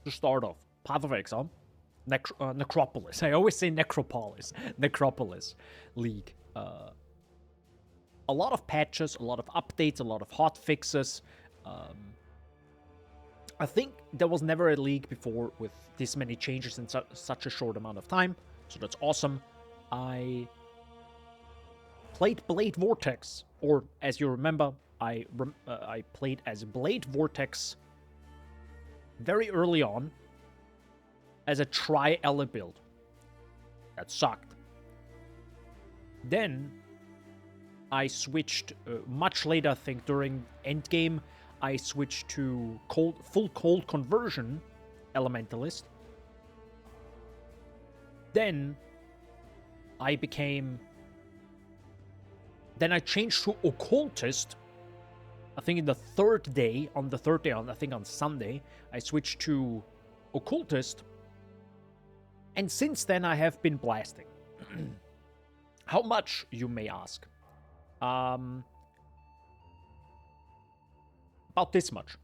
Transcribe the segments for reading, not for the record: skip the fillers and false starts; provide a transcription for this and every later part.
the start of Path of Exile, Necropolis. I always say Necropolis. Necropolis League. A lot of patches, a lot of updates, a lot of hot fixes. I think there was never a league before with this many changes in such a short amount of time, so that's awesome. I played Blade Vortex, or as you remember, I played as Blade Vortex very early on as a tri-Ele build. That sucked. Then I switched much later, I think during endgame, I switched to full cold conversion elementalist. Then I changed to occultist. I think on the third day, I think on Sunday, I switched to occultist. And since then I have been blasting. How much, you may ask? About this much.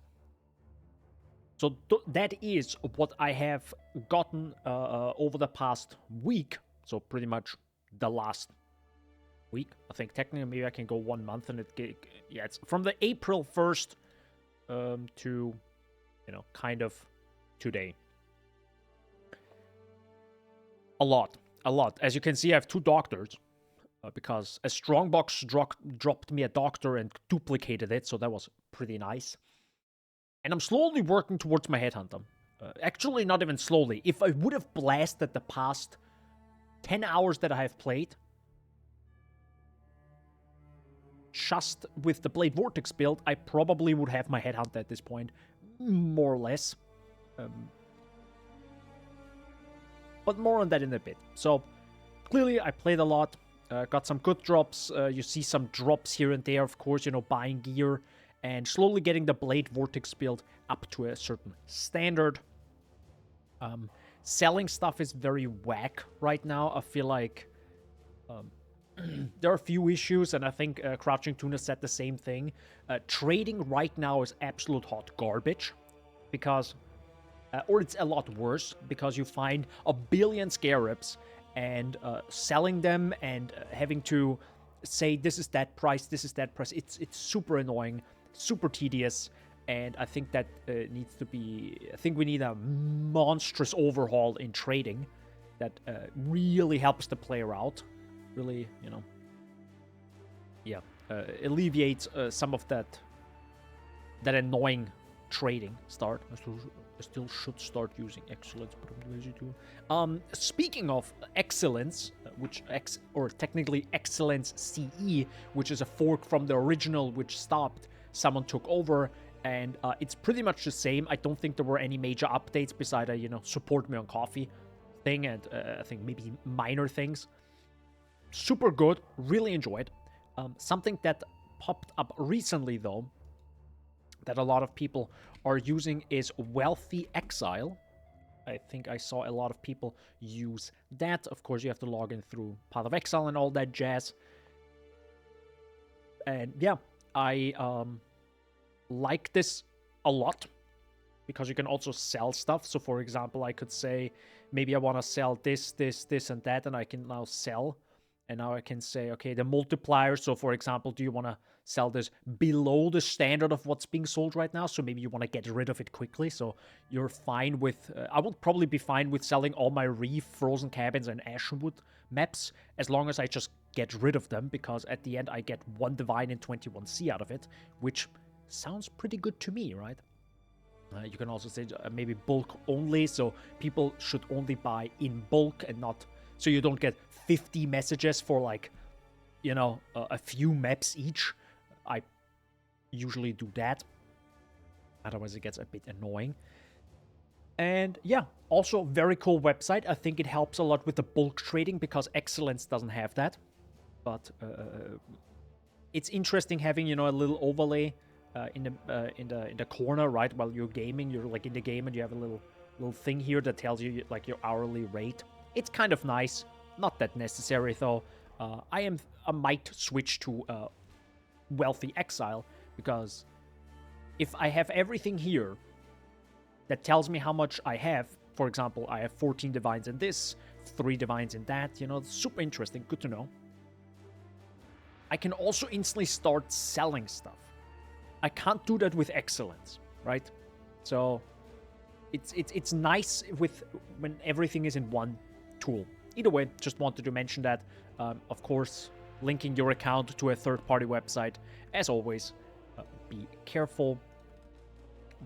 So that is what I have gotten over the past week. So pretty much the last week. I think technically maybe I can go 1 month, and it's from the April 1st to, kind of today. A lot. As you can see, I have 2 doctors. Because a Strongbox dropped me a doctor and duplicated it, so that was pretty nice. And I'm slowly working towards my Headhunter. Actually, not even slowly. If I would have blasted the past 10 hours that I have played, just with the Blade Vortex build, I probably would have my Headhunter at this point. More or less. But more on that in a bit. So, clearly I played a lot. Got some good drops. You see some drops here and there, of course, buying gear and slowly getting the Blade Vortex build up to a certain standard. Selling stuff is very whack right now. I feel like there are a few issues, and I think Crouching Tuna said the same thing. Trading right now is absolute hot garbage because, or it's a lot worse because you find a billion scarabs and selling them and having to say this is that price, it's super annoying, super tedious, and I think that needs to be. I think we need a monstrous overhaul in trading that really helps the player out, really, alleviates some of that annoying trading start. I still should start using Excellence, but I'm lazy to. Speaking of Excellence, or technically Excellence CE, which is a fork from the original which stopped, someone took over, and it's pretty much the same. I don't think there were any major updates beside a, support me on coffee thing, and I think maybe minor things. Super good, really enjoyed. Something that popped up recently, though, that a lot of people are using is Wealthy Exile. I think I saw a lot of people use that. Of course, you have to log in through Path of Exile and all that jazz. And yeah, I like this a lot because you can also sell stuff. So for example, I could say, maybe I want to sell this, and that, and I can now sell. And now I can say, okay, the multiplier. So for example, do you want to sell this below the standard of what's being sold right now? So maybe you want to get rid of it quickly. So you're fine with, I would probably be fine with selling all my Reef, Frozen Cabins, and Ashenwood maps, as long as I just get rid of them, because at the end I get 1 Divine and 21C out of it, which sounds pretty good to me, right? You can also say maybe bulk only, so people should only buy in bulk and not, so you don't get 50 messages for like, a few maps each. I usually do that. Otherwise it gets a bit annoying. And yeah, also very cool website. I think it helps a lot with the bulk trading because Excellence doesn't have that. But it's interesting having, a little overlay in the corner, right? While you're gaming, you're like in the game and you have a little thing here that tells you like your hourly rate. It's kind of nice. Not that necessary though. I might switch to Wealthy Exile because if I have everything here, that tells me how much I have. For example, I have 14 divines in this, 3 divines in that, you know, super interesting, good to know. I can also instantly start selling stuff. I can't do that with excellence, right? So it's nice with when everything is in one tool. Either way, just wanted to mention that. Of course, linking your account to a third-party website, as always, be careful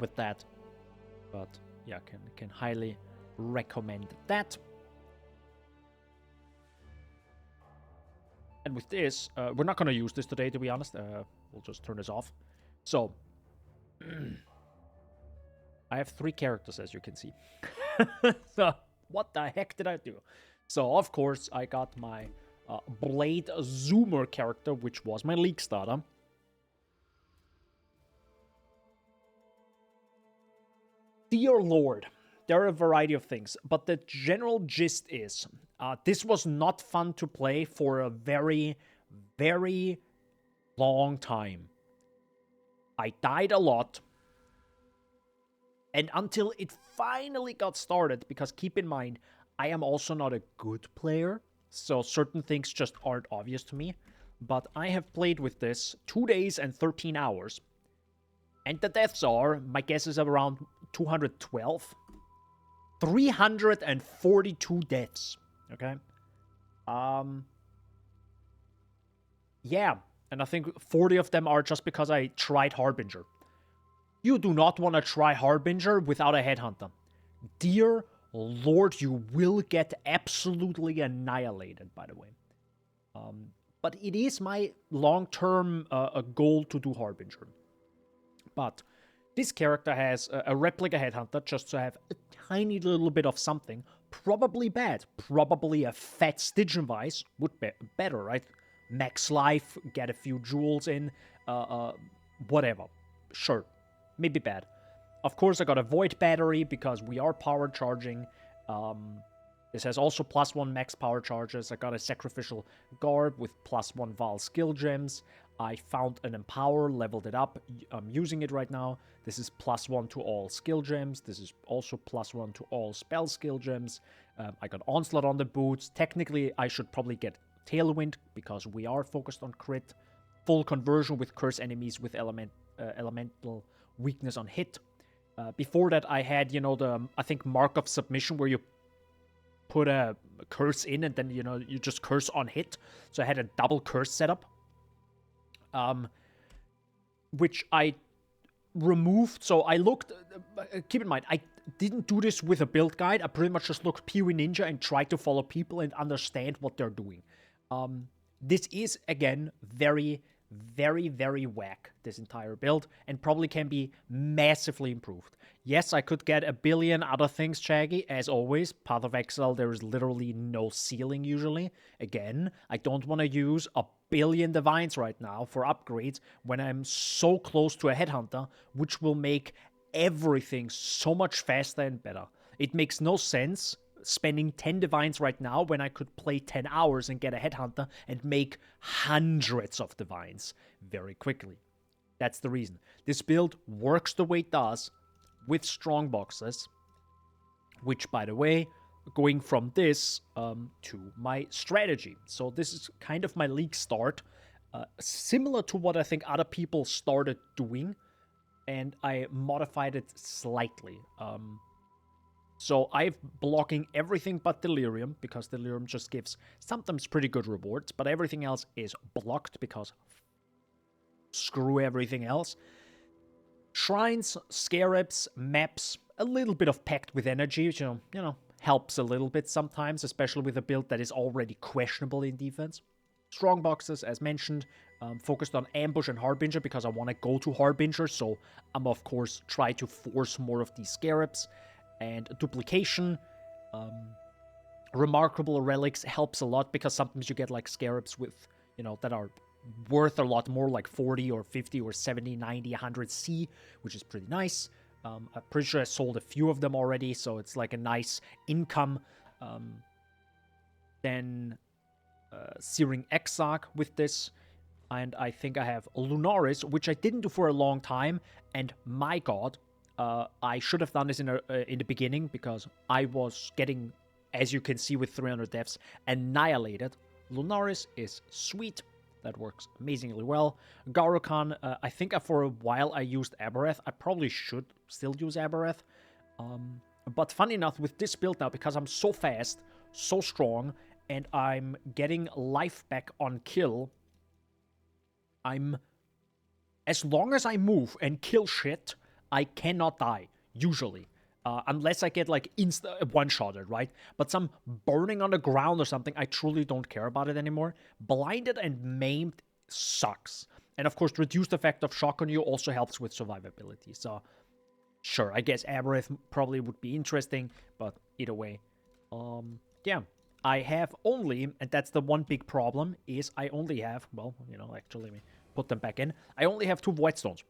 with that. But yeah, can highly recommend that. And with this, we're not going to use this today, to be honest. We'll just turn this off. So, I have 3 characters, as you can see. So, what the heck did I do? So, of course, I got my Blade Zoomer character, which was my League starter. Dear Lord, there are a variety of things, but the general gist is, this was not fun to play for a very, very long time. I died a lot. And until it finally got started, because keep in mind, I am also not a good player, so certain things just aren't obvious to me. But I have played with this 2 days and 13 hours. And the deaths are, my guess is around 212. 342 deaths, okay? Yeah, and I think 40 of them are just because I tried Harbinger. You do not want to try Harbinger without a Headhunter. Dear Lord, you will get absolutely annihilated, by the way. But it is my long-term goal to do Harbinger. But this character has a replica Headhunter just to have a tiny little bit of something. Probably bad. Probably a fat Stygian Vice would be better, right? Max life, get a few jewels in, whatever. Sure. Maybe bad. Of course, I got a Void Battery because we are power charging. This has also +1 max power charges. I got a Sacrificial Garb with +1 Val skill gems. I found an Empower, leveled it up. I'm using it right now. This is +1 to all skill gems. This is also +1 to all spell skill gems. I got Onslaught on the boots. Technically, I should probably get Tailwind because we are focused on crit. Full conversion with curse enemies with elemental weakness on hit. Before that, I had, you know, I think Mark of Submission, where you put a curse in and then, you know, you just curse on hit. So I had a double curse setup. Which I removed. So I looked, keep in mind, I didn't do this with a build guide. I pretty much just looked PoE Ninja and tried to follow people and understand what they're doing. This is, again, very, very, very whack, this entire build, and probably can be massively improved. Yes, I could get a billion other things, Shaggy, as always. Path of Exile, there is literally no ceiling usually. Again, I don't want to use a billion divines right now for upgrades when I'm so close to a Headhunter, which will make everything so much faster and better. It makes no sense spending 10 divines right now when I could play 10 hours and get a Headhunter and make hundreds of divines very quickly. That's the reason. This build works the way it does with strong boxes, which, by the way, going from this to my strategy. So this is kind of my league start, similar to what I think other people started doing, and I modified it slightly. So I'm blocking everything but Delirium, because Delirium just gives sometimes pretty good rewards, but everything else is blocked because screw everything else. Shrines, Scarabs, Maps, a little bit of Pact with Energy, which, you know, helps a little bit sometimes, especially with a build that is already questionable in defense. Strong boxes, as mentioned, focused on Ambush and Harbinger because I want to go to Harbinger, so I'm, of course, try to force more of these Scarabs. And Duplication, Remarkable Relics helps a lot because sometimes you get like Scarabs with, you know, that are worth a lot more, like 40 or 50 or 70, 90, 100 C, which is pretty nice. I'm pretty sure I sold a few of them already, so it's like a nice income. Then Searing Exarch with this. And I think I have Lunaris, which I didn't do for a long time. And my god, I should have done this in the beginning because I was getting, as you can see with 300 deaths, annihilated. Lunaris is sweet. That works amazingly well. Garukan, I think for a while I used Aberrath. I probably should still use Aberrath. But funny enough, with this build now, because I'm so fast, so strong, and I'm getting life back on kill, as long as I move and kill shit, I cannot die, usually. Unless I get, like, one-shotted, right? But some burning on the ground or something, I truly don't care about it anymore. Blinded and maimed sucks. And, of course, reduced effect of shock on you also helps with survivability. So, sure, I guess Aberrath probably would be interesting, but either way. Yeah. I have only, and that's the one big problem, is I only have, well, you know, actually, let me put them back in. I only have 2 Void Stones.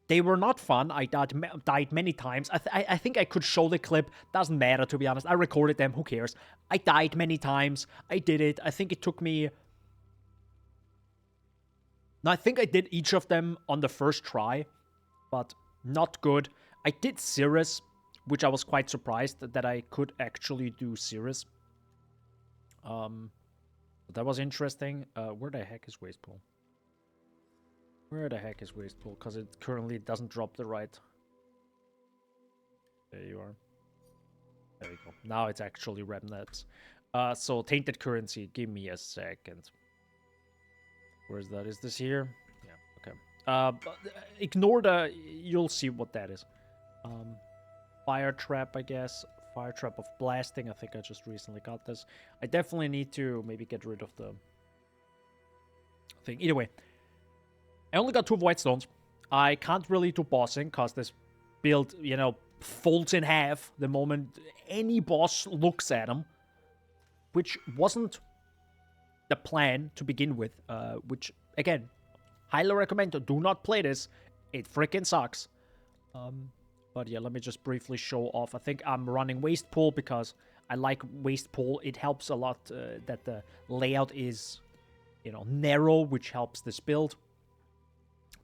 They were not fun. I died many times. I think I could show the clip. Doesn't matter, to be honest. I recorded them. Who cares? I died many times. I did it. I think it took me... No, I think I did each of them on the first try, but not good. I did Cirrus, which I was quite surprised that I could actually do Cirrus. That was interesting. Where the heck is Wastepool? Where the heck is Wastepool? Because it currently doesn't drop the right. There you are. There we go. Now it's actually Remnants. So Tainted Currency. Give me a second. Where's that? Is this here? Yeah, okay. Ignore the... You'll see what that is. Fire Trap, I guess. Fire Trap of Blasting. I think I just recently got this. I definitely need to maybe get rid of the thing. Either way. I only got 2 Void Stones. I can't really do bossing, because this build, you know, folds in half the moment any boss looks at him. Which wasn't the plan to begin with. Which, again, highly recommend. Do not play this. It freaking sucks. But yeah, let me just briefly show off. I think I'm running Waste Pool because I like Waste Pool. It helps a lot that the layout is, you know, narrow, which helps this build.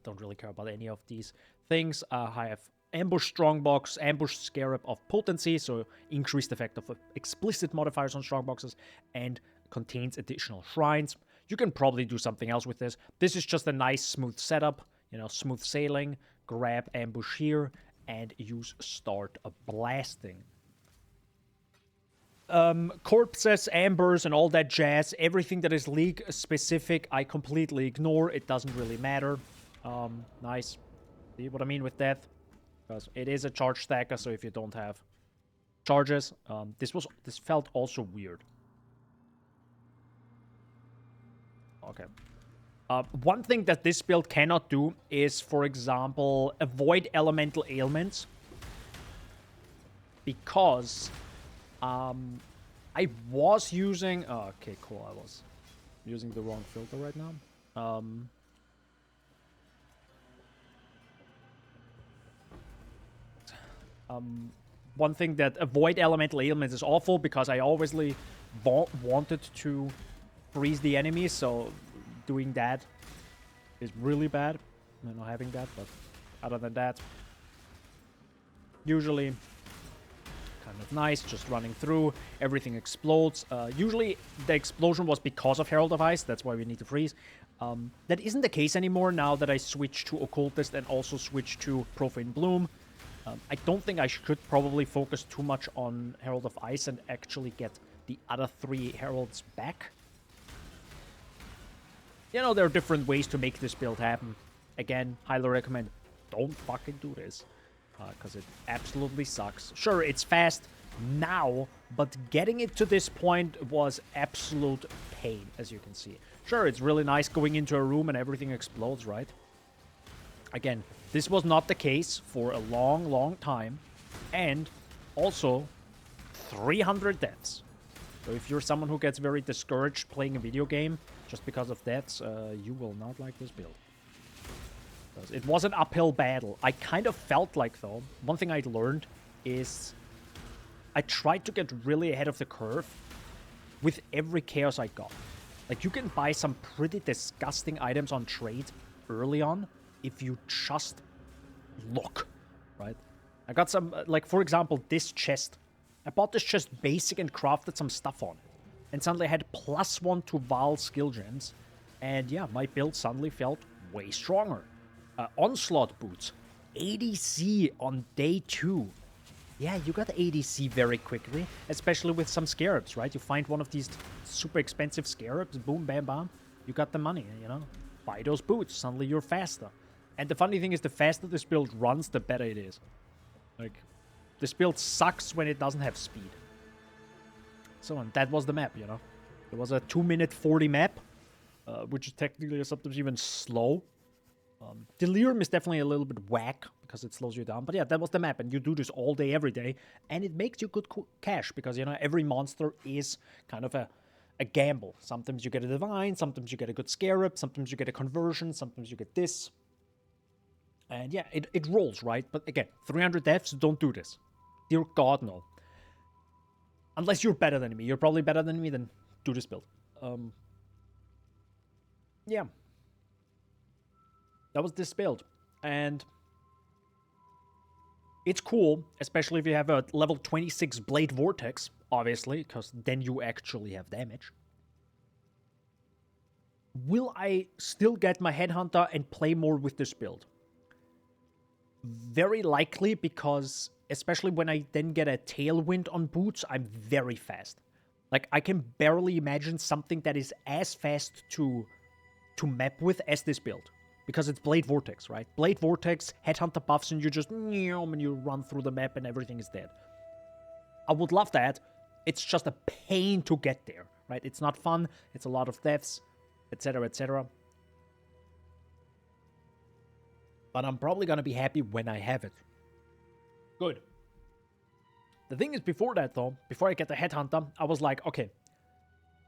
Don't really care about any of these things. I have Ambush Strongbox, Ambush Scarab of Potency, so increased effect of explicit modifiers on Strongboxes, and contains additional shrines. You can probably do something else with this. This is just a nice smooth setup, you know, smooth sailing. Grab Ambush here, and use Start a Blasting. Corpses, ambers, and all that jazz, everything that is League specific, I completely ignore. It doesn't really matter. Nice. See what I mean with that? Because it is a charge stacker, so if you don't have charges, this felt also weird. Okay. One thing that this build cannot do is, for example, avoid elemental ailments. Because I was using... Oh, okay, cool. I was using the wrong filter right now. One thing that avoid elemental ailments is awful because I obviously wanted to freeze the enemy, so doing that is really bad. You know, having that, but other than that, usually kind of nice, just running through, everything explodes. Usually the explosion was because of Herald of Ice, that's why we need to freeze. That isn't the case anymore now that I switched to Occultist and also switched to Profane Bloom. I don't think I should probably focus too much on Herald of Ice and actually get the other 3 Heralds back. You know, there are different ways to make this build happen. Again, highly recommend, don't fucking do this. Because it absolutely sucks. Sure, it's fast now, but getting it to this point was absolute pain, as you can see. Sure, it's really nice going into a room and everything explodes, right? Again, this was not the case for a long, long time. And also, 300 deaths. So if you're someone who gets very discouraged playing a video game just because of deaths, you will not like this build. It was an uphill battle. I kind of felt like, though, one thing I learned is I tried to get really ahead of the curve with every chaos I got. Like, you can buy some pretty disgusting items on trade early on if you just look, right? I got some, like, for example, this chest. I bought this chest basic and crafted some stuff on it. And suddenly I had +1 to Val skill gems. And yeah, my build suddenly felt way stronger. Onslaught boots. ADC on day 2. Yeah, you got ADC very quickly, especially with some scarabs, right? You find one of these super expensive scarabs, boom, bam, bam. You got the money, you know? Buy those boots, suddenly you're faster. And the funny thing is, the faster this build runs, the better it is. Like, this build sucks when it doesn't have speed. So, and that was the map, you know? It was a 2-minute 40 map, which is technically sometimes even slow. Delirium is definitely a little bit whack because it slows you down. But yeah, that was the map, and you do this all day, every day, and it makes you good cash because, you know, every monster is kind of a gamble. Sometimes you get a divine, sometimes you get a good scarab, sometimes you get a conversion, sometimes you get this. And yeah, it rolls, right? But again, 300 deaths, don't do this. Dear God, no. Unless you're better than me. You're probably better than me, then do this build. Yeah. That was this build. And it's cool, especially if you have a level 26 Blade Vortex, obviously, because then you actually have damage. Will I still get my Headhunter and play more with this build? Very likely, because especially when I then get a Tailwind on boots, I'm very fast. Like, I can barely imagine something that is as fast to map with as this build. Because it's Blade Vortex, right? Blade Vortex, Headhunter buffs, and you just, and you run through the map and everything is dead. I would love that. It's just a pain to get there, right? It's not fun. It's a lot of deaths, etc., etc. But I'm probably going to be happy when I have it. Good. The thing is, before that, though, before I get the Headhunter, I was like, okay,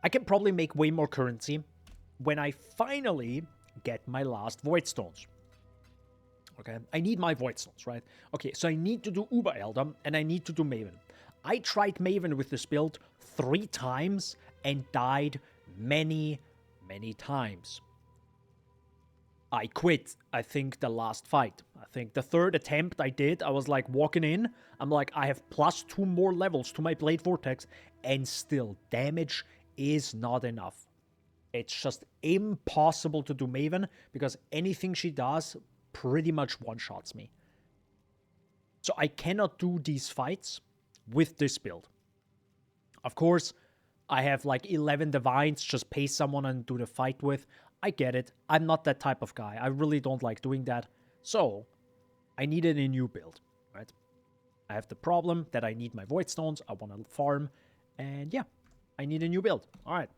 I can probably make way more currency when I finally get my last Void Stones. Okay, I need my Void Stones, right? Okay, so I need to do Uber Elder, and I need to do Maven. I tried Maven with this build 3 times and died many, many times. I quit, I think, the last fight. I think the 3rd attempt I did, I was like walking in, I'm like, I have +2 more levels to my Blade Vortex, and still, damage is not enough. It's just impossible to do Maven, because anything she does pretty much one-shots me. So I cannot do these fights with this build. Of course, I have like 11 divines, just pay someone and do the fight with. I get it. I'm not that type of guy. I really don't like doing that. So, I needed a new build, right? I have the problem that I need my Void Stones. I want to farm. And yeah, I need a new build. All right.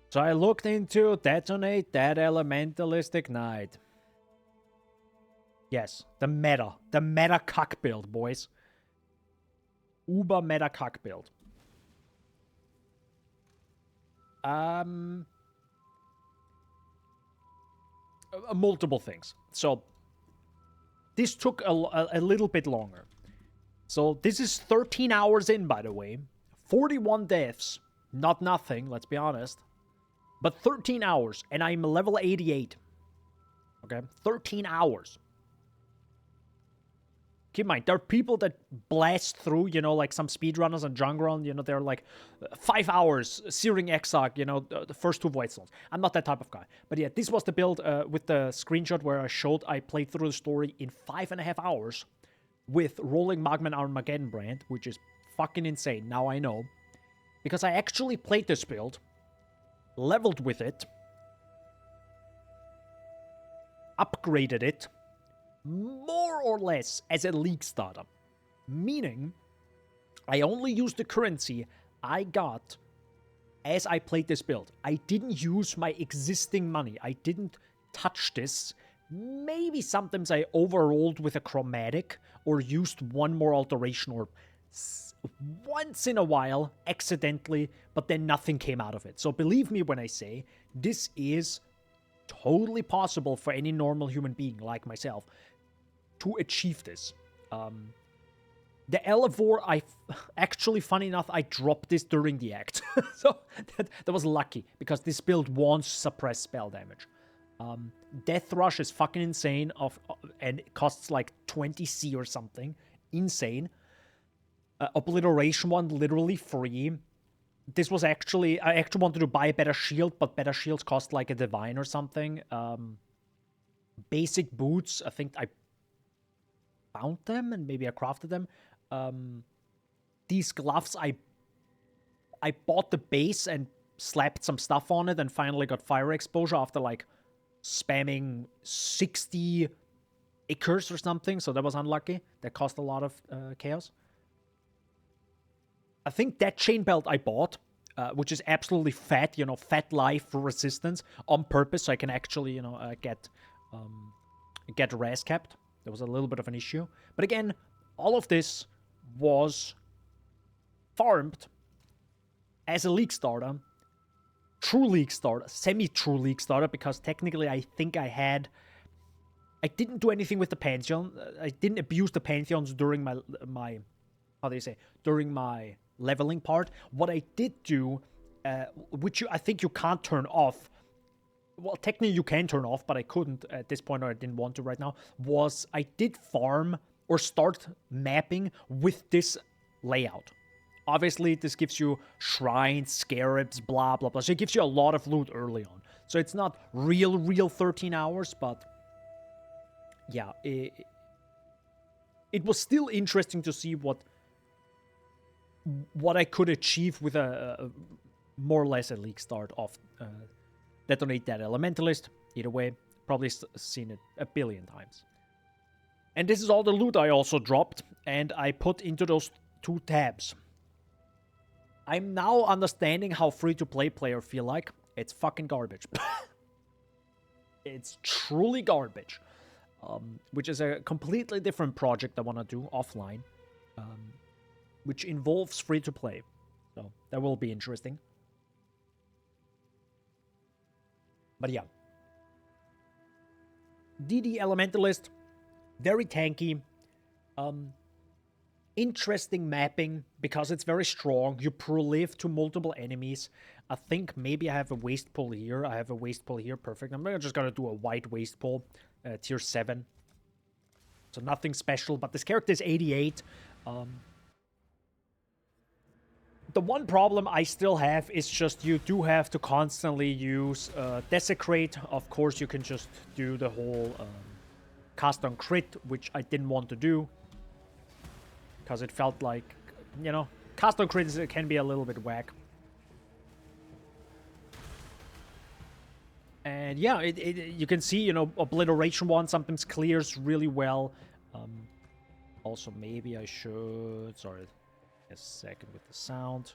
So I looked into Detonate That Elementalist Ignite. Yes, the meta cuck build, boys. Uber meta cuck build. Multiple things. So, this took a little bit longer. So, this is 13 hours in, by the way. 41 deaths. Not nothing, let's be honest. But 13 hours, and I'm level 88. Okay? 13 hours. Keep in mind, there are people that blast through, you know, like some speedrunners on Jungle, you know, they're like 5 hours, Searing Exile, you know, the first 2 Void Stones. I'm not that type of guy. But yeah, this was the build with the screenshot where I showed I played through the story in 5.5 hours with Rolling Magma and Armageddon brand, which is fucking insane, now I know. Because I actually played this build, leveled with it, upgraded it, more or less as a league startup. Meaning, I only used the currency I got as I played this build. I didn't use my existing money. I didn't touch this. Maybe sometimes I overrolled with a chromatic or used one more alteration or once in a while, accidentally, but then nothing came out of it. So believe me when I say, this is totally possible for any normal human being like myself to achieve this. The Elevore, actually, funny enough, I dropped this during the act. So that was lucky, because this build wants suppress spell damage. Death Rush is fucking insane, and it costs like 20C or something. Insane. Obliteration one, literally free. This was actually... I actually wanted to buy a better shield, but better shields cost like a divine or something. Basic boots, I think I found them, and maybe I crafted them. These gloves, I bought the base and slapped some stuff on it, and finally got fire exposure after like spamming 60 acres or something, so that was unlucky. That cost a lot of chaos. I think that chain belt I bought, which is absolutely fat, you know, fat life for resistance on purpose, so I can actually, you know, get res capped. There was a little bit of an issue. But again, all of this was farmed as a league starter. True league starter, semi-true league starter, because technically I think I didn't do anything with the Pantheon. I didn't abuse the Pantheons during my how do you say, during my leveling part. What I did do, which I think you can't turn off, well, technically you can turn off, but I couldn't at this point, or I didn't want to right now, was I did farm or start mapping with this layout. Obviously, this gives you shrines, scarabs, blah, blah, blah. So it gives you a lot of loot early on. So it's not real 13 hours, but yeah, it was still interesting to see what I could achieve with a more or less a league start of Detonate That Elementalist. Either way, probably seen it a billion times. And this is all the loot I also dropped, and I put into those 2 tabs. I'm now understanding how free-to-play players feel like. It's fucking garbage. It's truly garbage. Which is a completely different project I want to do offline. Which involves free-to-play. So, that will be interesting. But yeah. DD Elementalist. Very tanky. Interesting mapping, because it's very strong. You prolive to multiple enemies. I think maybe I have a waste pull here. I have a waste pull here. Perfect. I'm just gonna do a white waste pull. Tier 7. So nothing special, but this character is 88. The one problem I still have is just you do have to constantly use Desecrate. Of course, you can just do the whole cast on crit, which I didn't want to do. Because it felt like, you know, cast on crit can be a little bit whack. And yeah, you can see, you know, Obliteration one sometimes clears really well. Also, maybe I should... Sorry, a second with the sound.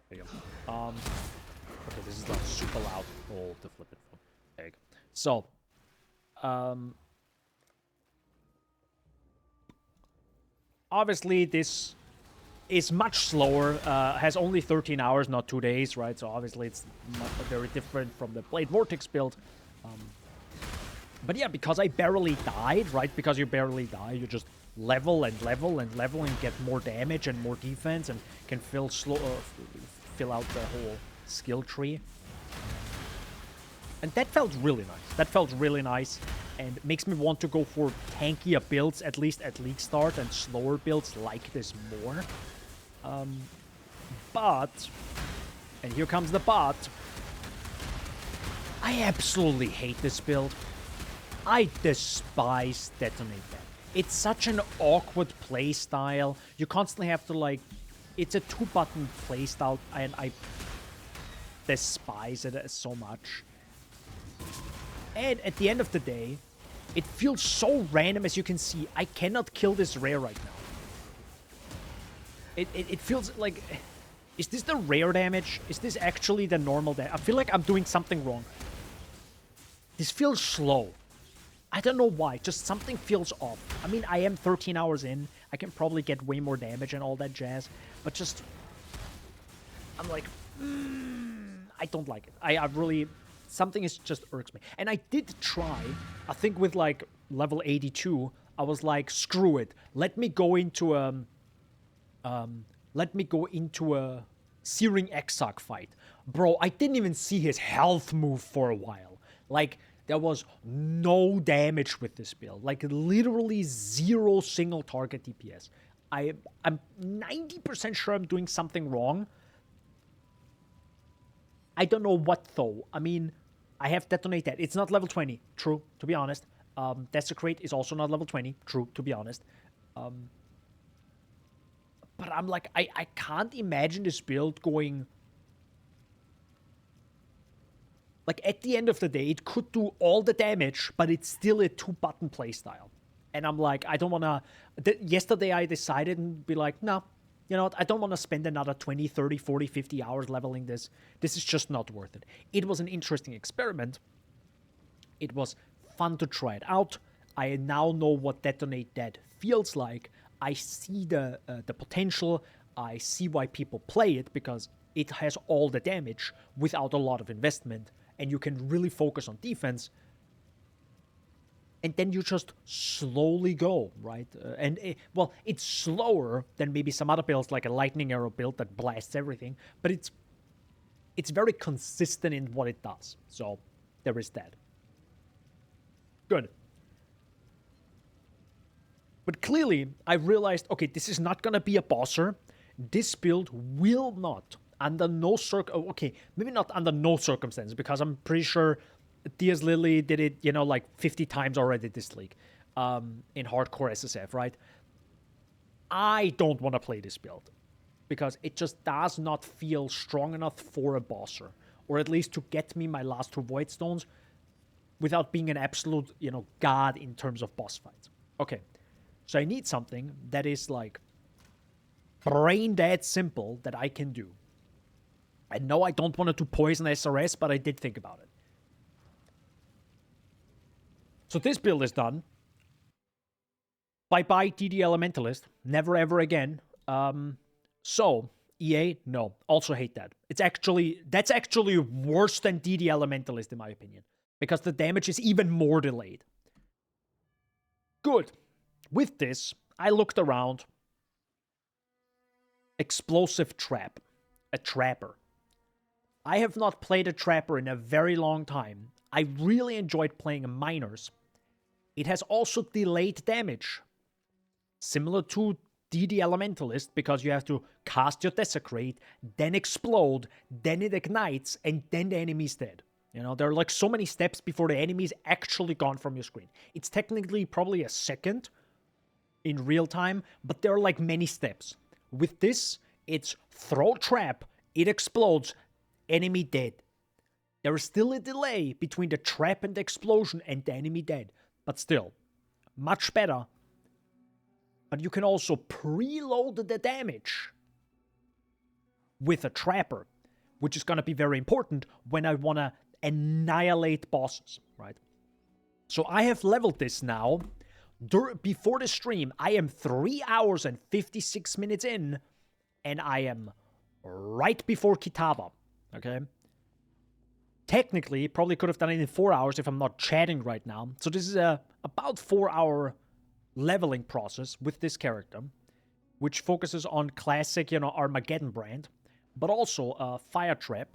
There you go. Okay, this is not super loud. Oh, to flip it. There you go. So, obviously, this is much slower. Has only 13 hours, not 2 days, right? So obviously, it's not very different from the Blade Vortex build. But yeah, because I barely died, right? Because you barely die, you just level and level and level and get more damage and more defense and can fill out the whole skill tree. And that felt really nice. That felt really nice. And makes me want to go for tankier builds, at least at league start, and slower builds like this more. But, and here comes the but, I absolutely hate this build. I despise Detonate That. It's such an awkward playstyle. You constantly have to, like, it's a 2-button playstyle, and I despise it so much. And at the end of the day, it feels so random. As you can see, I cannot kill this rare right now. It feels like... Is this the rare damage? Is this actually the normal damage? I feel like I'm doing something wrong. This feels slow. I don't know why. Just something feels off. I mean, I am 13 hours in. I can probably get way more damage and all that jazz. But just... I'm like... I don't like it. I really... Something is just irks me. And I did try, I think with like level 82, I was like, screw it. Let me go into a Searing Exarch fight. Bro, I didn't even see his health move for a while. Like, there was no damage with this build. Like, literally 0 single target DPS. I'm 90% sure I'm doing something wrong. I don't know what, though. I mean, I have Detonate that. It's not level 20. True, to be honest. Desecrate is also not level 20. True, to be honest. But I'm like, I can't imagine this build going... Like, at the end of the day, it could do all the damage, but it's still a 2-button playstyle. And I'm like, I don't want to... Yesterday, I decided and be like, no, you know what? I don't want to spend another 20, 30, 40, 50 hours leveling this. This is just not worth it. It was an interesting experiment. It was fun to try it out. I now know what Detonate Dead feels like. I see the potential. I see why people play it, because it has all the damage without a lot of investment. And you can really focus on defense. And then you just slowly go, right? Well, it's slower than maybe some other builds, like a lightning arrow build that blasts everything. But it's very consistent in what it does. So there is that. Good. But clearly, I realized, okay, this is not going to be a bosser. This build will not... Under no okay, maybe not under no circumstances, because I'm pretty sure Diaz Lily did it, you know, like 50 times already this league, in hardcore SSF, right? I don't want to play this build, because it just does not feel strong enough for a bosser, or at least to get me my last 2 Void Stones without being an absolute, you know, god in terms of boss fights. Okay, so I need something that is like brain dead simple that I can do. I know I don't want to do Poison SRS, but I did think about it. So this build is done. Bye-bye, DD Elementalist. Never ever again. So, EA, no. Also hate that. That's actually worse than DD Elementalist, in my opinion. Because the damage is even more delayed. Good. With this, I looked around. Explosive Trap. A trapper. I have not played a trapper in a very long time. I really enjoyed playing miners. It has also delayed damage. Similar to DD Elementalist, because you have to cast your Desecrate, then explode, then it ignites, and then the enemy's dead. You know, there are like so many steps before the enemy's actually gone from your screen. It's technically probably a second in real time, but there are like many steps. With this, it's throw trap, it explodes, enemy dead. There is still a delay between the trap and the explosion and the enemy dead. But still, much better. But you can also preload the damage with a trapper, which is going to be very important when I want to annihilate bosses, right? So I have leveled this now. Before the stream, I am 3 hours and 56 minutes in, and I am right before Kitava. Okay. Technically, probably could have done it in 4 hours if I'm not chatting right now. So this is a about 4-hour leveling process with this character, which focuses on classic, you know, Armageddon brand, but also Fire Trap.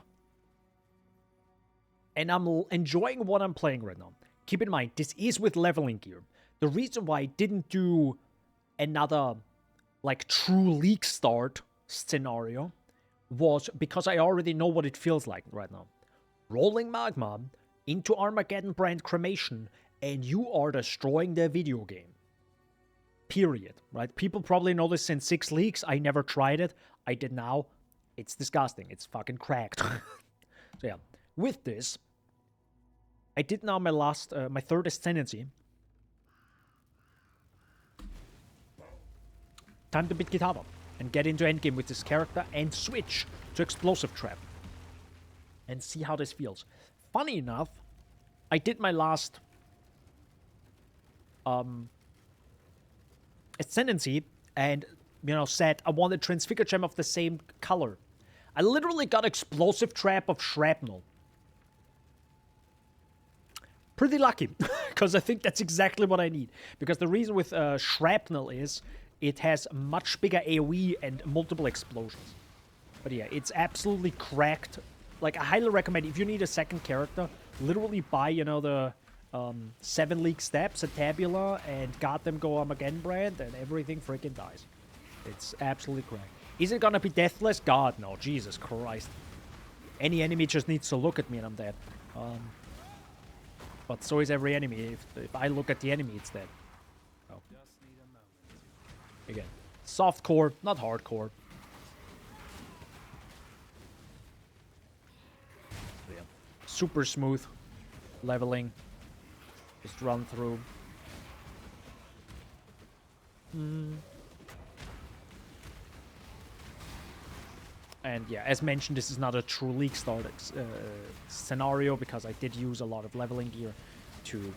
And I'm enjoying what I'm playing right now. Keep in mind, this is with leveling gear. The reason why I didn't do another, like, true league start scenario was because I already know what it feels like right now. Rolling magma into Armageddon brand cremation, and you are destroying the video game. Period. Right? People probably know this in 6 leagues. I never tried it. I did now. It's disgusting. It's fucking cracked. So yeah. With this, I did now my third ascendancy. Time to beat Kitava and get into endgame with this character and switch to Explosive Trap and see how this feels. Funny enough, I did my last ascendancy and, you know, said I wanted Transfigure Gem of the same color. I literally got Explosive Trap of Shrapnel. Pretty lucky, because I think that's exactly what I need. Because the reason with Shrapnel is it has much bigger AoE and multiple explosions. But yeah, it's absolutely cracked like, I highly recommend, if you need a second character, literally buy, you know, the 7 League Steps, a Tabula, and Goddamn Go Armageddon brand, and everything freaking dies. It's absolutely correct. Is it gonna be deathless? God, no. Jesus Christ. Any enemy just needs to look at me and I'm dead. But so is every enemy. If I look at the enemy, it's dead. Oh. Again, soft core, not hardcore. Yeah. Super smooth leveling. Just run through. And yeah, as mentioned, this is not a true League start scenario because I did use a lot of leveling gear to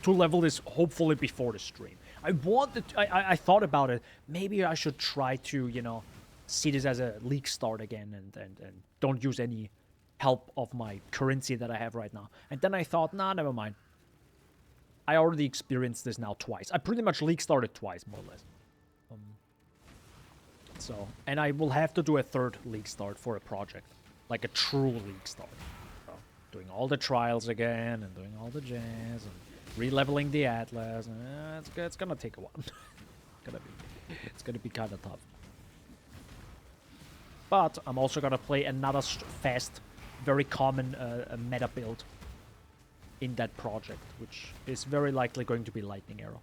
to level this hopefully before the stream. I thought about it. Maybe I should try to, you know, see this as a League start again and don't use any help of my currency that I have right now. And then I thought, nah, never mind. I already experienced this now twice. I pretty much League started twice, more or less. So, and I will have to do a third League start for a project. Like a true League start. So, doing all the trials again, and doing all the jazz, and re-leveling the Atlas. And, it's gonna take a while. It's gonna be kind of tough. But I'm also gonna play another fast, very common meta build in that project, which is very likely going to be Lightning Arrow.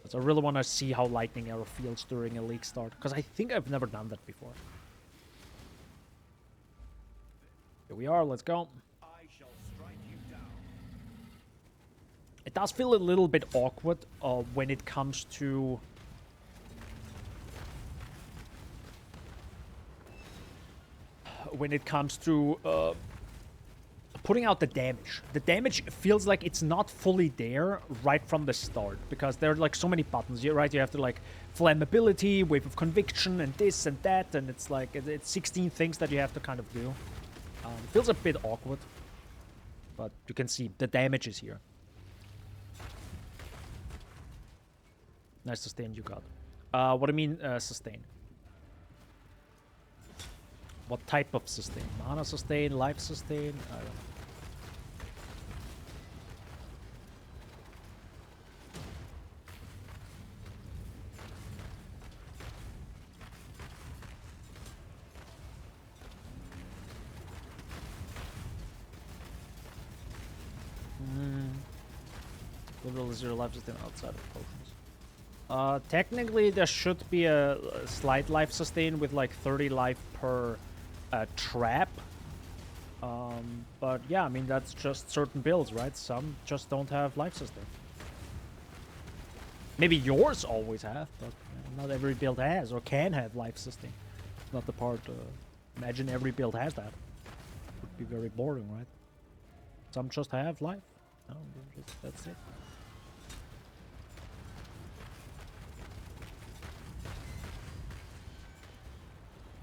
So I really want to see how Lightning Arrow feels during a League start, because I think I've never done that before. Here we are, let's go. It does feel a little bit awkward when it comes to... putting out the damage. The damage feels like it's not fully there right from the start, because there are like so many buttons, right? You have to like flammability, wave of conviction, and this and that, and it's like it's 16 things that you have to kind of do. It feels a bit awkward, but you can see the damage is here. Nice sustain you got. What do you mean sustain? What type of sustain? Mana sustain, life sustain? I don't know. Literally 0 life sustain outside of potions. Technically there should be a slight life sustain with like 30 life per trap. But yeah, I mean, that's just certain builds, right? Some just don't have life sustain. Maybe yours always have, but not every build has or can have life sustain. It's not the part. Imagine every build has that. Would be very boring, right? Some just have life. No, that's it.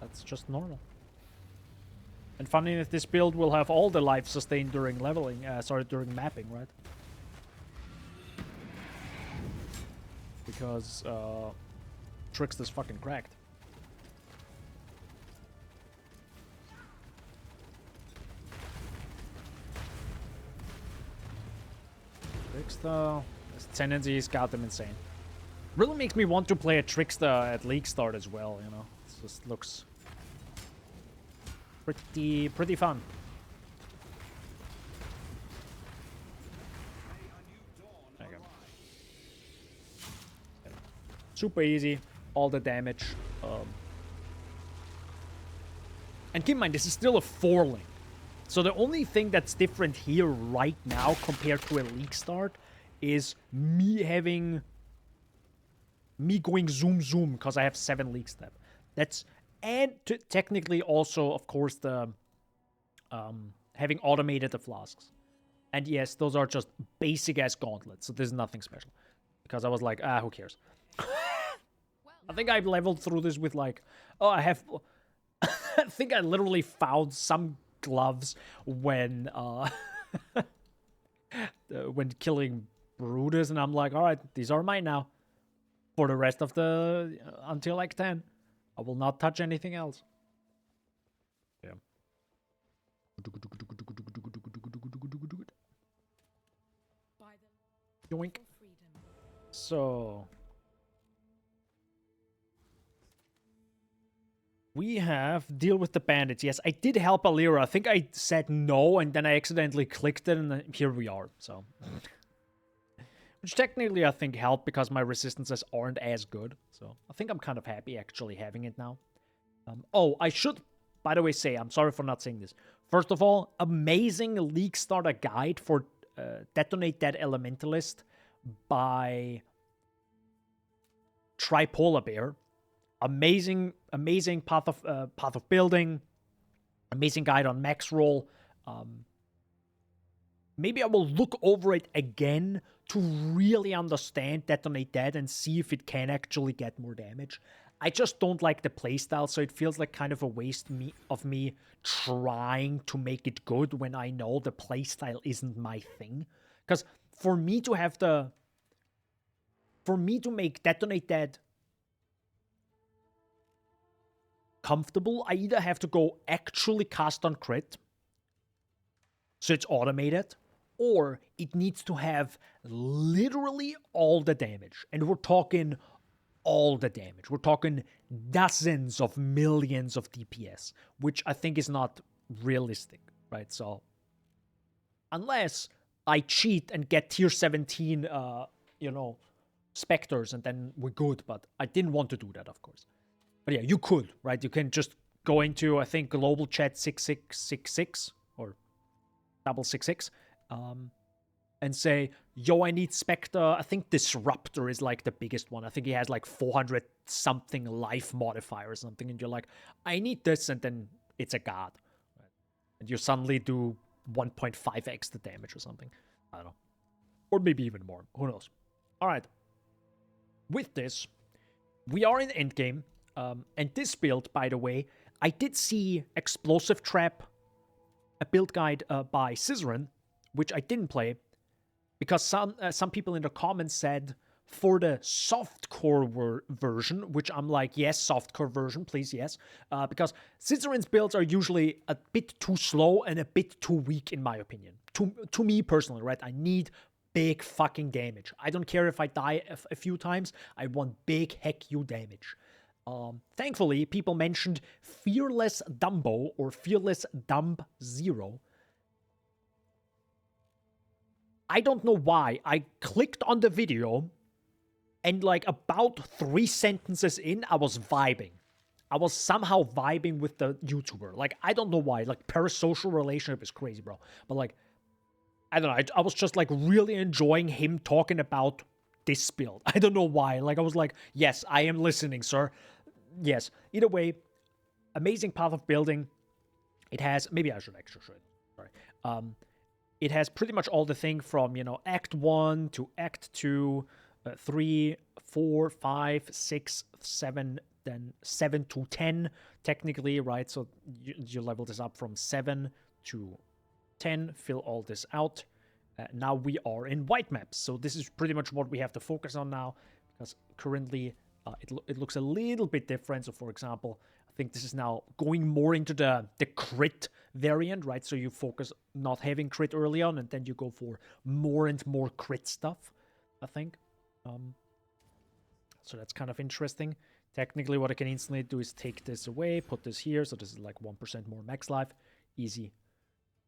That's just normal. And funny enough, this build will have all the life sustained during leveling, during mapping, right? Because, Trickster's fucking cracked. Trickster, his tendencies got them insane. Really makes me want to play a Trickster at League Start as well, you know? It just looks pretty fun. There you go. Super easy, all the damage. And keep in mind, this is still a 4-link. So the only thing that's different here right now compared to a League Start is me going zoom because I have 7 League Step. That's... And technically also, of course, the having automated the flasks. And yes, those are just basic-ass gauntlets, so there's nothing special. Because I was like, who cares? I think I leveled through this with like... Oh, I have... I think I literally found some gloves when... when killing Brutus, and I'm like, alright, these are mine now. For the rest of the... until like 10. I will not touch anything else. Yoink. So we have deal with the bandits. Yes, I did help Alira. I think I said no, and then I accidentally clicked it, and then here we are. So, which technically I think helped because my resistances aren't as good. So I think I'm kind of happy actually having it now. Oh, I should, by the way, say I'm sorry for not saying this. First of all, amazing League Starter guide for Detonate That Elementalist by Tripolar Bear. Amazing path of building. Amazing guide on max roll. Maybe I will look over it again to really understand Detonate That and see if it can actually get more damage. I just don't like the playstyle, so it feels like kind of a waste of me trying to make it good when I know the playstyle isn't my thing. Because for me to make Detonate That comfortable, I either have to go actually cast on crit, so it's automated, or it needs to have literally all the damage. And we're talking all the damage. We're talking dozens of millions of DPS, which I think is not realistic, right? So, unless I cheat and get tier 17, specters, and then we're good, but I didn't want to do that, of course. But yeah, you could, right? You can just go into, I think, global chat 6666 or 666, and say, yo, I need Spectre. I think Disruptor is like the biggest one. I think he has like 400 something life modifier or something. And you're like, I need this. And then it's a god. Right? And you suddenly do 1.5x the damage or something. I don't know. Or maybe even more. Who knows? All right. With this, we are in endgame. And this build, by the way, I did see Explosive Trap, a build guide by Scissorin, which I didn't play, because some people in the comments said for the softcore version, which I'm like, yes, softcore version, please, yes, because Scissorin's builds are usually a bit too slow and a bit too weak, in my opinion. To me personally, right? I need big fucking damage. I don't care if I die a few times. I want big heck you damage. Thankfully, people mentioned Fearless Dumbo or Fearless Dumb Zero. I don't know why. I clicked on the video, and like about 3 sentences in, I was vibing. I was somehow vibing with the YouTuber. Like, I don't know why. Like, parasocial relationship is crazy, bro. But like, I don't know. I was just like really enjoying him talking about this build. I don't know why. Like, I was like, yes, I am listening, sir. Yes. Either way, amazing path of building. It has, maybe I should actually show it. Sorry. It has pretty much all the thing from, Act 1 to Act 2, 3, 4, 5, 6, 7, then 7 to 10, technically, right? So you level this up from 7 to 10, fill all this out. Now we are in white maps. So this is pretty much what we have to focus on now, because currently it looks a little bit different. So, for example, I think this is now going more into the crit variant, right? So you focus not having crit early on, and then you go for more and more crit stuff, I think. So that's kind of interesting. Technically, what I can instantly do is take this away, put this here. So this is like 1% more max life. Easy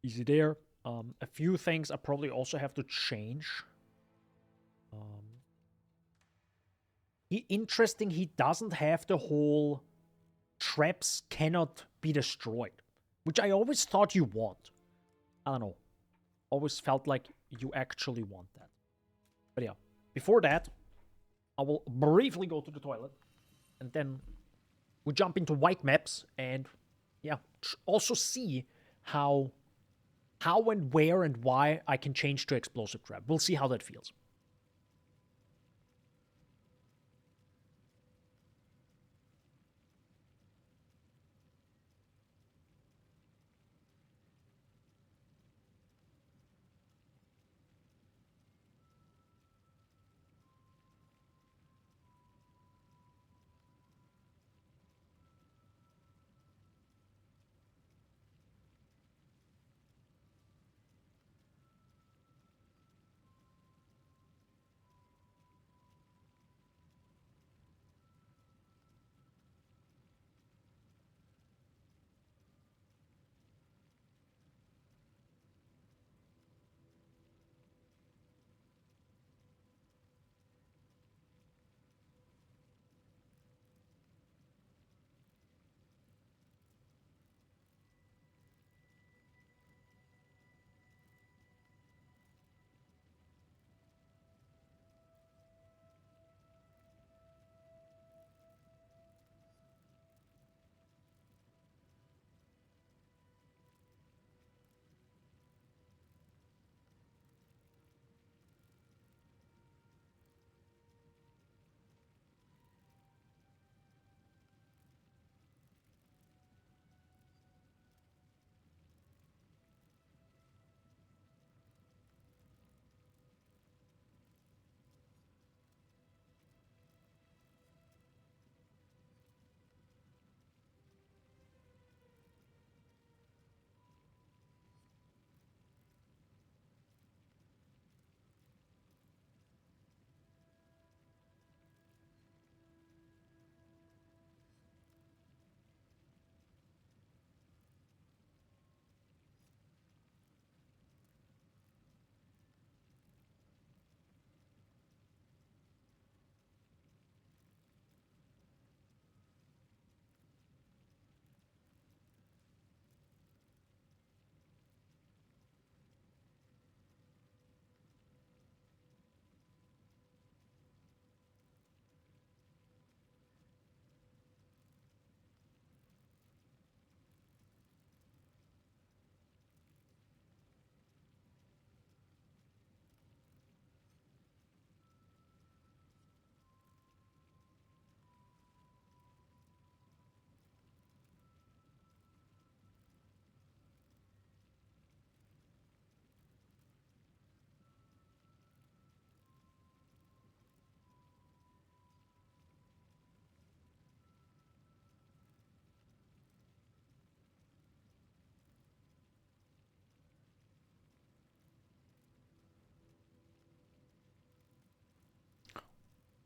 there. A few things I probably also have to change. Interesting, he doesn't have the whole traps cannot be destroyed, which I always thought you want. I don't know. Always felt like you actually want that. But yeah, before that, I will briefly go to the toilet, and then we jump into white maps, and yeah, also see how and where and why I can change to Explosive Trap. We'll see how that feels.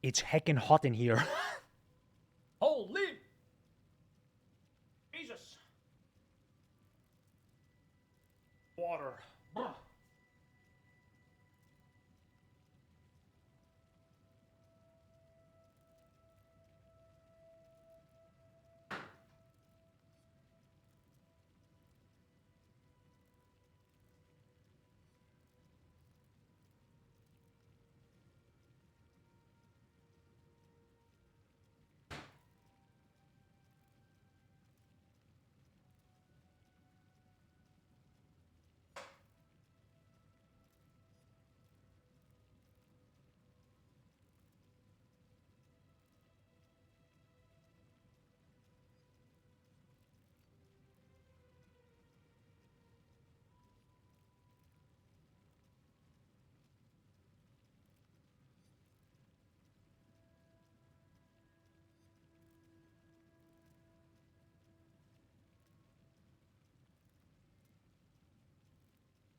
It's heckin' hot in here. Holy Jesus. Water. Bruh.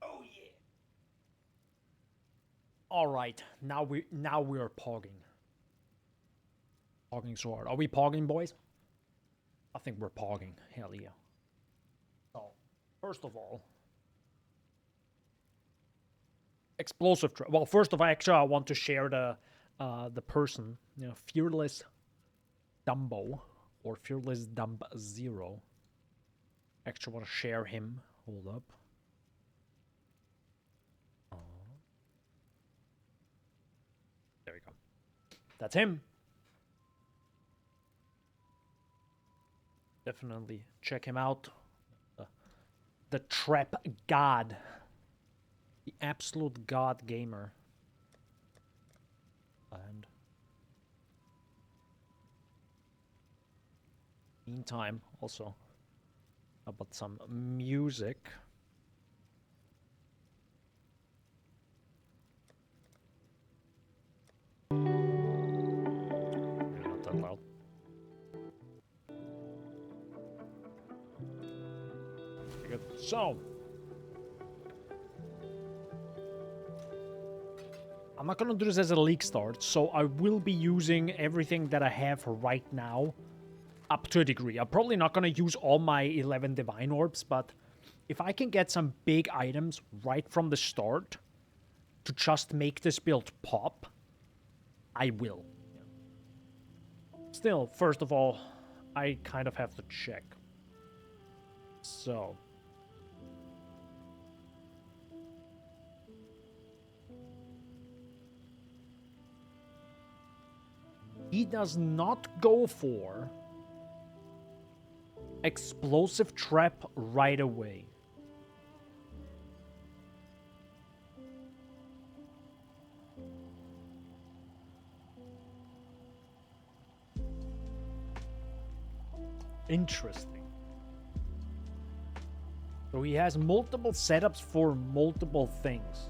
Oh yeah. All right, now we are pogging. Pogging so hard. Are we pogging, boys? I think we're pogging. Hell yeah. So, first of all, explosive trap. Well, first of all, actually, I want to share the person, you know, Fearless Dumbo or Fearless Dumb Zero. Actually, want to share him. Hold up. There we go. That's him. Definitely check him out. The Trap God. The absolute God gamer. And meantime, also about some music. Maybe not that loud. Good. So, I'm not gonna do this as a league start, so I will be using everything that I have right now up to a degree. I'm probably not gonna use all my 11 Divine Orbs, but if I can get some big items right from the start to just make this build pop, I will. Still, first of all, I kind of have to check. So. He does not go for Explosive Trap right away. Interesting. So he has multiple setups for multiple things.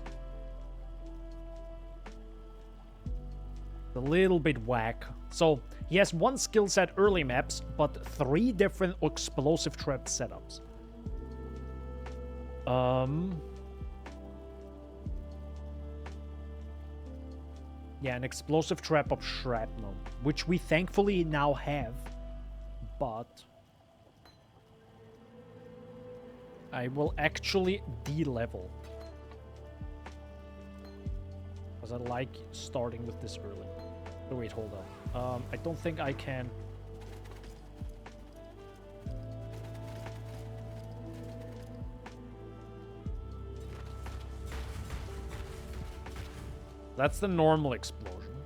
A little bit whack. So he has one skill set early maps, but 3 different explosive trap setups. Yeah, an explosive trap of shrapnel, which we thankfully now have, but I will actually de-level. Because I like starting with this early. Oh wait, hold on. I don't think I can... That's the normal explosion.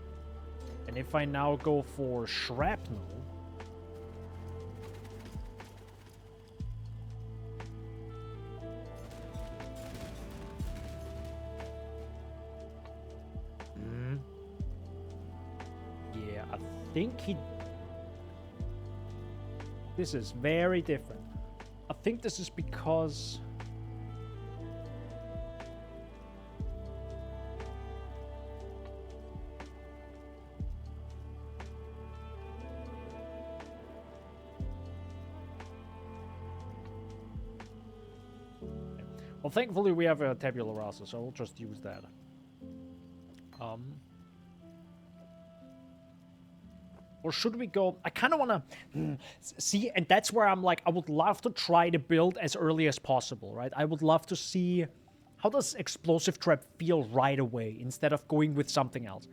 And if I now go for shrapnel... Yeah, I think he... This is very different. I think this is because... Well, thankfully we have a tabula rasa, so we'll just use that. Or should we go... I kind of want to... see, and that's where I'm like, I would love to try to build as early as possible, right? I would love to see... How does Explosive Trap feel right away instead of going with something else?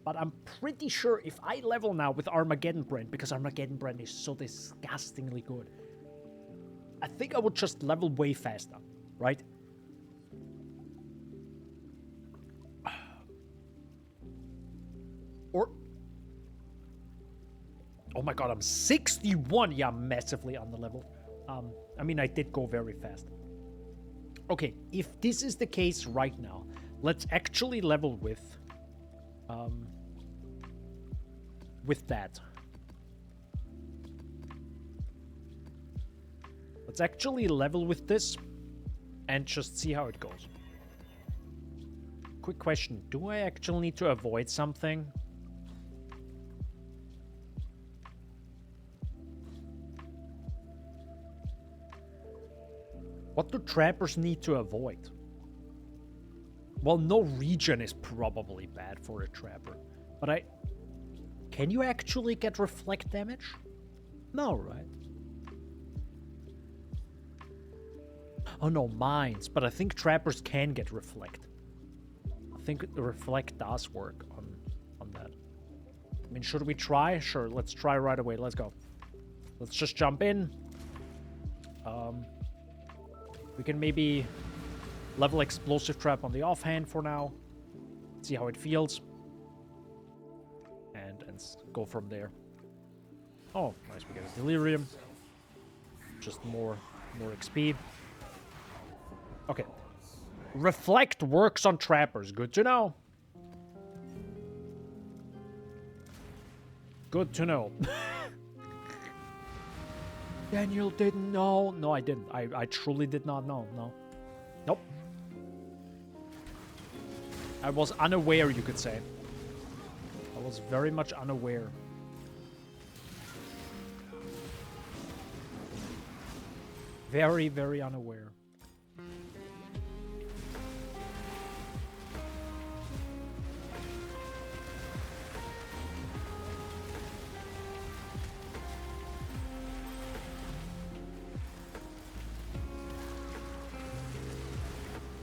But I'm pretty sure if I level now with Armageddon Brand, because Armageddon Brand is so disgustingly good, I think I would just level way faster, right? Or... Oh my god, I'm 61! Yeah, I'm massively underleveled. I mean, I did go very fast. Okay, if this is the case right now, let's actually level with that. Let's actually level with this and just see how it goes. Quick question, do I actually need to avoid something? What do trappers need to avoid? Well, no region is probably bad for a trapper. But can you actually get reflect damage? No, right? Oh no, mines. But I think trappers can get reflect. I think the reflect does work on that. I mean, should we try? Sure, let's try right away. Let's go. Let's just jump in. We can maybe level Explosive Trap on the offhand for now. See how it feels. And go from there. Oh, nice, we get a Delirium. Just more XP. Okay. Reflect works on trappers. Good to know. Good to know. Daniel didn't know. No, I didn't. I truly did not know. No. Nope. I was unaware, you could say. I was very much unaware. Very, very unaware.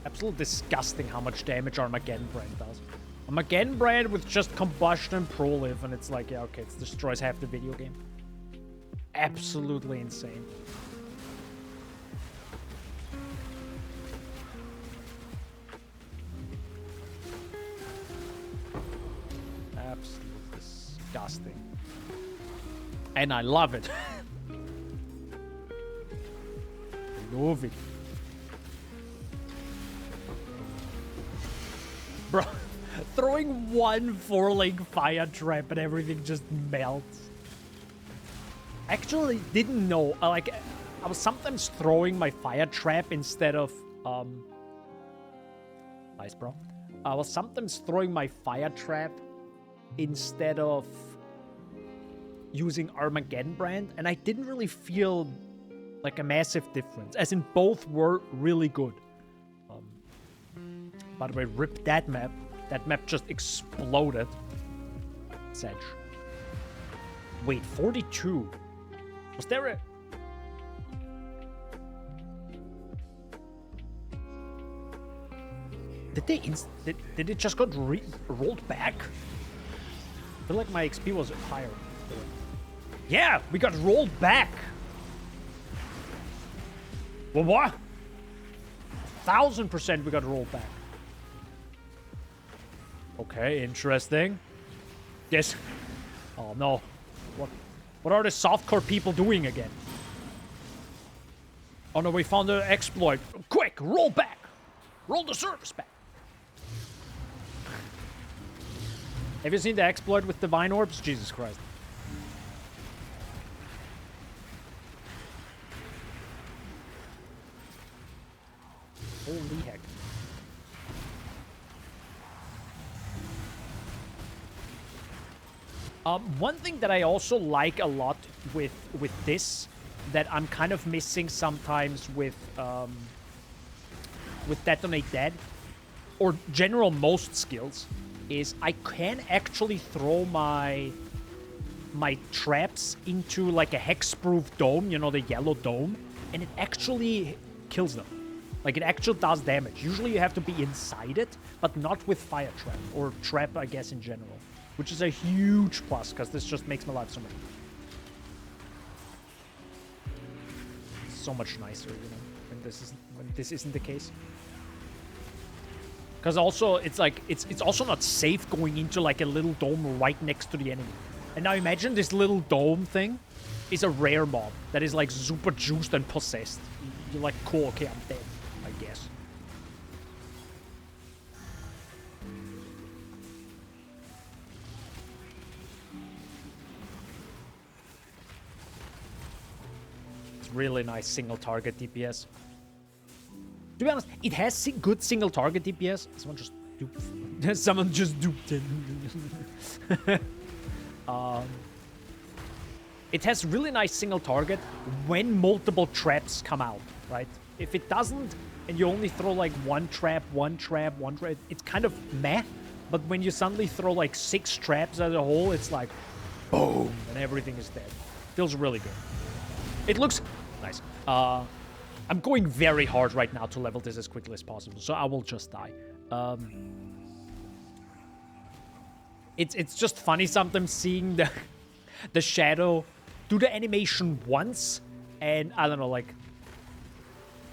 Absolutely disgusting how much damage Armageddon Brand does. Armageddon Brand with just Combustion and Prolive, and it's like, yeah, okay, it destroys half the video game. Absolutely insane. Absolutely disgusting. And I love it. Love it. Bro, throwing one 4-link fire trap and everything just melts. I actually didn't know. I was sometimes throwing my fire trap instead of... Nice, bro. I was sometimes throwing my fire trap instead of using Armageddon Brand, and I didn't really feel like a massive difference, as in both were really good. By the way, rip that map. That map just exploded. Sedge. Wait, 42? Was there a... Did it just got rolled back? I feel like my XP was higher. Yeah, we got rolled back. Well, what? 1000% we got rolled back. Okay, interesting. Yes. Oh no. What are the softcore people doing again? Oh no, we found the exploit. Quick, roll back. Roll the service back. Have you seen the exploit with Divine Orbs? Jesus Christ. Holy heck. One thing that I also like a lot with this, that I'm kind of missing sometimes with Detonate Dead, or general most skills, is I can actually throw my my traps into like a hexproof dome, you know, the yellow dome, and it actually kills them. Like, it actually does damage. Usually you have to be inside it, but not with fire trap, or trap, I guess, in general. Which is a huge plus, because this just makes my life so much nicer, you know, when this isn't the case. Because also, it's like, it's also not safe going into like a little dome right next to the enemy. And now imagine this little dome thing is a rare mob that is like super juiced and possessed. You're like, cool, okay, I'm dead, I guess. It's really nice single target DPS. To be honest, it has good single target DPS. Someone just duped it. It has really nice single target when multiple traps come out, right? If it doesn't, and you only throw like one trap, it's kind of meh. But when you suddenly throw like 6 traps as a whole, it's like, boom, and everything is dead. Feels really good. It looks nice. I'm going very hard right now to level this as quickly as possible, so I will just die. It's just funny sometimes seeing the shadow do the animation once, and I don't know, like,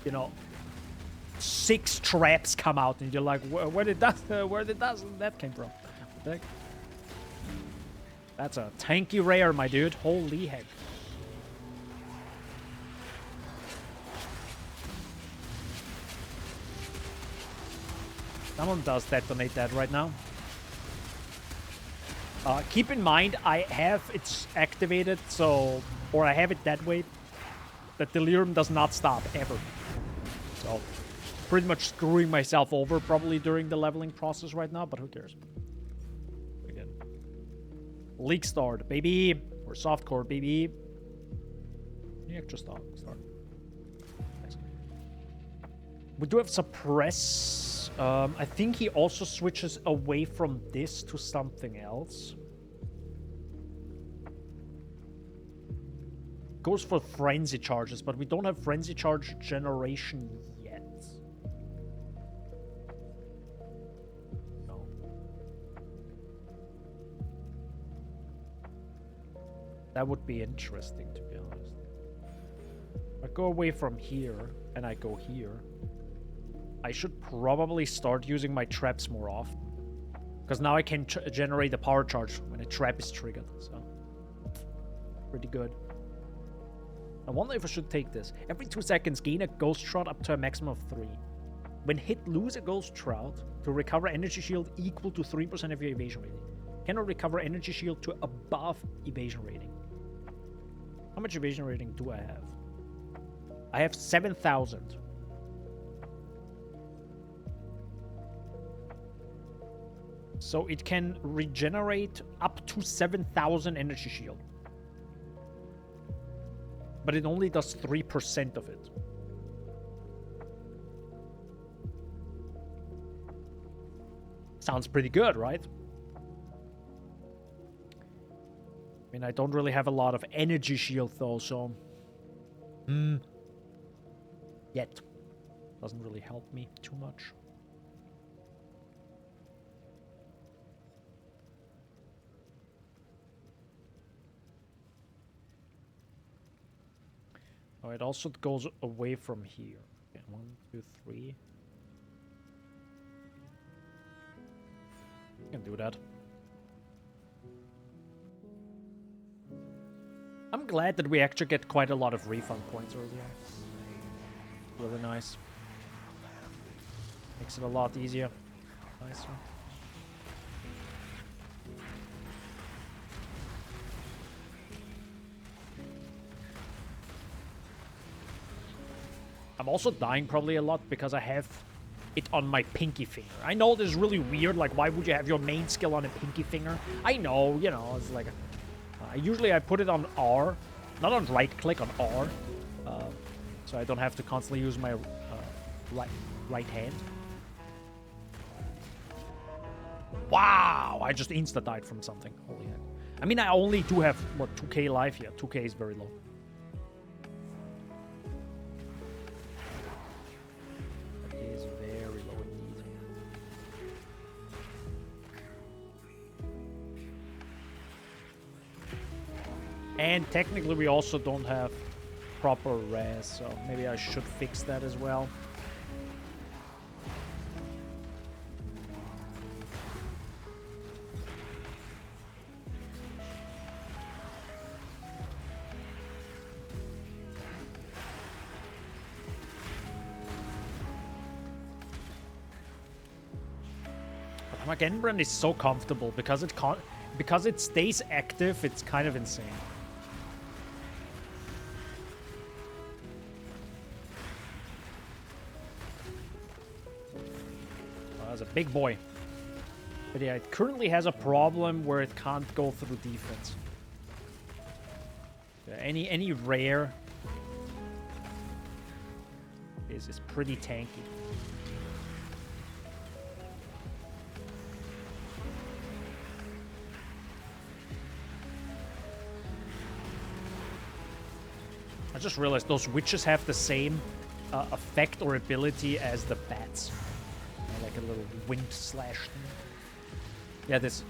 you know, 6 traps come out, and you're like, where did that came from? What the heck? That's a tanky rare, my dude. Holy heck. Someone does detonate that right now. Keep in mind, I have it activated, so... Or I have it that way. The Delirium does not stop, ever. So, pretty much screwing myself over probably during the leveling process right now, but who cares? Again. League start, baby! Or softcore, baby! Yeah, just start. Nice. We do have suppress... I think he also switches away from this to something else. Goes for frenzy charges, but we don't have frenzy charge generation yet. No. That would be interesting, to be honest. I go away from here, and I go here. I should probably start using my traps more often. Because now I can generate a power charge when a trap is triggered, so... Pretty good. I wonder if I should take this. Every 2 seconds, gain a ghost shot up to a maximum of 3. When hit, lose a ghost shot to recover energy shield equal to 3% of your evasion rating. Cannot recover energy shield to above evasion rating. How much evasion rating do I have? I have 7,000. So it can regenerate up to 7,000 energy shield. But it only does 3% of it. Sounds pretty good, right? I mean, I don't really have a lot of energy shield though, so... Yet. Doesn't really help me too much. Oh, it also goes away from here. Okay, 1, 2, 3. I can do that. I'm glad that we actually get quite a lot of refund points earlier. Really nice. Makes it a lot easier. Nicer. I'm also dying probably a lot because I have it on my pinky finger. I know this is really weird, like why would you have your main skill on a pinky finger? I know, you know, it's like... usually I put it on R, not on right click, on R. So I don't have to constantly use my right hand. Wow, I just insta-died from something. Holy heck. I mean, I only do have, what, 2k life here. 2k is very low. That is very low indeed. And technically we also don't have proper res, so maybe I should fix that as well. Armageddon is so comfortable because it stays active. It's kind of insane. Oh, that's a big boy. But yeah, it currently has a problem where it can't go through defense. Yeah, any rare is pretty tanky. I just realized those witches have the same effect or ability as the bats. Like a little winged slash thing. Yeah, this.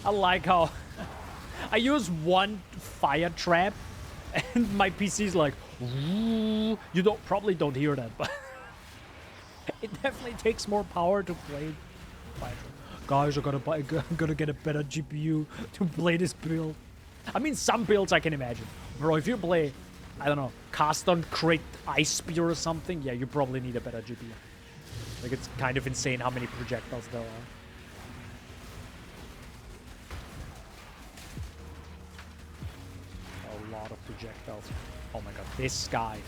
I like how I use one fire trap and my PC's like, you probably don't hear that, but it definitely takes more power to play fire trap. Guys, I'm gonna get a better GPU to play this build. I mean, some builds I can imagine. Bro, if you play, I don't know, cast on crit ice spear or something, yeah, you probably need a better GPU. Like, it's kind of insane how many projectiles there are. A lot of projectiles. Oh my god, this guy.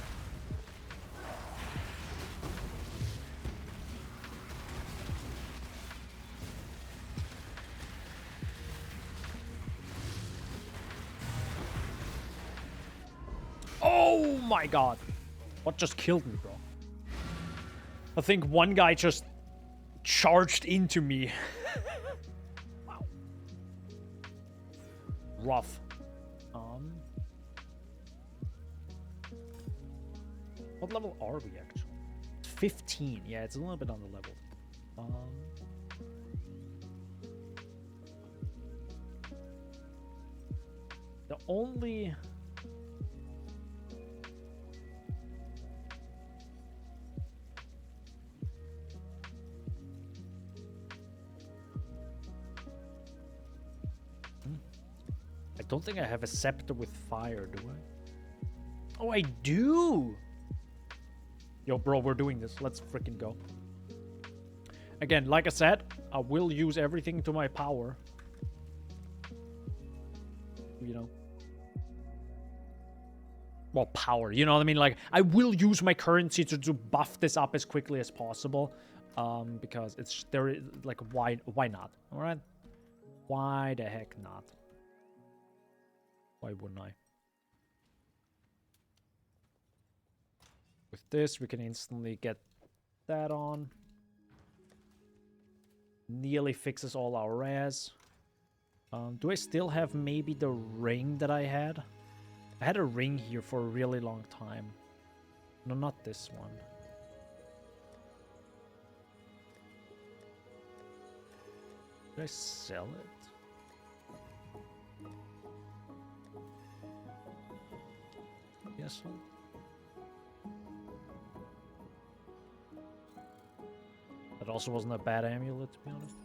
Oh my god. What just killed me, bro? I think one guy just charged into me. Wow. Rough. What level are we actually? 15. Yeah, it's a little bit on the level. The only... I don't think I have a scepter with fire, do I? Oh, I do! Yo, bro, we're doing this. Let's freaking go. Again, like I said, I will use everything to my power. You know? Well, power, you know what I mean? Like, I will use my currency to buff this up as quickly as possible. Because it's, there is, like, why not? Alright? Why the heck not? Why wouldn't I? With this, we can instantly get that on. Nearly fixes all our res. Do I still have maybe the ring that I had? I had a ring here for a really long time. No, not this one. Did I sell it? Yes. That also wasn't a bad amulet, to be honest.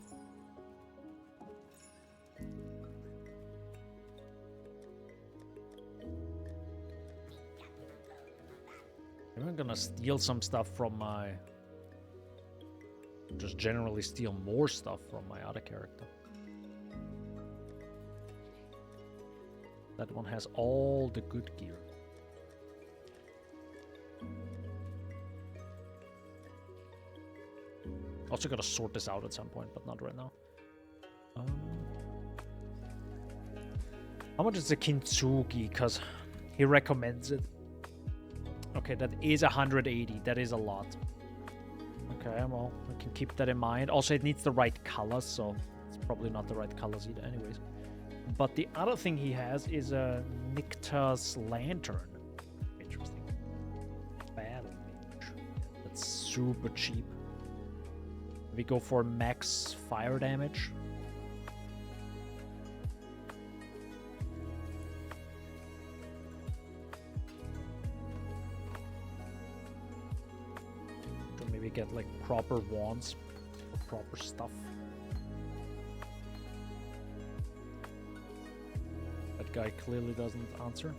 I'm gonna steal some stuff from my... Just generally steal more stuff from my other character. That one has all the good gear. Also gotta sort this out at some point, but not right now. How much is the Kintsugi? Because he recommends it. Okay, that is 180. That is a lot. Okay, well, I can keep that in mind. Also, it needs the right colors, so it's probably not the right colors either anyways. But the other thing he has is a Nycta's Lantern. Interesting. Battle Mage. That's super cheap. We go for max fire damage. To maybe get like proper wands or proper stuff. That guy clearly doesn't answer.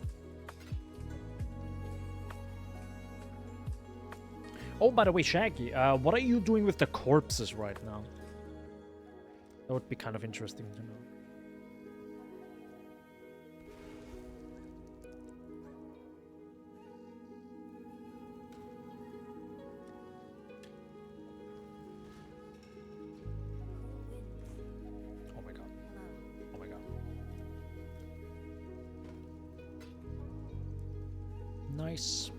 Oh, by the way, Shaggy, what are you doing with the corpses right now? That would be kind of interesting to know. Oh my god. Oh my god. Nice.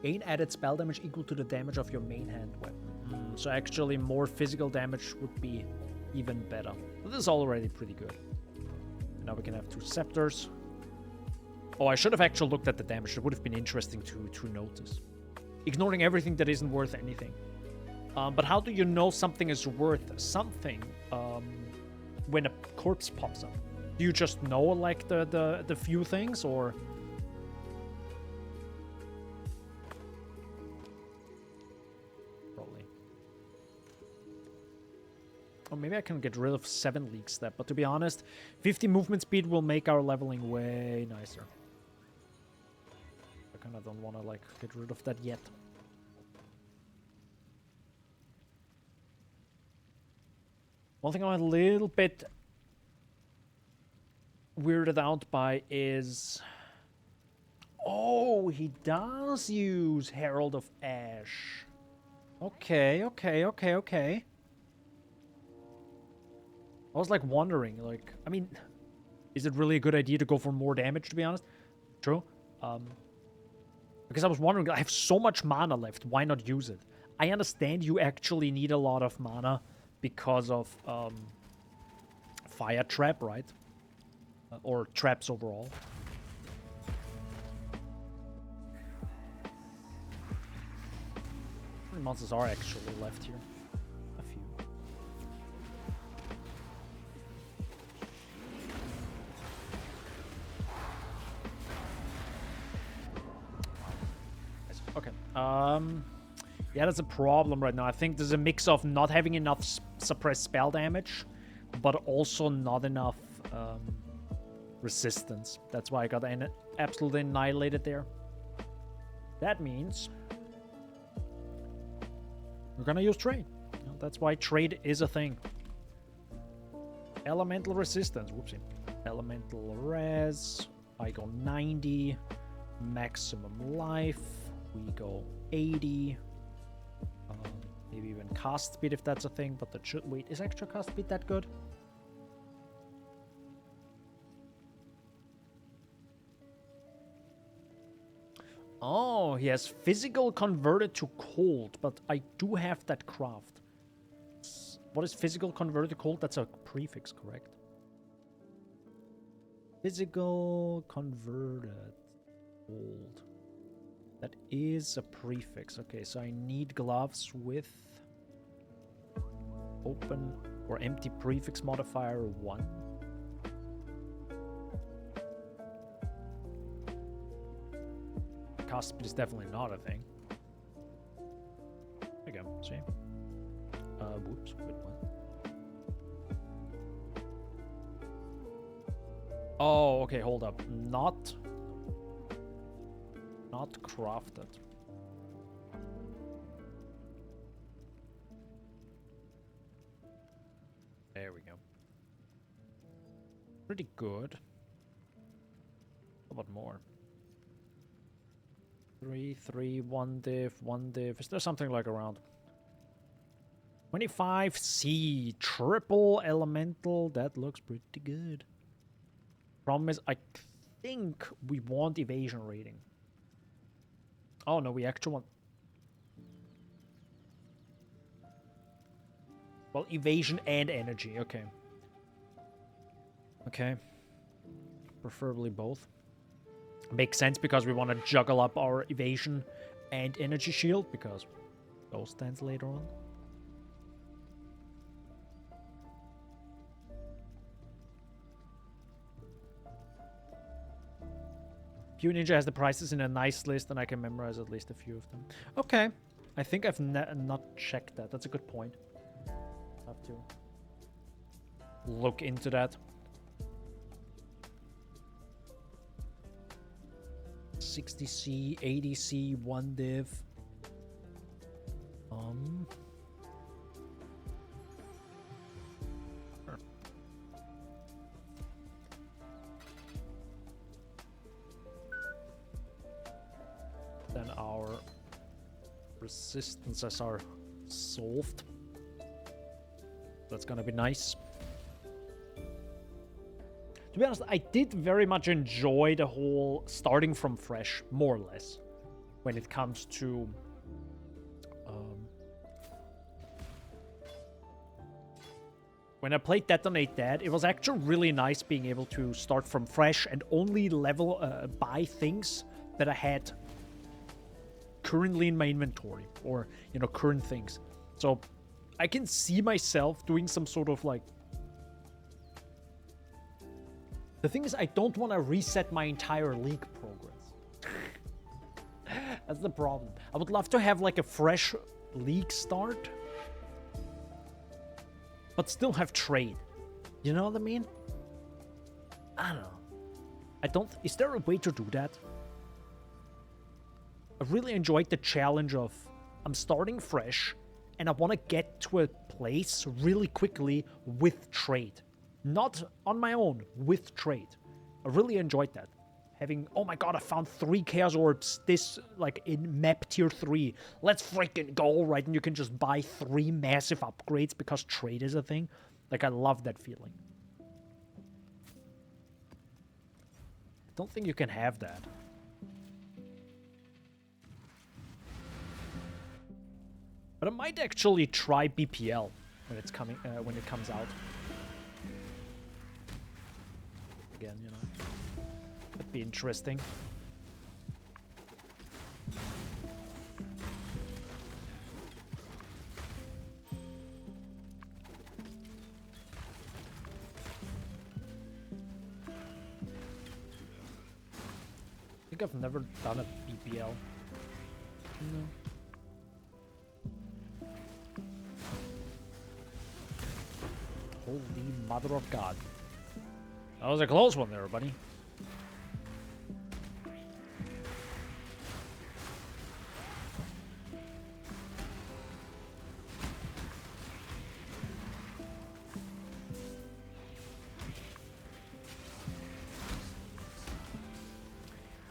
8 added spell damage equal to the damage of your main hand weapon. So actually more physical damage would be even better. But this is already pretty good. And now we can have 2 scepters. Oh, I should have actually looked at the damage. It would have been interesting to notice. Ignoring everything that isn't worth anything. But how do you know something is worth something when a corpse pops up? Do you just know like the few things, or... Or maybe I can get rid of 7 League Step, but to be honest, 50 movement speed will make our leveling way nicer. I kind of don't want to like get rid of that yet. One thing I'm a little bit weirded out by is... Oh, he does use Herald of Ash. Okay. I was like wondering, like, I mean, is it really a good idea to go for more damage, to be honest? True. Because I was wondering, I have so much mana left, why not use it? I understand you actually need a lot of mana because of Fire Trap, right? Or traps overall. How many monsters are actually left here? A few. Okay. Yeah, that's a problem right now. I think there's a mix of not having enough suppressed spell damage, but also not enough resistance. That's why I got absolutely annihilated there. That means we're gonna use trade. You know, that's why trade is a thing. Elemental resistance. Whoopsie. Elemental res. I go 90. Maximum life. We go 80. Maybe even cast speed if that's a thing, but that should... Wait, is extra cast speed that good? Oh, he has physical converted to cold, but I do have that craft. What is physical converted to cold? That's a prefix, correct? Physical converted cold. That is a prefix. Okay, so I need gloves with open or empty prefix modifier 1. Cast speed is definitely not a thing. There you go, see? Whoops, wait, what? Oh, okay, hold up. Not crafted. There we go. Pretty good. How about more? 3, 1 div, 1 div. Is there something like around 25C triple elemental? That looks pretty good. Problem is, I think we want evasion rating. Oh no, we actually want... Well, evasion and energy, okay. Okay. Preferably both. Makes sense because we want to juggle up our evasion and energy shield because those stands later on. Pew Ninja has the prices in a nice list and I can memorize at least a few of them. Okay. I think I've not checked that. That's a good point. Have to look into that. 60C, 80C, 1 div. Then our resistances are solved. That's gonna be nice. To be honest, I did very much enjoy the whole starting from fresh, more or less, when it comes to when I played Detonate Dead, it was actually really nice being able to start from fresh and only level buy things that I had currently in my inventory, or, you know, current things. So I can see myself doing some sort of like... The thing is, I don't want to reset my entire league progress. That's the problem. I would love to have like a fresh league start, but still have trade. You know what I mean? I don't know. I don't... Is there a way to do that? I really enjoyed the challenge of I'm starting fresh and I want to get to a place really quickly with trade. Not on my own, with trade. I really enjoyed that. Having, oh my god, I found 3 Chaos Orbs, this, like, in map tier 3. Let's freaking go, right? And you can just buy 3 massive upgrades because trade is a thing. Like, I love that feeling. I don't think you can have that. But I might actually try BPL when it's coming, when it comes out. Again, you know, that'd be interesting. I think I've never done a BPL. No. Holy mother of God. That was a close one there, buddy.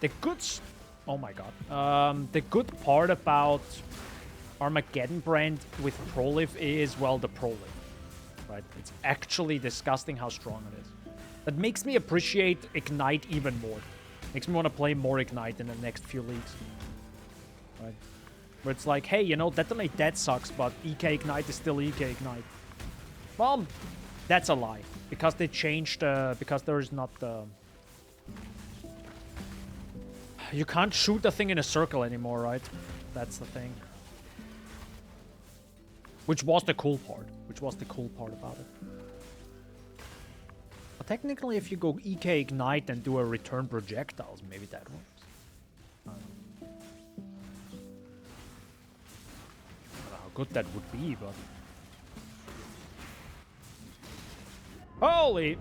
The good... Oh my god. The good part about Armageddon brand with Proliv is, well, the Proliv. Right? It's actually disgusting how strong it is. That makes me appreciate Ignite even more. Makes me want to play more Ignite in the next few leagues. Right? Where it's like, hey, you know, Detonate Dead sucks, but EK Ignite is still EK Ignite. Well, that's a lie. Because they changed, because there is not the... You can't shoot the thing in a circle anymore, right? That's the thing. Which was the cool part. Which was the cool part about it. But technically, if you go EK Ignite and do a return projectiles, maybe that works. I don't know how good that would be, but... Holy!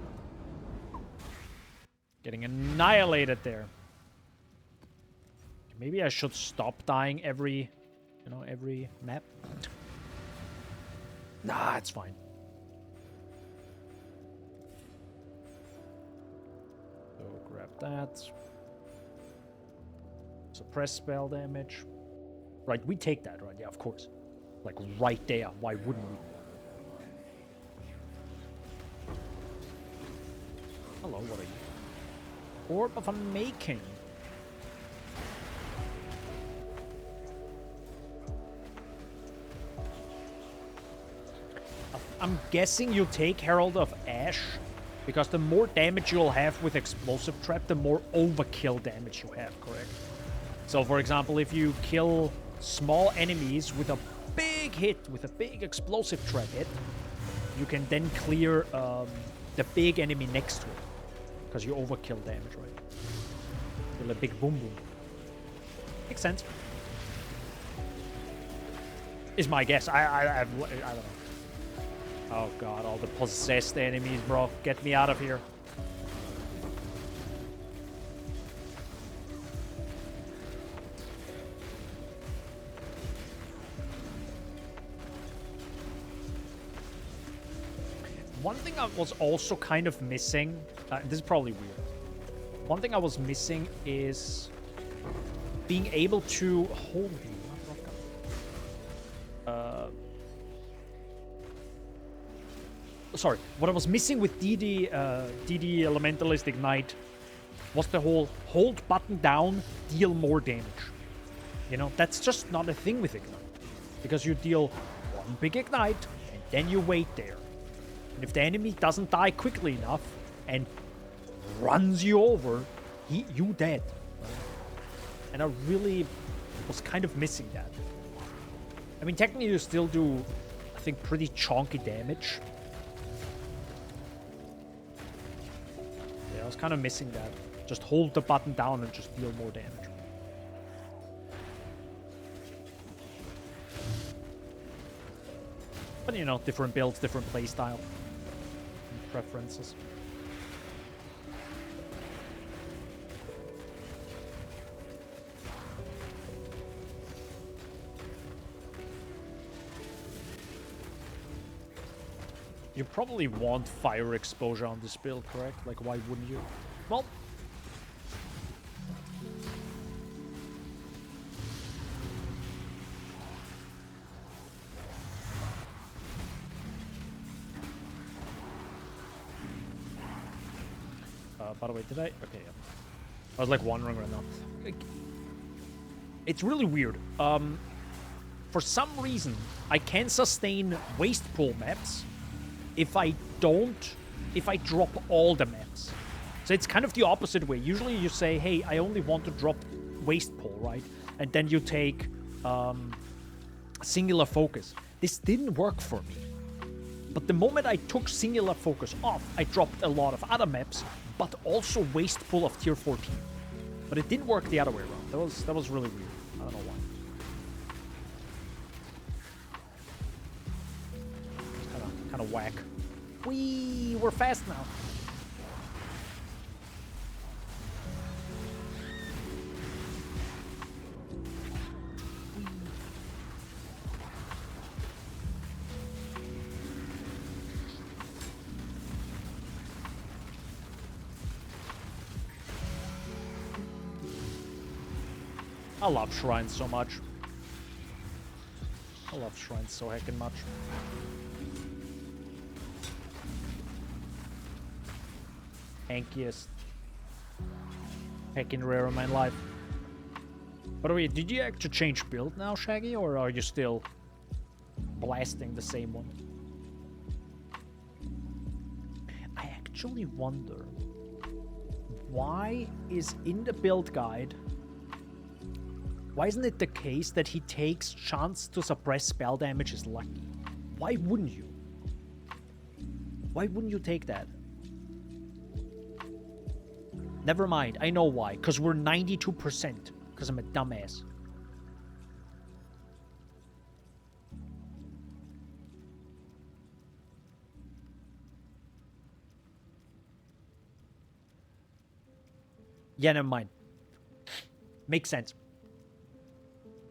Getting annihilated there. Maybe I should stop dying every, you know, every map. Nah, it's fine. So grab that. Suppress spell damage. Right, we take that, right? Yeah, of course. Like right there. Why wouldn't we? Hello, what are you? Orb of Unmaking. I'm guessing you take Herald of Ash, because the more damage you'll have with Explosive Trap, the more overkill damage you have, correct? So, for example, if you kill small enemies with a big hit, with a big Explosive Trap hit, you can then clear the big enemy next to it, because you overkill damage, right? Kill a big boom boom. Makes sense. Is my guess. I don't know. Oh god, all the possessed enemies, bro. Get me out of here. One thing I was also kind of missing, this is probably weird. One thing I was missing is being able to hold you. Sorry, what I was missing with DD Elementalist Ignite was the whole hold button down, deal more damage. You know, that's just not a thing with Ignite. Because you deal one big Ignite, and then you wait there. And if the enemy doesn't die quickly enough and runs you over, you dead. And I really was kind of missing that. I mean, technically you still do, I think, pretty chunky damage. I was kind of missing that. Just hold the button down and just deal more damage. But you know, different builds, different playstyle, preferences. You probably want fire exposure on this build, correct? Like, why wouldn't you? Well... by the way, did I? Okay, yeah. I was, like, wandering right now. Like, it's really weird. For some reason, I can sustain waste pool maps if I drop all the maps. So it's kind of the opposite way. Usually you say, hey, I only want to drop waste pool, right? And then you take singular focus. This didn't work for me. But the moment I took singular focus off, I dropped a lot of other maps, but also waste pool of tier 14. But it didn't work the other way around. That was really weird. I don't know why. Kind of whack. We're fast now. I love shrines so much. I love shrines so heckin' much. Hankiest heckin' rare in my life. By the way, did you actually change build now, Shaggy, or are you still blasting the same one? I actually wonder why is in the build guide, why isn't it the case that he takes chance to suppress spell damage is lucky? Why wouldn't you? Why wouldn't you take that? Never mind, I know why. Because we're 92%. Because I'm a dumbass. Yeah, never mind. Makes sense.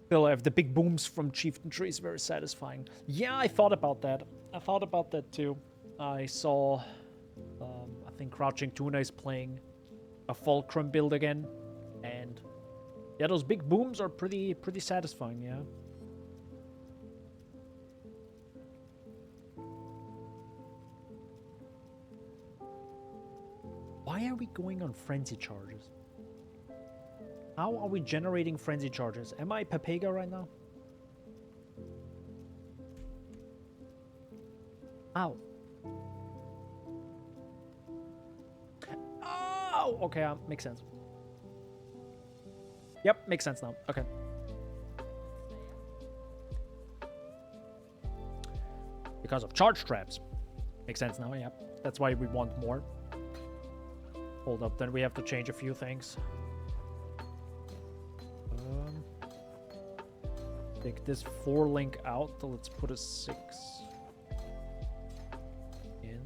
Still have the big booms from Chieftainry is very satisfying. Yeah, I thought about that. I thought about that too. I saw, I think Crouching Tuna is playing a Fulcrum build again, and yeah, those big booms are pretty satisfying, yeah. Why are we going on frenzy charges? How are we generating frenzy charges? Am I Pepega right now? Ow. Oh, okay, makes sense. Yep, makes sense now. Okay. Because of charge traps. Makes sense now, yeah. That's why we want more. Hold up, then we have to change a few things. Take this 4 link out, so let's put a 6 in.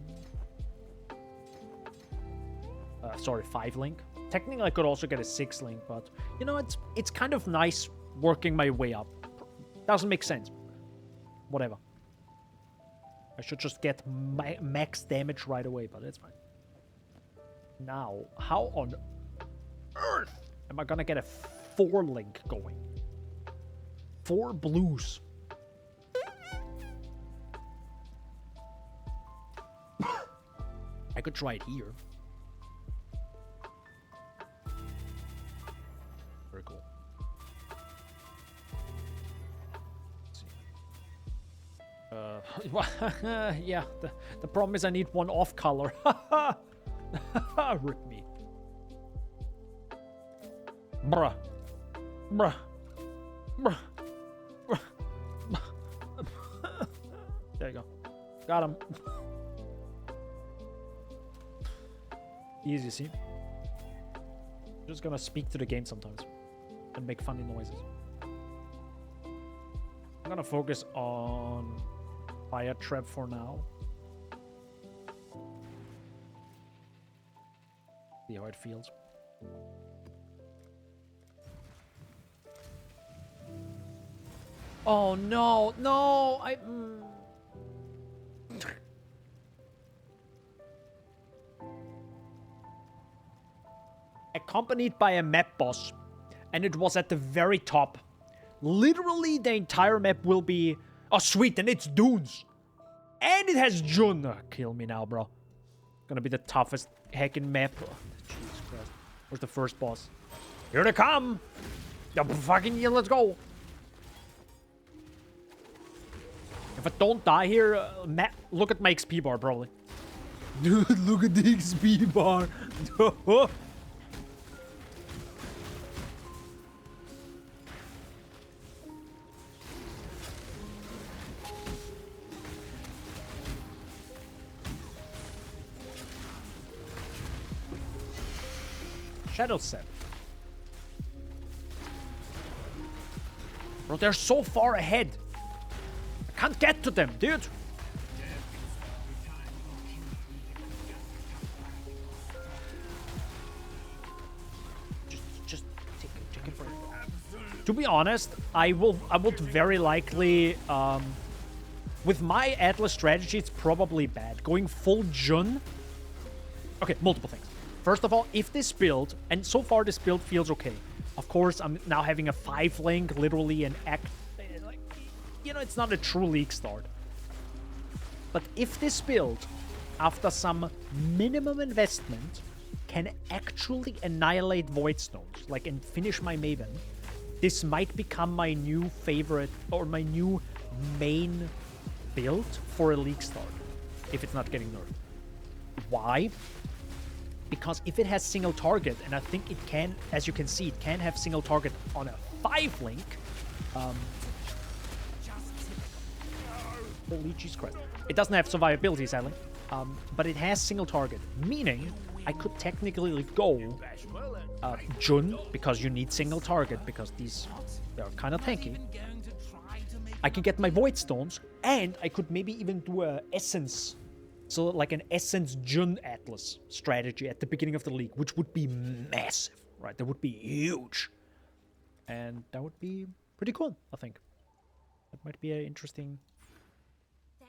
Sorry, 5 link. Technically, I could also get a 6 link, but you know, it's kind of nice working my way up. Doesn't make sense. Whatever. I should just get max damage right away, but it's fine. Now, how on earth am I gonna get a 4 link going? 4 blues. I could try it here. Very cool. Let's see. Yeah, the problem is I need one off color. Rip me. Bruh. Bruh. Bruh. Bruh. There you go. Got him. Easy, see? Just gonna speak to the game sometimes and make funny noises. I'm gonna focus on fire trap for now. See how it feels. Oh no, no, Accompanied by a map boss, and it was at the very top. Literally, the entire map will be... Oh, sweet, and it's dunes. And it has Jun. Oh, kill me now, bro. Gonna be the toughest hacking map. Oh, Jesus Christ. Where's the first boss? Here they come! Yeah, fucking yeah, let's go! If I don't die here, look at my XP bar, probably. Dude, look at the XP bar. Shadow set. Bro, they're so far ahead. I can't get to them, dude. Just take a break. To be honest, I would very likely, with my Atlas strategy, it's probably bad. Going full Jun. Okay, multiple things. First of all, if this build, and so far this build feels okay. Of course, I'm now having a 5 link, literally an act, like, you know, it's not a true league start. But if this build, after some minimum investment, can actually annihilate Void Stones, like, and finish my Maven, this might become my new favorite, or my new main build for a league start, if it's not getting nerfed. Why? Because if it has single target, and I think it can, as you can see, it can have single target on a 5 link. Holy Jesus Christ. It doesn't have survivability, sadly. But it has single target, meaning I could technically go Jun, because you need single target, because they're kind of tanky. I can get my Void Stones, and I could maybe even do a Essence. So like an Essence Jun Atlas strategy at the beginning of the league, which would be massive, right? That would be huge. And that would be pretty cool, I think. That might be an interesting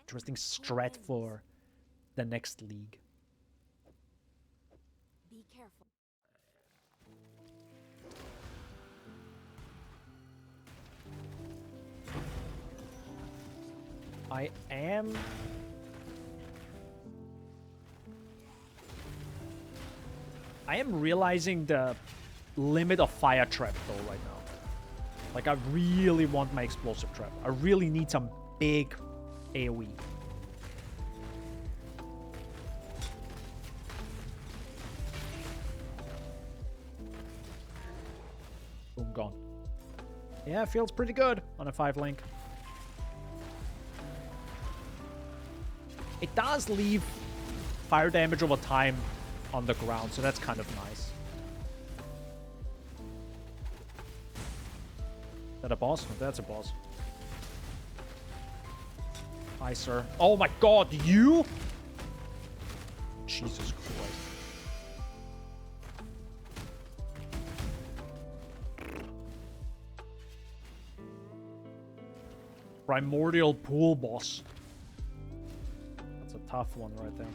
strat for the next league. Be careful. I am... I am realizing the limit of Fire Trap, though, right now. Like, I really want my Explosive Trap. I really need some big AoE. Boom, gone. Yeah, it feels pretty good on a 5-link. It does leave fire damage over time on the ground, so that's kind of nice. Is that a boss? No, that's a boss. Hi, sir. Oh my god, you? Jesus Christ. Primordial pool boss. That's a tough one right there.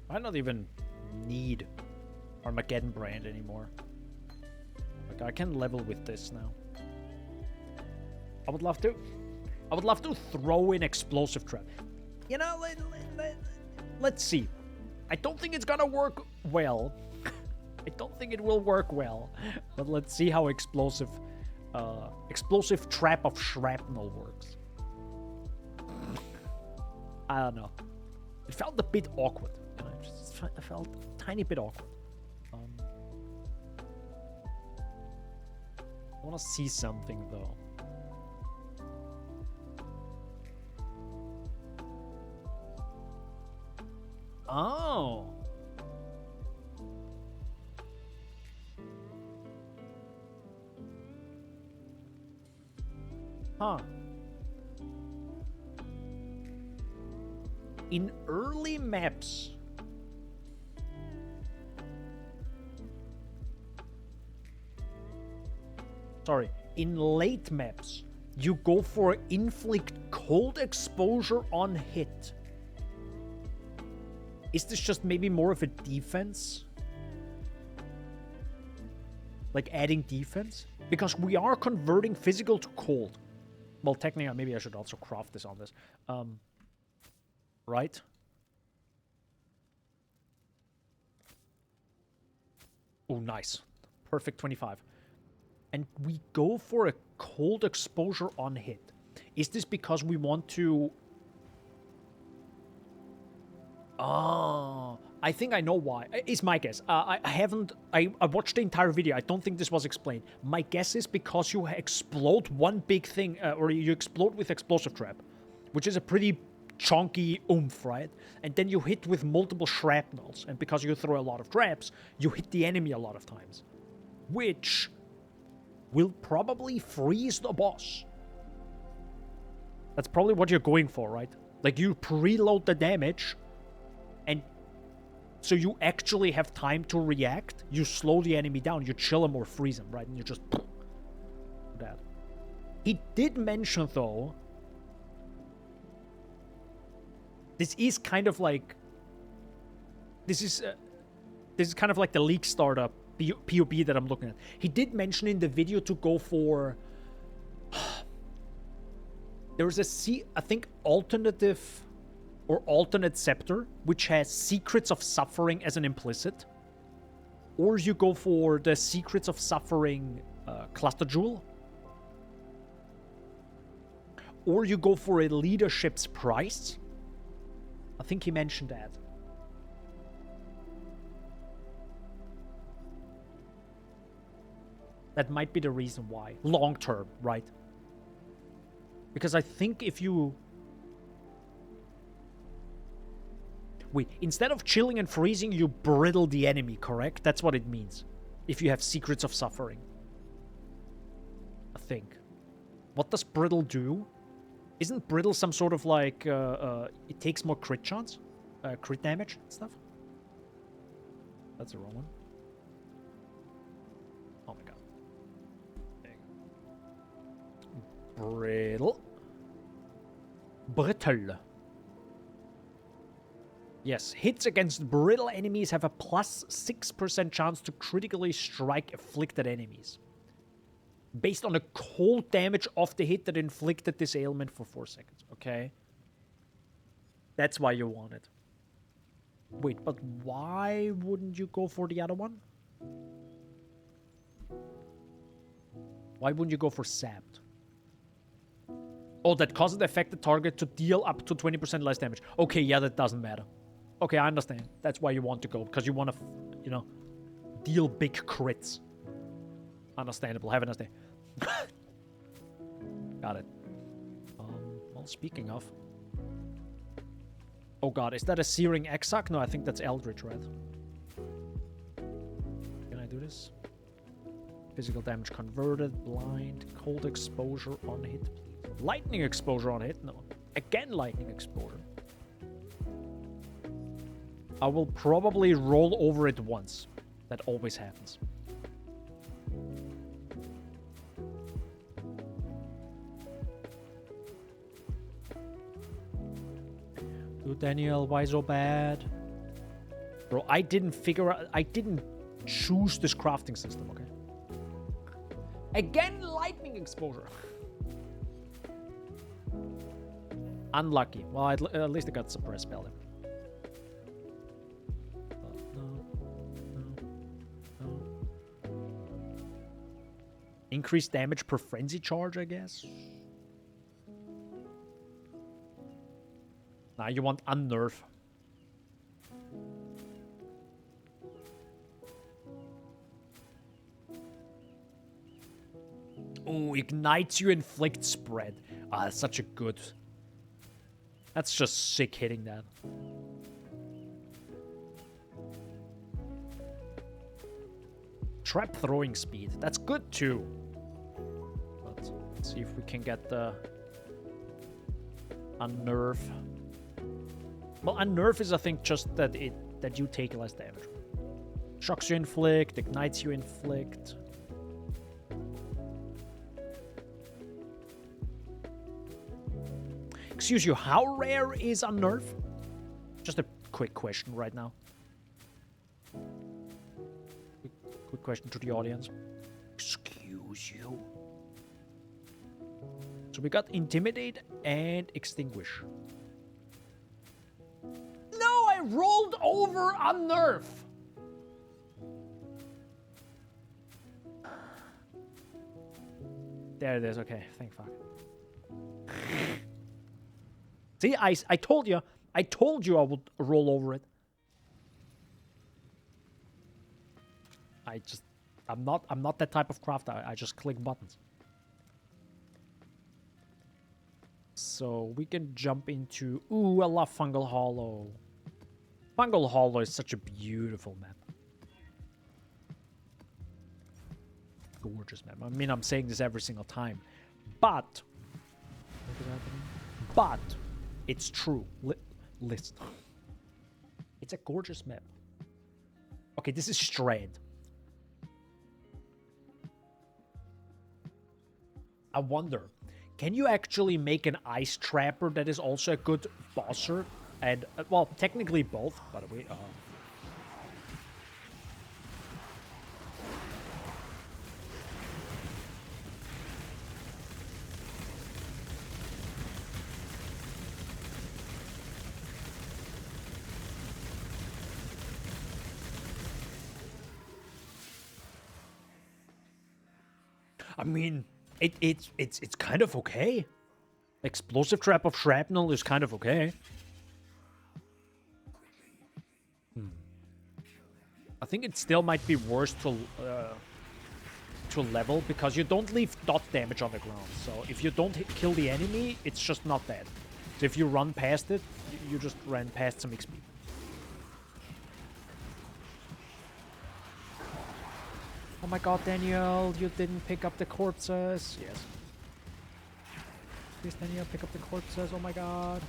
I don't even need Armageddon brand anymore. Like, I can level with this now. I would love to throw in Explosive Trap. You know, let's see. I don't think it's gonna work well. I don't think it will work well. But let's see how Explosive Trap of Shrapnel works. I don't know. It felt a bit awkward. You know, it felt a tiny bit awkward. I want to see something, though. Oh. Huh. In early maps, in late maps, you go for inflict cold exposure on hit. Is this just maybe more of a defense? Like adding defense? Because we are converting physical to cold. Well, technically, maybe I should also craft this on this. Right? Oh, nice. Perfect 25. And we go for a cold exposure on hit. Is this because we want to... Oh, I think I know why. Is my guess. I watched the entire video. I don't think this was explained. My guess is because you explode one big thing, or you explode with Explosive Trap, which is a pretty chunky oomph, right? And then you hit with multiple shrapnels, and because you throw a lot of traps, you hit the enemy a lot of times, which will probably freeze the boss. That's probably what you're going for, right? Like, you preload the damage, and so you actually have time to react. You slow the enemy down, you chill him or freeze him, right? And you just... that. He did mention, though, this is kind of like... This is kind of like the League startup POB that I'm looking at. He did mention in the video to go for... There's I think, alternative or alternate scepter, which has Secrets of Suffering as an implicit. Or you go for the Secrets of Suffering cluster jewel. Or you go for a leadership's price. I think he mentioned that. That might be the reason why. Long term, right? Because I think if you... Wait, instead of chilling and freezing, you brittle the enemy, correct? That's what it means. If you have Secrets of Suffering. I think. What does brittle do? Isn't brittle some sort of like... it takes more crit chance? Crit damage and stuff? That's the wrong one. Oh my god. Brittle. Brittle. Yes, hits against brittle enemies have a plus 6% chance to critically strike afflicted enemies. based on the cold damage of the hit that inflicted this ailment for 4 seconds, okay? That's why you want it. Wait, but why wouldn't you go for the other one? Why wouldn't you go for Sapped? Oh, that causes the affected target to deal up to 20% less damage. Okay, yeah, that doesn't matter. Okay, I understand. That's why you want to go, because you want to, you know, deal big crits. Understandable. Have a nice day. Got it. Well, speaking of... Oh god, is that a Searing Exarch? No, I think that's Eldritch, right? Can I do this? Physical damage converted, blind, cold exposure on hit, please. Lightning exposure on hit? No. Again, lightning exposure. I will probably roll over it once. That always happens. Dude, Daniel, why so bad? Bro, I didn't choose this crafting system, okay? Again, lightning exposure. Unlucky. Well, at least I got suppress spell then. No. Increased damage per frenzy charge, I guess. Now you want unnerve. Oh, ignites you, inflict spread. Ah, that's such a good... That's just sick hitting that. Trap throwing speed. That's good too. But let's see if we can get the... Unnerve. Well, unnerve is, I think, just that you take less damage. Shocks you, inflict. Ignites you, inflict. Excuse you, how rare is unnerve? Just a quick question right now. Quick question to the audience. Excuse you. So we got intimidate and extinguish. No, I rolled over unnerve. There it is. Okay, thank fuck. See, I told you. I told you I would roll over it. I'm not that type of crafter. I just click buttons. So we can jump into... Ooh, I love Fungal Hollow. Fungal Hollow is such a beautiful map. Gorgeous map. I mean, I'm saying this every single time. But... But... It's true. Listen. It's a gorgeous map. Okay, this is Strand. I wonder, can you actually make an Ice Trapper that is also a good bosser? And, well, technically both, by the way. I mean, it's kind of okay. Explosive Trap of Shrapnel is kind of okay. I think it still might be worse to level because you don't leave dot damage on the ground. So if you don't kill the enemy, it's just not dead. So if you run past it, you just ran past some XP. Oh my god, Daniel, you didn't pick up the corpses. Yes. Please, Daniel, pick up the corpses. Oh my god.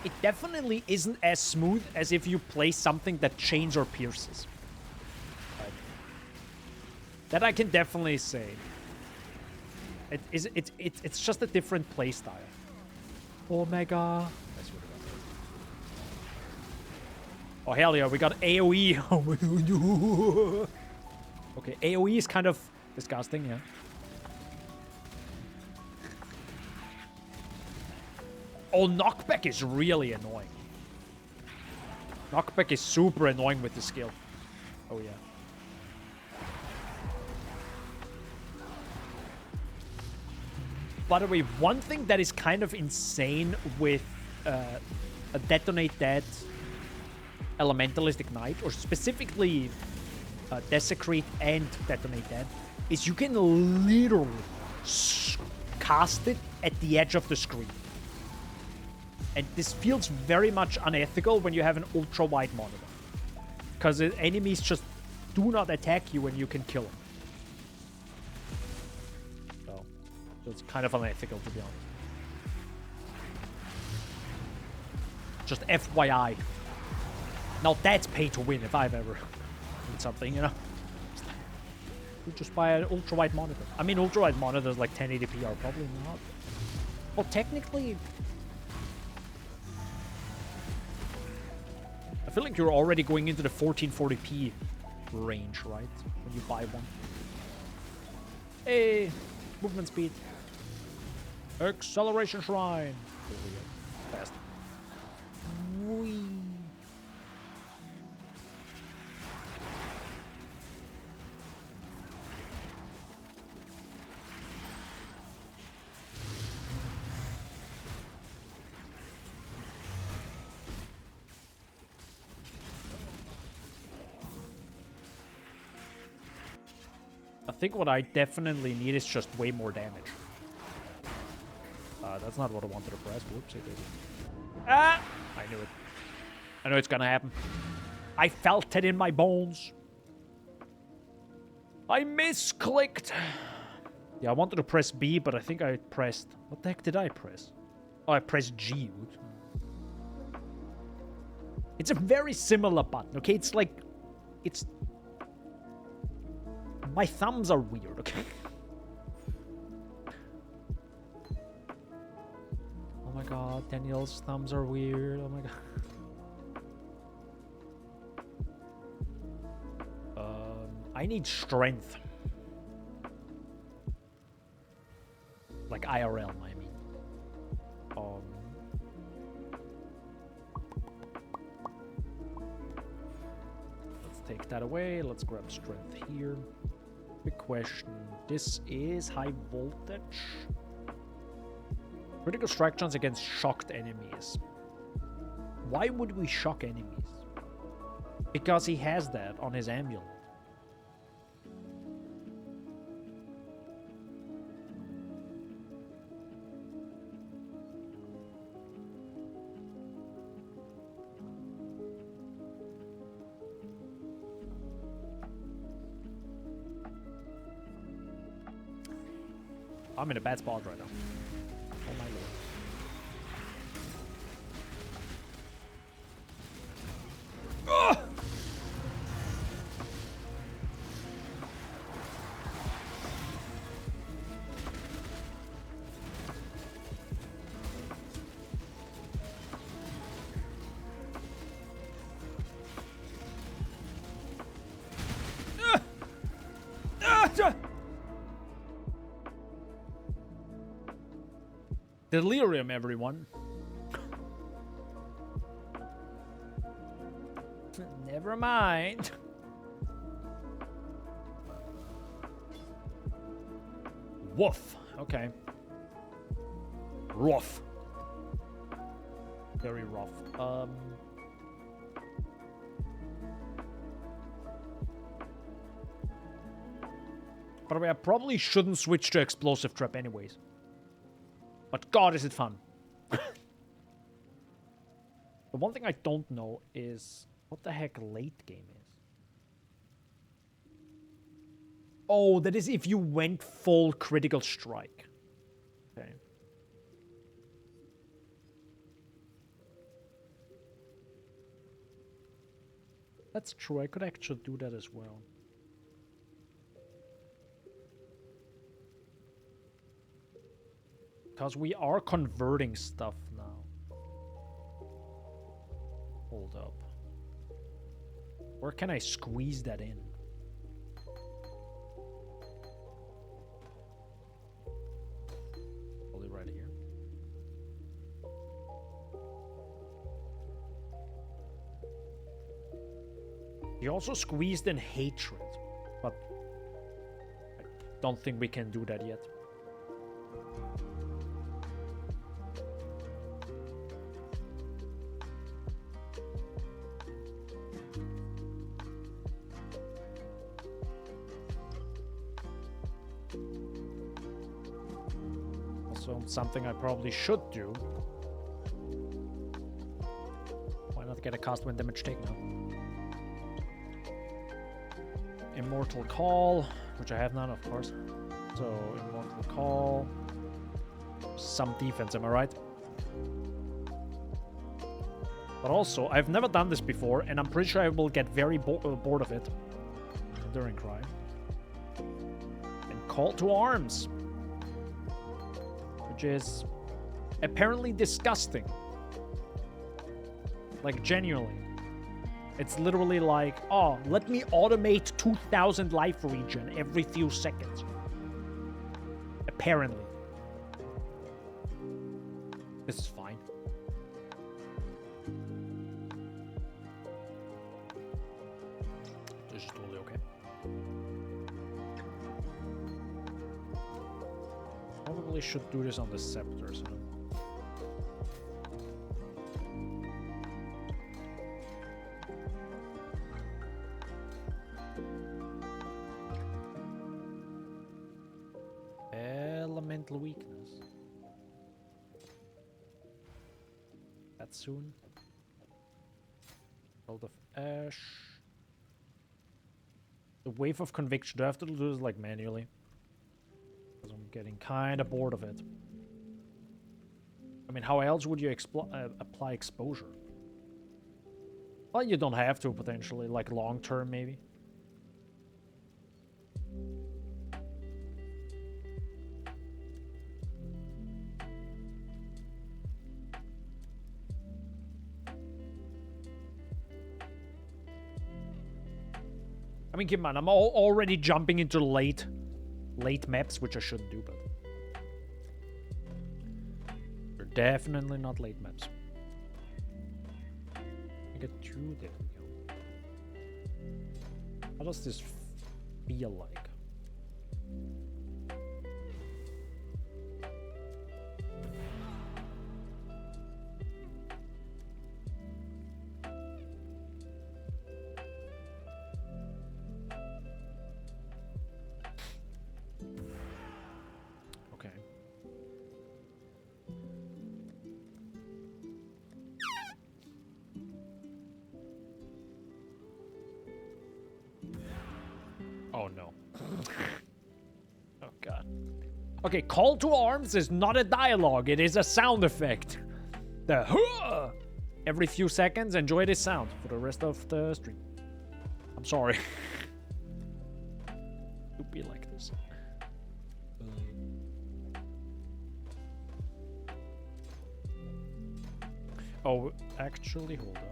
It definitely isn't as smooth as if you play something that chains or pierces. That I can definitely say. It's just a different playstyle. Omega. Oh, hell yeah, we got AoE. Okay, AoE is kind of disgusting, yeah. Oh, knockback is really annoying. Knockback is super annoying with the skill. Oh, yeah. By the way, one thing that is kind of insane with a Detonate Dead Elementalist Ignite, or specifically Desecrate and Detonate Dead, is you can literally cast it at the edge of the screen. And this feels very much unethical when you have an ultra-wide monitor. Because enemies just do not attack you when you can kill them. So it's kind of unethical, to be honest. Just FYI. Now that's pay to win if I've ever did something, you know? You just buy an ultra-wide monitor. I mean, ultra-wide monitors like 1080p are probably not. Well, technically... I feel like you're already going into the 1440p range, right? When you buy one. Hey! Movement speed. Acceleration shrine. There we go. Fast. Whee. I think what I definitely need is just way more damage. That's not what I wanted to press. Whoops, it is. Ah! I knew it. I know it's gonna happen. I felt it in my bones. I misclicked. Yeah, I wanted to press B, but I think I pressed... What the heck did I press? Oh, I pressed G. Oops. It's a very similar button, okay? It's like... It's... My thumbs are weird, okay? Oh my god, Daniel's thumbs are weird. Oh my god. I need strength. Like IRL, I mean. Let's take that away. Let's grab strength here. Big question. This is high voltage. Critical strike chance against shocked enemies. Why would we shock enemies? Because he has that on his amulet. I'm in a bad spot right now. Oh my lord. Ugh! Delirium, everyone. Never mind. Woof. Okay. Rough. Very rough. By the way, I probably shouldn't switch to Explosive Trap anyways. But god, is it fun. The one thing I don't know is what the heck late game is. Oh, that is if you went full critical strike. Okay. That's true, I could actually do that as well. Because we are converting stuff now. Hold up. Where can I squeeze that in? Probably right here. He also squeezed in hatred, but I don't think we can do that yet. Also, something I probably should do. Why not get a cast when damage taken now? Immortal Call, which I have none, of course. So, Immortal Call. Some defense, am I right? But also, I've never done this before, and I'm pretty sure I will get very bored of it. Enduring Cry. And Call to Arms. Which is apparently disgusting. Like, genuinely. It's literally like, oh, let me automate 2,000 life regen every few seconds. Apparently. This is fine. This is totally okay. Probably should do this on the scepters, huh? Elemental weakness. That soon. World of Ash. The Wave of Conviction. Do I have to do this like manually? Because I'm getting kind of bored of it. I mean, how else would you apply exposure? Well, you don't have to, potentially. Like long term, maybe. I mean, keep in mind, I'm already jumping into late maps, which I shouldn't do, but they're definitely not late maps. I get two, there we go. How does this feel like? Oh no. Oh god. Okay, Call to Arms is not a dialogue, it is a sound effect. The huh! Every few seconds, enjoy this sound for the rest of the stream. I'm sorry. To be like this. Oh, actually, hold on.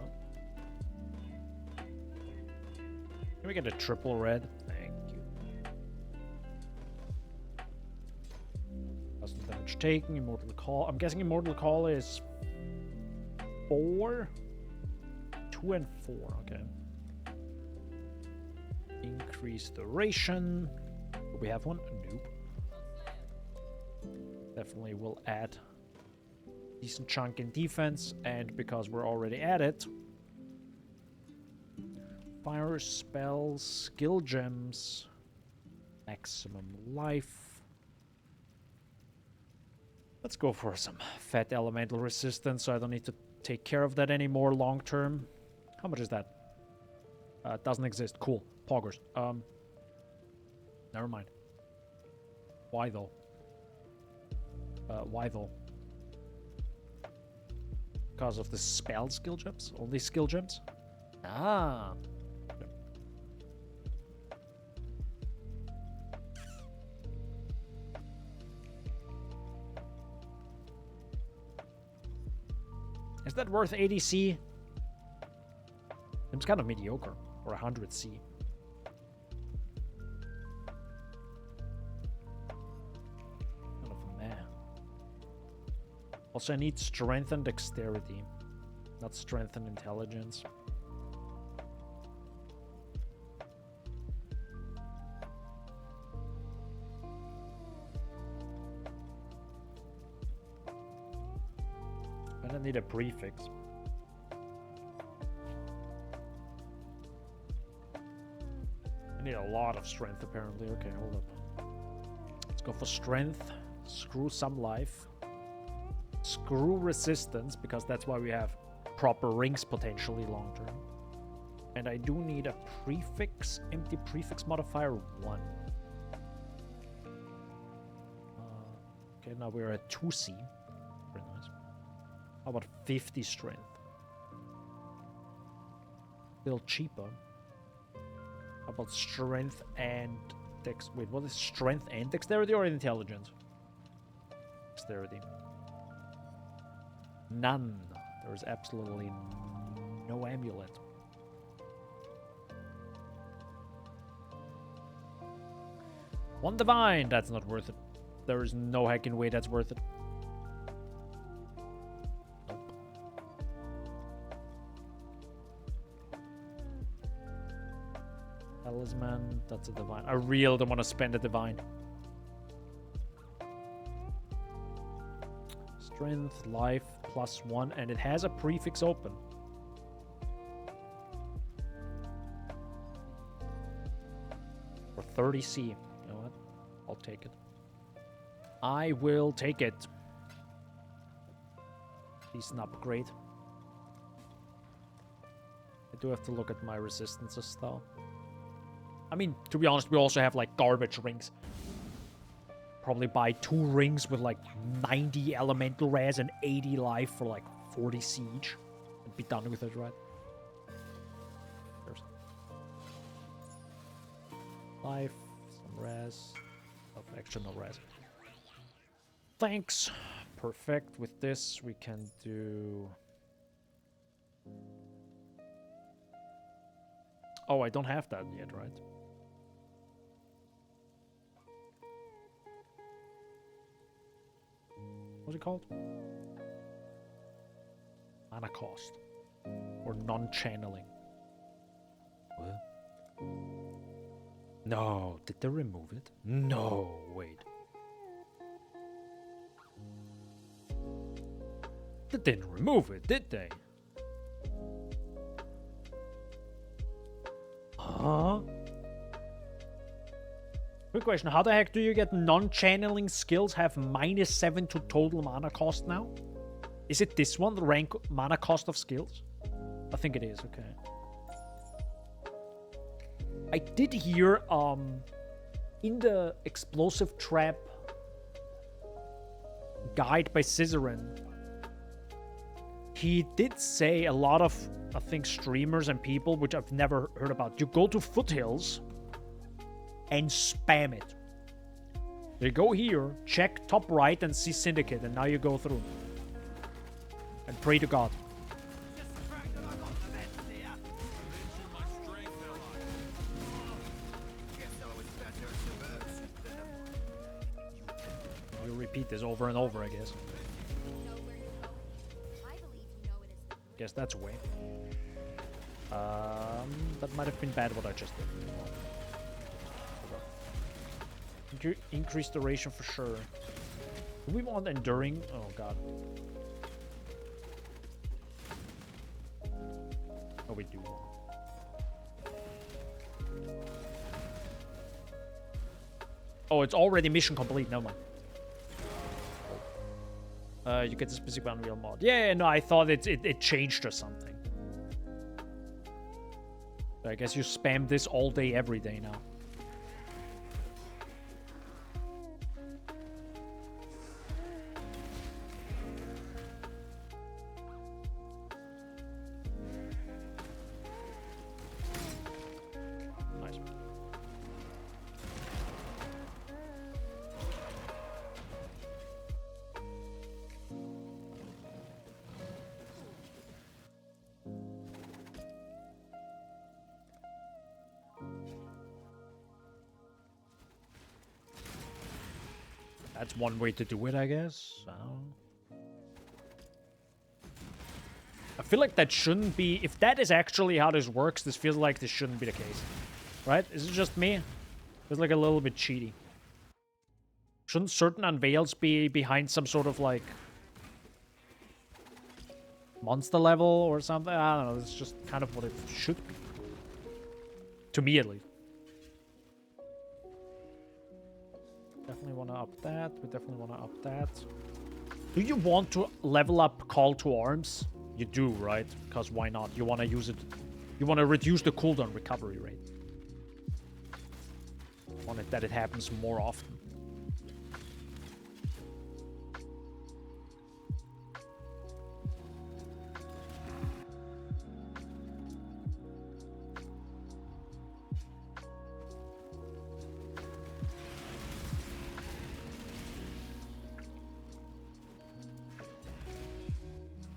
Can we get a triple red? Thank you. That's the damage taken. Immortal Call. I'm guessing Immortal Call is 4? 2 and 4. Okay. Increase duration. Do we have one? Nope. Definitely will add decent chunk in defense, and because we're already at it, fire spells, skill gems, maximum life. Let's go for some fat elemental resistance so I don't need to take care of that anymore long term. How much is that? Doesn't exist. Cool. Poggers. Never mind. Why though? Why though? Because of the spell skill gems? Only skill gems? Ah. Is that worth 80 C? It's kind of mediocre. Or 100 C. Kind of meh. Also, I need strength and dexterity. Not strength and intelligence. I don't need a prefix. I need a lot of strength, apparently. Okay, hold up. Let's go for strength. Screw some life. Screw resistance, because that's why we have proper rings potentially long term. And I do need a prefix. Empty prefix modifier 1. Okay, now we're at 2C. Very nice. How about 50 strength? Still cheaper. How about strength and dex? Wait, what is strength and dexterity or intelligence? Dexterity. None. There is absolutely no amulet. One divine. That's not worth it. There is no heckin' way that's worth it. Talisman, that's a divine. I really don't want to spend a divine. Strength, life, +1, and it has a prefix open. For 30 C. You know what? I'll take it. I will take it. Decent upgrade. I do have to look at my resistances though. I mean, to be honest, we also have like garbage rings. Probably buy 2 rings with like 90 elemental res and 80 life for like 40 siege. And be done with it, right? There's life, some res, extra no res. Thanks. Perfect. With this, we can do... Oh, I don't have that yet, right? What's it called? Mana cost. Or non-channeling. What? No. Did they remove it? No. Wait. They didn't remove it, did they? Huh? Quick question, how the heck do you get non-channeling skills have -7 to total mana cost now? Is it this one, the rank mana cost of skills? I think it is, okay. I did hear, in the Explosive Trap guide by Scissorin, he did say a lot of, I think, streamers and people, which I've never heard about. You go to Foothills and spam it. You go here, check top right and see Syndicate, and now you go through. And pray to God. You repeat this over and over, I guess. Guess that's a way. That might have been bad what I just did. Increase duration for sure. Do we want enduring? Oh god. Oh, we do. Oh, it's already mission complete. No mind. You get the specific Unreal mod. Yeah, no, I thought it changed or something. So I guess you spam this all day, every day now. Nice. That's one way to do it, I guess. I don't know. I feel like that shouldn't be... If that is actually how this works, this feels like this shouldn't be the case. Right? Is it just me? Feels like a little bit cheaty. Shouldn't certain unveils be behind some sort of, like... monster level or something? I don't know. It's just kind of what it should be. To me, at least. Definitely want to up that. We definitely want to up that. Do you want to level up Call to Arms? You do, right? Because why not? You want to use it... You want to reduce the cooldown recovery rate. Want it that it happens more often.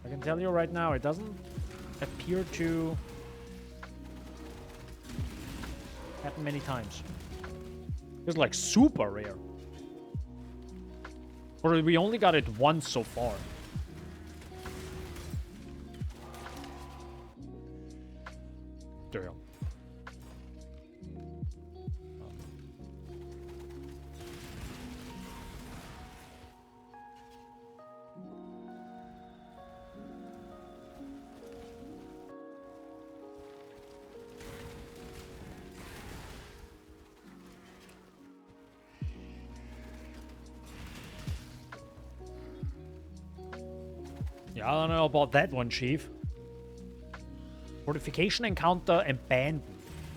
I can tell you right now, it doesn't appear to happen many times. It's like super rare. Or we only got it once so far. Damn. Yeah, I don't know about that one, Chief. Fortification encounter abandoned.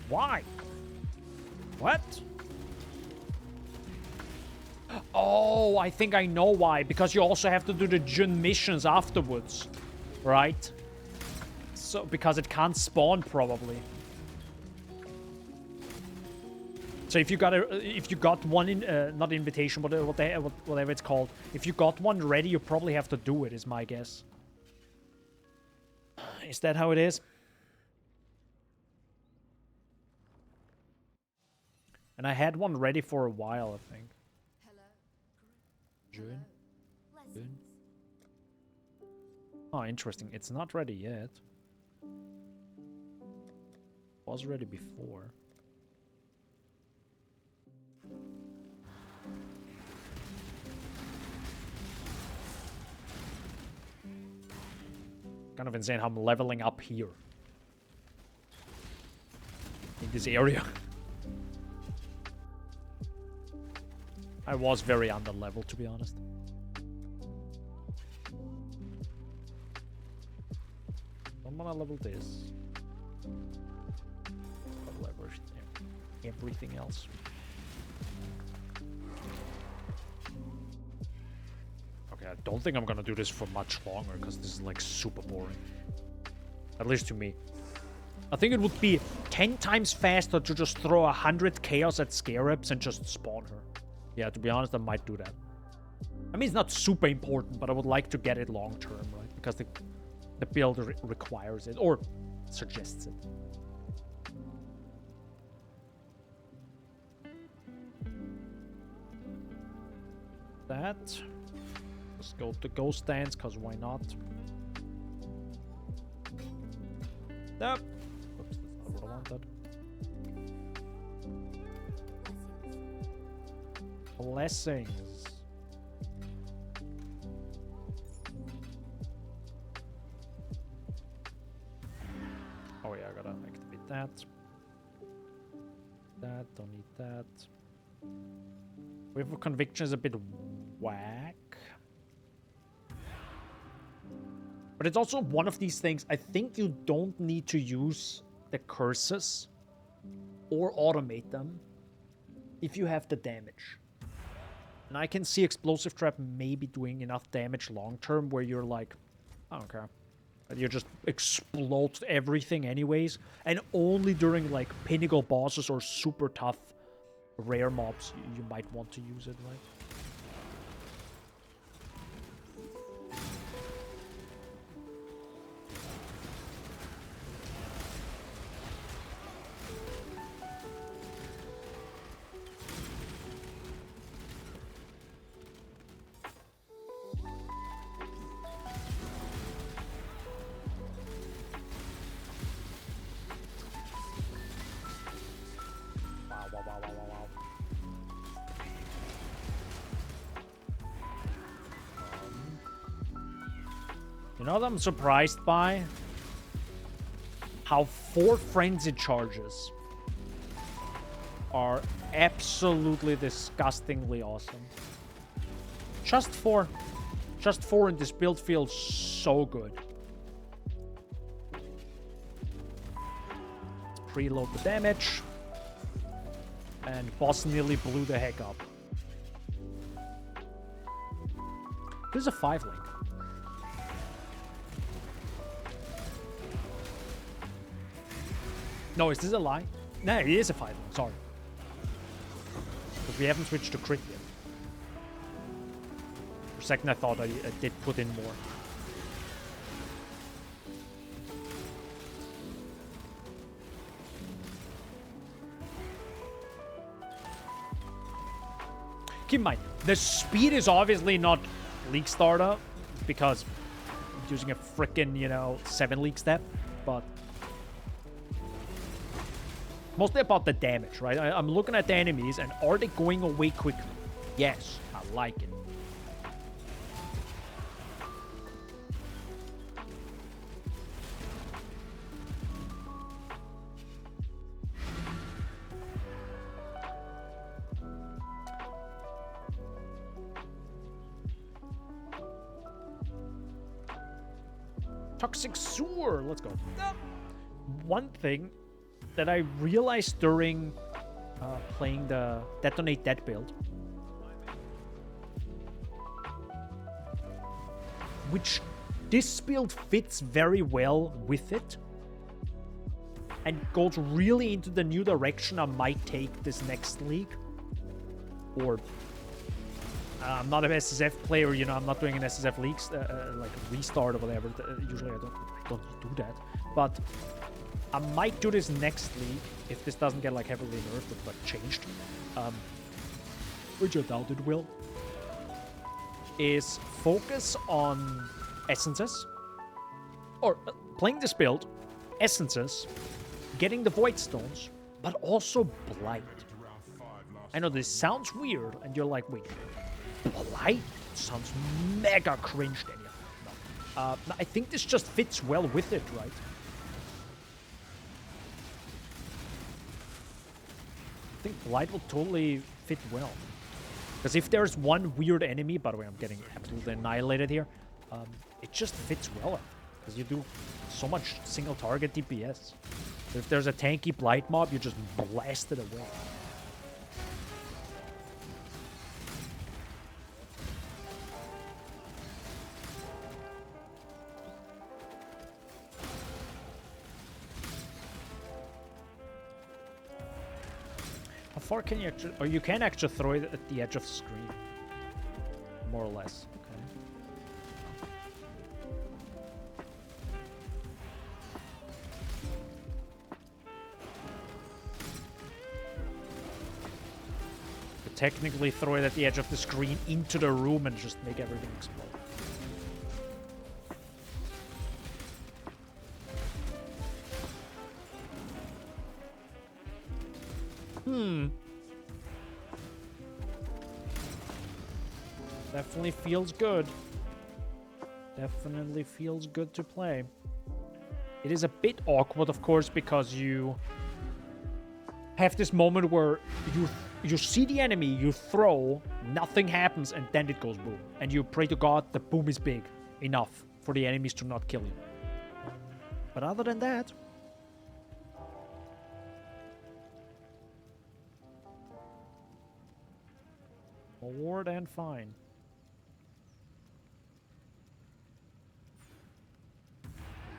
Why? What? Oh, I think I know why. Because you also have to do the Jun missions afterwards. Right? So, because it can't spawn, probably. So if you got one in, not invitation, but whatever it's called. If you got one ready, you probably have to do it, is my guess. Is that how it is? And I had one ready for a while, I think. June? June? Oh, interesting. It's not ready yet. Was ready before. Kind of insane how I'm leveling up here. In this area. I was very under-leveled, to be honest. Don't wanna level this. Level everything else. Okay, I don't think I'm gonna do this for much longer, because this is, like, super boring. At least to me. I think it would be 10 times faster to just throw 100 Chaos at Scarabs and just spawn her. Yeah, to be honest, I might do that. I mean, it's not super important, but I would like to get it long-term, right? Because the build requires it, or suggests it. That. Let's go to Ghost Dance, because why not? Yep. Oops, that's not what I wanted. Blessings. Oh yeah, I gotta activate that. That, don't need that. Wave of Conviction is a bit whack. But it's also one of these things, I think you don't need to use the curses or automate them if you have the damage. And I can see Explosive Trap maybe doing enough damage long-term where you're like, I don't care. You just explode everything anyways. And only during, like, pinnacle bosses or super tough rare mobs you might want to use it, right? You know what I'm surprised by? How 4 frenzy charges are absolutely disgustingly awesome. Just 4. Just 4 in this build feels so good. Let's preload the damage. And boss nearly blew the heck up. This is a 5 link. No, is this a lie? No, it is a 5 link, sorry. But we haven't switched to crit yet. For a second I thought I did put in more. Keep in mind, the speed is obviously not League Starter because I'm using a frickin', you know, 7 League step, but mostly about the damage, right? I'm looking at the enemies and are they going away quickly? Yes, I like it. Toxic Sewer, let's go. One thing that I realized during playing the Detonate Dead build, which this build fits very well with it, and goes really into the new direction I might take this next league, or I'm not an SSF player, you know, I'm not doing an SSF leagues, like restart or whatever. Usually I don't do that. But I might do this next league if this doesn't get like heavily nerfed or like changed. Which I doubt it will. Is focus on essences. Or playing this build, essences, getting the void stones, but also blight. I know this sounds weird, and you're like, wait. Blight sounds mega cringe, Daniel. No. I think this just fits well with it, right? I think Blight will totally fit well. Because if there's one weird enemy, by the way, I'm getting absolutely annihilated here, it just fits well. Because you do so much single target DPS. If there's a tanky Blight mob, you just blast it away. How far can you actually... Or you can actually throw it at the edge of the screen. More or less. Okay. You technically throw it at the edge of the screen into the room and just make everything explode. Definitely feels good. Definitely feels good to play. It is a bit awkward, of course, because you have this moment where you see the enemy, you throw, nothing happens, and then it goes boom. And you pray to God the boom is big enough for the enemies to not kill you. But other than that... More than fine.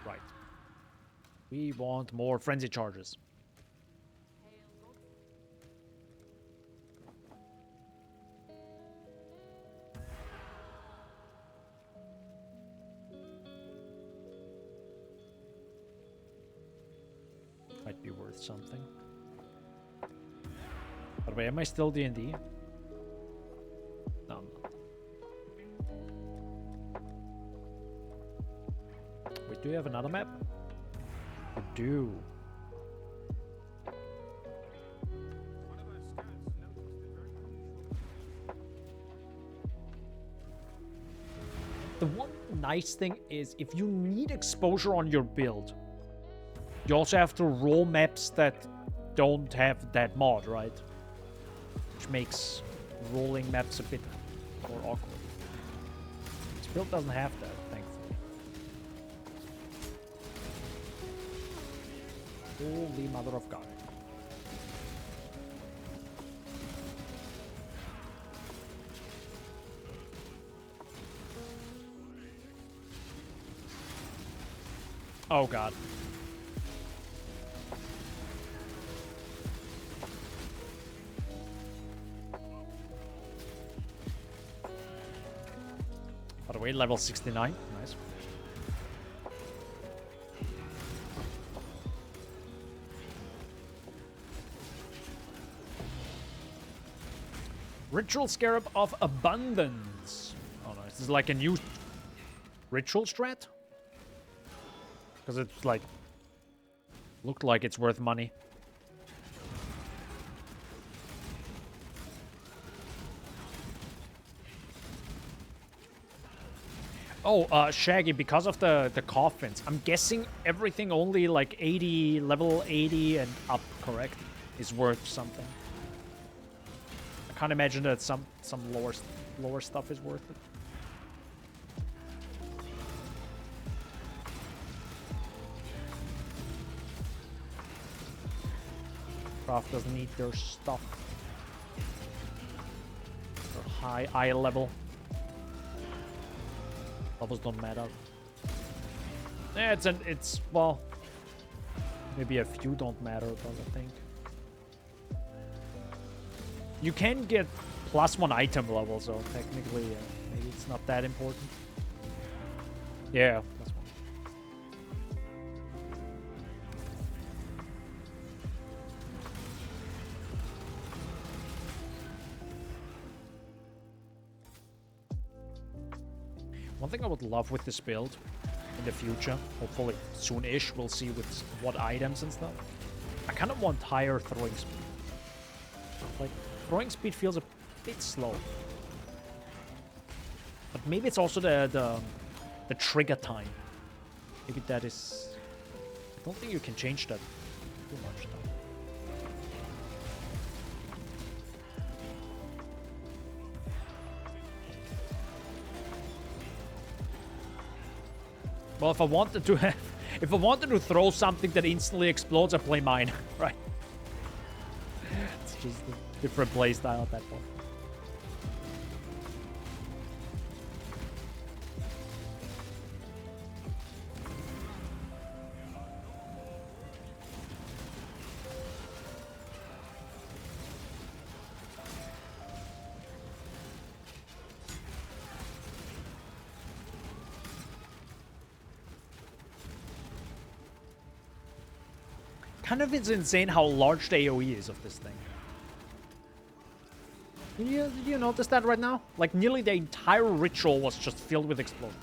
Right. We want more frenzy charges. Might be worth something. By the way, am I still D&D? No, I'm not. Wait, do you have another map? You do. nice thing is if you need exposure on your build, you also have to roll maps that don't have that mod, right? Which makes rolling maps a bit more awkward. This build doesn't have that, thankfully. Holy mother of God. Oh God. By the way, level 69. Nice. Ritual Scarab of Abundance. Oh no, this is like a new ritual strat? Because it's like... looked like it's worth money. Oh, Shaggy, because of the coffins, I'm guessing everything only like 80, level 80 and up, correct? Is worth something. I can't imagine that some lower stuff is worth it. Craft doesn't need their stuff. They're high eye level. Levels don't matter. Yeah, it's well, maybe a few don't matter, but I think you can get +1 item level, so technically maybe it's not that important. Yeah, +1. One thing I would love with this build in the future, hopefully soon-ish, we'll see with what items and stuff. I kind of want higher throwing speed. Like, throwing speed feels a bit slow. But maybe it's also the trigger time. Maybe that is... I don't think you can change that too much, though. Well, if I wanted to throw something that instantly explodes, I play mine, right? It's just a different playstyle at that point. Kind of it's insane how large the AoE is of this thing. Did you notice that right now? Like, nearly the entire ritual was just filled with explosions.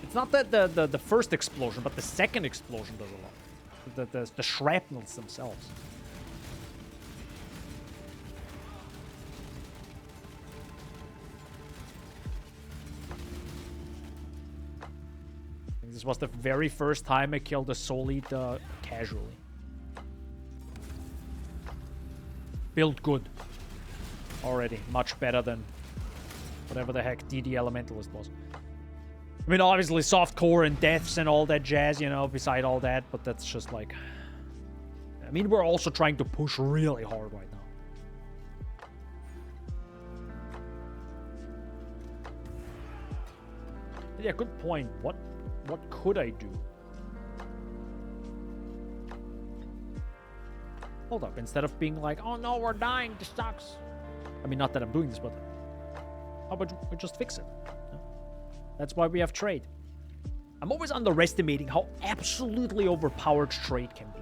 It's not that the first explosion, but the second explosion does a lot. The shrapnels themselves. This was the very first time I killed a Soul Eater casually. Built good. Already. Much better than whatever the heck DD Elementalist was. I mean, obviously soft core and deaths and all that jazz, you know, beside all that, but that's just like... I mean, we're also trying to push really hard right now. Yeah, good point. What could I do? Hold up, instead of being like, oh no, we're dying, this sucks. I mean, not that I'm doing this, but how about we just fix it? That's why we have trade. I'm always underestimating how absolutely overpowered trade can be.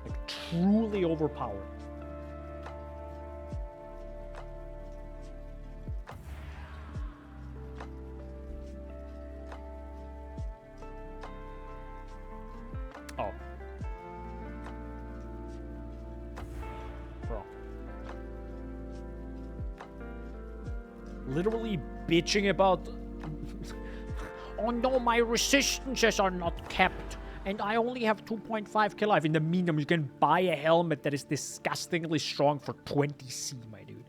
Like, truly overpowered. Oh. Bro. literally bitching about... Oh no, my resistances are not kept. And I only have 2.5 kill life. In the meantime, you can buy a helmet that is disgustingly strong for 20C, my dude.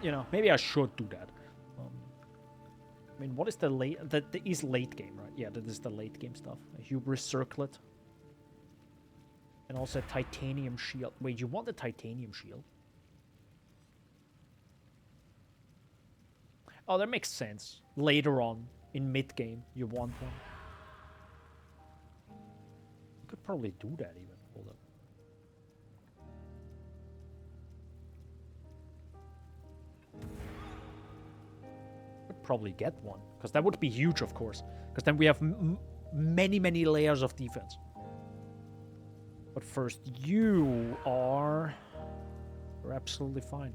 You know, maybe I should do that. I mean, what is the late... That is late game, right? Yeah, that is the late game stuff. A hubris circlet. And also a titanium shield. Wait, you want a titanium shield? Oh, that makes sense. Later on, in mid-game, you want one. You could probably do that even. Hold up. Could probably get one. Because that would be huge, of course. Because then we have many, many layers of defense. But first, you are... You're absolutely fine.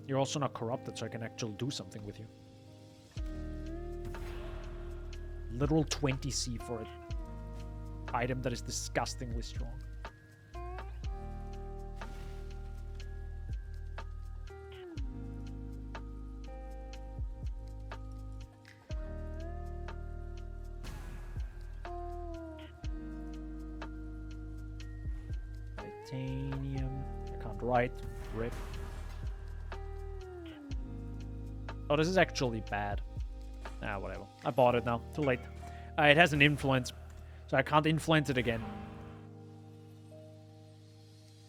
You're also not corrupted, so I can actually do something with you. Literal 20C for an item that is disgustingly strong. Titanium. I can't write. Rip. Oh, this is actually bad. Ah, whatever. I bought it now. Too late. It has an influence, so I can't influence it again.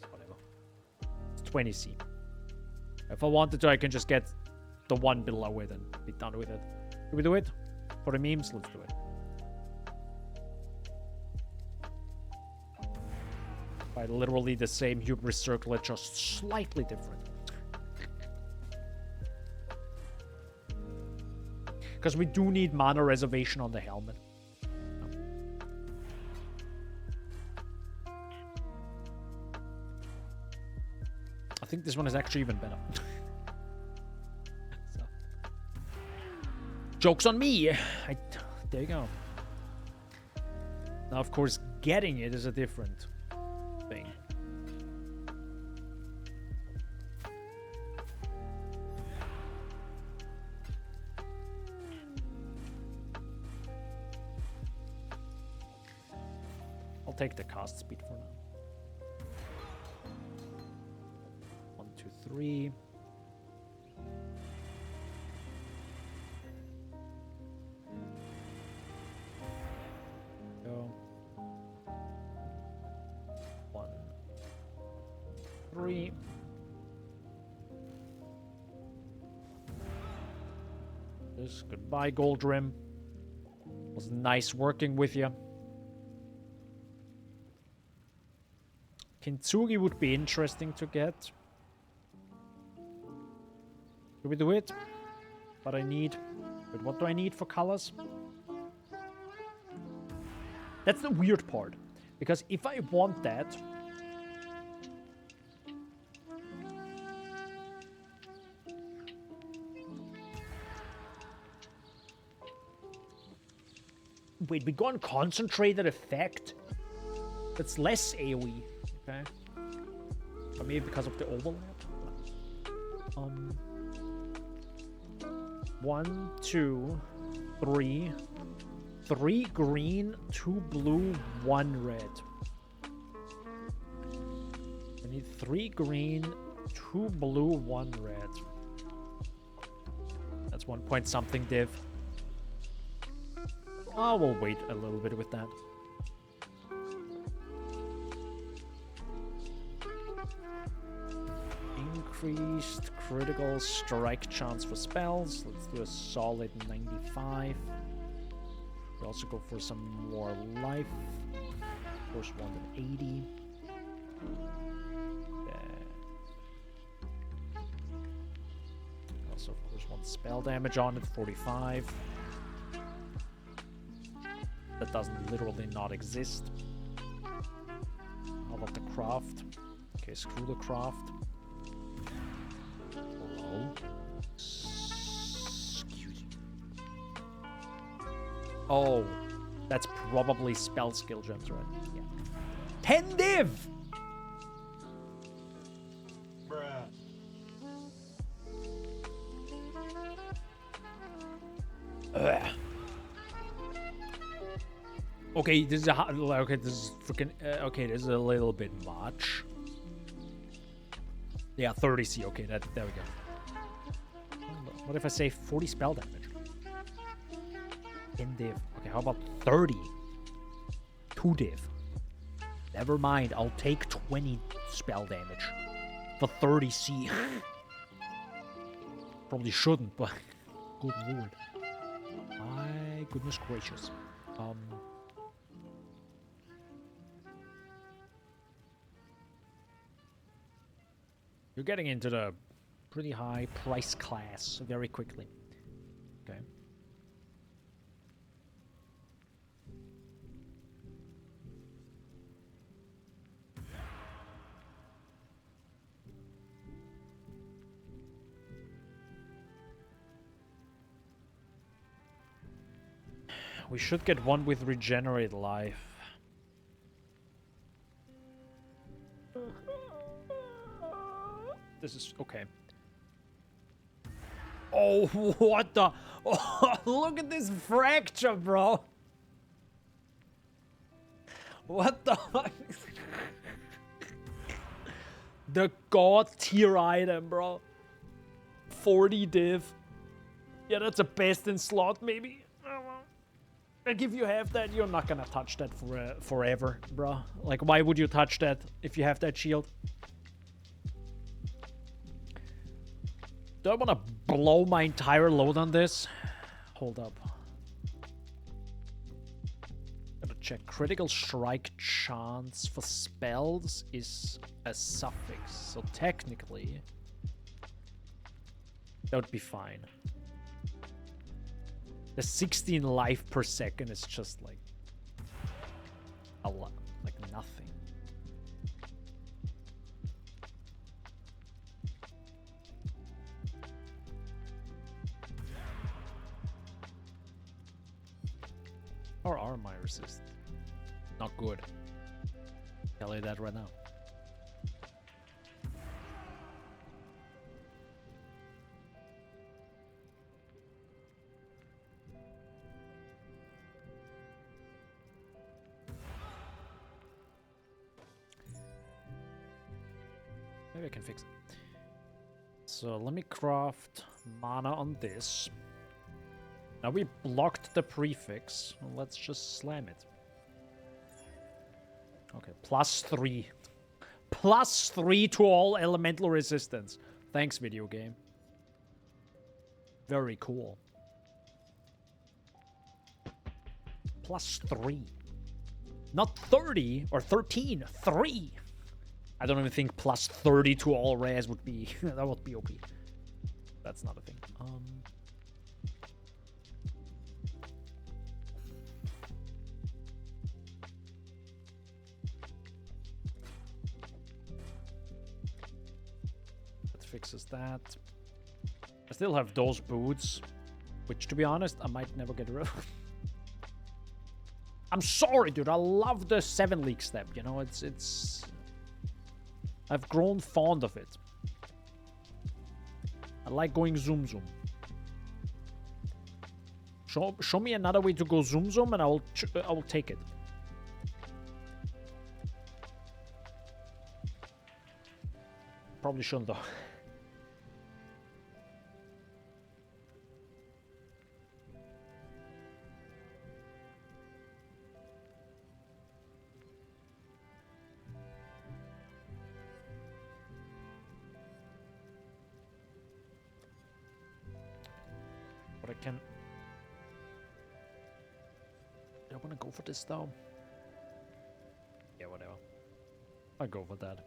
Whatever. It's 20C. If I wanted to, I can just get the one below it and be done with it. Can we do it? For the memes? Let's do it. By literally the same hubris circlet, just slightly different. Because we do need mana reservation on the helmet. I think this one is actually even better. So. Joke's on me! There you go. Now, of course, getting it is a different thing. I'll take the cast speed for now. 1, 2, 3. Go. 1, 3. This goodbye, Gold Rim. It was nice working with you. Kintsugi would be interesting to get. Do we do it? But I need... Wait, what do I need for colors? That's the weird part. Because if I want that... Wait, we go on concentrated effect? That's less AoE. Okay. Or maybe because of the overlap. 1, 2, 3. 3 green, 2 blue, 1 red. I need 3 green, 2 blue, 1 red. That's 1 point something div. Oh, we'll wait a little bit with that. Increased critical strike chance for spells. Let's do a solid 95. We also go for some more life. Of course, 180. Also, of course, 1 spell damage on it, 45. That doesn't literally not exist. How about the craft? Okay, screw the craft. Hello? Excuse you. Oh, that's probably spell skill gems, right? Yeah. 10 div! Ugh. Okay, this is okay. This is freaking okay. This is a little bit much. Yeah, 30 C. Okay, there we go. What if I say 40 spell damage? In div. Okay, how about 30? 2 div. Never mind. I'll take 20 spell damage for 30 C. Probably shouldn't, but good lord. My goodness gracious. You're getting into the pretty high price class very quickly. Okay. We should get one with regenerate life. This is okay. Oh, what the? Oh, look at this fracture, bro. What the? The god tier item, bro. 40 div. Yeah, that's a best in slot, maybe. Like, if you have that, you're not gonna touch that for forever, bro. Like, why would you touch that if you have that shield? Do I want to blow my entire load on this? Hold up. Gotta check. Critical strike chance for spells is a suffix. So technically, that would be fine. The 16 life per second is just like a lot, like nothing. Or are my resist? Not good. Tell you that right now. Maybe I can fix it. So let me craft mana on this. Now we blocked the prefix. Well, let's just slam it. Okay, +3. +3 to all elemental resistance. Thanks, video game. Very cool. +3. Not 30 or 13. 3. I don't even think +30 to all res would be... that would be OP. That's not a thing. That fixes that. I still have those boots, which, to be honest, I might never get rid of. I'm sorry, dude. I love the 7 league step. You know, it's... I've grown fond of it. I like going zoom zoom. Show me another way to go zoom zoom, and I will take it. Probably shouldn't though. But I can... Do I want to go for this though? Yeah, whatever. I'll go for that.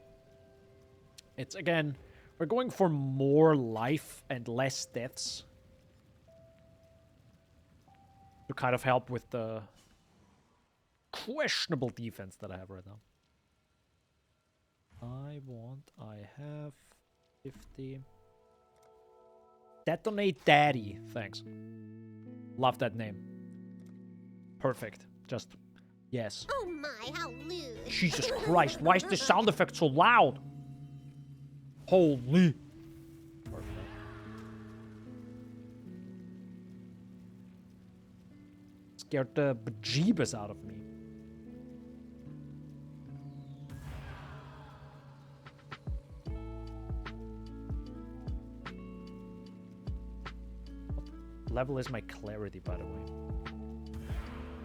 It's, again, we're going for more life and less deaths. To kind of help with the questionable defense that I have right now. I have 50. Detonate Daddy. Thanks. Love that name. Perfect. Just, yes. Oh my, how loose. Jesus Christ, why is the sound effect so loud? Holy. Perfect. Scared the bejeebus out of me. What level is my clarity, by the way?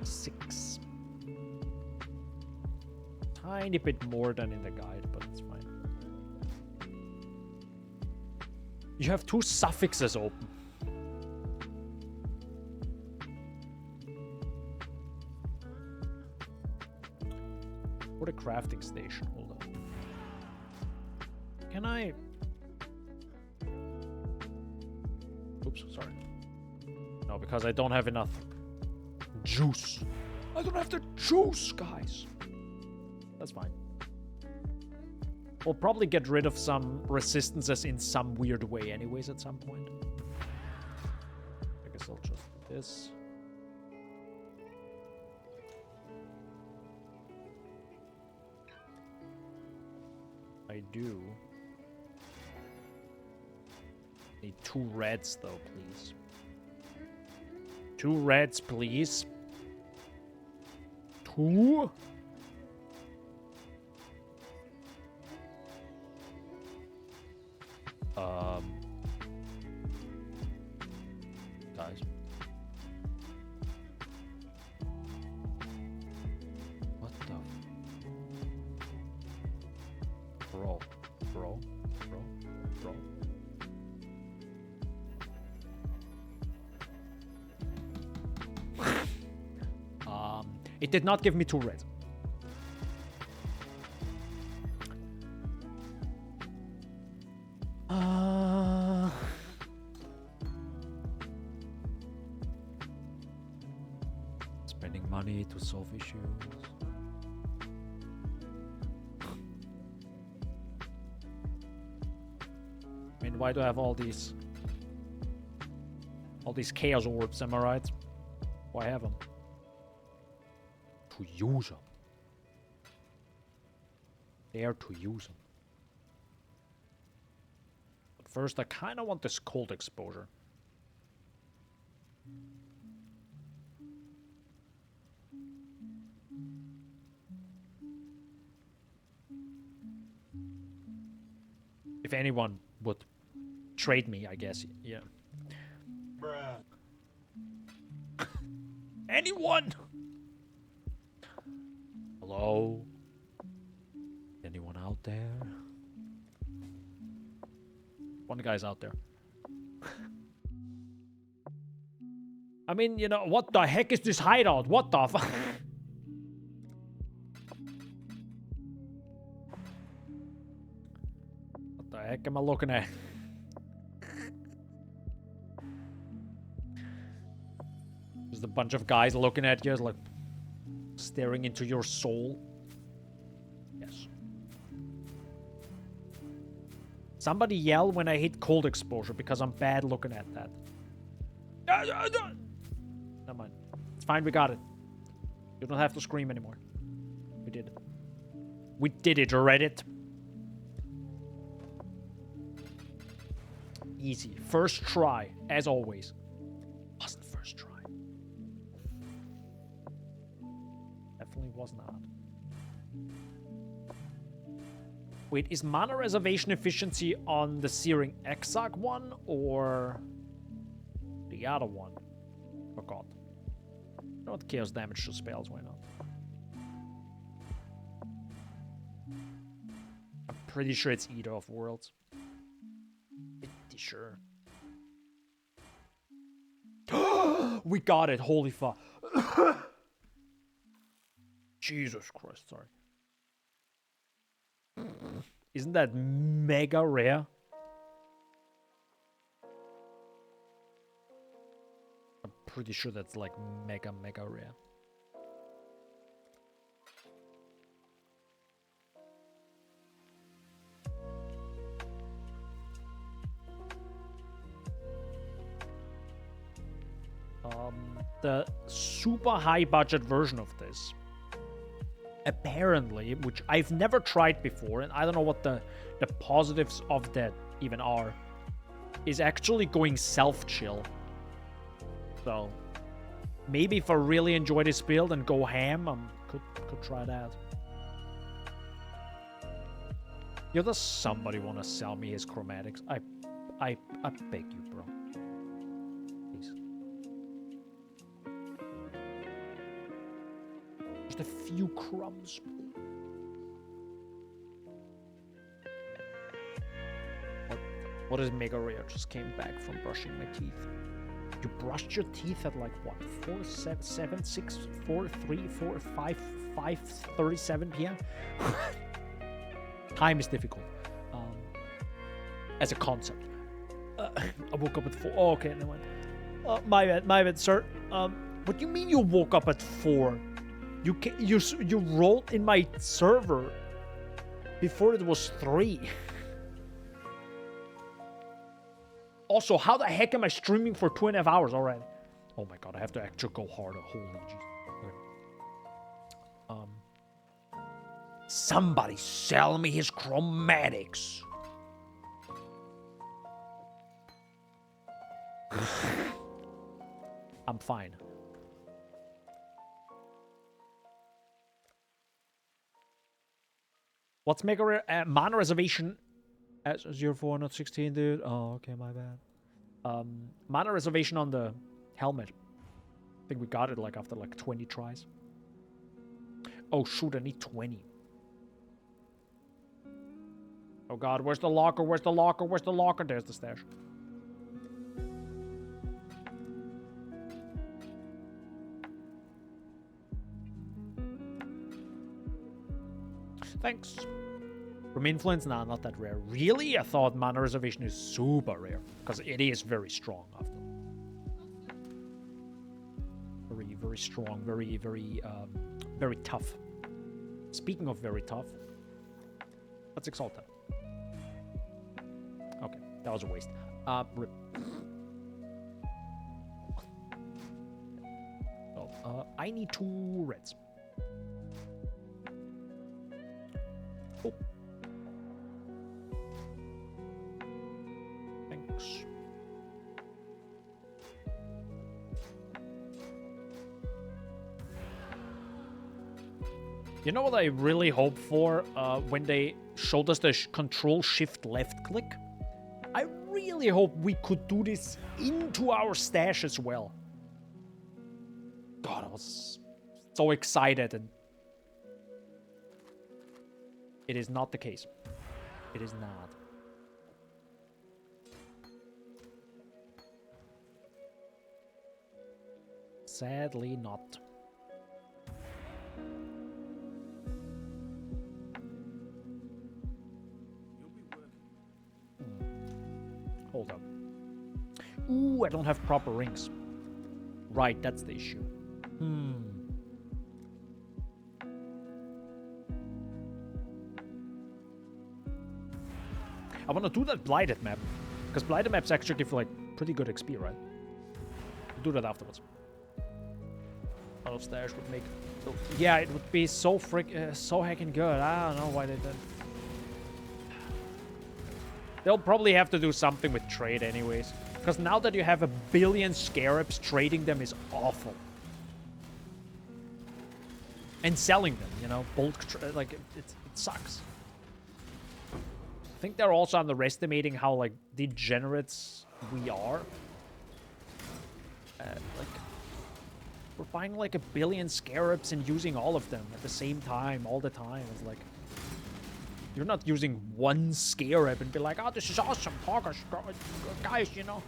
6. Tiny bit more than in the guide, but it's fine. You have 2 suffixes open. Or the crafting station, hold on. Can I... Oops, sorry. No, because I don't have enough juice. I don't have the juice, guys. That's fine. We'll probably get rid of some resistances in some weird way anyways at some point. I guess I'll just do this. I do need 2 reds though, please. 2 reds, please. 2. Guys. What the? Bro. It did not give me 2 reds. Spending money to solve issues. I mean, why do I have all these chaos orbs, am I right? Why have them? To use them. Dare to use them. But first, I kind of want this cold exposure. If anyone would trade me, I guess, yeah. Bruh. Anyone? Hello? Anyone out there? One guy's out there. I mean, you know, what the heck is this hideout? What the fuck? What the heck am I looking at? There's a bunch of guys looking at you, like staring into your soul. Yes. Somebody yell when I hit cold exposure because I'm bad looking at that. Never mind. It's fine, we got it. You don't have to scream anymore. We did it. We did it, Reddit. Easy. First try, as always. Wasn't first try. Definitely was not. Wait, is mana reservation efficiency on the Searing Exarch one or the other one? Forgot. You know what? Chaos damage to spells, why not? I'm pretty sure it's either of worlds. Pretty sure. We got it, holy fuck. Jesus Christ, sorry. Isn't that mega rare? I'm pretty sure that's like mega rare. The super high budget version of this, apparently, which I've never tried before, and I don't know what the positives of that even are, is actually going self-chill. So, Maybe if I really enjoy this build and go ham, could try that. Yo, does somebody want to sell me his chromatics? I beg you, bro. Please. Just a few crumbs. What is mega rare? Just came back from brushing my teeth. You brushed your teeth at like what? 4, 7, 6, 4, 3, 4, 5, 5:37 p.m. Time is difficult. As a concept. I woke up at 4. Oh, okay, never mind. My bad, sir. What do you mean you woke up at 4? You rolled in my server before it was 3. Also, how the heck am I streaming for 2.5 hours already? Oh my god, I have to actually go harder. Holy jeez. Okay. Somebody sell me his chromatics. I'm fine. What's mega rare? Mana reservation. 0416, dude. Oh, okay, my bad. Mana reservation on the helmet. I think we got it like after like 20 tries. Oh shoot, I need 20. Oh god, where's the locker? Where's the locker? Where's the locker? There's the stash. Thanks. From influence? Nah, not that rare. Really? I thought mana reservation is super rare. Because it is very strong after. Very, very strong. Very, very tough. Speaking of very tough, let's exalt that. Okay, that was a waste. Rip. Oh, I need 2 reds. Oh. Thanks. You know what I really hope for when they showed us the Control-Shift left click? I really hope we could do this into our stash as well. God, I was so excited, and it is not the case. It is not. Sadly not. Hold up. Ooh, I don't have proper rings. Right, that's the issue. I want to do that Blighted map. Because Blighted maps actually give like pretty good XP, right? We'll do that afterwards. Out of stash would make... Yeah, it would be so so heckin' good. I don't know why they did. They'll probably have to do something with trade anyways. Because now that you have 1 billion scarabs, trading them is awful. And selling them, you know, bulk, like, it sucks. I think they're also underestimating how, like, degenerates we are. Like, we're buying, like, 1 billion scarabs and using all of them at the same time, all the time. It's like, you're not using 1 scarab and be like, oh, this is awesome, guys, you know,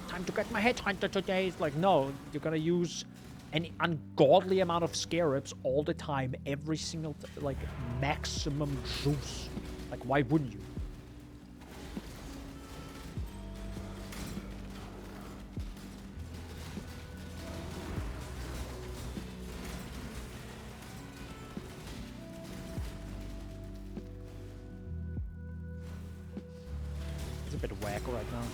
time to get my headhunter today. It's like, no, you're gonna use an ungodly amount of scarabs all the time, every single, like, maximum juice. Like, why wouldn't you? It's a bit whack right now.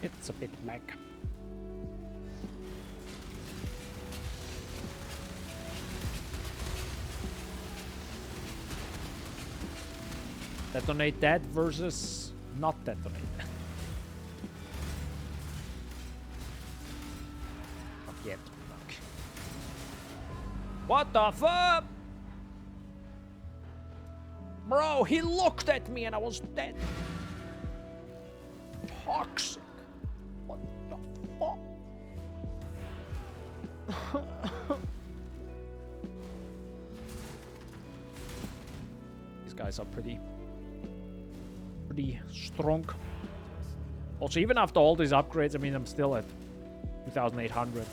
It's a bit whack. Detonate that versus not detonate that. yet. Okay. What the fuck? Bro, he looked at me and I was dead. Toxic. What the fuck? These guys are pretty strong. Also, even after all these upgrades, I mean, I'm still at 2,800.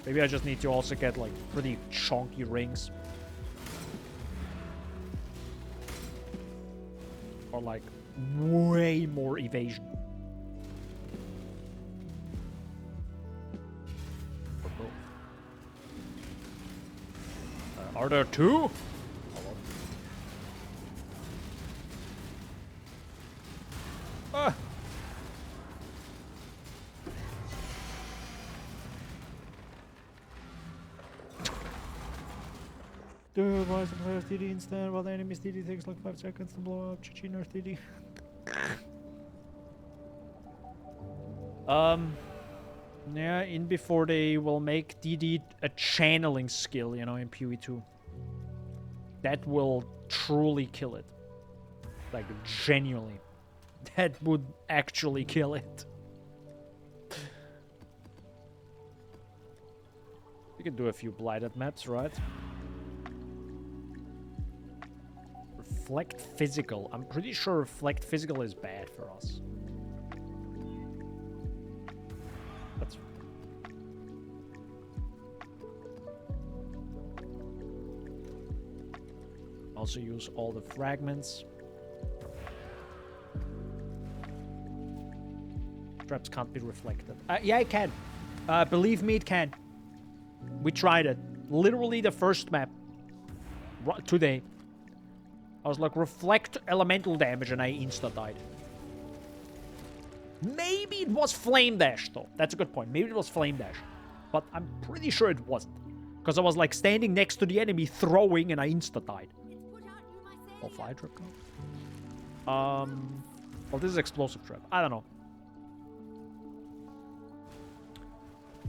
Maybe I just need to also get, like, pretty chunky rings. Or, like, way more evasion. Are there two? Dude, why is the player's TD instead while the enemy's TD takes like 5 seconds to blow up? GG Nerf TD. Yeah, in before they will make DD a channeling skill, you know, in PoE2. That will truly kill it. Like, genuinely. That would actually kill it. We can do a few blighted maps, right? Reflect Physical. I'm pretty sure Reflect Physical is bad for us. That's... Also use all the fragments. Traps can't be reflected. Yeah, it can. Believe me, it can. We tried it. Literally the first map. Today. I was like, reflect elemental damage, and I insta-died. Maybe it was Flame Dash, though. That's a good point. Maybe it was Flame Dash. But I'm pretty sure it wasn't. Because I was, like, standing next to the enemy, throwing, and I insta-died. Oh, Fly Trap. Well, this is Explosive Trap. I don't know.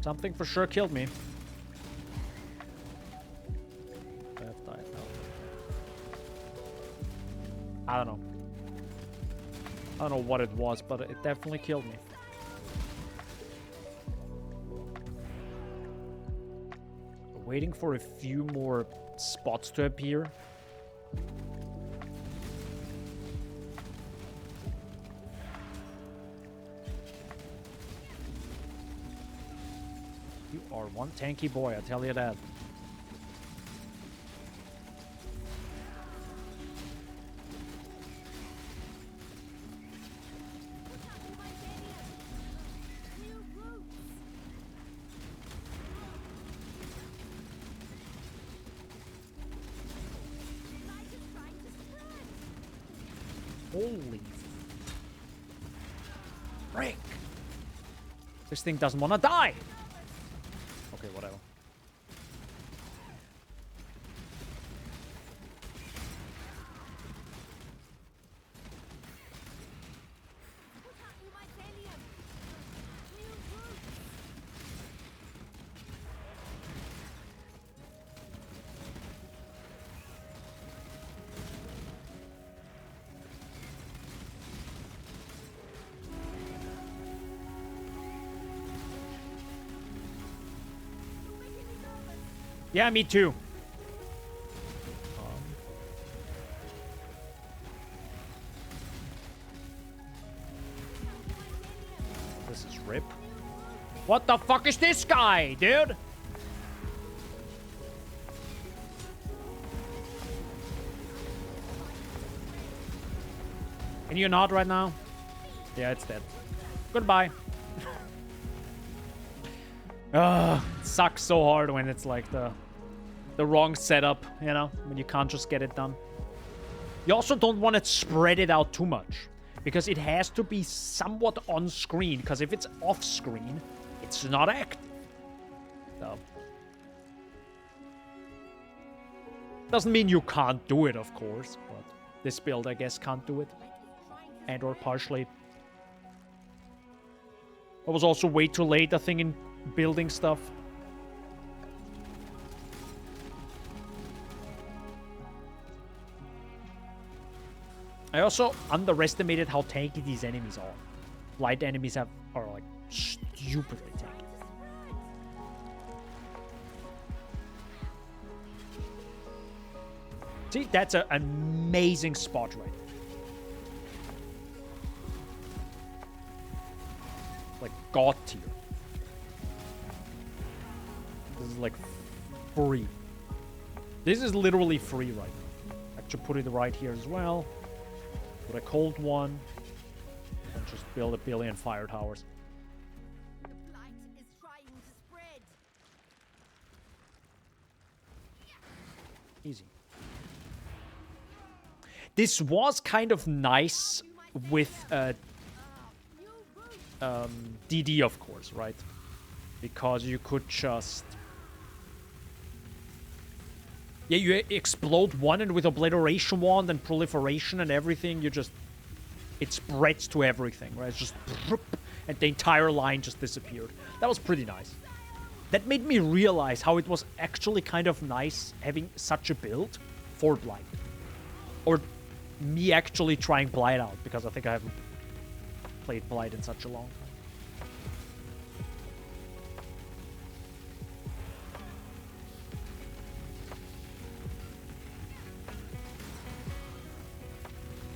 Something for sure killed me. I have died now. I don't know. I don't know what it was, but it definitely killed me. Waiting for a few more spots to appear. You are one tanky boy, I tell you that. Holy frick! This thing doesn't want to die! Okay, whatever. Yeah, me too. This is RIP. What the fuck is this guy, dude? Can you not right now? Yeah, it's dead. Goodbye. It sucks so hard when it's like the wrong setup, you know, when you can't just get it done. You also don't want to spread it out too much, because it has to be somewhat on screen, because if it's off screen, it's not active. So, doesn't mean you can't do it, of course, but this build, I guess, can't do it. And or partially. I was also way too late, I think, in building stuff. I also underestimated how tanky these enemies are. Light enemies are like stupidly tanky. See, that's an amazing spot right there. Like god tier. This is like free. This is literally free right now. I should put it right here as well. Put a cold one. And just build a billion fire towers. The blight is trying to spread. Easy. This was kind of nice with DD, of course, right? Because you could just... Yeah, you explode one, and with Obliteration Wand and Proliferation and everything, you just... It spreads to everything, right? It's just... And the entire line just disappeared. That was pretty nice. That made me realize how it was actually kind of nice having such a build for Blight. Or me actually trying Blight out, because I think I haven't played Blight in such a long time.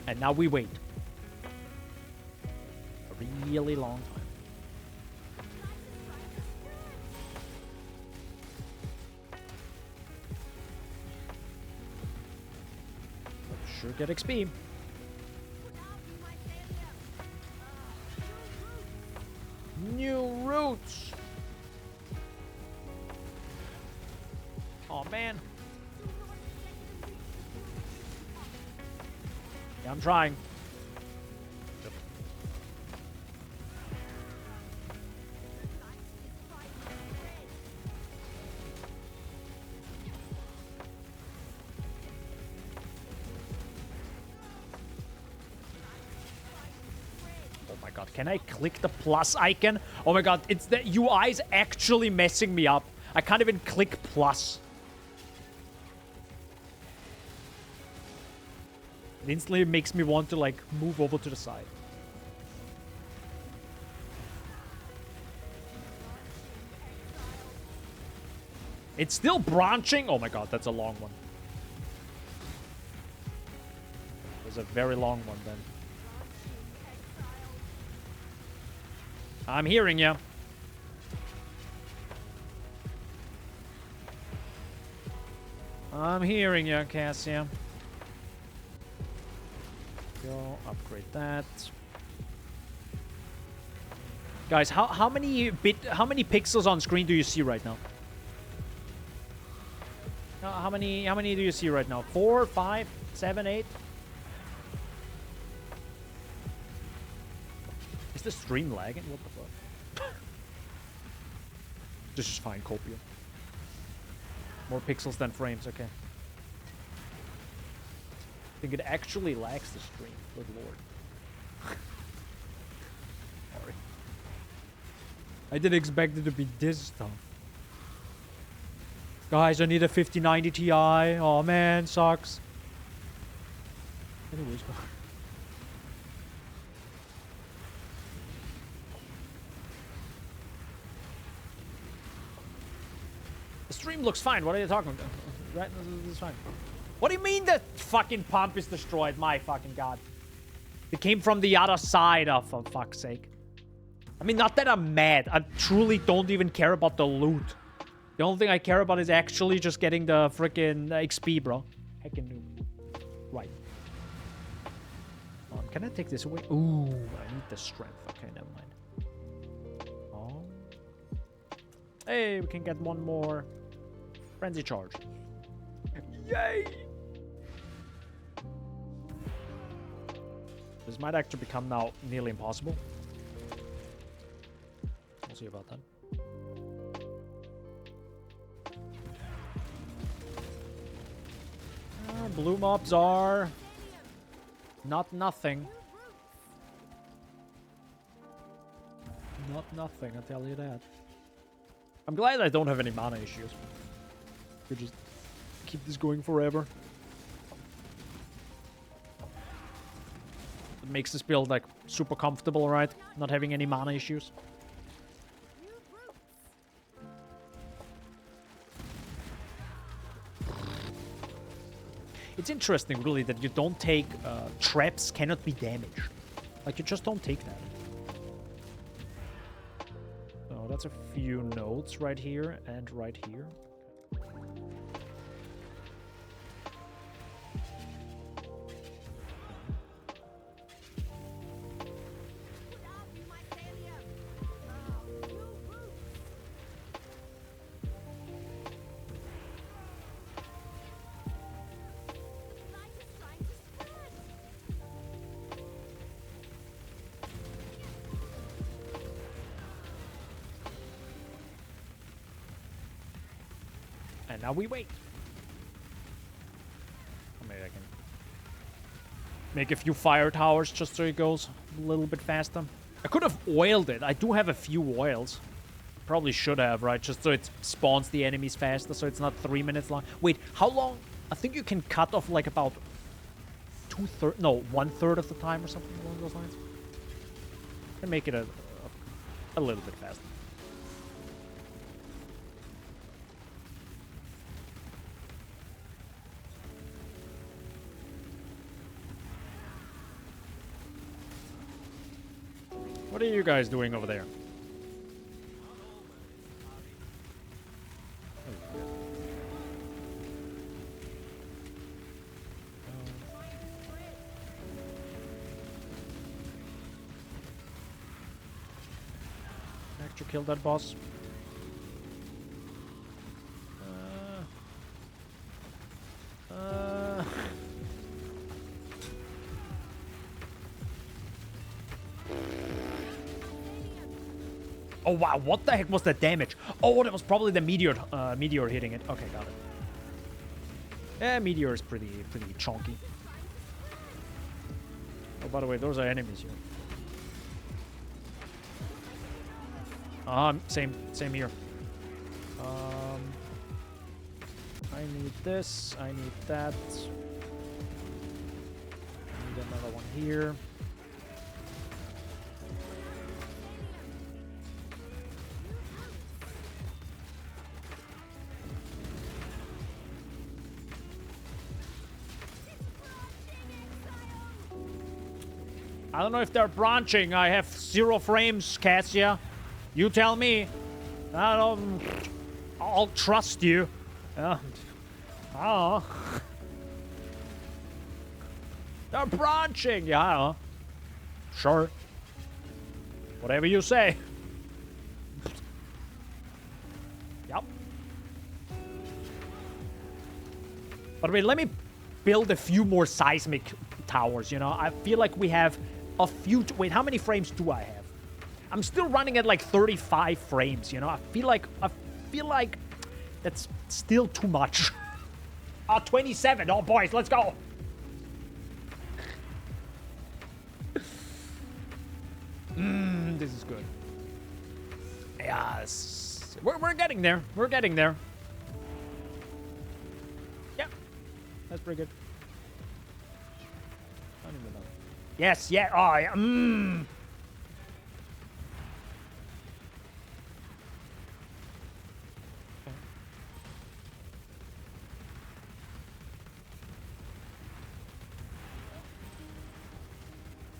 And now we wait. A really long time. Sure get XP. New routes. Oh man. Yeah, I'm trying. Can I click the plus icon? Oh my god, it's the UI's actually messing me up. I can't even click plus. It instantly makes me want to, like, move over to the side. It's still branching. Oh my god, that's a long one. It was a very long one then. I'm hearing you. I'm hearing you, Cassia. Go upgrade that. Guys, how many pixels on screen do you see right now? How many do you see right now? 4, 5, 7, 8? Is the stream lagging? What the fuck? This is fine, Copium. More pixels than frames, okay. I think it actually lags the stream. Good lord. Sorry. I didn't expect it to be this tough. Guys, I need a 5090 Ti. Oh man, sucks. Anyways, the stream looks fine. What are you talking about? Right, this is fine. What do you mean the fucking pump is destroyed? My fucking god. It came from the other side, oh, for fuck's sake. I mean, not that I'm mad. I truly don't even care about the loot. The only thing I care about is actually just getting the freaking XP, bro. Heckin' noob. Right. Can I take this away? Ooh, I need the strength. Okay, never mind. Oh. Hey, we can get one more frenzy charge. Yay! This might actually become now nearly impossible. We'll see about that. Blue mobs are not nothing. Not nothing, I tell you that. I'm glad I don't have any mana issues. Could just keep this going forever. makes this build like super comfortable, right? Not having any mana issues. It's interesting, really, that you don't take traps cannot be damaged. Like, you just don't take that. So that's a few nodes right here and right here. And now we wait. Or maybe I can make a few fire towers just so it goes a little bit faster. I could have oiled it. I do have a few oils. Probably should have, right? Just so it spawns the enemies faster, so it's not 3 minutes long. Wait, how long? I think you can cut off like about 2/3, no, 1/3 of the time or something along those lines. And make it a little bit faster. What are you guys doing over there? Actually killed that boss. Oh wow, what the heck was that damage? Oh, that was probably the meteor meteor hitting it. Okay, got it. Yeah, meteor is pretty chunky. Oh, by the way, those are enemies here. Same here. I need this, I need that. I need another one here. I don't know if they're branching. I have 0 frames, Cassia. You tell me. I'll trust you. Oh. They're branching. Yeah. Sure. Whatever you say. Yep. By the way, let me build a few more seismic towers, you know? I feel like we have a few... Wait, how many frames do I have? I'm still running at like 35 frames, you know? I feel like that's still too much. 27. Oh, boys, let's go. This is good. Yes. We're getting there. We're getting there. Yeah. That's pretty good. I don't even know. Yes, yeah. Oh, yeah.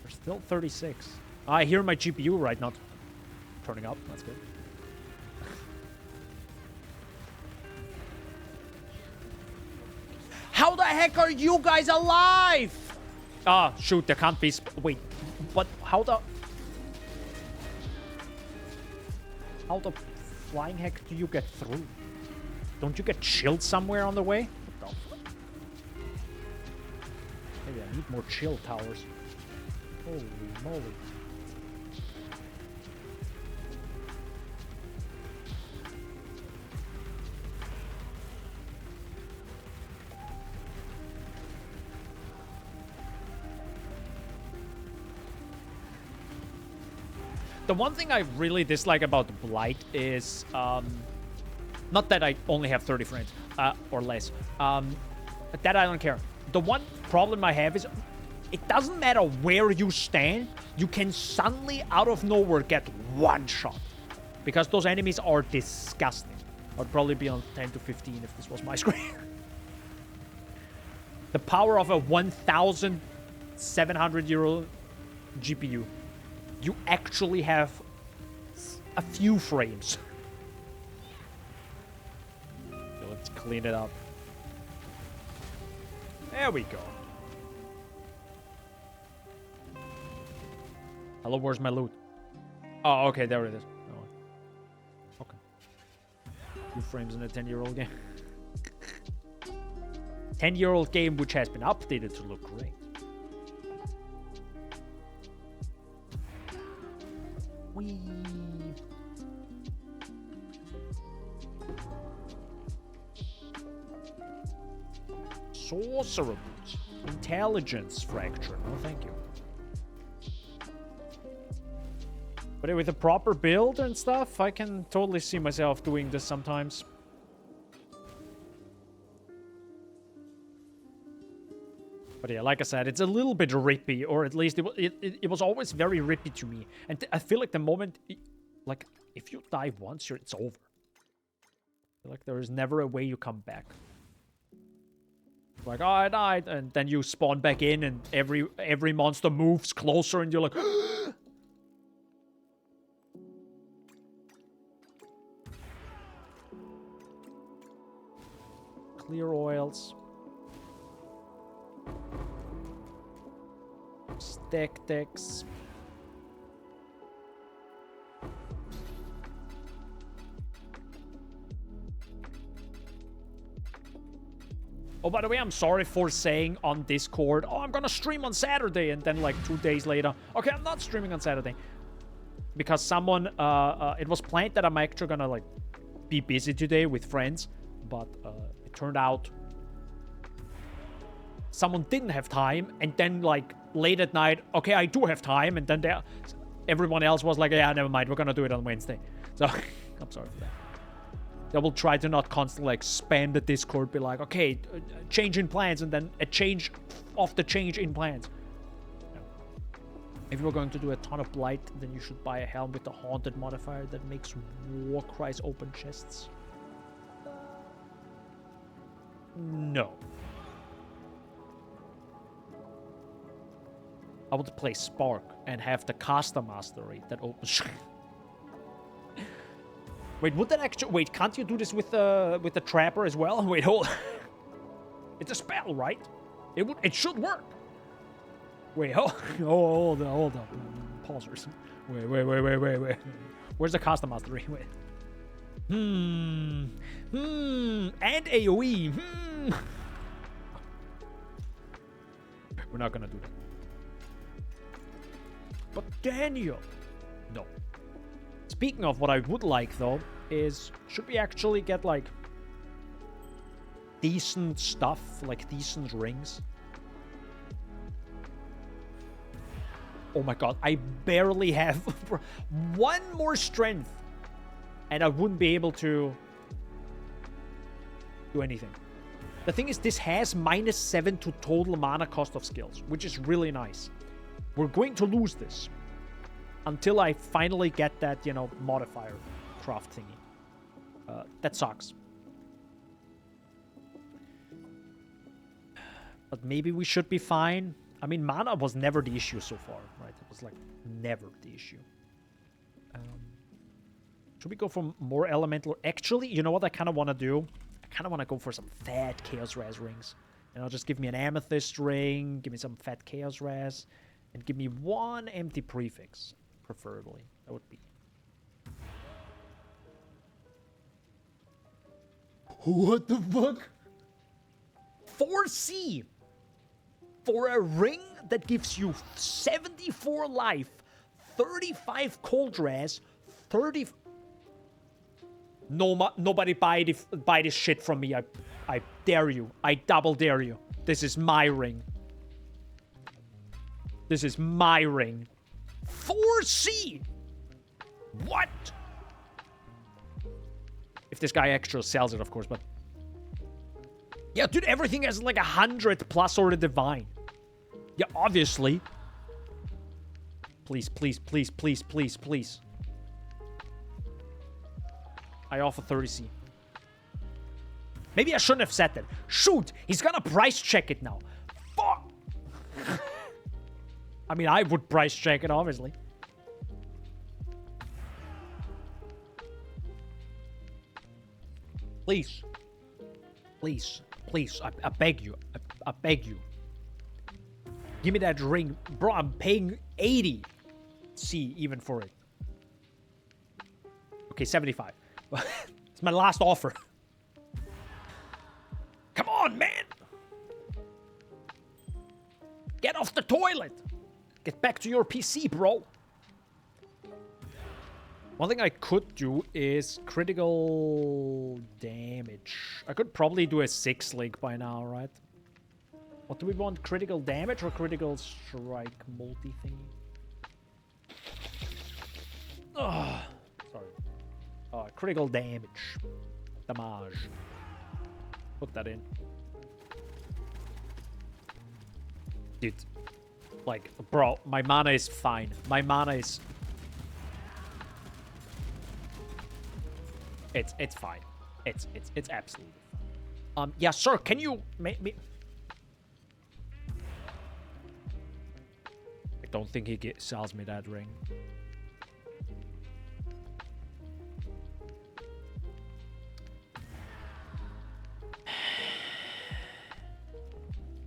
There's still 36. I hear my GPU right now turning up. That's good. How the heck are you guys alive? Ah, shoot, there can't be... Wait, but how the flying heck do you get through? Don't you get chilled somewhere on the way? What the fuck? Maybe I need more chill towers. Holy moly. The one thing I really dislike about Blight is, not that I only have 30 frames, or less. That I don't care. The one problem I have is, It doesn't matter where you stand, you can suddenly, out of nowhere, get one shot. Because those enemies are disgusting. I'd probably be on 10 to 15 if this was my screen. The power of a 1,700 euro GPU. You actually have a few frames. So let's clean it up. There we go. Hello, where's my loot? Oh, okay, there it is. Oh. Okay. 2 frames in a 10-year-old game. 10-year-old game which has been updated to look great. Whee. Sorcerer boots. Intelligence fracture. No, thank you. But with a proper build and stuff, I can totally see myself doing this sometimes. But yeah, like I said, it's a little bit rippy, or at least it was always very rippy to me. And I feel like the moment, like, if you die once, it's over. I feel like there is never a way you come back. Like, oh, I died, and then you spawn back in, and every monster moves closer, and you're like, clear oils. Stack decks. Oh, by the way, I'm sorry for saying on Discord, oh, I'm gonna stream on Saturday, and then like 2 days later, okay, I'm not streaming on Saturday. Because someone, it was planned that I'm actually gonna like be busy today with friends, but it turned out someone didn't have time, and then like late at night, okay, I do have time, and then everyone else was like, yeah, never mind, we're gonna do it on Wednesday. So I'm sorry for that. I will try to not constantly like spam the Discord, be like, okay, change in plans, and then a change of the change in plans. No. If you're going to do a ton of blight, then you should buy a helm with the haunted modifier that makes war cries open chests. No. I would play Spark and have the caster mastery that opens. Wait, would that actually... Wait, can't you do this with the trapper as well? Wait, hold... It's a spell, right? It should work. Wait, hold on. Pausers. Wait. Where's the caster mastery? Wait. And AoE. We're not gonna do that. But Daniel... No. Speaking of what I would like, though, is... Should we actually get, like... decent stuff? Like, decent rings? Oh my god, I barely have... one more strength! And I wouldn't be able to... do anything. The thing is, this has -7 to total mana cost of skills, which is really nice. We're going to lose this. Until I finally get that, you know, modifier craft thingy. That sucks. But maybe we should be fine. I mean, mana was never the issue so far, right? It was, like, never the issue. Should we go for more elemental? Actually, you know what I kind of want to do? I kind of want to go for some fat Chaos Raz rings. And I'll just give me an Amethyst ring, give me some fat Chaos Raz, and give me one empty prefix, preferably. That would be... What the fuck? 4C! For a ring that gives you 74 life, 35 cold raz, 30... Nobody buy this shit from me. I dare you. I double dare you. This is my ring. This is my ring. 4C! What? If this guy actually sells it, of course, but... Yeah, dude, everything has like 100 plus or the divine. Yeah, obviously. Please, please, please, please, please, please. I offer 30C. Maybe I shouldn't have said that. Shoot! He's gonna price check it now. Fuck! I mean, I would price check it, obviously. Please. Please. Please. I beg you. I beg you. Give me that ring. Bro, I'm paying 80 C even for it. Okay, 75. It's my last offer. Come on, man! Get off the toilet! Get back to your PC, bro! One thing I could do is critical damage. I could probably do a 6 link by now, right? What do we want? Critical damage or critical strike multi-thingy? Oh, sorry. Critical damage. Damage. Put that in. Dude. Like, bro, my mana is fine. My mana is... It's fine. It's absolutely fine. Yeah, sir, can you make me... I don't think he sells me that ring.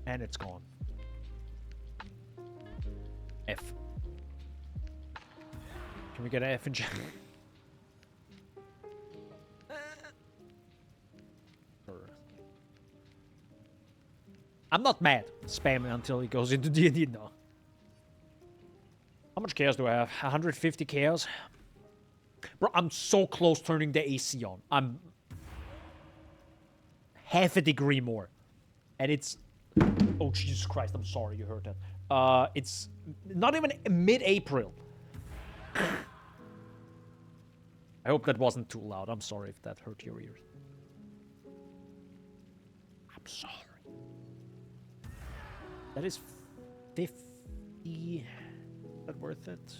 And it's gone. F. Can we get an F in chat? I'm not mad. Spam until he goes into D&D now. How much chaos do I have? 150 chaos? Bro, I'm so close turning the AC on. I'm half a degree more. And it's... Oh, Jesus Christ, I'm sorry you heard that. It's not even mid-April. I hope that wasn't too loud. I'm sorry if that hurt your ears. I'm sorry. That is 50. Is that worth it?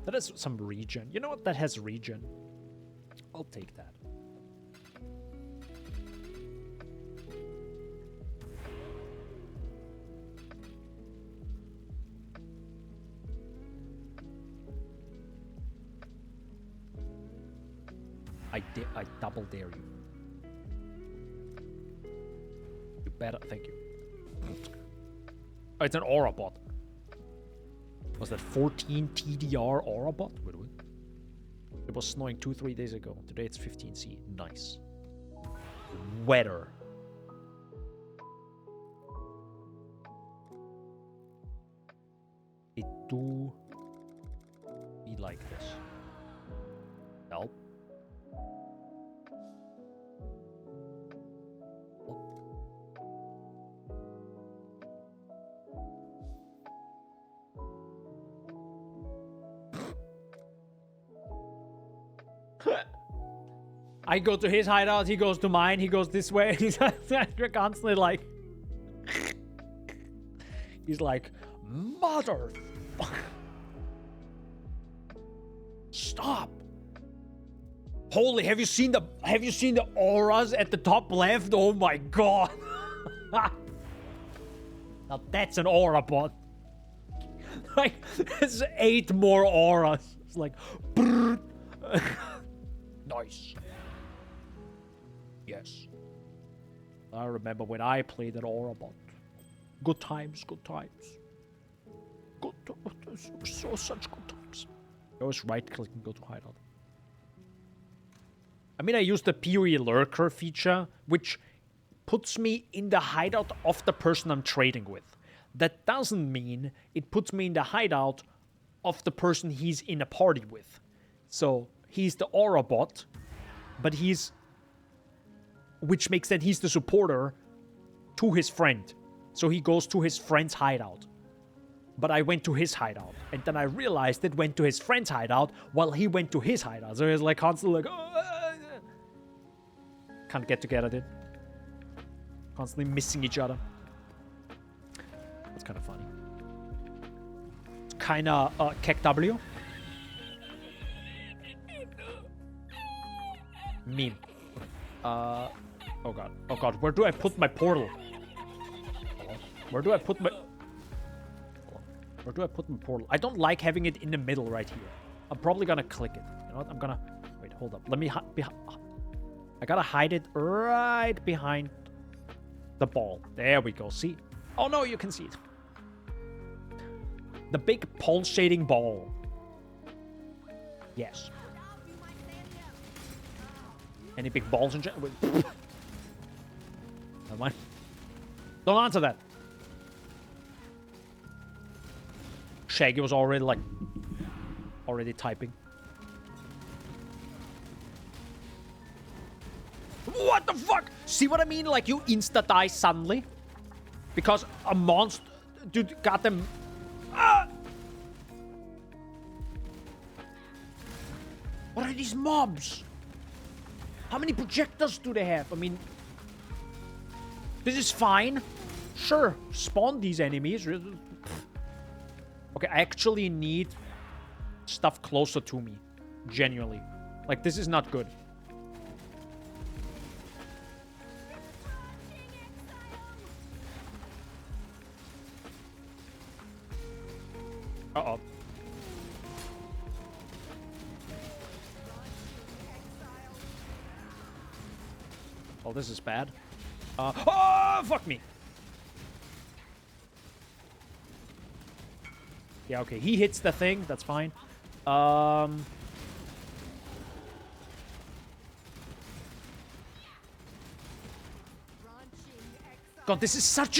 That has some regen. You know what? That has regen. I'll take that. I double dare you. You better. Thank you. Oh, it's an aura bot. Was that 14 TDR aura bot? Wait. It was snowing 2-3 days ago. Today it's 15C. Nice. Weather. It do be like this. Help. I go to his hideout, he goes to mine, he goes this way. He's constantly like... He's like, mother... Stop. Holy, have you seen the auras at the top left? Oh my god. Now that's an aura bot. Like, there's 8 more auras. It's like... Nice. Yes. I remember when I played an aura bot. Good times, good times. Such good times. I always right-click and go to hideout. I mean, I use the PoE lurker feature, which puts me in the hideout of the person I'm trading with. That doesn't mean it puts me in the hideout of the person he's in a party with. So, he's the aura bot, but he's... Which makes that he's the supporter to his friend. So he goes to his friend's hideout. But I went to his hideout. And then I realized it went to his friend's hideout while he went to his hideout. So he was like constantly like... can't get together, dude. Constantly missing each other. That's kind of funny. It's kind of KW. Meme. Oh god. Oh god. Where do I put my portal? Where do I put my... Where do I put my portal? I don't like having it in the middle right here. I'm probably gonna click it. You know what? I'm gonna... Wait, hold up. Let me... I gotta hide it right behind the ball. There we go. See? Oh no, you can see it. The big pulsating ball. Yes. Any big balls in general? Never mind. Don't answer that. Shaggy was already like... Already typing. What the fuck? See what I mean? Like you insta-die suddenly? Because a monster... Dude, got them... Ah! What are these mobs? How many projectors do they have? I mean... This is fine. Sure, spawn these enemies. Okay, I actually need stuff closer to me. Genuinely. Like, this is not good. Uh-oh. Oh, this is bad. Oh, fuck me. Yeah, okay. He hits the thing. That's fine. God, this is such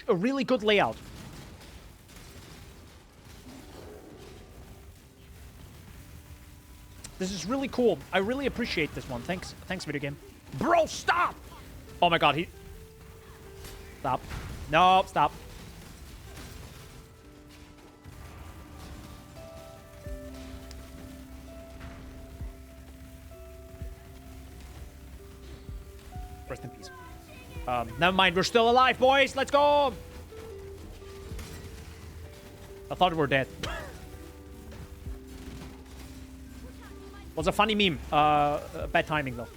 a really good layout. This is really cool. I really appreciate this one. Thanks, video game. Bro, stop! Oh my god, he... Stop. No, stop. Rest in peace. Never mind, we're still alive, boys! Let's go! I thought we were dead. Was a funny meme. Bad timing, though.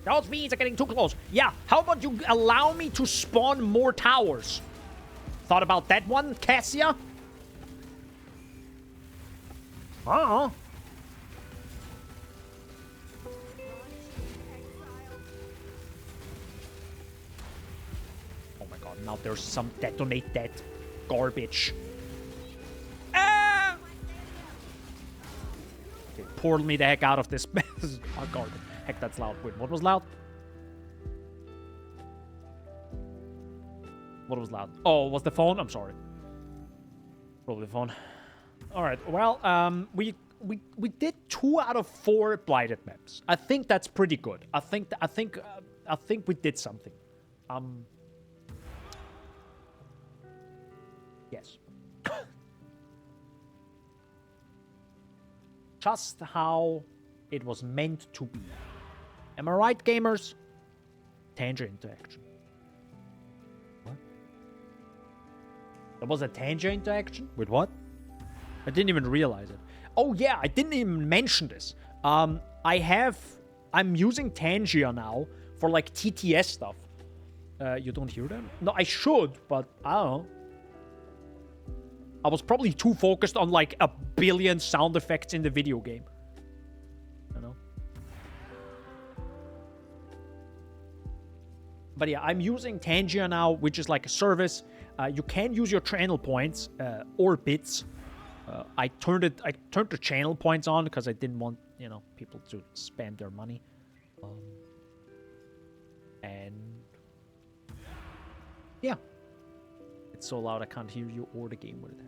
Those bees are getting too close. Yeah, how about you allow me to spawn more towers? Thought about that one, Cassia? Uh-huh. Oh my god, now there's some detonate that garbage. Ah! Okay, portal me the heck out of this mess. Oh, garbage. Heck, that's loud. Wait, what was loud? What was loud? Oh, was the phone? I'm sorry. Probably the phone. All right. Well, we did 2 out of 4 blighted maps. I think that's pretty good. I think we did something. Yes. Just how it was meant to be. Am I right, gamers? Tanger interaction. What? There was a Tanger interaction? With what? I didn't even realize it. Oh yeah, I didn't even mention this. I'm using Tangier now for like TTS stuff. You don't hear them? No, I should, but I don't know. I was probably too focused on like a billion sound effects in the video game. You know? But yeah, I'm using Tangier now, which is like a service. You can use your channel points or bits. I turned the channel points on because I didn't want, you know, people to spend their money. And yeah, it's so loud I can't hear you or the game with it.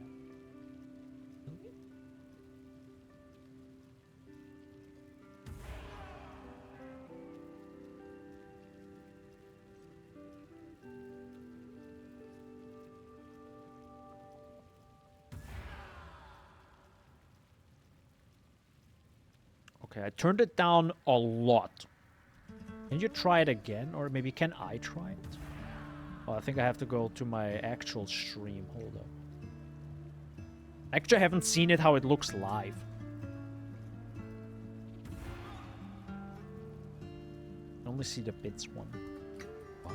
Okay, I turned it down a lot. Can you try it again? Or maybe can I try it? Oh, I think I have to go to my actual stream. Hold up. Actually, I haven't seen it how it looks live. I only see the bits one. What?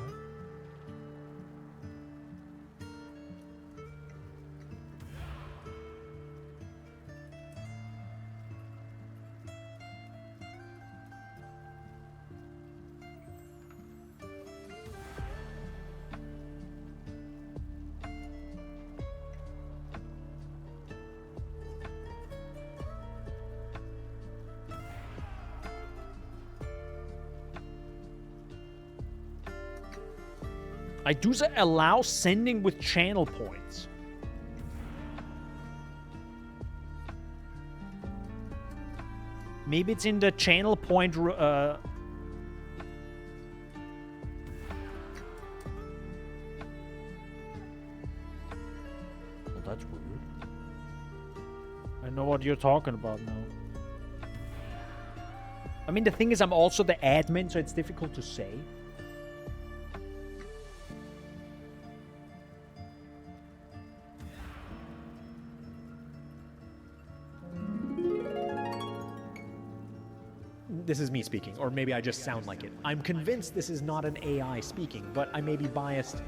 I do allow sending with channel points. Maybe it's in the channel point. Well, that's weird. I know what you're talking about now. I mean, the thing is, I'm also the admin, so it's difficult to say. This is me speaking, or maybe I just sound like it. I'm convinced this is not an AI speaking, but I may be biased.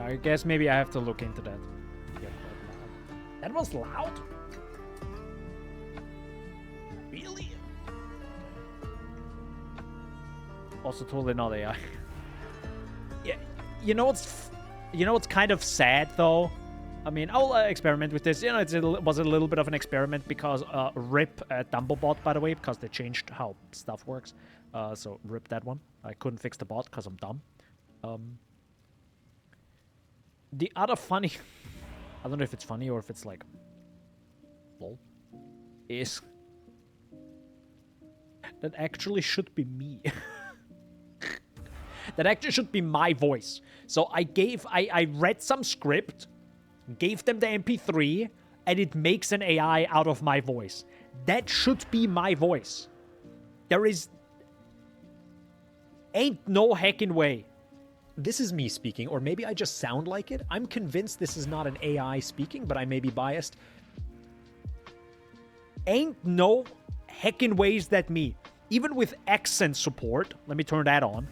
I guess maybe I have to look into that. That was loud? Really? Also totally not AI. Yeah, you know what's kind of sad though? I mean, I'll experiment with this. You know, it was a little bit of an experiment because RIP Dumblebot, by the way, because they changed how stuff works. So RIP that one. I couldn't fix the bot because I'm dumb. The other funny, I don't know if it's funny or if it's like, lol, is that actually should be me. That actually should be my voice. So I read some script, gave them the MP3, and it makes an AI out of my voice. That should be my voice. There ain't no heckin' way. This is me speaking, or maybe I just sound like it. I'm convinced this is not an AI speaking, but I may be biased. Ain't no heckin' ways that me. Even with accent support, let me turn that on.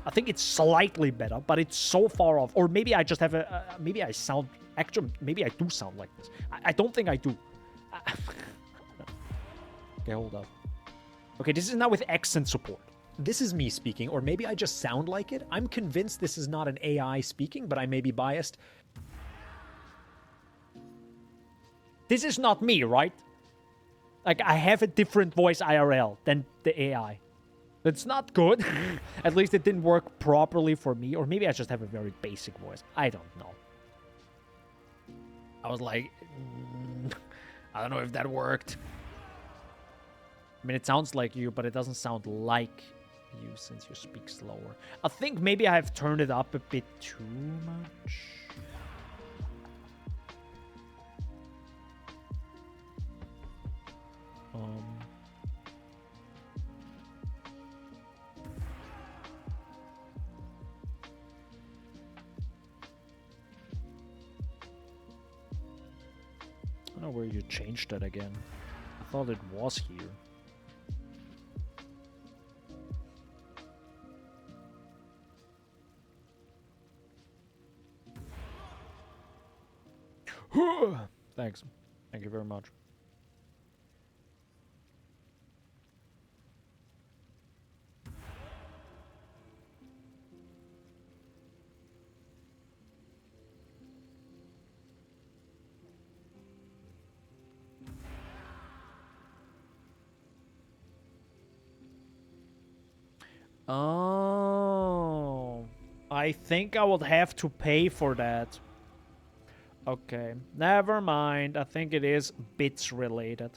I think it's slightly better, but it's so far off. Or maybe I just have maybe I sound... Actually, maybe I do sound like this. I don't think I do. Okay, hold up. Okay, this is now with accent support. This is me speaking, or maybe I just sound like it. I'm convinced this is not an AI speaking, but I may be biased. This is not me, right? Like, I have a different voice IRL than the AI. That's not good. At least it didn't work properly for me, or maybe I just have a very basic voice. I don't know. I was like, I don't know if that worked. I mean, it sounds like you, but it doesn't sound like you since you speak slower. I think maybe I have turned it up a bit too much. I don't know where you changed that again. I thought it was here. Thanks. Thank you very much. Oh, I think I would have to pay for that. Okay, never mind. I think it is bits related.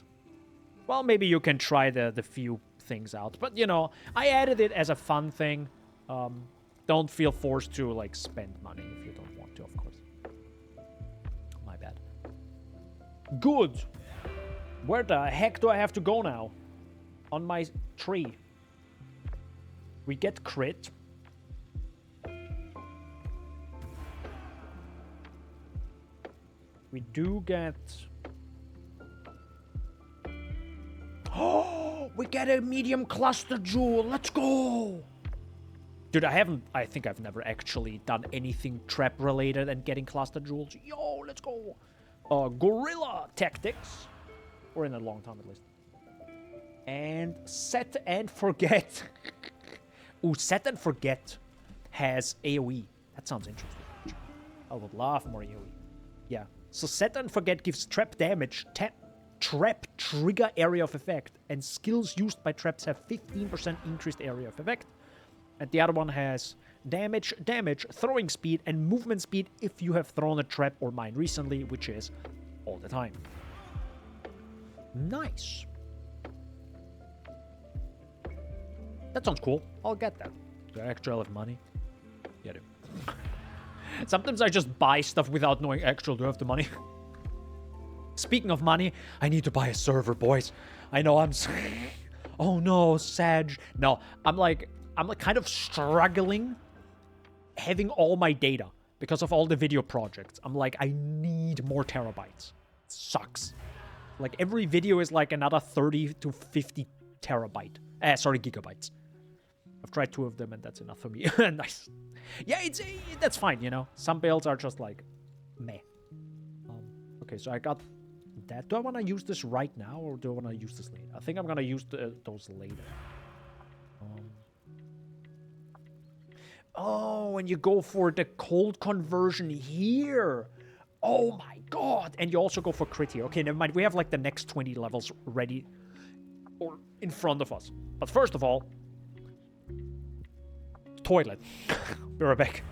Well, maybe you can try the few things out. But, you know, I added it as a fun thing. Don't feel forced to, like, spend money if you don't want to, of course. My bad. Good. Where the heck do I have to go now? On my tree. We get crit. We do get... Oh, we get a medium cluster jewel. Let's go. Dude, I think I've never actually done anything trap related and getting cluster jewels. Yo, let's go. Gorilla tactics. Or in a long time at least. And set and forget. Ooh, set and forget has AoE. That sounds interesting. I would love more AoE. Yeah. So set and forget gives trap damage, trap trigger area of effect, and skills used by traps have 15% increased area of effect. And the other one has damage, throwing speed, and movement speed if you have thrown a trap or mine recently, which is all the time. Nice. That sounds cool. I'll get that. Do I actually have money? Yeah, I do. Sometimes I just buy stuff without knowing actually do I have the money. Speaking of money, I need to buy a server, boys. I know I'm... Oh no, Sag. No, I'm like kind of struggling having all my data because of all the video projects. I'm like, I need more terabytes. It sucks. Like every video is like another 30 to 50 gigabytes. I've tried 2 of them and that's enough for me. Nice. Yeah, that's fine, you know. Some builds are just like, meh. Okay, so I got that. Do I want to use this right now or do I want to use this later? I think I'm going to use those later. Oh, and you go for the cold conversion here. Oh my god. And you also go for crit here. Okay, never mind. We have like the next 20 levels ready or in front of us. But first of all, toilet. Be right back.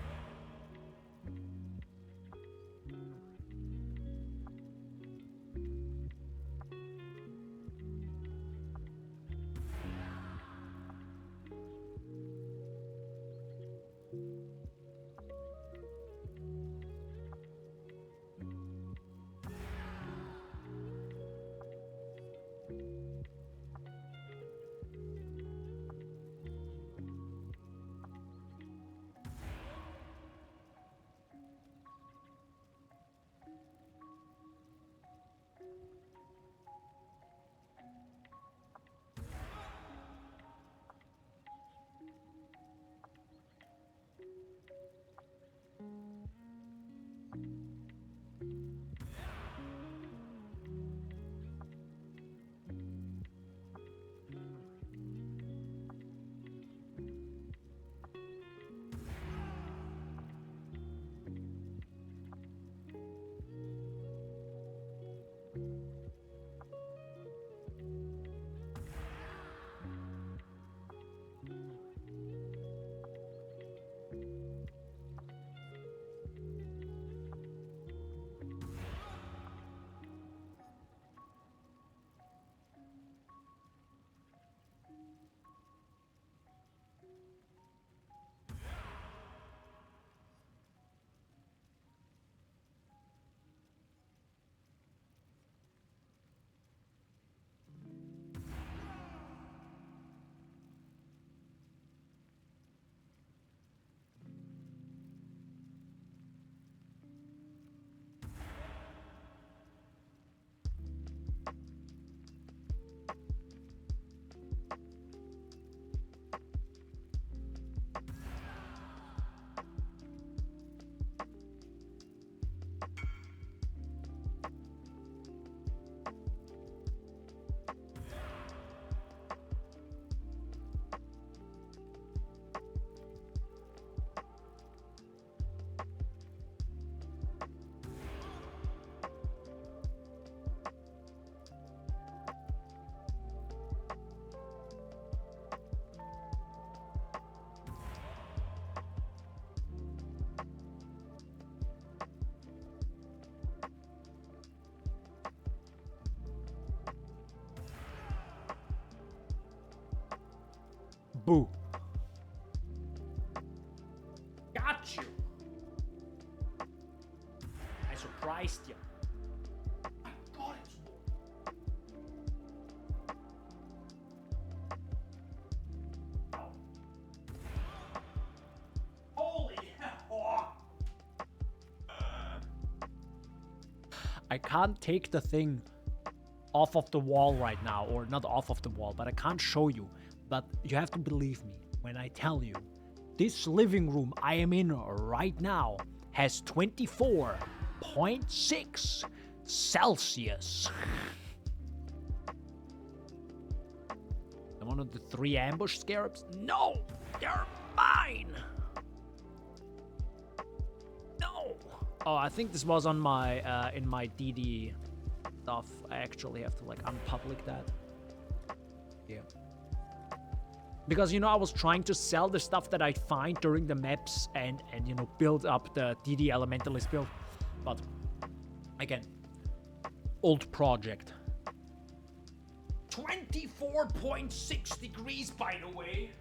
Boo. Got you. I surprised you. I got it. Oh. Holy hell. I can't take the thing off of the wall right now, or not off of the wall, but I can't show you. But you have to believe me when I tell you, this living room I am in right now has 24.6 Celsius. And one of the 3 ambush scarabs? No, they're mine. No. Oh, I think this was on my in my DD stuff. I actually have to like unpublic that. Yeah. Because, you know, I was trying to sell the stuff that I find during the maps and you know, build up the DD Elementalist build. But, again, old project. 24.6 degrees, by the way.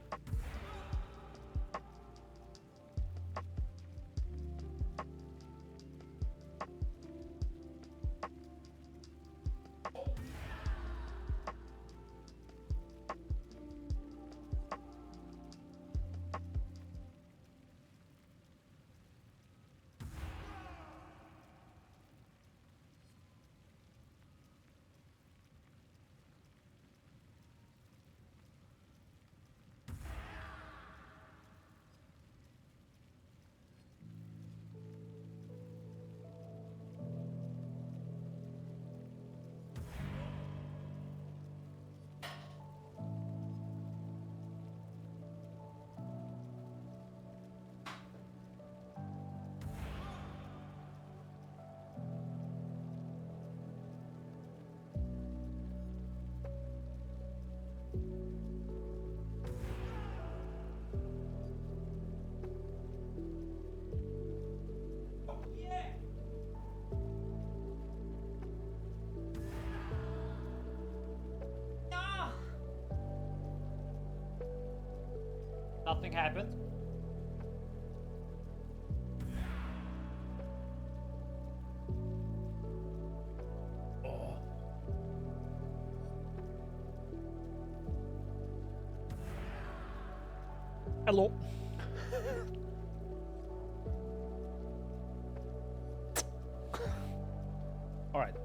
Nothing happened. Oh. Hello. All right.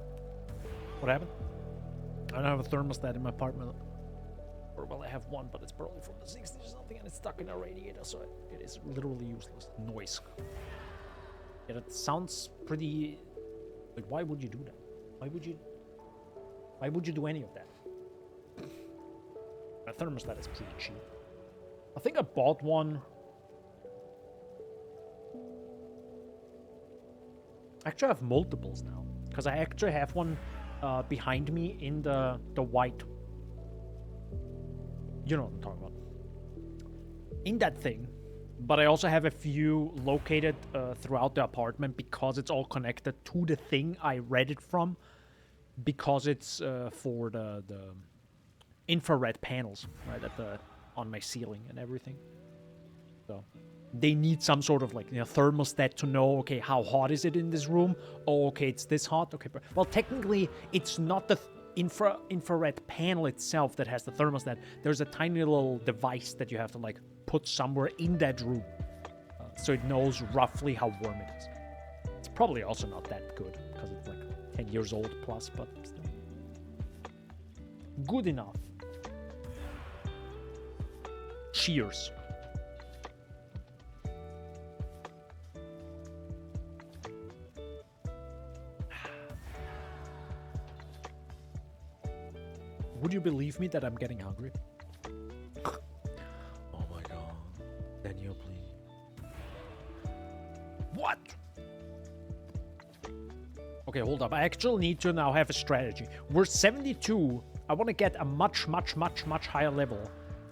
What happened? I don't have a thermostat in my apartment. Or, well, I have one, but it's probably from the 60s or something, and it's stuck in a radiator, so it is literally useless. Noise. Yeah, that sounds pretty... Like, why would you do that? Why would you do any of that? A thermostat is pretty cheap. I think I bought one... Actually, I have multiples now. Because I actually have one behind me in the white... You know what I'm talking about. In that thing. But I also have a few located throughout the apartment because it's all connected to the thing I read it from. Because it's for the infrared panels, right, on my ceiling and everything. So they need some sort of like, you know, thermostat to know, okay, how hot is it in this room? Oh, okay, it's this hot. Okay, well, technically, it's not the infrared panel itself that has the thermostat. There's a tiny little device that you have to like put somewhere in that room, so it knows roughly how warm it is. It's probably also not that good because it's like 10 years old plus, but still good enough. Cheers. Would you believe me that I'm getting hungry? Oh my god. Daniel, please. What? Okay, hold up. I actually need to now have a strategy. We're 72. I want to get a much higher level.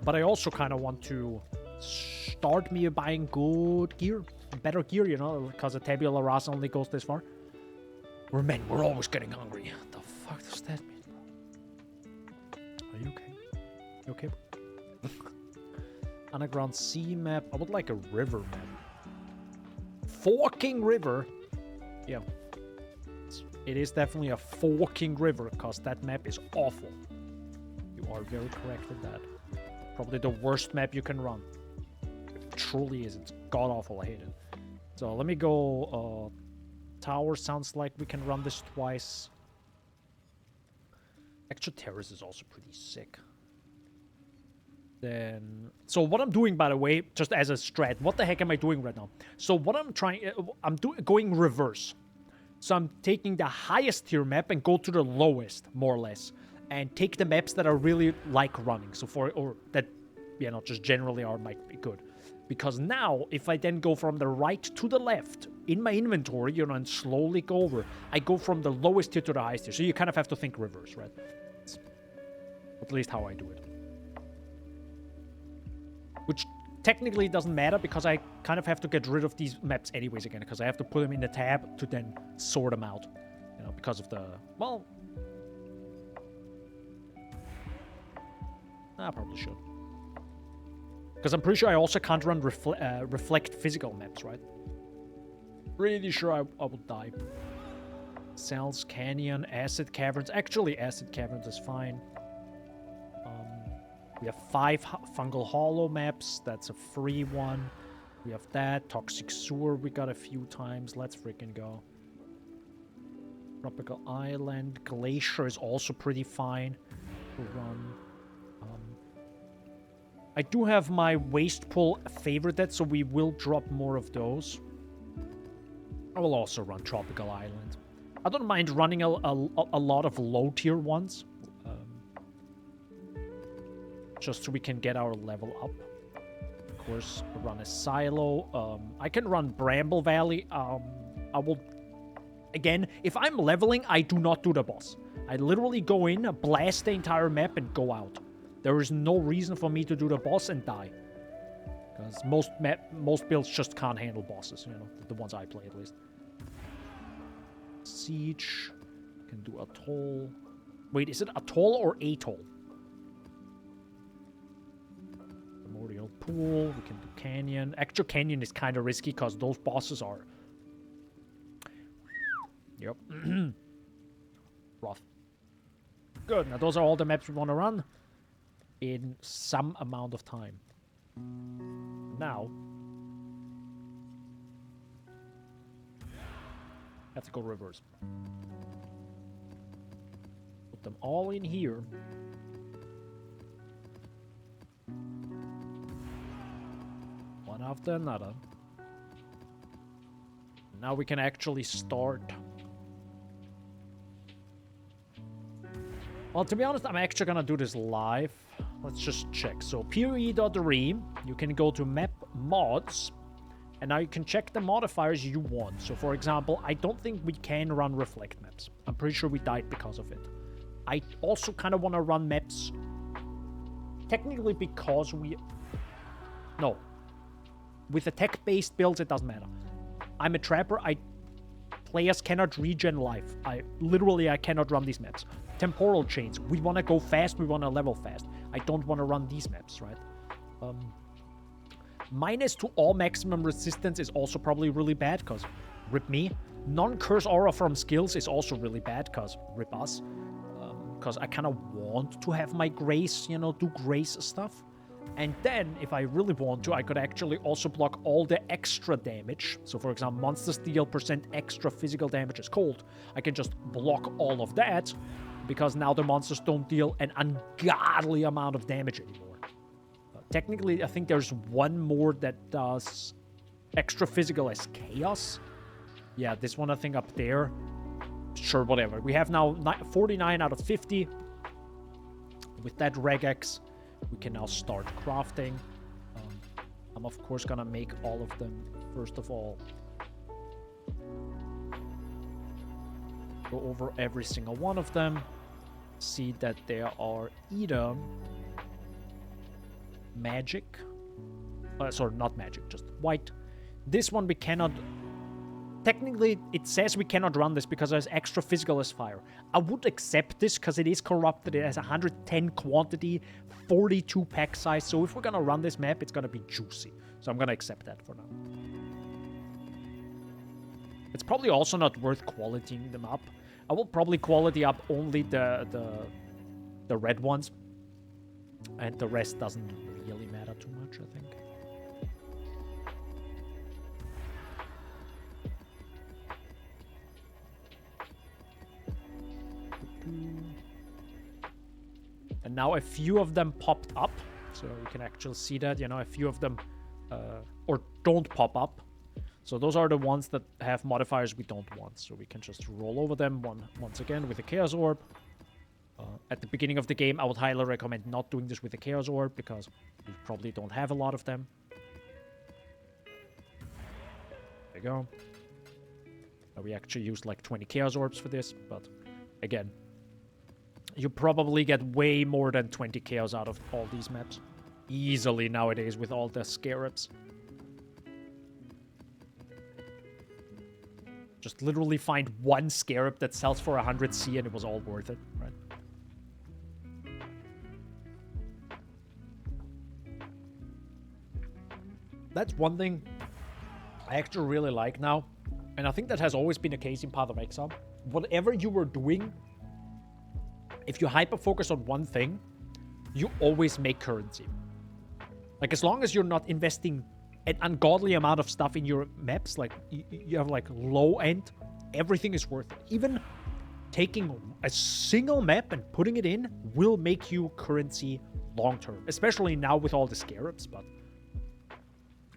But I also kind of want to start me buying good gear. Better gear, you know, because a tabula rasa only goes this far. Men, we're always getting hungry. What the fuck does that mean? Are you okay? You okay? Underground sea map. I would like a river map. Forking river. Yeah. It is definitely a forking river, because that map is awful. You are very correct in that. Probably the worst map you can run. It truly is. It's god-awful. I hate it. So let me go... tower sounds like we can run this twice. Extra terrace is also pretty sick. Then... So what I'm doing, by the way, just as a strat, what the heck am I doing right now? So what I'm trying... I'm going reverse. So I'm taking the highest tier map and go to the lowest, more or less. And take the maps that I really like running. So or that, you know, just generally might be good. Because now, if I then go from the right to the left in my inventory, you know, and slowly go over, I go from the lowest tier to the highest tier. So you kind of have to think reverse, right? It's at least how I do it. Which technically doesn't matter, because I kind of have to get rid of these maps anyways again, because I have to put them in the tab to then sort them out. You know, because of the... Well... I probably should. Because I'm pretty sure I also can't run reflect physical maps, right? Pretty sure I would die. Cells, Canyon, Acid Caverns. Actually, Acid Caverns is fine. We have 5 Fungal Hollow maps. That's a free one. We have that. Toxic Sewer we got a few times. Let's freaking go. Tropical Island. Glacier is also pretty fine to run. I do have my Waste Pool favorited, so we will drop more of those. I will also run Tropical Island. I don't mind running a lot of low-tier ones. Just so we can get our level up. Of course, run a Silo. I can run Bramble Valley. I will... Again, if I'm leveling, I do not do the boss. I literally go in, blast the entire map, and go out. There is no reason for me to do the boss and die. Because most builds just can't handle bosses, you know, the ones I play at least. Siege. Can do Atoll. Wait, is it Atoll or Atoll? Primordial Pool. We can do Canyon. Actual Canyon is kind of risky because those bosses are... Yep. Rough. Good. Now those are all the maps we want to run in some amount of time. Now, have to go reverse. Put them all in here. One after another. Now we can actually start. Well, to be honest, I'm actually gonna do this live. Let's just check. So, PoE.re, you can go to map mods, and now you can check the modifiers you want. So, for example, I don't think we can run reflect maps. I'm pretty sure we died because of it. I also kind of want to run maps, technically because we... No. With the tech-based builds, it doesn't matter. I'm a trapper. Players cannot regen life. I cannot run these maps. Temporal chains. We want to go fast. We want to level fast. I don't want to run these maps, right? Minus to all maximum resistance is also probably really bad, because rip me. Non-curse aura from skills is also really bad, because rip us. Because I kind of want to have my grace, you know, do grace stuff. And then, if I really want to, I could actually also block all the extra damage. So, for example, monsters deal % extra physical damage as cold. I can just block all of that, because now the monsters don't deal an ungodly amount of damage anymore. Technically, I think there's one more that does extra physical as chaos. Yeah, this one I think up there. Sure, whatever. We have now 49 out of 50. With that regex, we can now start crafting. I'm of course gonna make all of them first of all. Go over every single one of them. See that there are either magic. Sorry, not magic, just white. This one we cannot technically, it says we cannot run this because there's extra physical as fire. I would accept this because it is corrupted. It has 110 quantity, 42 pack size. So if we're gonna run this map, it's gonna be juicy. So I'm gonna accept that for now. It's probably also not worth qualitying them up. I will probably quality up only the red ones. And the rest doesn't really matter too much, I think. And now a few of them popped up. So you can actually see that, you know, a few of them or don't pop up. So those are the ones that have modifiers we don't want. So we can just roll over them once again with a Chaos Orb. At the beginning of the game, I would highly recommend not doing this with a Chaos Orb because you probably don't have a lot of them. There you go. We actually used like 20 Chaos Orbs for this, but again, you probably get way more than 20 Chaos out of all these maps. Easily nowadays with all the Scarabs. Just literally find one Scarab that sells for 100C and it was all worth it, right? That's one thing I actually really like now. And I think that has always been the case in Path of Exile. Whatever you were doing, if you hyper-focus on one thing, you always make currency. Like, as long as you're not investing an ungodly amount of stuff in your maps, like, you have, like, low-end, everything is worth it. Even taking a single map and putting it in will make you currency long-term. Especially now with all the Scarabs, but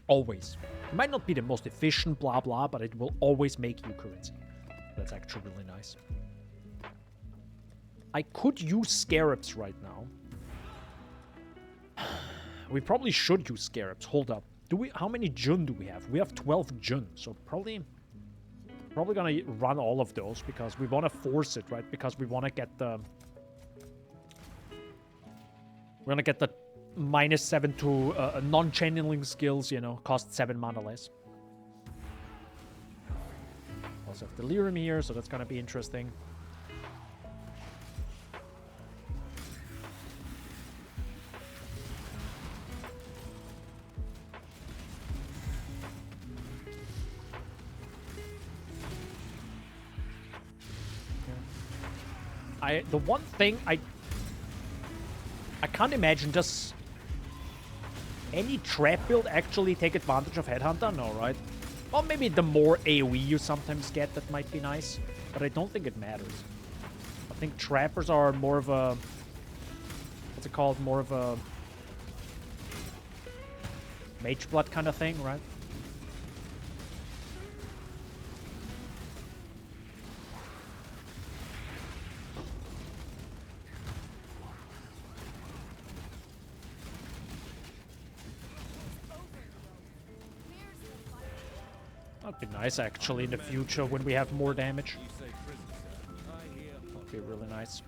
always. It might not be the most efficient, blah, blah, but it will always make you currency. That's actually really nice. I could use Scarabs right now. We probably should use Scarabs. Hold up. How many Jun do we have? We have 12 Jun, so probably gonna run all of those because we want to force it, right? Because we want to get the... We're gonna get the -7 to non-channeling skills, you know, cost 7 mana less. Also have Delirium here, so that's gonna be interesting. The one thing I can't imagine, does any trap build actually take advantage of Headhunter? No, right? Well, maybe the more AoE you sometimes get, that might be nice. But I don't think it matters. I think trappers are more of a... What's it called? More of a... Mage Blood kind of thing, right? That'd be nice, actually, in the future when we have more damage. That'd be really nice.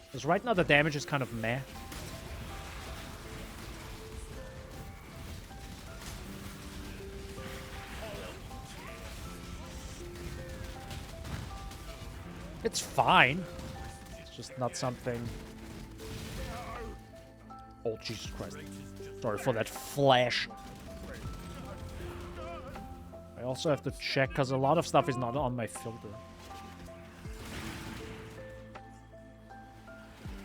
Because right now the damage is kind of meh. It's fine. It's just not something... Oh, Jesus Christ. Sorry for that flash. I also have to check, because a lot of stuff is not on my filter.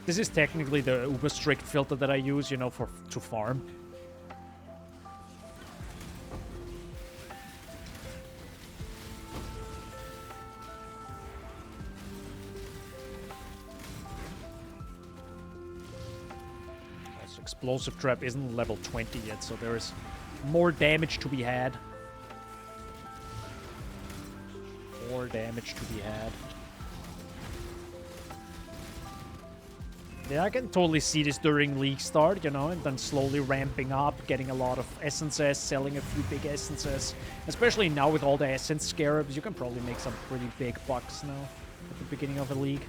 This is technically the uber strict filter that I use, you know, to farm. Also, Explosive Trap isn't level 20 yet, so there is more damage to be had. More damage to be had. Yeah, I can totally see this during League start, you know, and then slowly ramping up, getting a lot of essences, selling a few big essences. Especially now with all the essence scarabs, you can probably make some pretty big bucks now at the beginning of a league.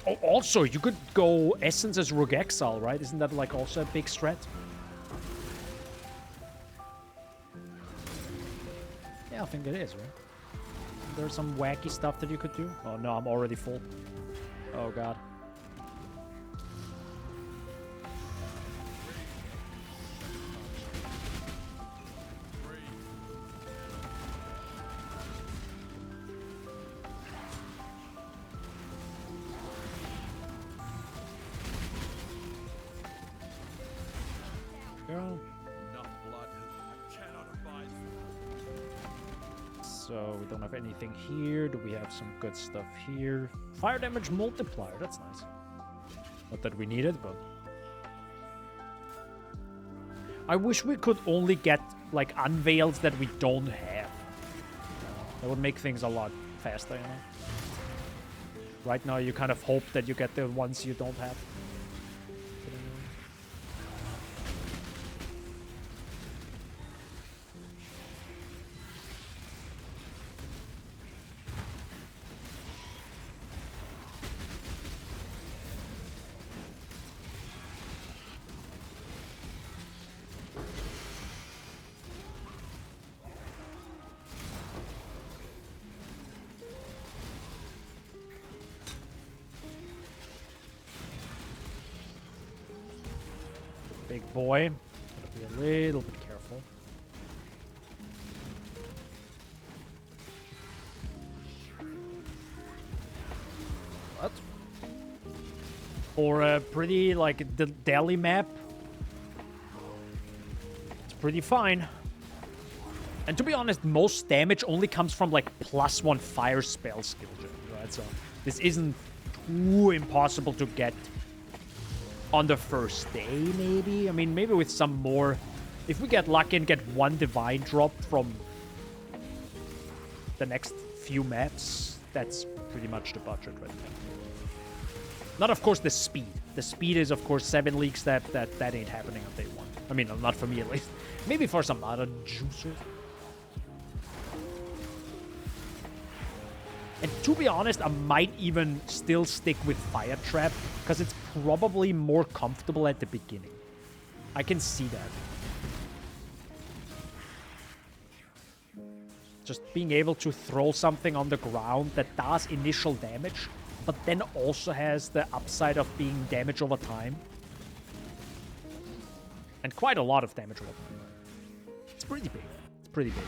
Oh, also, you could go essence as Rogue Exile, right? Isn't that like also a big strat? think it is, right? There's some wacky stuff that you could do. Oh no, I'm already full. Oh god. Go. So we don't have anything here. Do we have some good stuff here? Fire damage multiplier. That's nice. Not that we need it, but I wish we could only get like unveils that we don't have. That would make things a lot faster, you know. Right now, you kind of hope that you get the ones you don't have. Big boy. Gotta be a little bit careful. What? For a pretty, like, the Delhi map, it's pretty fine. And to be honest, most damage only comes from, like, +1 fire spell skill, right? So this isn't too impossible to get on the first day, maybe? I mean, maybe with some more... If we get lucky and get one divine drop from the next few maps, that's pretty much the budget right now. Not, of course, the speed. The speed is, of course, 7 leagues. That ain't happening on day 1. I mean, not for me, at least. Maybe for some other juicers. And to be honest, I might even still stick with Fire Trap, because it's probably more comfortable at the beginning. I can see that. Just being able to throw something on the ground that does initial damage, but then also has the upside of being damage over time. And quite a lot of damage over time. It's pretty big. It's pretty big.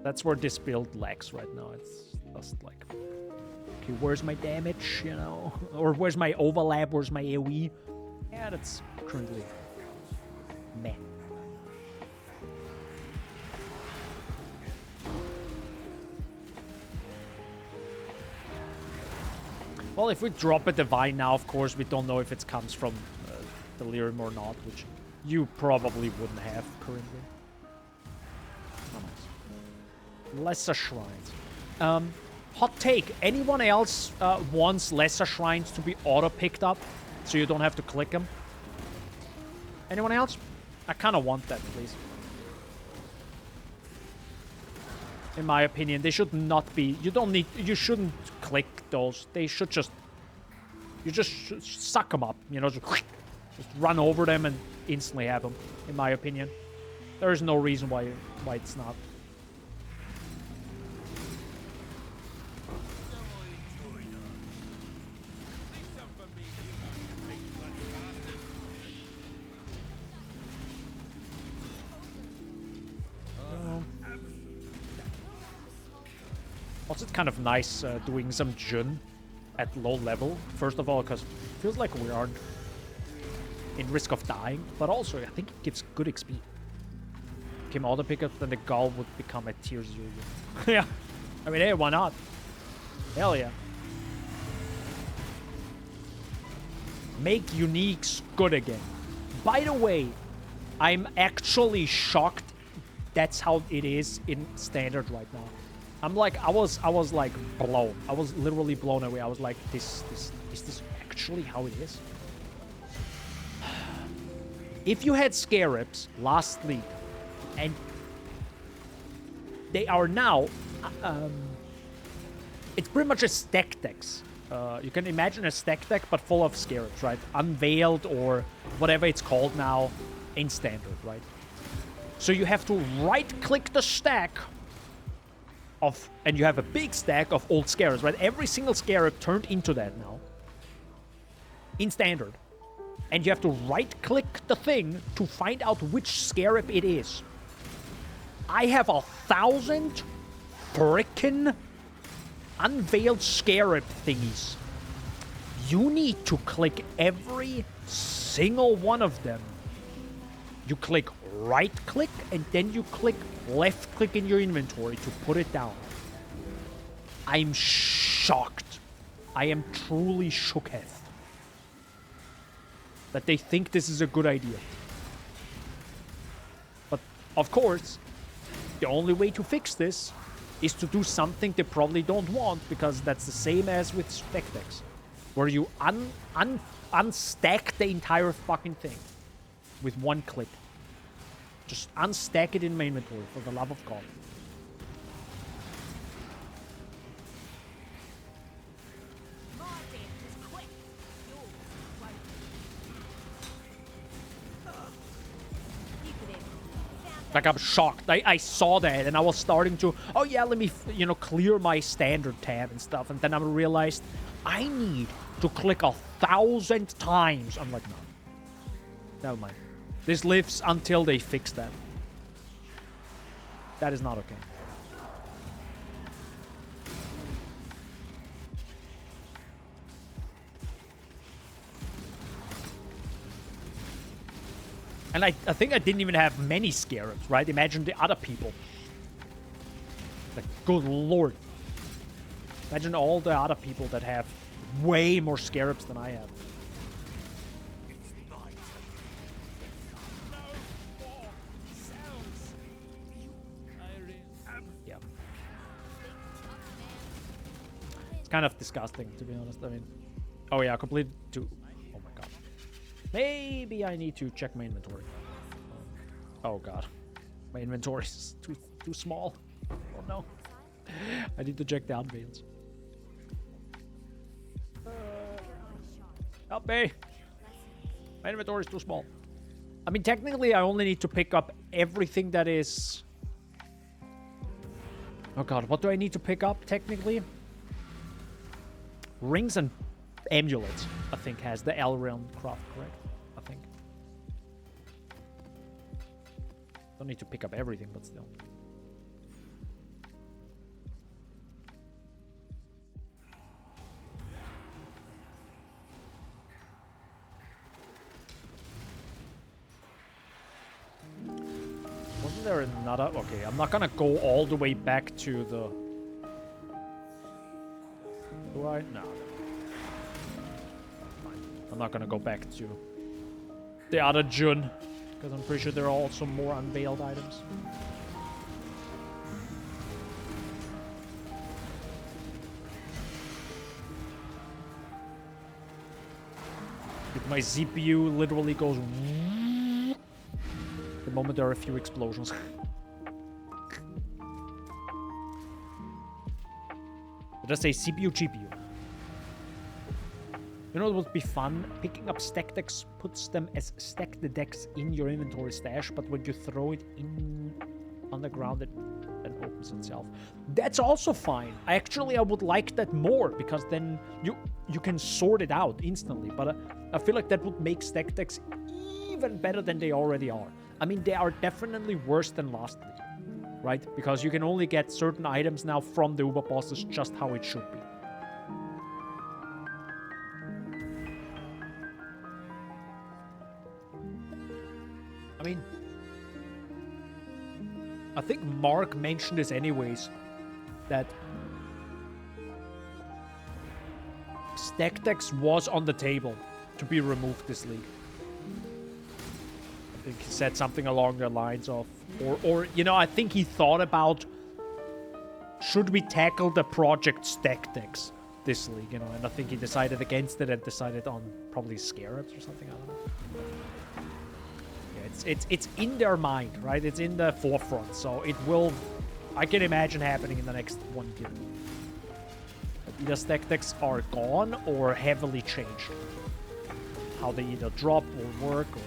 That's where this build lacks right now. It's just like, okay, where's my damage, you know? Or where's my overlap? Where's my AoE? Yeah, that's currently meh. Well, if we drop a Divine now, of course, we don't know if it comes from Delirium or not, which you probably wouldn't have currently. Lesser Shrines. Hot take. Anyone else wants Lesser Shrines to be auto-picked up so you don't have to click them? Anyone else? I kind of want that, please. In my opinion, they should not be... You shouldn't click those. They should just... You just suck them up. You know, just run over them and instantly have them, in my opinion. There is no reason why it's not. Also, it's kind of nice doing some Jun at low level. First of all, because it feels like we aren't in risk of dying. But also, I think it gives good XP. Came auto pickup, then the Gull would become a tier 0. Yeah. I mean, hey, why not? Hell yeah. Make uniques good again. By the way, I'm actually shocked that's how it is in standard right now. I'm like, I was like blown. I was literally blown away. I was like, is this actually how it is? If you had Scarabs last league, and they are now, it's pretty much a stack decks. You can imagine a stack deck, but full of Scarabs, right? Unveiled or whatever it's called now in standard, right? So you have to right-click the stack of, and you have a big stack of old scarabs, right? Every single scarab turned into that now. In standard. And you have to right-click the thing to find out which scarab it is. I have 1,000 frickin' unveiled scarab thingies. You need to click every single one of them. You click right-click, and then you click left-click in your inventory to put it down. I'm shocked. I am truly shooketh that they think this is a good idea. But, of course, the only way to fix this is to do something they probably don't want, because that's the same as with spec decks, where you unstack the entire fucking thing with one click. Just unstack it in my inventory, for the love of God. Like, I'm shocked. I saw that, and I was starting to, oh yeah, let me, clear my standard tab and stuff. And then I realized I need to click 1,000 times. I'm like, no. Never mind. This lives until they fix that. That is not okay. And I think I didn't even have many scarabs, right? Imagine the other people. Like, good lord. Imagine all the other people that have way more scarabs than I have. Yeah. It's kind of disgusting, to be honest. I mean, oh yeah, complete to... Oh my god. Maybe I need to check my inventory. Oh god. My inventory is too small. Oh no. I need to check the unveils. Help me. My inventory is too small. I mean, technically, I only need to pick up everything that is... Oh god, what do I need to pick up, technically? Rings and amulets, I think, has the Elrond craft, correct? I think. Don't need to pick up everything, but still. Wasn't there another... Okay, I'm not gonna go all the way back to the... Do I? No. I'm not gonna go back to the other Jun, because I'm pretty sure there are also more unveiled items. My CPU literally goes the moment there are a few explosions. Did I say CPU, GPU? You know what would be fun? Picking up stack decks puts them as stacked decks in your inventory stash, but when you throw it in on the ground, it opens itself. That's also fine. I would like that more, because then you can sort it out instantly. But I feel like that would make stack decks even better than they already are. I mean, they are definitely worse than last league, right? Because you can only get certain items now from the Uber bosses, just how it should be. I mean, I think Mark mentioned this anyways, that stack decks was on the table to be removed this league. I think he said something along the lines of, or I think he thought about, should we tackle the project stack decks this league, and I think he decided against it and decided on probably Scarabs or something, I don't know. It's in their mind, right? It's in the forefront, so it will, I can imagine, happening in the next 1 year. Either stack decks are gone or heavily changed. How they either drop or work, or...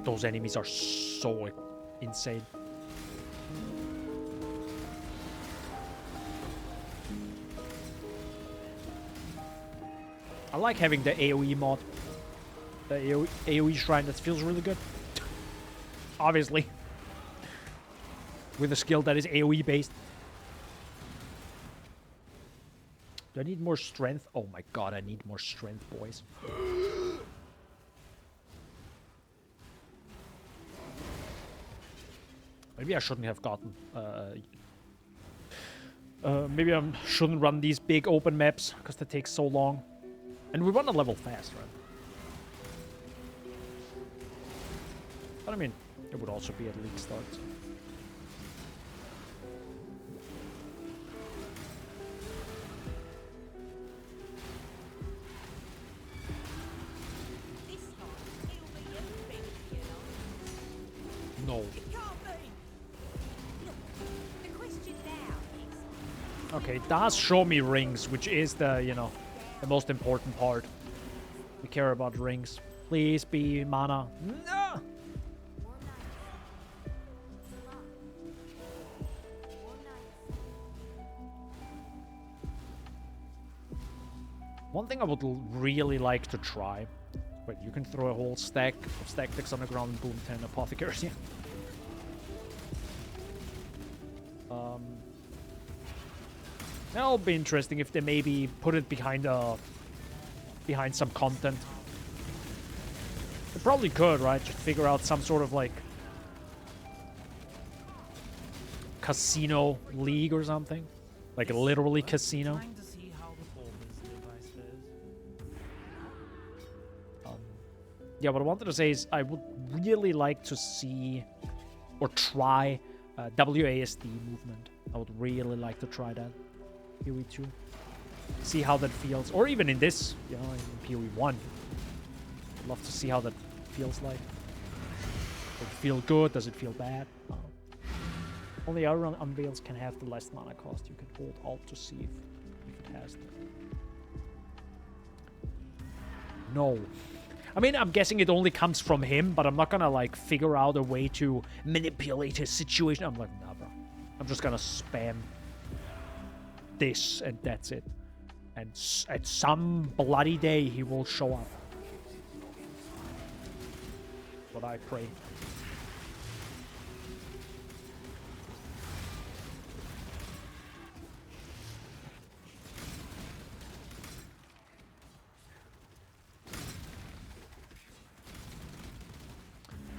Those enemies are so insane. I like having the AoE mod. The AoE shrine, that feels really good. Obviously. With a skill that is AoE based. Do I need more strength? Oh my god, I need more strength, boys. Maybe I shouldn't have gotten... maybe I shouldn't run these big open maps, because they take so long. And we want to level fast, right? But I mean, it would also be at league start. No. Okay, it does show me rings, which is the, you know, the most important part. We care about rings. Please be mana. No! One thing I would really like to try. Wait, you can throw a whole stack of stack decks on the ground and boom 10 apothecaries. Yeah. That'll be interesting if they maybe put it behind some content. They probably could, right? Just figure out some sort of like casino league or something, like literally casino. Yeah, what I wanted to say is I would really like to see or try WASD movement. I would really like to try that. PoE 2. See how that feels. Or even in this, you know, in PoE 1. I'd love to see how that feels like. Does it feel good? Does it feel bad? Only other unveils can have the less mana cost. You can hold Alt to see if it has that. No. I mean, I'm guessing it only comes from him, but I'm not gonna, like, figure out a way to manipulate his situation. I'm like, nah, bro. I'm just gonna spam this, and that's it. And at some bloody day, he will show up. What I pray.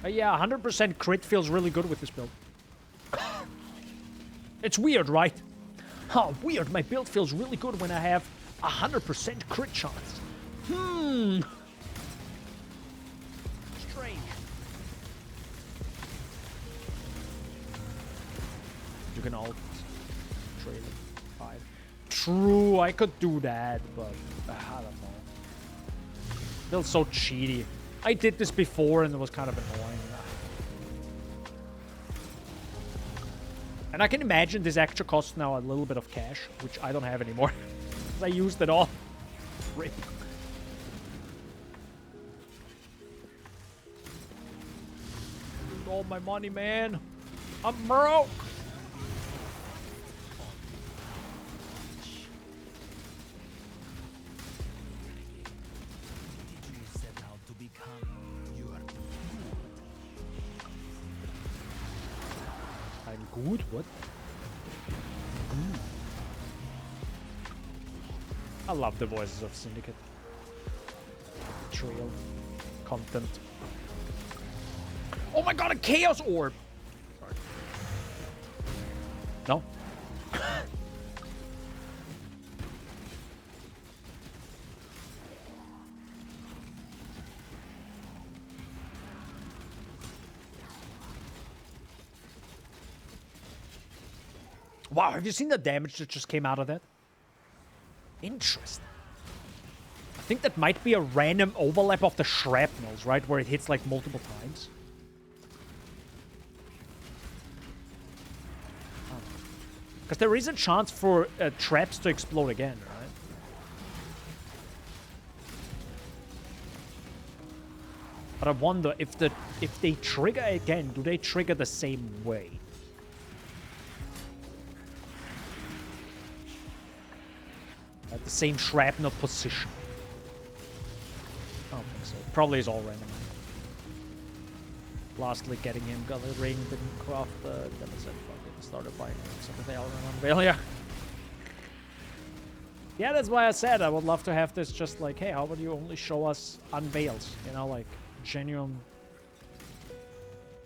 Yeah, 100% crit feels really good with this build. It's weird, right? Huh, weird. My build feels really good when I have 100% crit chance. Strange. You can ult trailing 5. True, I could do that, but I don't know. Feels so cheaty. I did this before and it was kind of annoying. And I can imagine this extra costs now a little bit of cash, which I don't have anymore. I used it all. Rip. All my money, man. I'm broke. Good? What? Good. I love the voices of Syndicate. Trail. Content. Oh my god, a Chaos Orb! Sorry. No? Wow, have you seen the damage that just came out of that? Interesting. I think that might be a random overlap of the shrapnels, right? Where it hits like multiple times. Because there is a chance for traps to explode again, right? But I wonder if they trigger again, do they trigger the same way? At the same shrapnel position. I don't think so. Probably is all random. Lastly, getting him got a ring, didn't craft the then I said fuck it, started buying something else on Velia. Yeah, that's why I said I would love to have this just like, hey, how about you only show us unveils? You know, like genuine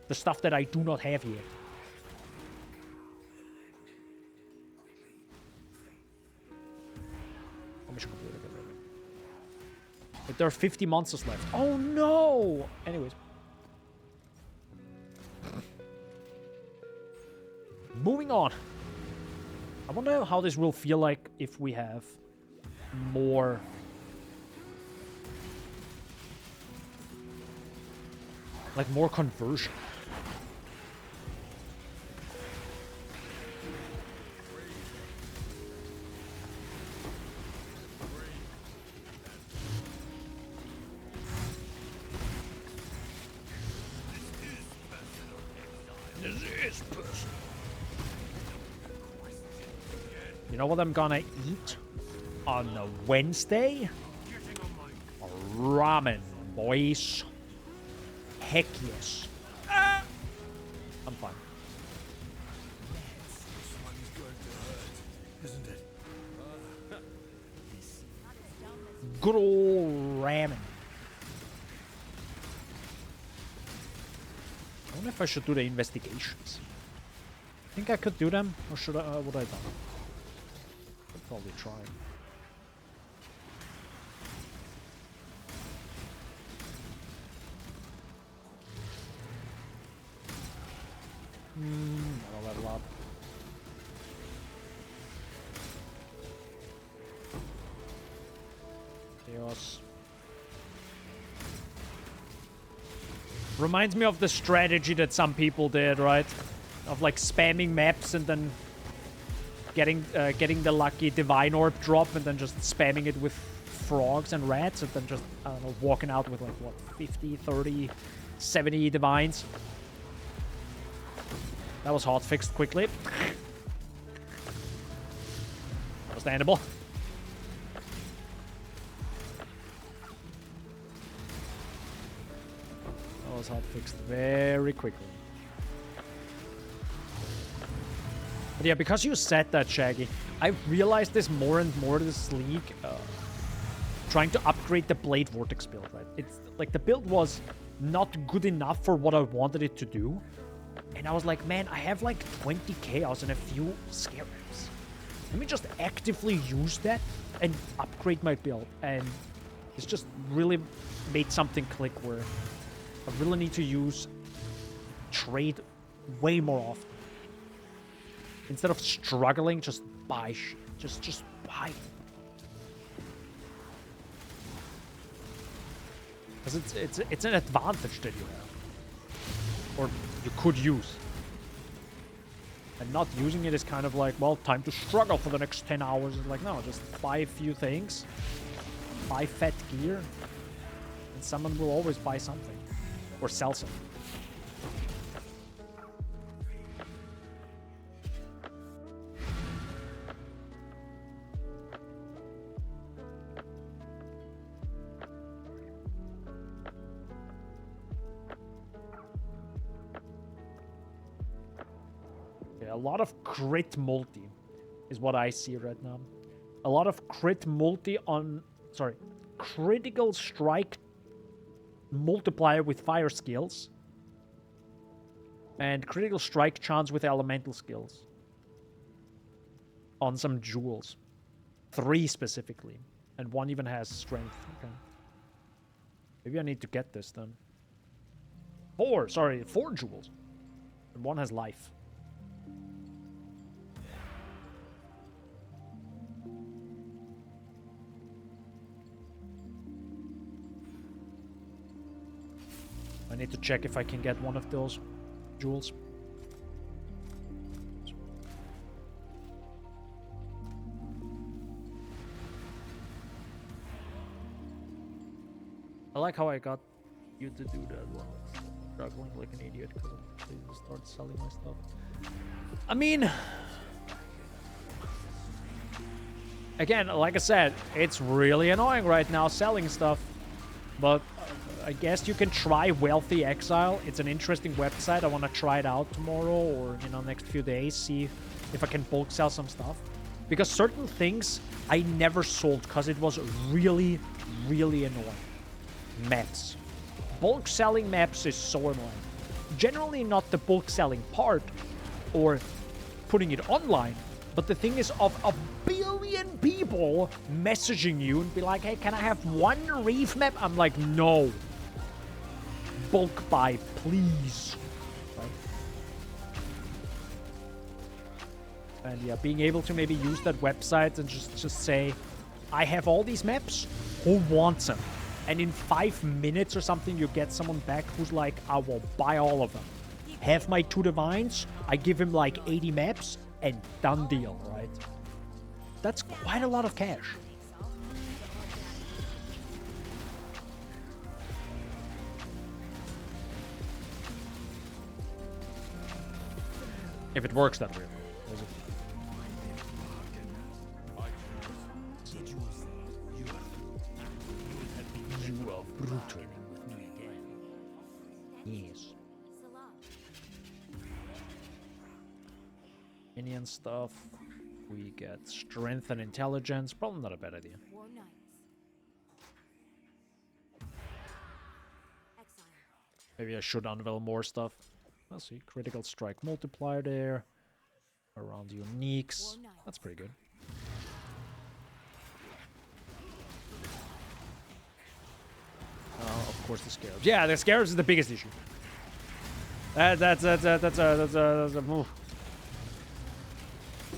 the stuff that I do not have yet. But there are 50 monsters left. Oh no! Anyways. Moving on. I wonder how this will feel like if we have more... like more conversion. You know what I'm gonna eat on a Wednesday? Ramen, boys. Heck yes. I'm fine. Good old ramen. I wonder if I should do the investigations. I think I could do them, or should I? Would I not? I'd probably try. I'll level up. Chaos. Reminds me of the strategy that some people did, right? Of like spamming maps and then getting the lucky divine orb drop and then just spamming it with frogs and rats and then just, I don't know, walking out with like, what, 50, 30, 70 divines. That was hot fixed quickly. Understandable. That was hot fixed very quickly. But yeah, because you said that, Shaggy, I've realized this more and more this league. Trying to upgrade the Blade Vortex build, right? It's like the build was not good enough for what I wanted it to do. And I was like, man, I have like 20 chaos and a few scarabs. Let me just actively use that and upgrade my build. And it's just really made something click where I really need to use trade way more often. Instead of struggling, just buy shit. Just buy. Because it's an advantage that you have. Or you could use. And not using it is kind of like, well, time to struggle for the next 10 hours. It's like, no, just buy a few things. Buy fat gear. And someone will always buy something. Or sell something. A lot of crit multi is what I see right now. A lot of crit multi on... Sorry. Critical strike multiplier with fire skills. And critical strike chance with elemental skills. On some jewels. 3 specifically. And 1 even has strength. Okay. Maybe I need to get this then. 4 jewels. And 1 has life. I need to check if I can get one of those jewels. I like how I got you to do that one. Struggling like an idiot because I need to start selling my stuff. I mean, again, like I said, it's really annoying right now selling stuff. But I guess you can try Wealthy Exile. It's an interesting website. I want to try it out tomorrow or, you know, next few days. See if I can bulk sell some stuff. Because certain things I never sold because it was really, really annoying. Maps. Bulk selling maps is so annoying. Generally not the bulk selling part or putting it online. But the thing is of a billion people messaging you and be like, hey, can I have one reef map? I'm like, no. Bulk buy, please. Right? And yeah, being able to maybe use that website and just say, I have all these maps, who wants them? And in 5 minutes or something, you get someone back who's like, I will buy all of them. Have my 2 divines, I give him like 80 maps, and done deal, right? That's quite a lot of cash. If it works that way. You are brutal. Yes. Minion stuff. We get strength and intelligence. Probably not a bad idea. Maybe I should unveil more stuff. Let's see. Critical strike multiplier there. Around uniques. That's pretty good. Of course the scarabs. Yeah, the scarabs is the biggest issue. That's a move.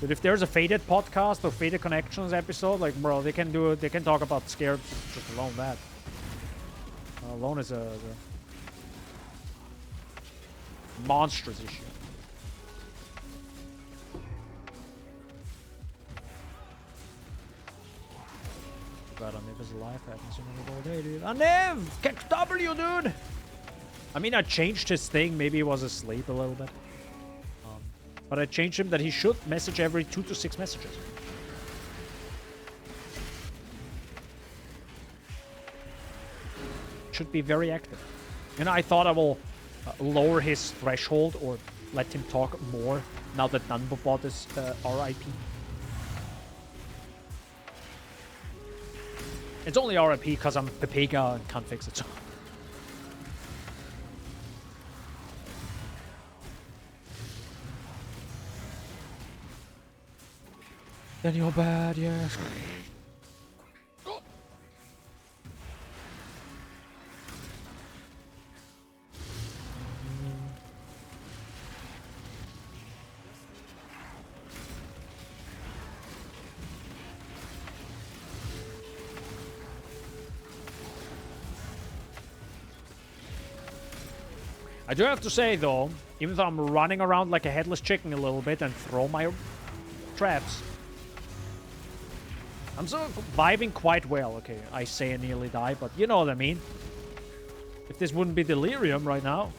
But if there's a Faded podcast or Faded Connections episode, like, bro, they can talk about scarabs just alone that. Alone is a monstrous issue. God, Aniv is alive. I haven't seen him all day, dude. Aniv! Catch W, dude! I mean, I changed his thing. Maybe he was asleep a little bit. But I changed him that he should message every 2 to 6 messages. Should be very active. And I thought I will lower his threshold or let him talk more now that Nanbobot is RIP. It's only RIP because I'm Pepega and can't fix it. So. Then you're bad, yeah. I do have to say, though, even though I'm running around like a headless chicken a little bit and throw my traps, I'm still vibing quite well. Okay, I say I nearly die, but you know what I mean. If this wouldn't be delirium right now.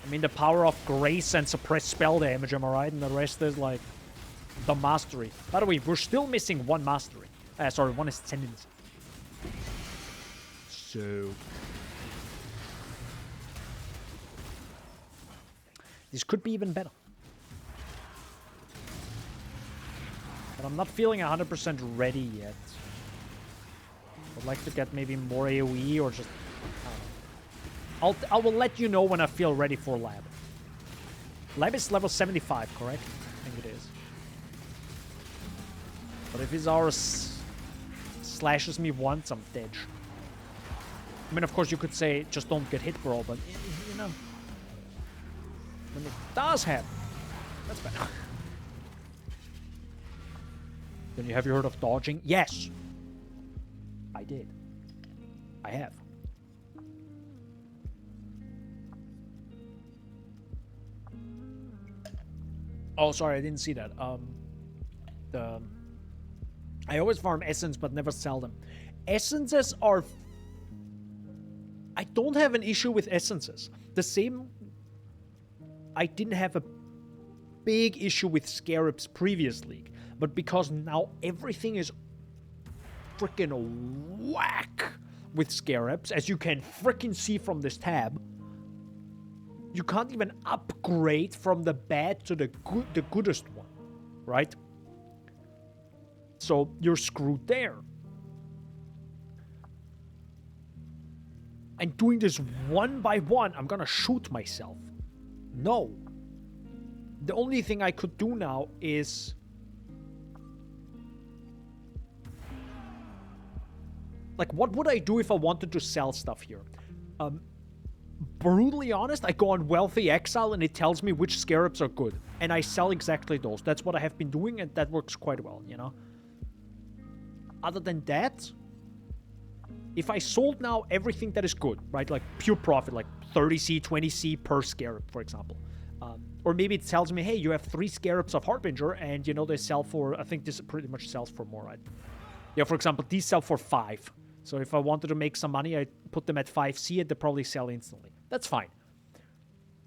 I mean, the power of grace and suppress spell damage, am I right? And the rest is like the mastery. By the way, we're still missing 1 mastery. Sorry, 1 ascendancy. So... this could be even better. But I'm not feeling 100% ready yet. I'd like to get maybe more AoE or just... I will let you know when I feel ready for lab. Lab is level 75, correct? I think it is. But if his aura slashes me once, I'm dead. I mean, of course, you could say, just don't get hit, bro, but, you know... when it does happen, that's bad. Then have you heard of dodging? Yes! I did. I have. Oh, sorry, I didn't see that. The I always farm essence, but never sell them. Essences are... I don't have an issue with essences. The same... I didn't have a big issue with scarabs previous league. But because now everything is freaking whack with scarabs, as you can freaking see from this tab, you can't even upgrade from the bad to the goodest one, right? So you're screwed there. And doing this one by one, I'm gonna shoot myself. No. The only thing I could do now is... like, what would I do if I wanted to sell stuff here? Brutally honest, I go on Wealthy Exile and it tells me which scarabs are good. And I sell exactly those. That's what I have been doing and that works quite well, you know? Other than that, if I sold now everything that is good, right? Like pure profit, like 30C, 20C per scarab, for example. Or maybe it tells me, hey, you have 3 scarabs of Harbinger and, you know, they sell for, I think this pretty much sells for more, right? Yeah, for example, these sell for 5. So if I wanted to make some money, I put them at 5C and they probably sell instantly. That's fine.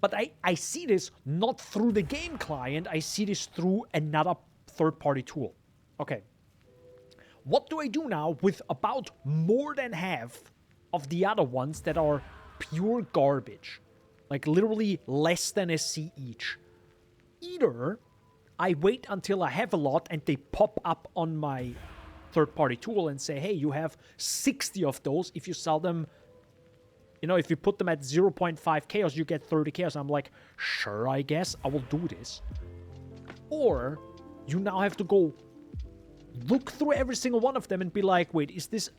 But I see this not through the game client. I see this through another third-party tool. Okay. What do I do now with about more than half of the other ones that are pure garbage? Like literally less than a C each. Either I wait until I have a lot and they pop up on my third-party tool and say, hey, you have 60 of those. If you sell them, you know, if you put them at 0.5 chaos, you get 30 chaos. I'm like, sure, I guess I will do this. Or you now have to go look through every single one of them and be like, wait, is this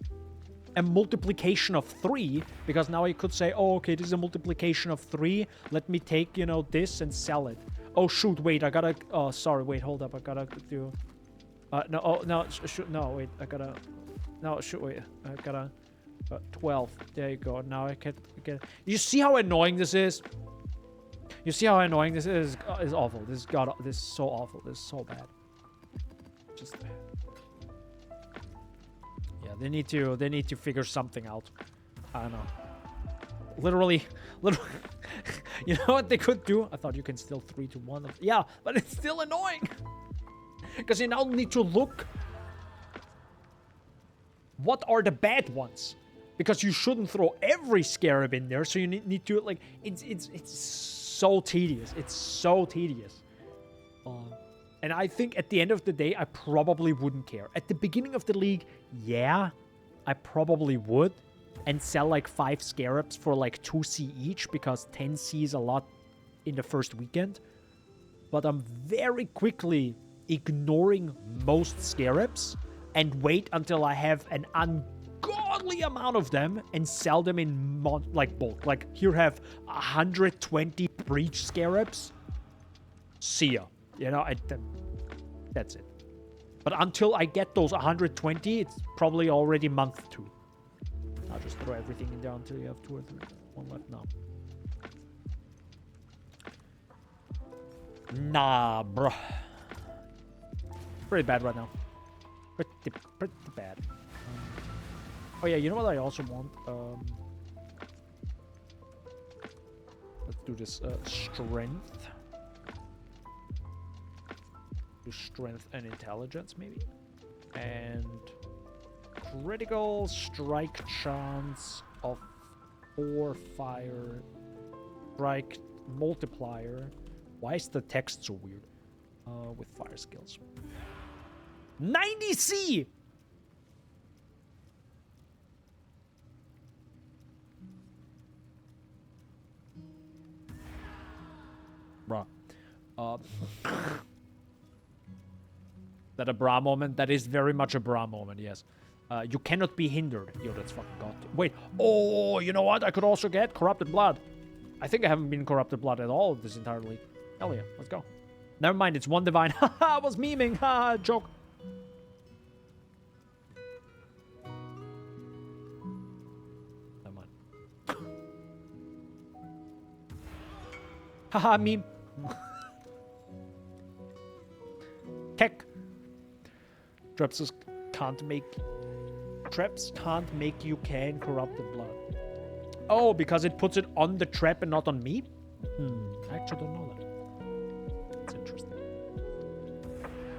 a multiplication of 3? Because now you could say, oh, okay, this is a multiplication of 3. Let me take, you know, this and sell it. Oh, shoot, wait, I gotta... oh, sorry, wait, hold up. I gotta do... no, oh, no, shoot, no, wait, I gotta... no, shoot, wait, I gotta... 12. There you go. Now I can get... you see how annoying this is? You see how annoying this is? It's awful. This is so awful. This is so bad. Just... yeah, they need to figure something out. I don't know. Literally, you know what they could do? I thought you can still 3 to 1. Yeah, but it's still annoying. Because you now need to look. What are the bad ones? Because you shouldn't throw every scarab in there, so you need to, like, it's so tedious. It's so tedious. And I think at the end of the day, I probably wouldn't care. At the beginning of the league, yeah, I probably would. And sell like 5 scarabs for like 2C each, because 10C is a lot in the first weekend. But I'm very quickly ignoring most scarabs and wait until I have an ungodly amount of them and sell them in like bulk. Like here have 120 breach scarabs. See ya. You know, that's it. But until I get those 120, it's probably already month 2. I'll just throw everything in there until you have 2 or 3. 1 left now. Nah, bruh. Pretty bad right now. Pretty bad. Oh yeah, you know what I also want? Let's do this strength. Do strength and intelligence maybe. And critical strike chance of 4 fire. Strike multiplier. Why is the text so weird? With fire skills. 90C! Bruh. That a bra moment? That is very much a bra moment, yes. You cannot be hindered. Yo, that's fucking god. Wait. Oh, you know what? I could also get Corrupted Blood. I think I haven't been Corrupted Blood at all this entire league. Hell yeah, let's go. Never mind, it's 1 divine. Haha, I was memeing. Haha, joke. Never mind. Haha, meme. Keck. Drops his can't make... Traps can't make you can corrupted blood. Oh, because it puts it on the trap and not on me? I actually don't know that. That's interesting.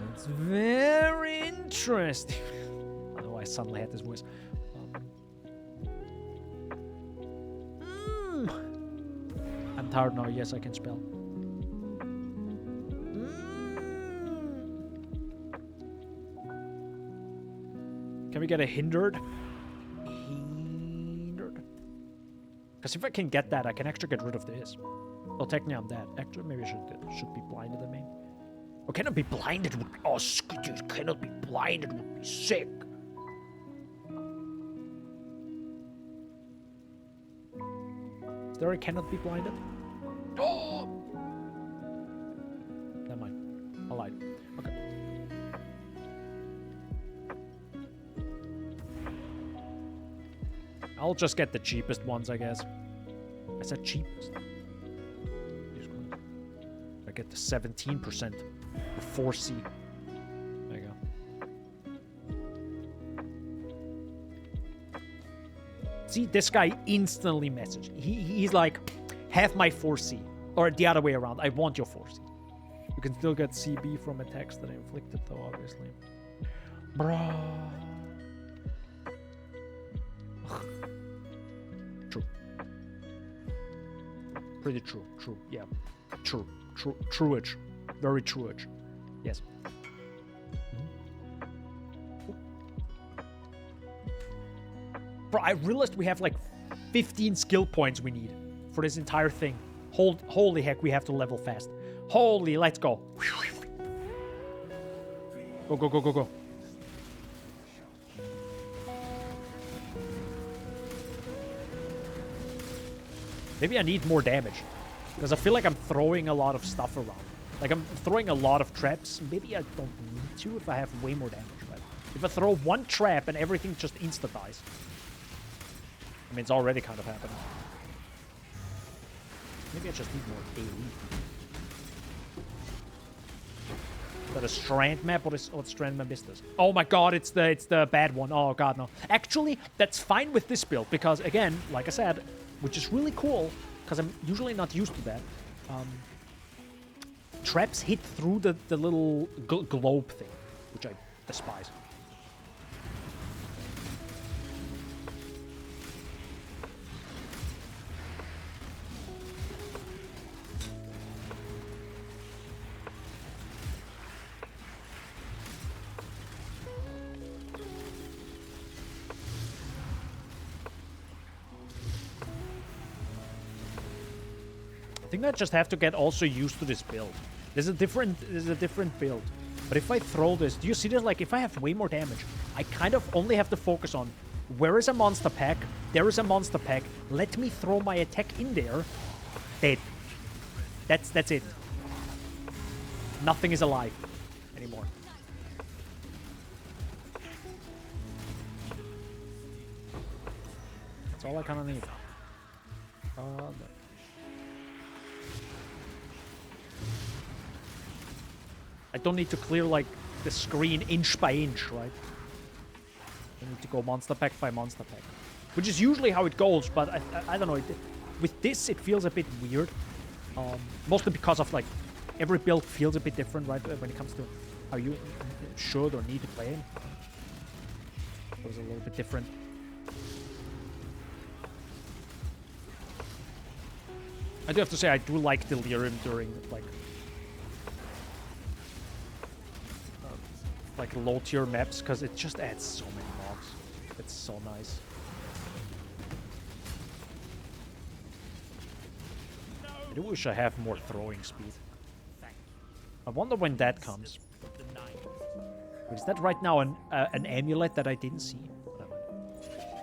That's very interesting. I don't know why I suddenly had this voice. I'm tired now. Yes, I can spell. Can we get a hindered? Hindered. Because if I can get that, I can actually get rid of this. Well, technically I'm dead. Actually, maybe I should be blinded, I mean. Oh, cannot be blinded. Oh, dude, cannot be blinded would be sick. Is there a cannot be blinded? Oh! Never mind. I lied. Okay. I'll just get the cheapest ones, I guess. I said cheapest. I get the 17%. The 4C. There you go. See, this guy instantly messaged. He's like, have my 4C. Or the other way around. I want your 4C. You can still get CB from attacks that I inflicted, though, obviously. Bruh. True. Pretty true. True. Yeah. True. Truage. Very truage. Yes. Bro, I realized we have like 15 skill points we need for this entire thing. Holy heck, we have to level fast. Holy, let's go. Go, go, go, go, go. Maybe I need more damage. Because I feel like I'm throwing a lot of stuff around. Like, I'm throwing a lot of traps. Maybe I don't need to if I have way more damage. But if I throw one trap and everything just insta-dies. I mean, it's already kind of happening. Maybe I just need more AoE. Is that a strand map? What strand map is this? Oh my god, it's the bad one. Oh god, no. Actually, that's fine with this build. Because, again, like I said, which is really cool, because I'm usually not used to that. Traps hit through the little globe thing, which I despise. I think I just have to get also used to this build. There's a different build. But if I throw this, do you see this? Like, if I have way more damage, I kind of only have to focus on where is a monster pack, there is a monster pack, let me throw my attack in there, dead. That's it. Nothing is alive anymore. That's all I kind of need. I don't need to clear, like, the screen inch by inch, right? I need to go monster pack by monster pack. Which is usually how it goes, but I don't know. With this, it feels a bit weird. Mostly because of, like, every build feels a bit different, right? When it comes to how you should or need to play it. It was a little bit different. I do have to say, I do like Delirium during, like low tier maps, because it just adds so many mobs. It's so nice. I do wish I have more throwing speed. I wonder when that comes. Wait, is that right now an amulet that I didn't see? Whatever.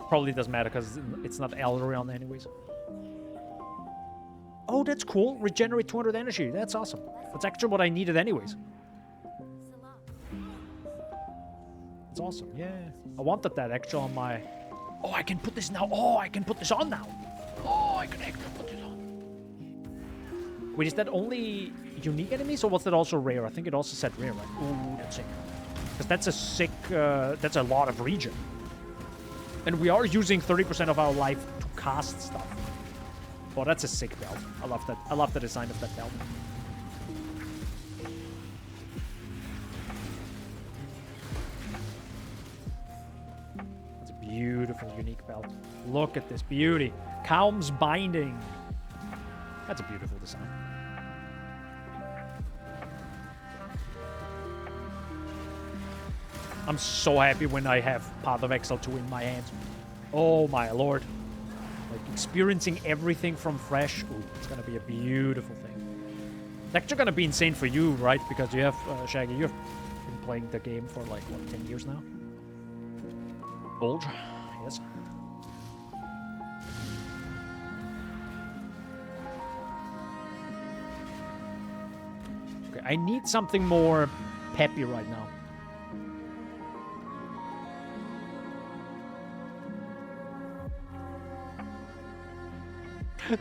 Probably doesn't matter because it's not Elrion anyways. Oh, that's cool. Regenerate 200 energy. That's awesome. That's actually what I needed anyways. It's awesome, yeah. I wanted that actually on my... Oh, I can put this now. Oh, I can put this on now. Oh, I can actually put this on. Wait, is that only unique enemies or was that also rare? I think it also said rare, right? Ooh, that's sick. Because that's a sick, that's a lot of regen. And we are using 30% of our life to cast stuff. Oh, that's a sick belt. I love that. I love the design of that belt. That's a beautiful, unique belt. Look at this beauty. Calm's Binding. That's a beautiful design. I'm so happy when I have Path of Exile 2 in my hands. Oh my lord. Like, experiencing everything from fresh. Ooh, it's gonna be a beautiful thing. It's actually gonna be insane for you, right? Because you have, Shaggy, you've been playing the game for like, what, 10 years now? Bulge, yes. Okay, I need something more peppy right now.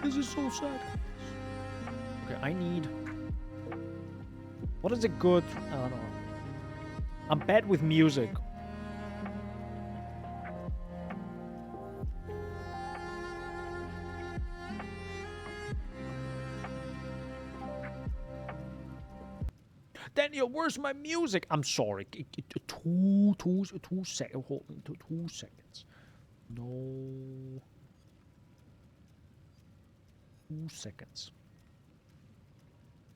This is so sad. Okay, I need... What is a good... I don't know. I'm bad with music. Daniel, where's my music? I'm sorry. Two seconds. Hold on. 2 seconds. No... 2 seconds.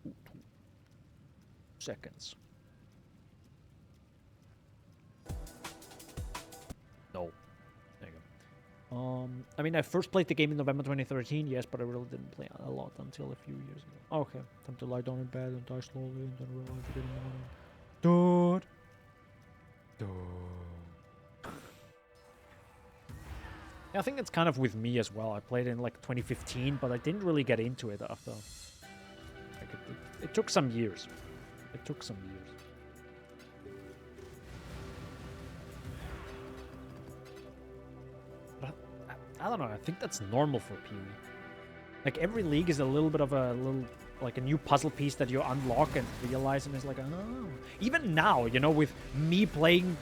2 seconds. No. There you go. I mean, I first played the game in November 2013, yes, but I really didn't play a lot until a few years ago. Okay, time to lie down in bed and die slowly and then realize again in the morning. Dude. I think it's kind of with me as well. I played in like 2015, but I didn't really get into it after. Like it took some years. It took some years. But I don't know. I think that's normal for PoE. Like every league is a little bit of a like a new puzzle piece that you unlock and realize, and it's like, oh. Even now, you know, with me playing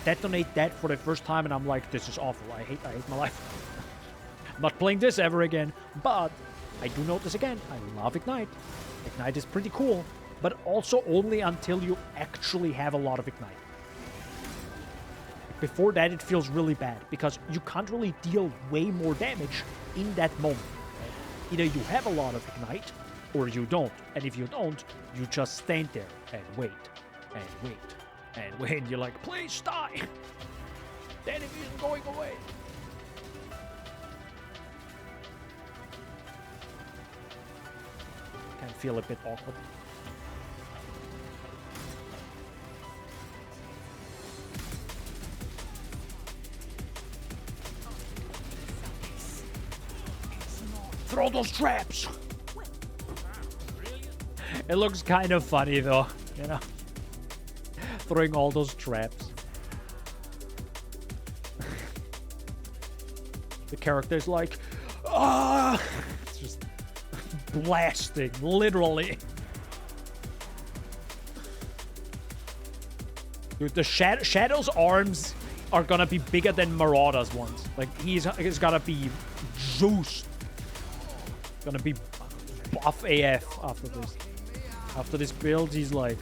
Detonate Dead for the first time, and I'm like, this is awful. I hate my life. I'm not playing this ever again. But I do notice again, I love Ignite. Ignite is pretty cool, but also only until you actually have a lot of Ignite. Before that, it feels really bad because you can't really deal way more damage in that moment. Right? Either you have a lot of Ignite or you don't. And if you don't, you just stand there and wait and wait. And when you're like, please die! The enemy isn't going away. Can feel a bit awkward. Throw those traps! It looks kind of funny though, you know? Throwing all those traps. The character's like, ah! It's just blasting, literally. Dude, the Shadow's arms are gonna be bigger than Marauder's ones. Like, he's gonna be juiced. Gonna be buff AF after this. After this build, he's like...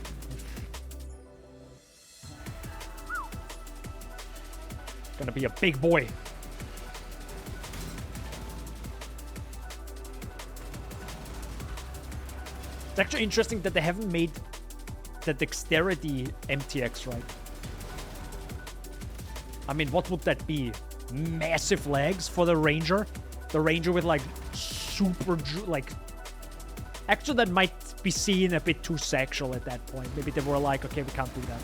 Gonna be a big boy. It's actually interesting that they haven't made the dexterity MTX, right? I mean, what would that be? Massive legs for the Ranger? The Ranger with, like, super... like... Actually, that might be seen a bit too sexual at that point. Maybe they were like, okay, we can't do that.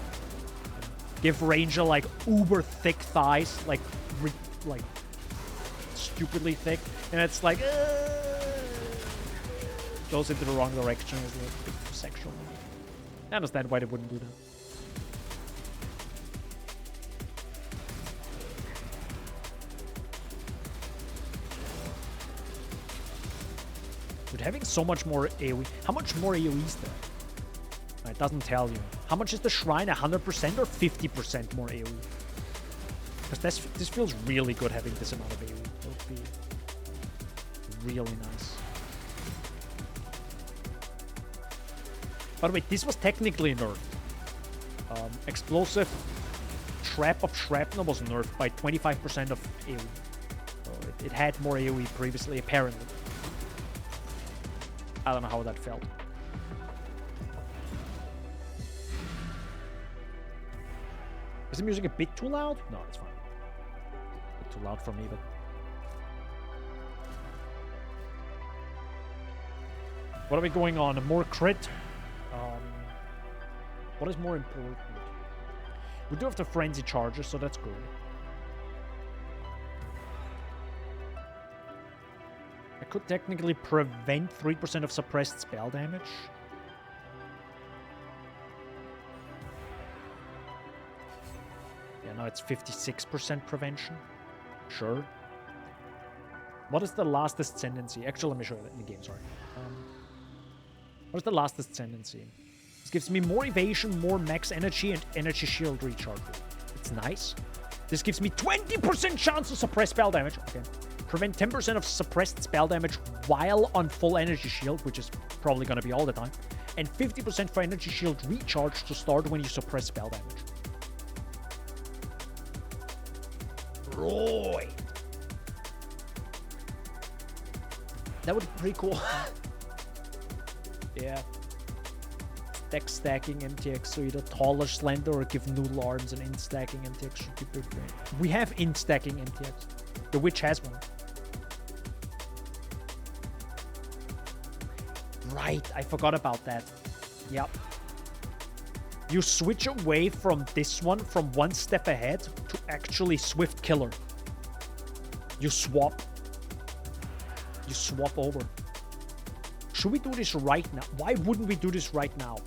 Give Ranger, like, uber thick thighs. Like, stupidly thick. And it's like... goes into the wrong direction. It's a bit too sexual. I understand why they wouldn't do that. Dude, having so much more AoE... How much more AoE is there? It doesn't tell you. How much is the shrine? 100% or 50% more AoE? Because this feels really good having this amount of AoE. That would be really nice. By the way, this was technically nerfed. Explosive Trap of Shrapnel was nerfed by 25% of AoE. So it had more AoE previously, apparently. I don't know how that felt. Is the music a bit too loud? No, it's fine. A bit too loud for me, but... What are we going on? More crit? What is more important? We do have the frenzy charges, so that's good. I could technically prevent 3% of suppressed spell damage. Yeah, now it's 56% prevention. Sure. What is the last ascendancy? Actually, let me show you that in the game, sorry. What is the last ascendancy? This gives me more evasion, more max energy, and energy shield recharge. It's nice. This gives me 20% chance to suppress spell damage. Okay. Prevent 10% of suppressed spell damage while on full energy shield, which is probably going to be all the time. And 50% for energy shield recharge to start when you suppress spell damage. Right. That would be pretty cool. Yeah. Deck stacking MTX, so either taller, slender, or give new arms, and in-stacking MTX should be pretty great. We have in-stacking MTX. The Witch has one. Right, I forgot about that. Yep. You switch away from this one, from one step ahead, to actually Swift Killer. You swap. You swap over. Should we do this right now? Why wouldn't we do this right now?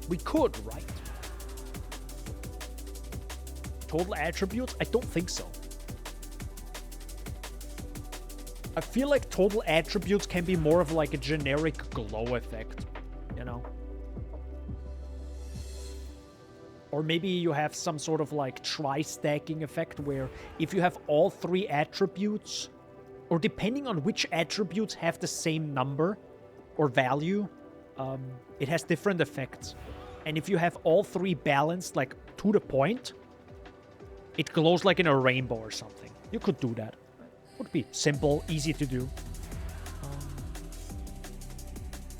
We could, right? Total attributes? I don't think so. I feel like total attributes can be more of like a generic glow effect, you know? Or maybe you have some sort of like tri-stacking effect where if you have all three attributes, or depending on which attributes have the same number or value, it has different effects. And if you have all three balanced like to the point, it glows like in a rainbow or something. You could do that. Would be simple, easy to do.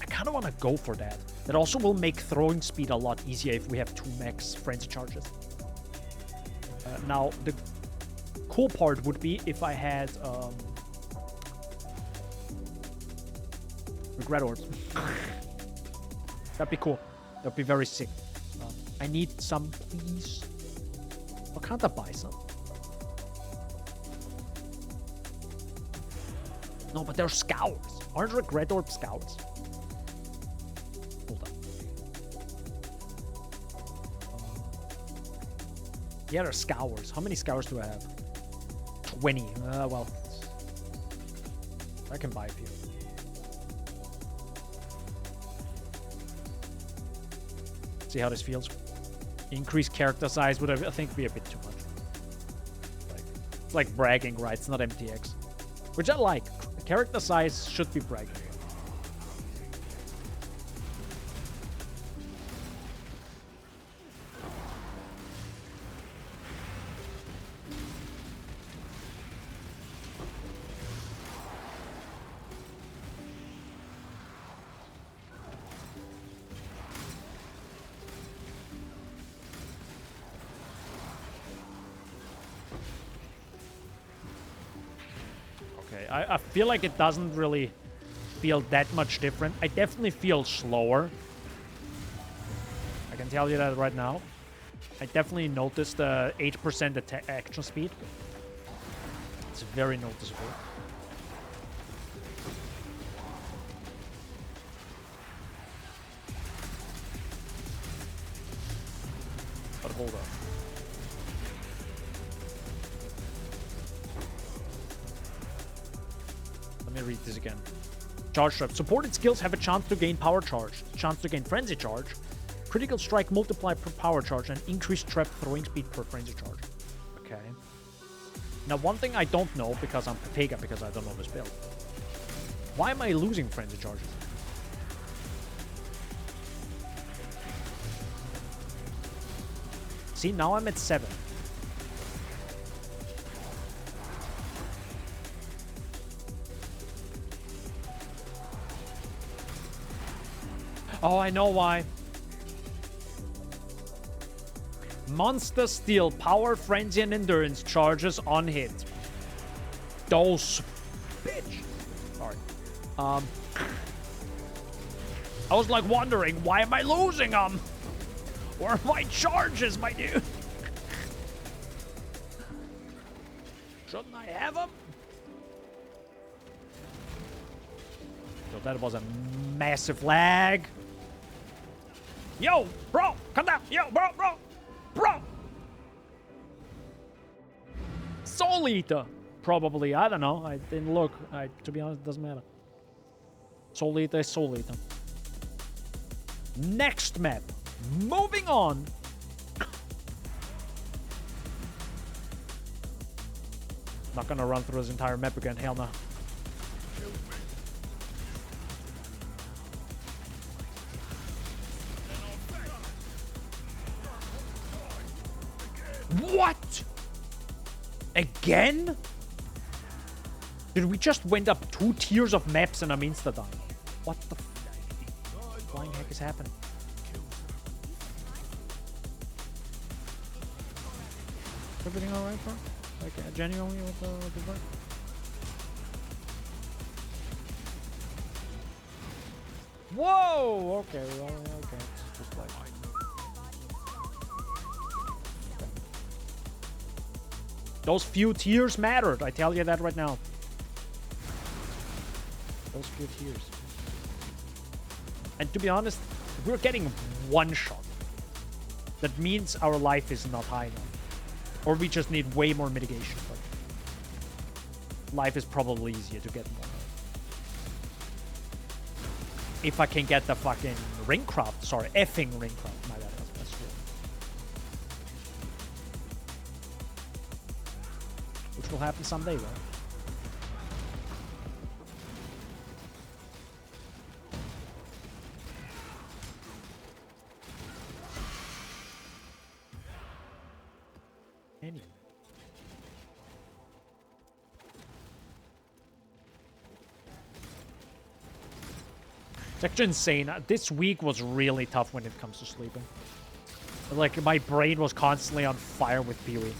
I kind of want to go for that. That also will make throwing speed a lot easier if we have 2 max frenzy charges. Now, the cool part would be if I had regret orbs. That'd be cool. That'd be very sick. I need some, please. Or can't I buy some? No, but they're scours. Aren't regret orb scours? Hold on. Yeah, they're scours. How many scours do I have? 20. Well, I can buy a few. See how this feels. Increase character size would, I think, be a bit too much. It's like bragging, right? It's not MTX. Which I like. Character size should be bragging. I feel like it doesn't really feel that much different. I definitely feel slower. I can tell you that right now. I definitely noticed the 8% action speed. It's very noticeable. But hold up. Let me read this again. Charge trap. Supported skills have a chance to gain power charge, chance to gain frenzy charge, critical strike multiply per power charge, and increased trap throwing speed per frenzy charge. Okay. Now, one thing I don't know, because I'm Pega, because I don't know this build. Why am I losing frenzy charges? See, now I'm at 7. Oh, I know why. Monsters steal power, frenzy, and endurance charges on hit. Those bitch. Sorry. I was like wondering, why am I losing them? Where are my charges, my dude? Shouldn't I have them? So that was a massive lag. Yo, bro, come down. Yo, bro. Soul Eater. Probably, I don't know. I didn't look. To be honest, it doesn't matter. Soul Eater is Soul Eater. Next map. Moving on. Not gonna run through this entire map again. Hell no. What? Again? Dude, we just went up 2 tiers of maps and I'm insta-dying. What the flying heck is happening? Everything alright, bro? Like, genuinely with the work? Whoa! Okay, well, okay. It's just like... Okay. Those few tiers mattered, I tell you that right now. Those few tiers. And to be honest, we're getting one shot. That means our life is not high enough. Or we just need way more mitigation. But life is probably easier to get more. If I can get the fucking ring craft. Sorry, effing ring craft. My bad. That's good. Which will happen someday, though. Anyway. It's actually insane. This week was really tough when it comes to sleeping. Like, my brain was constantly on fire with Pee-wee.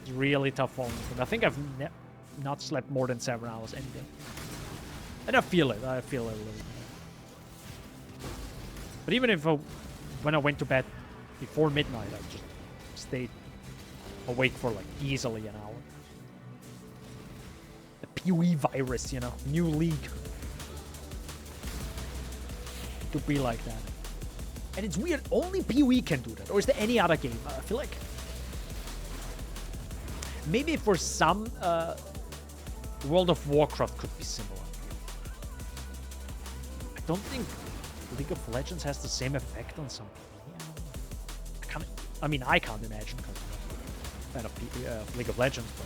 It's really tough for me. I think I've not slept more than 7 hours any day. And I feel it. I feel it a little bit. But even if when I went to bed before midnight, I just stayed awake for like easily an hour. The Pee-wee virus, you know, new league. To be like that. And it's weird, only Pee-wee can do that. Or is there any other game? I feel like maybe for some World of Warcraft could be similar. I don't think League of Legends has the same effect on some people. I can't imagine because I'm a fan of League of Legends, but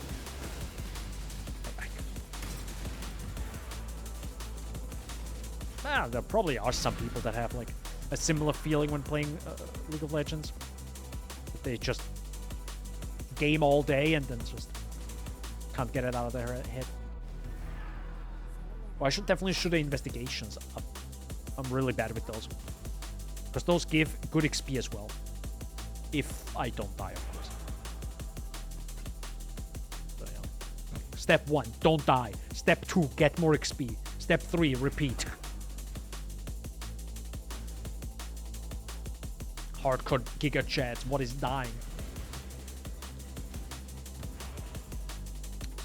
there probably are some people that have like a similar feeling when playing League of Legends. They just game all day and then just can't get it out of their head. Well, I should definitely shoot the investigations. I'm really bad with those. Because those give good XP as well. If I don't die, of course. So, yeah. Step 1, don't die. Step 2, get more XP. Step 3, repeat. Hardcore Giga Chat, what is dying?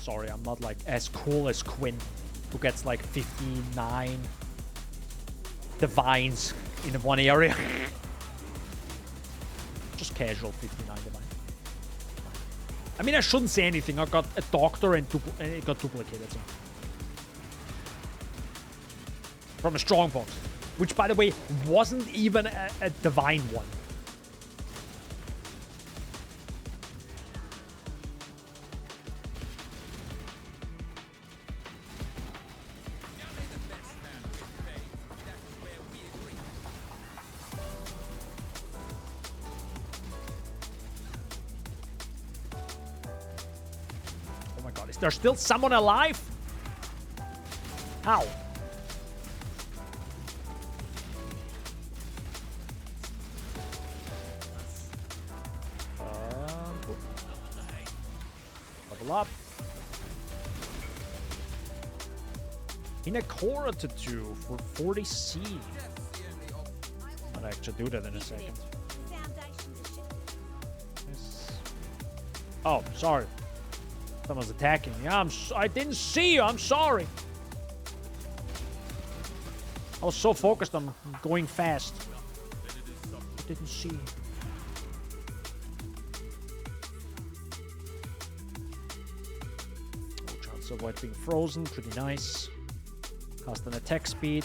Sorry, I'm not like as cool as Quinn, who gets like 59 divines in one area. Just just casual 59 divine. I mean, I shouldn't say anything. I got a doctor and it got duplicated. So. From a strong box, which, by the way, wasn't even a divine one. Is there still someone alive? How? Level up. In a core to do for 40 C. I'll actually do that in a second. Yes. Oh, sorry. Someone's attacking me. I didn't see you. I'm sorry. I was so focused on going fast. I didn't see. Oh, chance to avoid being frozen. Pretty nice. Cast an attack speed.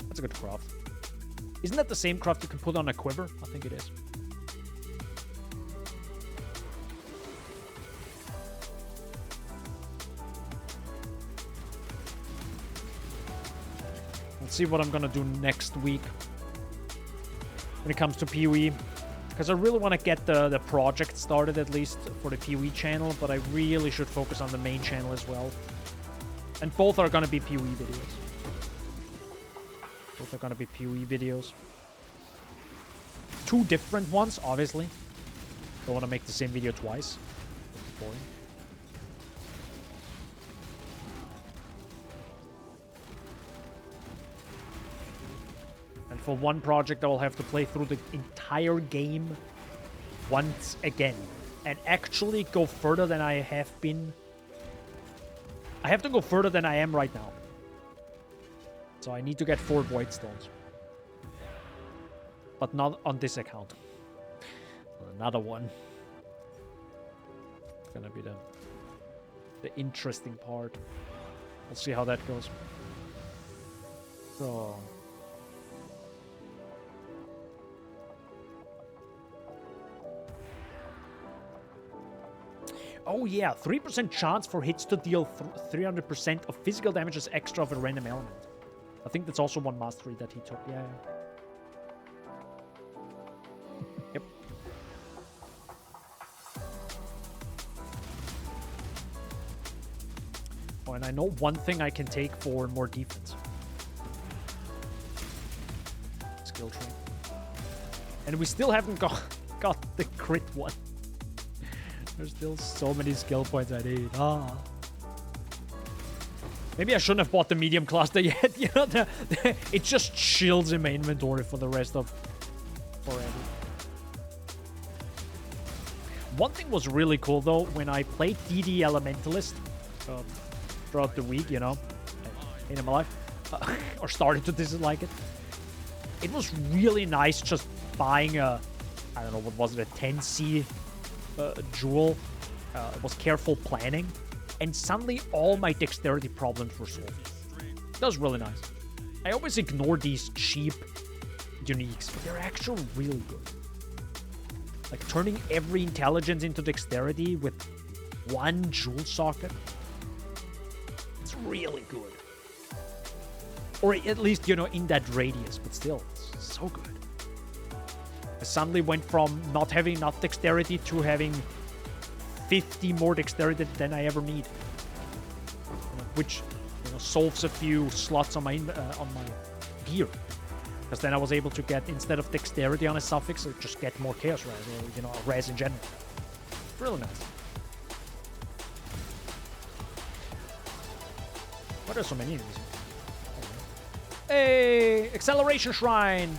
That's a good craft. Isn't that the same craft you can put on a quiver? I think it is. See what I'm gonna do next week when it comes to PoE, because I really want to get the project started, at least for the PoE channel, but I really should focus on the main channel as well. And both are gonna be PoE videos. Both are gonna be PoE videos. Two different ones, obviously. Don't want to make the same video twice. That's boring. For one project, I will have to play through the entire game once again. And actually go further than I have been. I have to go further than I am right now. So I need to get 4 Void Stones. But not on this account. Another one. It's gonna be the interesting part. We'll see how that goes. So... Oh yeah, 3% chance for hits to deal 300% of physical damage as extra of a random element. I think that's also one mastery that he took. Yeah. Yep. Oh, and I know one thing I can take for more defense. Skill tree. And we still haven't got the crit one. There's still so many skill points I need. Maybe I shouldn't have bought the medium cluster yet. You know, it just chills in my inventory for the rest of forever. One thing was really cool though, when I played DD Elementalist throughout the week, you know, in my life, or started to dislike it. It was really nice just buying a, I don't know, what was it, a 10C jewel. It was careful planning, and suddenly all my dexterity problems were solved. That was really nice. I always ignore these cheap uniques, but they're actually really good. Like turning every intelligence into dexterity with one jewel socket. It's really good. Or at least, you know, in that radius, but still, it's so good. I suddenly went from not having enough dexterity to having 50 more dexterity than I ever need, which, you know, solves a few slots on my gear. Because then I was able to get, instead of dexterity on a suffix, I just get more chaos res, or, you know, res in general. Really nice. Why are there so many enemies? Hey, acceleration shrine.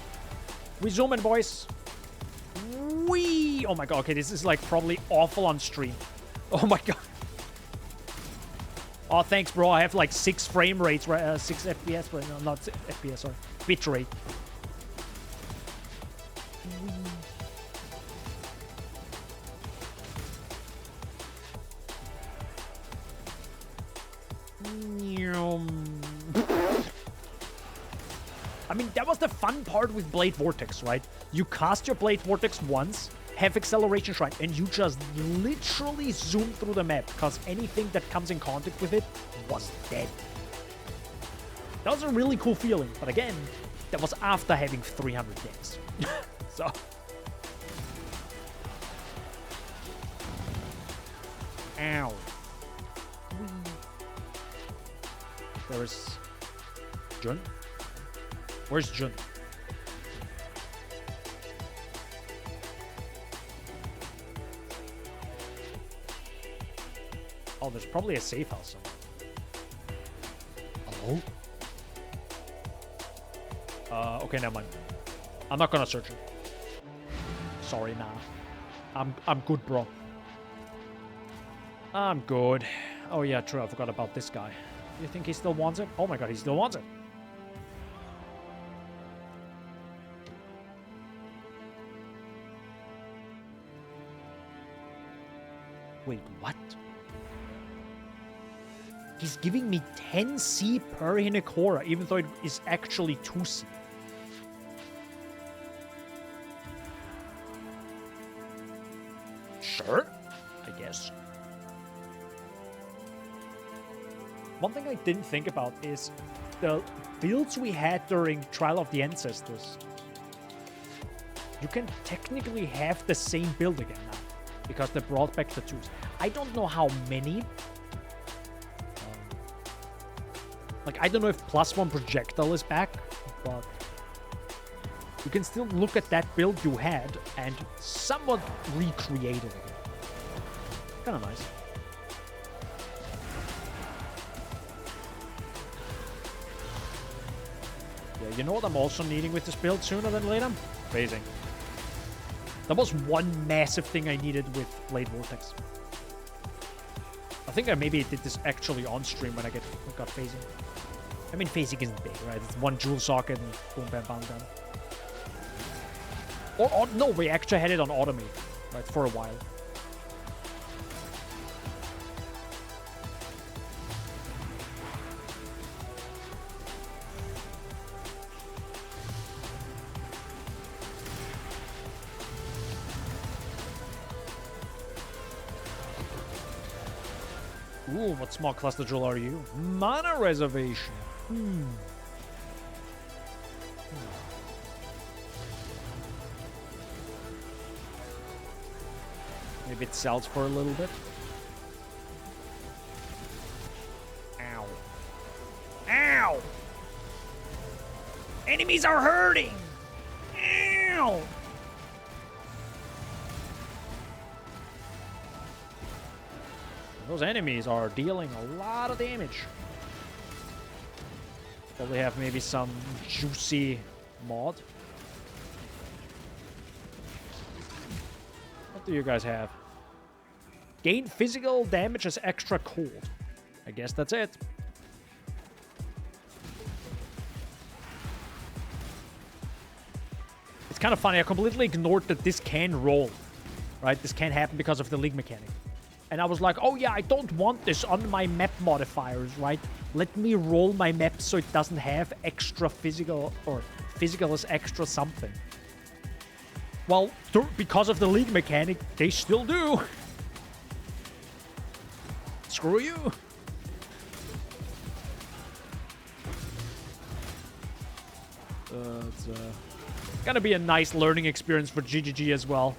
We zoom in, boys. Wee! Oh my god, okay, this is like probably awful on stream. Oh my god. Oh, thanks, bro. I have like 6 frame rates, right? 6 FPS, right? No, not FPS, sorry. Bit rate. I mean, that was the fun part with Blade Vortex, right? You cast your Blade Vortex once, have Acceleration Shrine, and you just literally zoom through the map, because anything that comes in contact with it was dead. That was a really cool feeling, but again, that was after having 300 games. So... Ow. There's... Jun? Where's Jun? Oh, there's probably a safe house somewhere. Oh? Okay, never mind. I'm not gonna search it. Sorry, nah. I'm good, bro. I'm good. Oh yeah, true, I forgot about this guy. You think he still wants it? Oh my god, he still wants it. Wait, what? He's giving me 10C per Hinekora, even though it is actually 2C. Sure, I guess. One thing I didn't think about is the builds we had during Trial of the Ancestors. You can technically have the same build again now, because they brought back the 2s. I don't know how many. Like, I don't know if +1 projectile is back, but you can still look at that build you had and somewhat recreate it again. Kind of nice. Yeah, you know what I'm also needing with this build sooner than later? Phasing. That was one massive thing I needed with Blade Vortex. I think I maybe did this actually on stream when I got phasing. I mean, phasing isn't big, right? It's one jewel socket and boom, bam, bam, done. Or no, we actually had it on automate, right, for a while. Ooh, what small cluster jewel are you? Mana reservation. Maybe it sells for a little bit. Ow. Ow! Enemies are hurting! Ow! Those enemies are dealing a lot of damage. Probably have maybe some juicy mod. What do you guys have? Gain physical damage as extra cold. I guess that's it. It's kind of funny. I completely ignored that this can roll. Right? This can happen because of the league mechanic. And I was like, oh yeah, I don't want this on my map modifiers, right? Let me roll my map so it doesn't have extra physical, or physical is extra something. Well, because of the league mechanic, they still do. Screw you. It's gonna be a nice learning experience for GGG as well.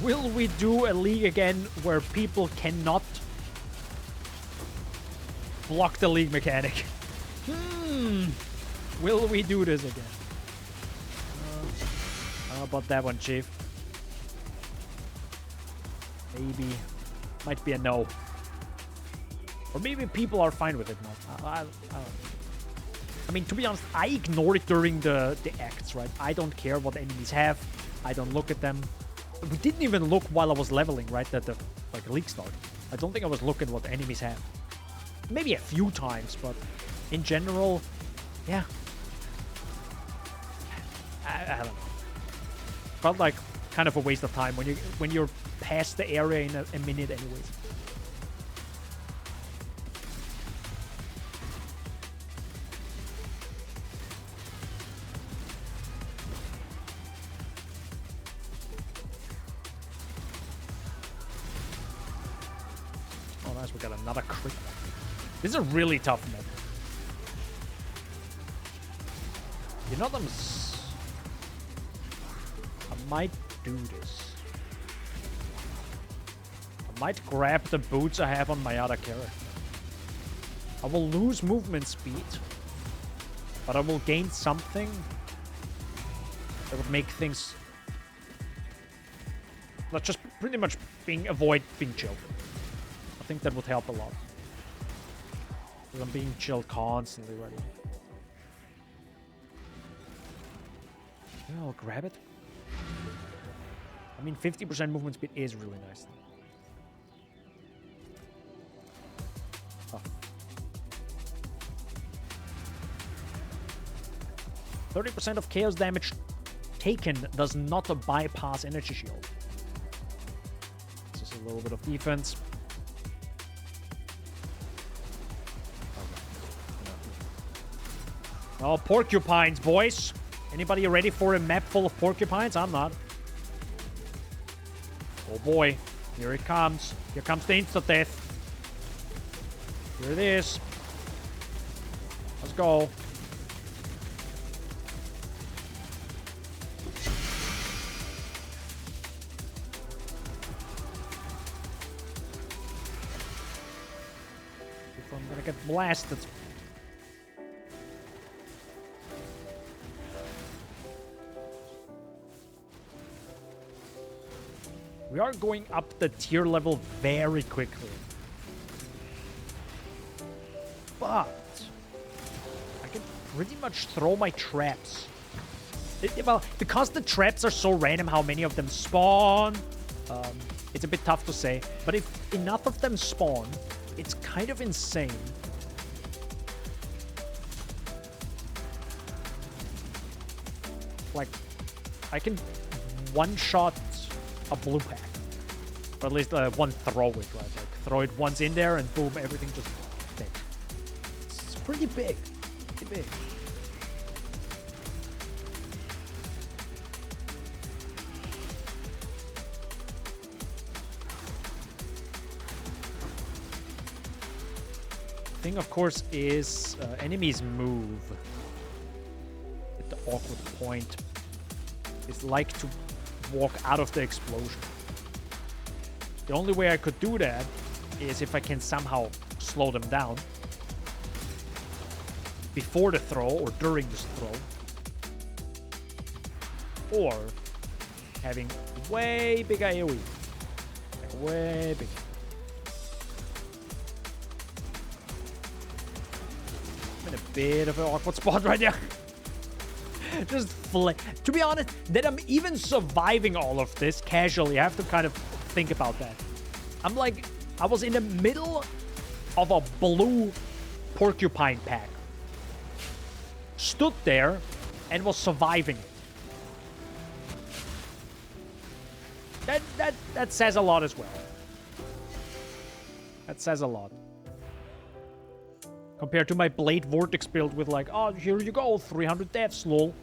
Will we do a league again where people cannot block the league mechanic? Will we do this again? How about that one, Chief? Maybe. Might be a no. Or maybe people are fine with it now. I don't know. I mean, to be honest, I ignore it during the acts, right? I don't care what the enemies have. I don't look at them. We didn't even look while I was leveling, right? At the league start. I don't think I was looking what the enemies have. Maybe a few times, but in general, yeah. I don't know. Felt like kind of a waste of time when you're past the area in a minute, anyways. We got another crit. This is a really tough map. You know them. I might do this. I might grab the boots I have on my other character. I will lose movement speed, but I will gain something that would make things not just pretty much avoid being chilled. I think that would help a lot. Because I'm being chilled constantly right now. Yeah, I'll grab it. I mean, 50% movement speed is really nice. Oh. 30% of chaos damage taken does not bypass energy shield. This is a little bit of defense. Oh, porcupines, boys. Anybody ready for a map full of porcupines? I'm not. Oh boy, here it comes. Here comes the insta-death. Here it is. Let's go. If I'm gonna get blasted. We are going up the tier level very quickly. But I can pretty much throw my traps. Well, because the traps are so random how many of them spawn, it's a bit tough to say. But if enough of them spawn, it's kind of insane. Like, I can one-shot a blue pack. Or at least one throw it, right? Like, throw it once in there and boom, everything just dead. It's pretty big. Pretty big. Thing, of course, is enemies move at the awkward point. It's like to walk out of the explosion. The only way I could do that is if I can somehow slow them down before the throw or during this throw, or having way bigger AoE, like way bigger. I'm in a bit of an awkward spot right there. Just to be honest, that I'm even surviving all of this casually, I have to kind of think about that. I'm like, I was in the middle of a blue porcupine pack. Stood there and was surviving it. That says a lot as well. That says a lot. Compared to my Blade Vortex build with like, oh, here you go, 300 deaths, lol.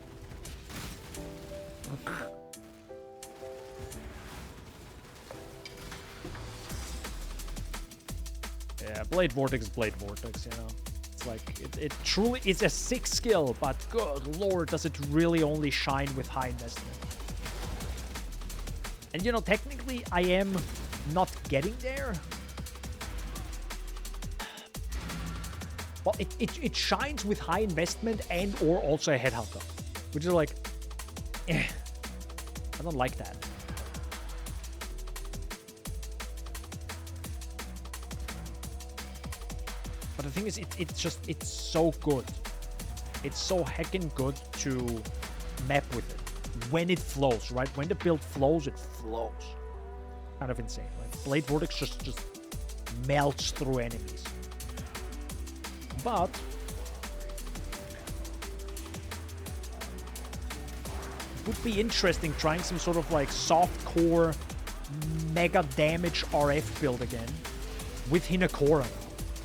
Yeah, Blade Vortex is Blade Vortex, you know. It's like, it truly is a sick skill, but good lord, does it really only shine with high investment. And you know, technically, I am not getting there. Well, it shines with high investment and or also a headhunter. Which is like, I don't like that. But the thing is, it's so good. It's so heckin' good to map with it. When it flows, right? When the build flows, it flows. Kind of insane. Like, Blade Vortex just melts through enemies. But it would be interesting trying some sort of like soft core mega damage RF build again with Hinakora.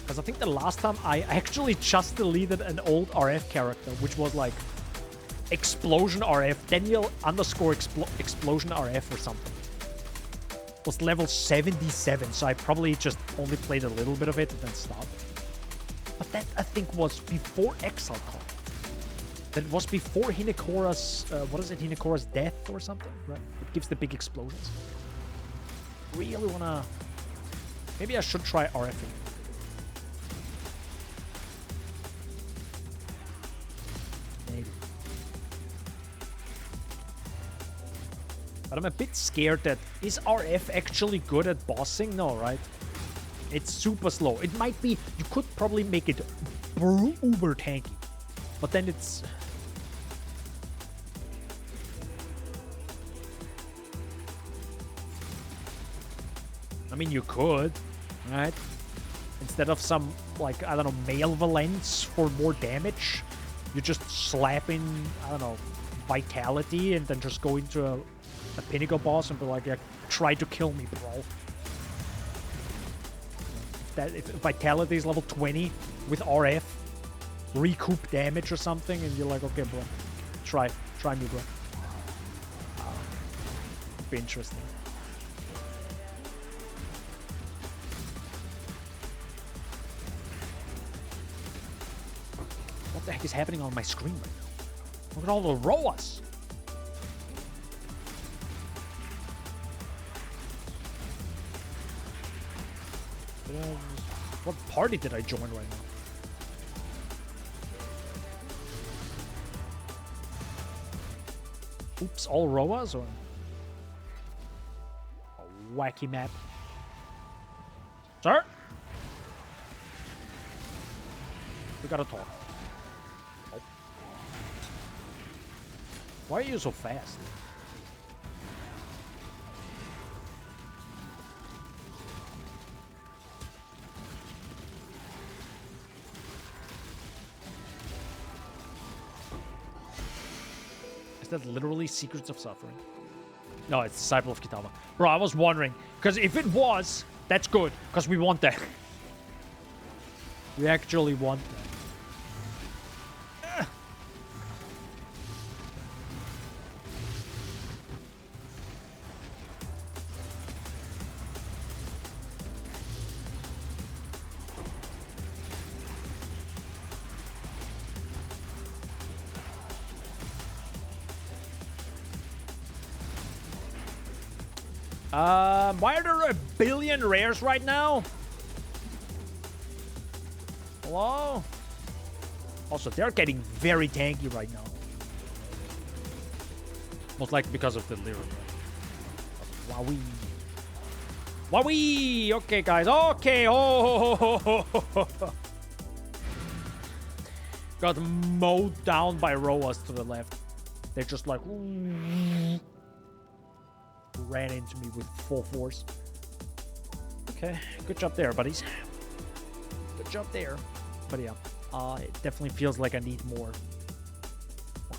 Because I think the last time I actually just deleted an old RF character, which was like Explosion RF, Daniel _ Explosion RF or something. was level 77, so I probably just only played a little bit of it and then stopped. But that, I think, was before Exile call. That was before Hinekora's, what is it, Hinekora's death or something, right? It gives the big explosions. Really wanna... Maybe I should try RFing. Maybe. But I'm a bit scared that... Is RF actually good at bossing? No, right? It's super slow. It might be... You could probably make it uber tanky. But then it's... I mean, you could, right? Instead of some, like, I don't know, Malevolence for more damage, you just slap in, I don't know, Vitality and then just go into a Pinnacle boss and be like, yeah, try to kill me, bro. If Vitality is level 20 with RF, recoup damage or something, and you're like, okay, bro, try me, bro. Be interesting. What the heck is happening on my screen right now? Look at all the ROAS. What party did I join right now? Oops, all ROAS or a wacky map? Sir? We gotta talk. Oh. Why are you so fast? Is that literally Secrets of Suffering? No, it's Disciple of Kitama. Bro, I was wondering. Because if it was, that's good. Because we want that. We actually want that. Why are there a billion rares right now? Hello? Also, they're getting very tanky right now. Most likely because of the lyric. Wowee. Wowee! Okay, guys. Okay. Oh. Got mowed down by Roas to the left. They're just like... ran into me with full force. Okay, good job there, buddies. Good job there. But yeah, it definitely feels like I need more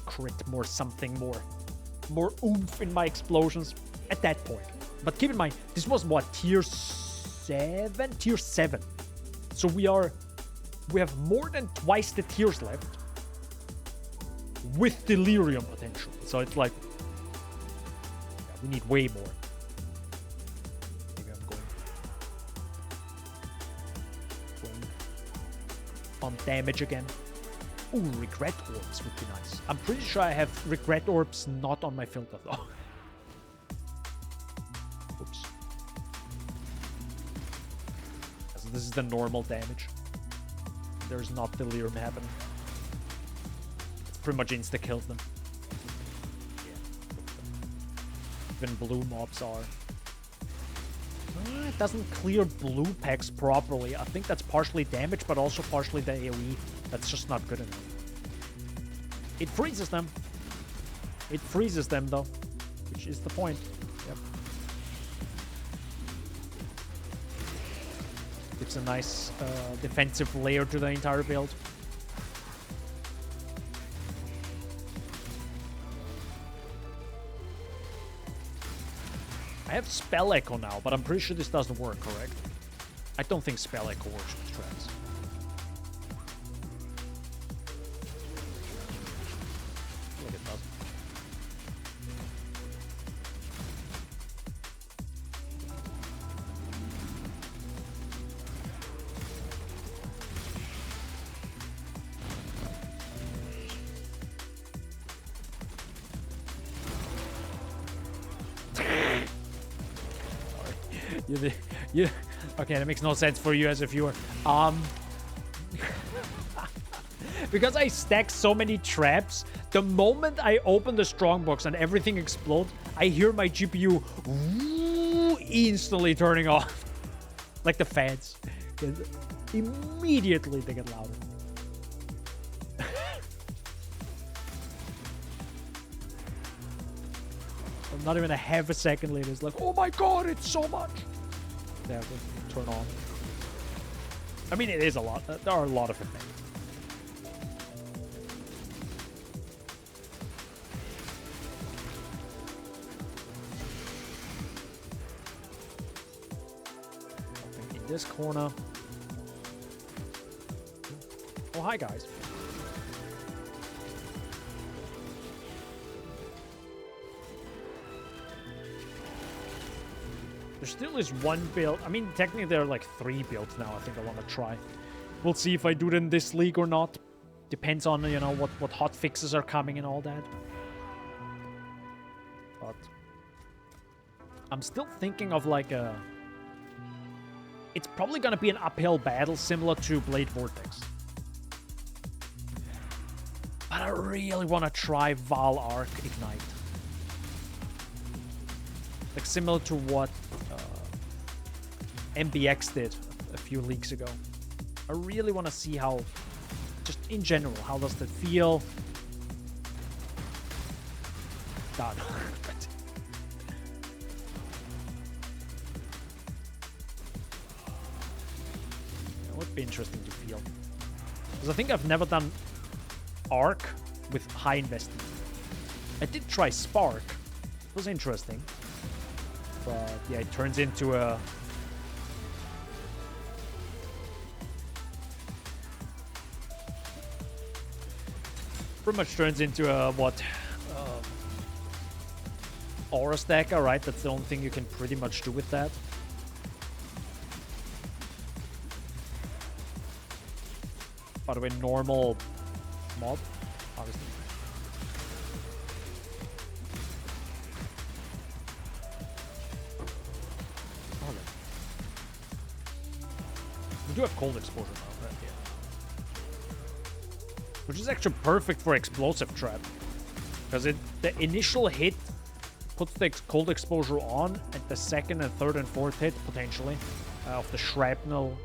crit, more something, more oomph in my explosions at that point. But keep in mind, this was what, tier 7? Tier 7. So we have more than twice the tiers left with delirium potential. So it's like, we need way more. Maybe I'm going on damage again. Ooh, regret orbs would be nice. I'm pretty sure I have regret orbs not on my filter though. Oops. So this is the normal damage. There's not delirium happening. It's pretty much insta kills them. Even blue mobs are. It doesn't clear blue packs properly. I think that's partially damage, but also partially the AoE. That's just not good enough. It freezes them. It freezes them, though, which is the point. Yep. Gives a nice defensive layer to the entire build. I have Spell Echo now, but I'm pretty sure this doesn't work, correct? I don't think Spell Echo works with traps. I feel like it doesn't. you, okay, that makes no sense for you as a viewer. Because I stack so many traps, the moment I open the strongbox and everything explodes, I hear my GPU instantly turning off. Like the fans. Immediately they get louder. Not even a half a second later, it's like, oh my god, it's so much. They have to turn on. I mean, it is a lot. There are a lot of effects. Nothing in this corner. Oh, hi, guys. There still is one build. I mean, technically there are like 3 builds now I think I want to try. We'll see if I do it in this league or not. Depends on, you know, what hot fixes are coming and all that. But I'm still thinking of like a... It's probably going to be an uphill battle similar to Blade Vortex. But I really want to try Val Arc Ignite. Like similar to what MBX did a few leagues ago. I really want to see how, just in general, how does that feel? Done. It would be interesting to feel. Because I think I've never done Arc with high investment. I did try Spark. It was interesting. But yeah, it turns into a... Pretty much turns into a, what? Aura stacker, right? That's the only thing you can pretty much do with that. By the way, normal mob, obviously. We do have cold exposure now, right? Yeah. Which is actually perfect for explosive trap. Because the initial hit puts the cold exposure on, and the second and third and fourth hit, potentially, of the shrapnel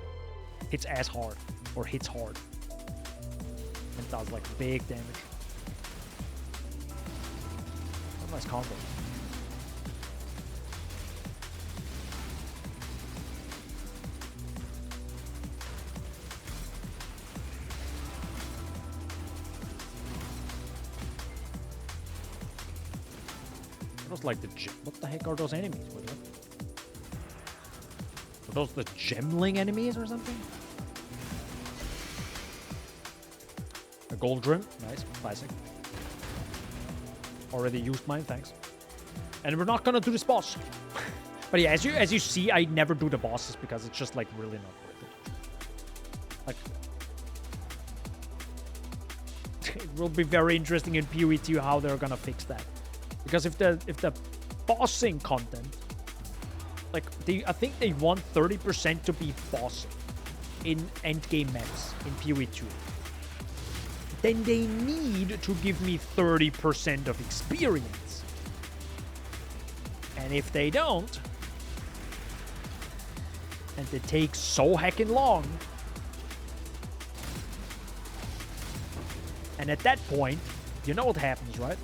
hits as hard. Or hits hard. And does like big damage. What a nice combo. Like the what the heck are those enemies? Are those the gemling enemies or something? A gold drim, nice, classic. Already used mine, thanks. And we're not gonna do this boss. But yeah, as you see, I never do the bosses because it's just like really not worth it. Like, it will be very interesting in PoE2 how they're gonna fix that. Because if the bossing content, like I think they want 30% to be bossing in endgame maps in PoE2, then they need to give me 30% of experience. And if they don't, and it takes so heckin' long, and at that point, you know what happens, right?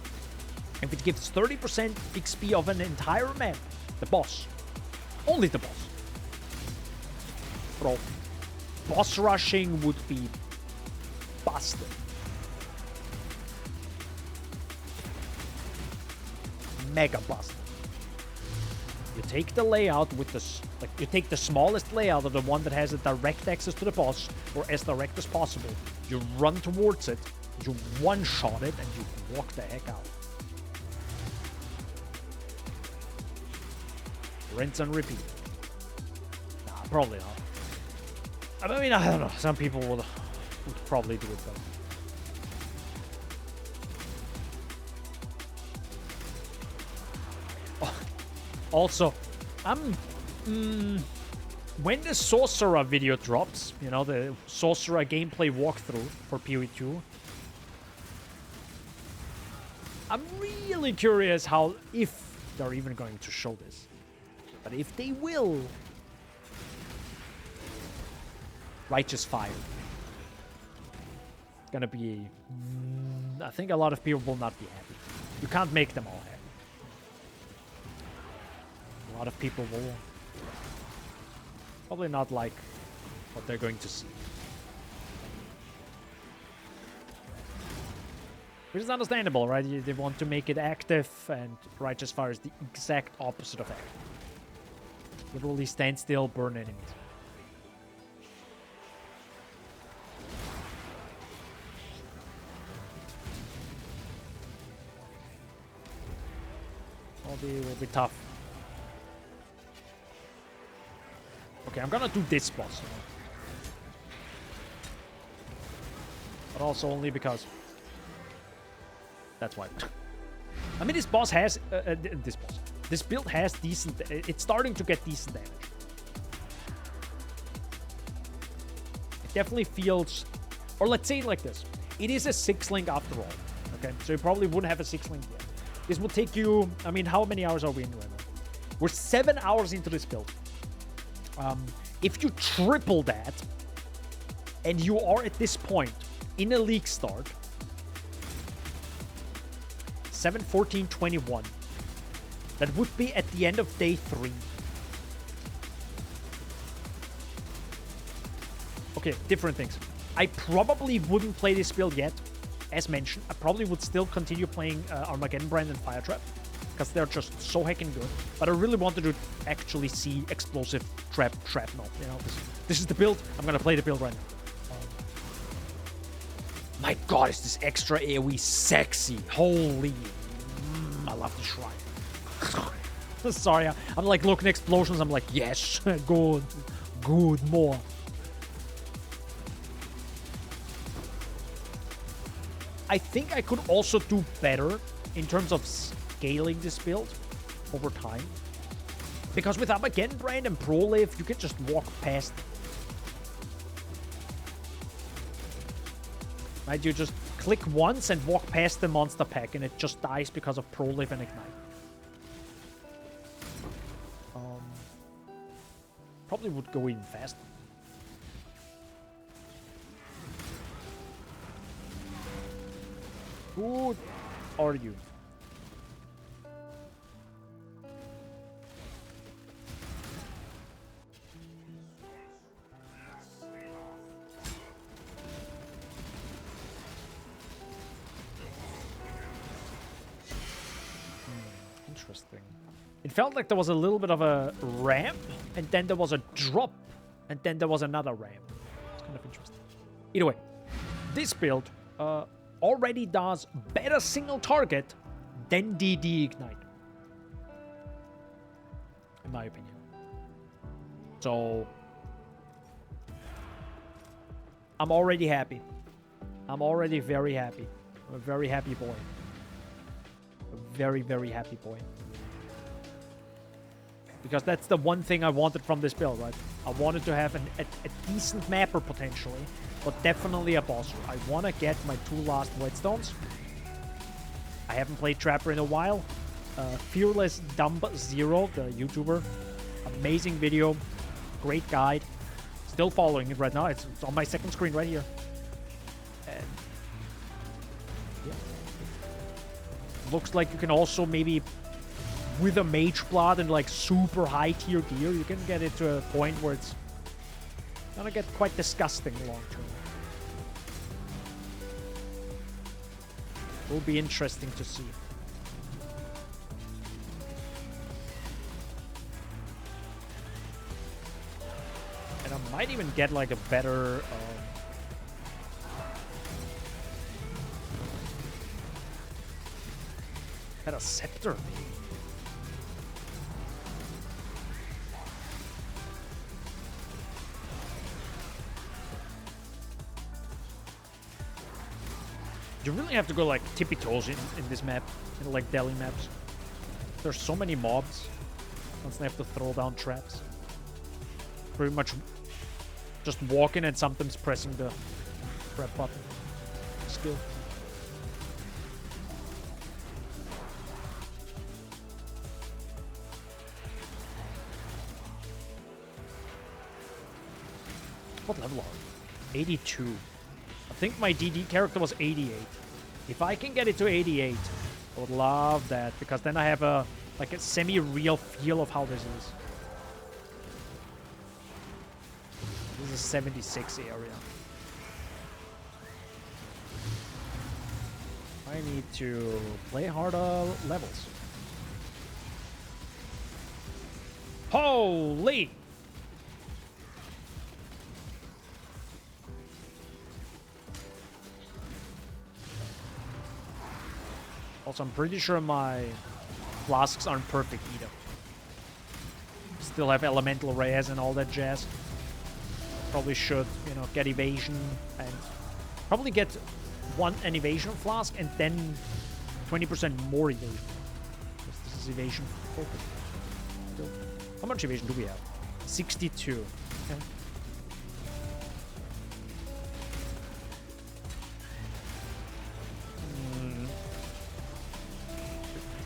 If it gives 30% XP of an entire map, the boss, only the boss. Bro, boss rushing would be busted. Mega busted. You take the layout with this, like you take the smallest layout of the one that has a direct access to the boss, or as direct as possible. You run towards it, you one-shot it, and you walk the heck out. Rinse and repeat. Nah, probably not. I mean, I don't know. Some people would probably do it though. Oh, also, I'm When the Sorcerer video drops, you know, the Sorcerer gameplay walkthrough for PoE2, I'm really curious how, if they're even going to show this. But if they will, Righteous Fire. Gonna be... I think a lot of people will not be happy. You can't make them all happy. A lot of people will probably not like what they're going to see. Which is understandable, right? They want to make it active, and Righteous Fire is the exact opposite of active. Literally stand still, burn enemies. Will be tough. Okay, I'm gonna do this boss. But also only because... That's why. I mean, this boss has... This build has decent... It's starting to get decent damage. It definitely feels... Or let's say it like this. It is a 6-link after all. Okay, so you probably wouldn't have a 6-link yet. This will take you... I mean, how many hours are we in right now? We're 7 hours into this build. If you triple that, and you are at this point in a league start, 7, 14, 21. That would be at the end of day 3. Okay, different things. I probably wouldn't play this build yet. As mentioned, I probably would still continue playing Armageddon Brand and Fire Trap, because they're just so heckin' good. But I really wanted to actually see Explosive Trap Shrapnel. You know, this is the build. I'm gonna play the build right now. My god, is this extra AoE sexy. Holy... I love the shrine. Sorry, I'm like looking at explosions. I'm like, yes, good, more. I think I could also do better in terms of scaling this build over time. Because with Armageddon Brand and Prolive, you can just walk past them. Right? You just click once and walk past the monster pack, and it just dies because of Prolive and Ignite. Probably would go even faster. Who are you? Interesting. It felt like there was a little bit of a ramp, and then there was a drop, and then there was another ramp. It's kind of interesting. Either way, this build already does better single target than DD Ignite, in my opinion. So I'm already happy. I'm already very happy. I'm a very happy boy. A very, very happy boy. Because that's the one thing I wanted from this build, right? I wanted to have a decent mapper potentially, but definitely a boss. I want to get my 2 last Whetstones. I haven't played Trapper in a while. Fearless Dumb Zero, the YouTuber. Amazing video. Great guide. Still following it right now. It's on my second screen right here. And yeah. Looks like you can also maybe, with a Mage Blood and like super high tier gear, you can get it to a point where it's gonna get quite disgusting long term. Will be interesting to see. And I might even get like a better better scepter maybe. You really have to go like tippy toes in this map, in like Delhi maps. There's so many mobs. Constantly have to throw down traps. pretty much just walking and sometimes pressing the grab button skill. What level are we? 82. I think my DD character was 88. If I can get it to 88, I would love that, because then I have a like a semi-real feel of how this is. This is a 76 area. I need to play harder levels. Holy! Also, I'm pretty sure my flasks aren't perfect either. Still have elemental rares and all that jazz. Probably should, you know, get evasion and probably get an evasion flask and then 20% more evasion. Because this is evasion focused. So, how much evasion do we have? 62. Okay.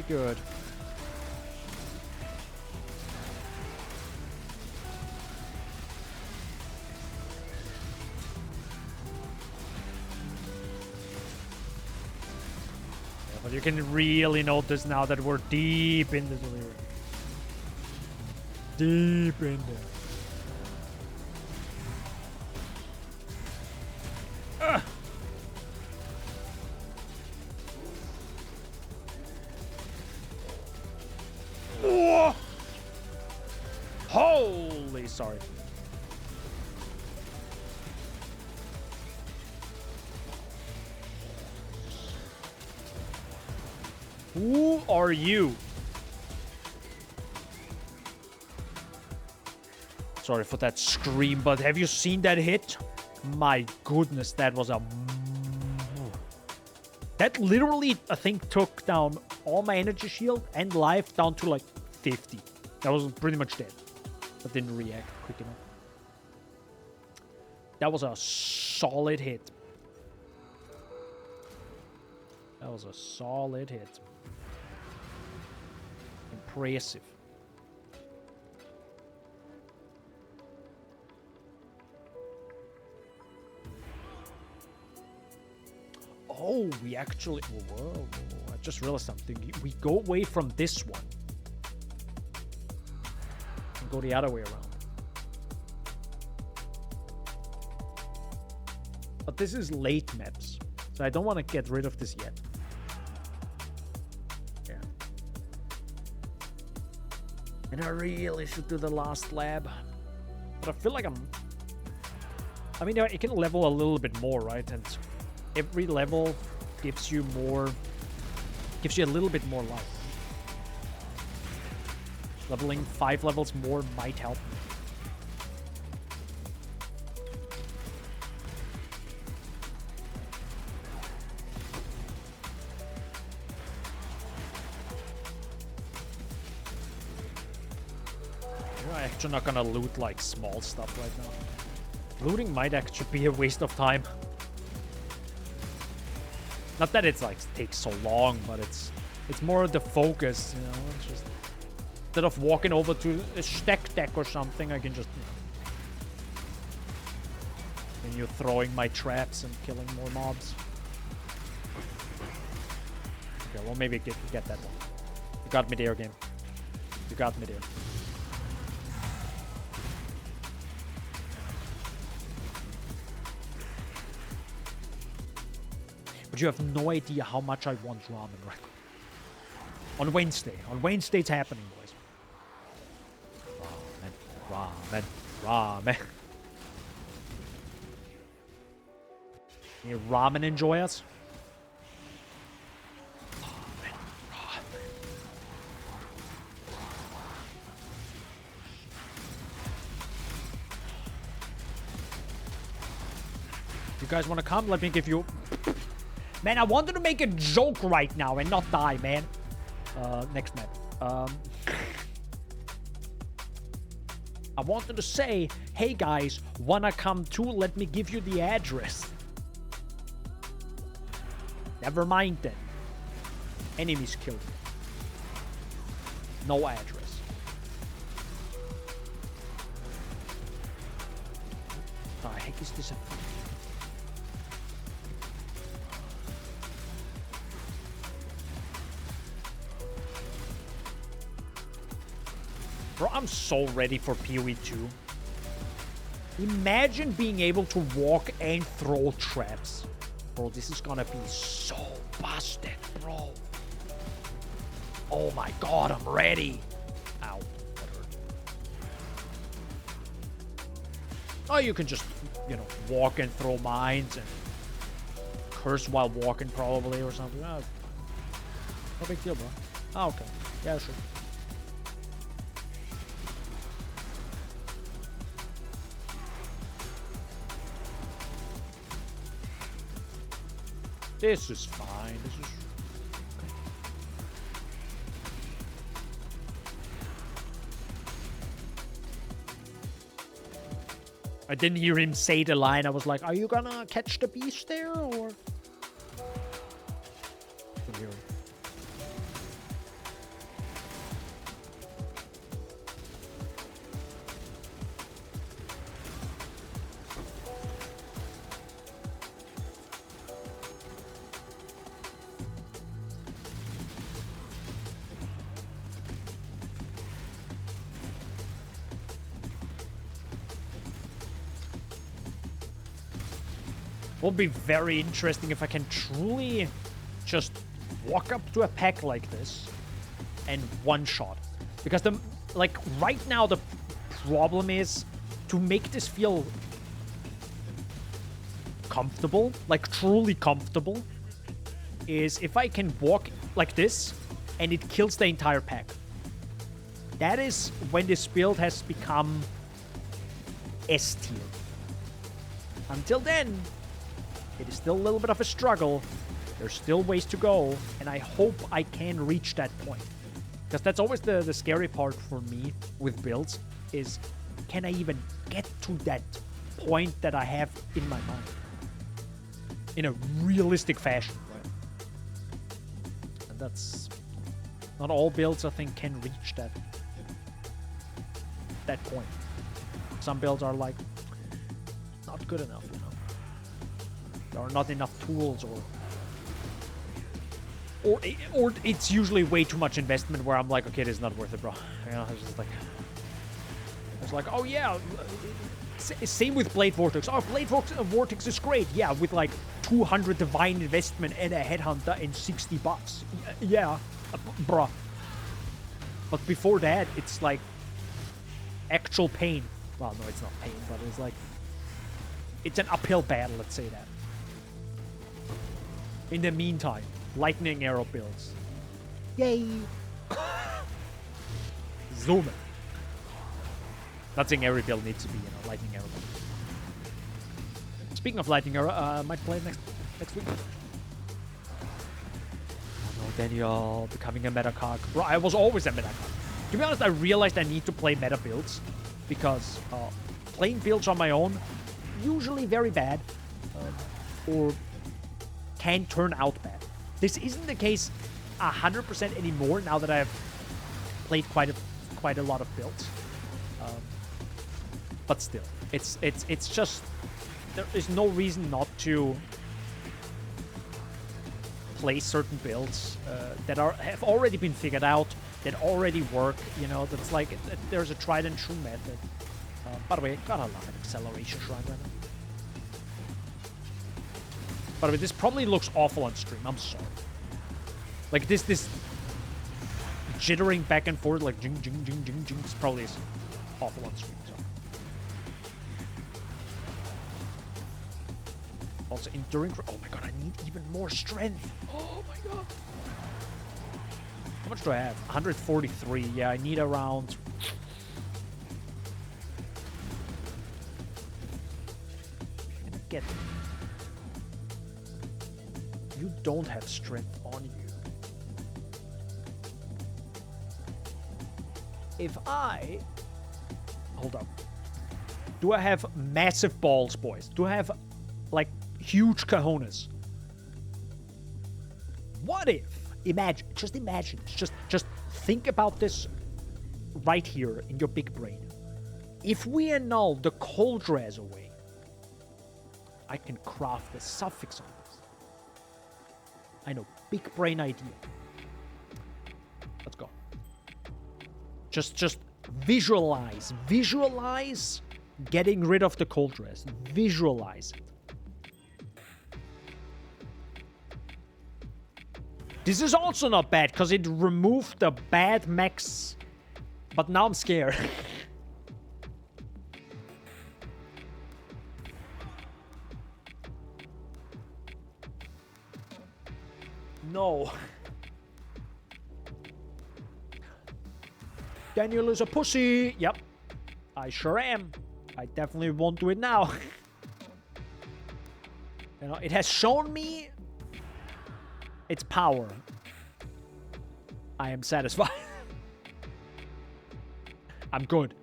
Good. Yeah, but you can really notice now that we're deep in the delirium. Deep in there. Holy, sorry. Who are you? Sorry for that scream, but have you seen that hit? My goodness, that was a... That literally, I think, took down all my energy shield and life down to like 50. That was pretty much dead. But didn't react quick enough. That was a solid hit. That was a solid hit. Impressive. Oh, we actually... Whoa, I just realized something. We go away from this one. And go the other way around. But this is late maps. So I don't want to get rid of this yet. Yeah. And I really should do the last lab. But I feel like I'm... I mean, you can level a little bit more, right? And every level gives you more... Gives you a little bit more life. Leveling 5 levels more might help. You're actually not gonna loot like small stuff right now. Looting might actually be a waste of time. Not that it's like takes so long, but it's more the focus, you know. It's just instead of walking over to a stack deck or something, I can just, you know, continue throwing my traps and killing more mobs. Okay, well maybe get that one. You got me there, game. You got me there. But you have no idea how much I want ramen right now. On Wednesday. On Wednesday it's happening, boys. Ramen. Ramen. You ramen enjoyers? Ramen. You guys want to come? Let me give you... Man, I wanted to make a joke right now and not die, man. Next map. I wanted to say, hey guys, wanna come too? Let me give you the address. Never mind then. Enemies killed me. No address. The heck is this? Bro, I'm so ready for PoE 2. Imagine being able to walk and throw traps. Bro, this is gonna be so busted, bro. Oh my god, I'm ready. Ow, that hurt. Oh, you can just, you know, walk and throw mines and curse while walking probably or something. Oh, no big deal, bro. Oh, okay. Yeah, sure. This is fine. This is okay. I didn't hear him say the line. I was like, are you gonna catch the beast there or? Didn't hear him. Will be very interesting if I can truly just walk up to a pack like this and one shot. Because the like right now the problem is to make this feel comfortable, like truly comfortable, is if I can walk like this and it kills the entire pack. That is when this build has become S tier. Until then, it is still a little bit of a struggle. There's still ways to go, and I hope I can reach that point. Because that's always the scary part for me with builds, is can I even get to that point that I have in my mind? In a realistic fashion, right? And that's... Not all builds, I think, can reach that point. Some builds are like, not good enough, you know? There are not enough tools, or it's usually way too much investment where I'm like, okay, this is not worth it, bro. You know, it's like, oh yeah, same with Blade Vortex. Oh, Blade Vortex is great. Yeah, with like 200 divine investment and a headhunter and 60 buffs. Yeah, bruh. But before that, it's like actual pain. Well, no, it's not pain, but it's like, it's an uphill battle, let's say that. In the meantime, lightning arrow builds. Yay! Zoom it. Not saying every build needs to be, you know, lightning arrow build. Speaking of lightning arrow, I might play it next week. Oh no, Daniel, becoming a meta cog. Bro, I was always a meta cog. To be honest, I realized I need to play meta builds because playing builds on my own, usually very bad, or can turn out bad. This isn't the case 100% anymore now that I've played quite a lot of builds. But still, it's just there is no reason not to play certain builds that have already been figured out, that already work. You know, that's like there's a tried and true method. By the way, got a lot of acceleration shrine right now. By the way, this probably looks awful on stream. I'm sorry. Like this jittering back and forth, like jing jing jing jing jing. This probably is awful on stream. So. Also, enduring. Oh my god, I need even more strength. Oh my god. How much do I have? 143. Yeah, I need around. Get. You don't have strength on you. If I... hold up. Do I have massive balls, boys? Do I have, like, huge cojones? What if, imagine, just think about this right here in your big brain. If we annul the cold res away, I can craft a suffix on this. I know, big brain idea. Let's go. Just visualize getting rid of the cold res. Visualize it. This is also not bad, because it removed the bad mechs. But now I'm scared. No. Daniel is a pussy. Yep. I sure am. I definitely won't do it now. You know, it has shown me its power. I am satisfied. I'm good.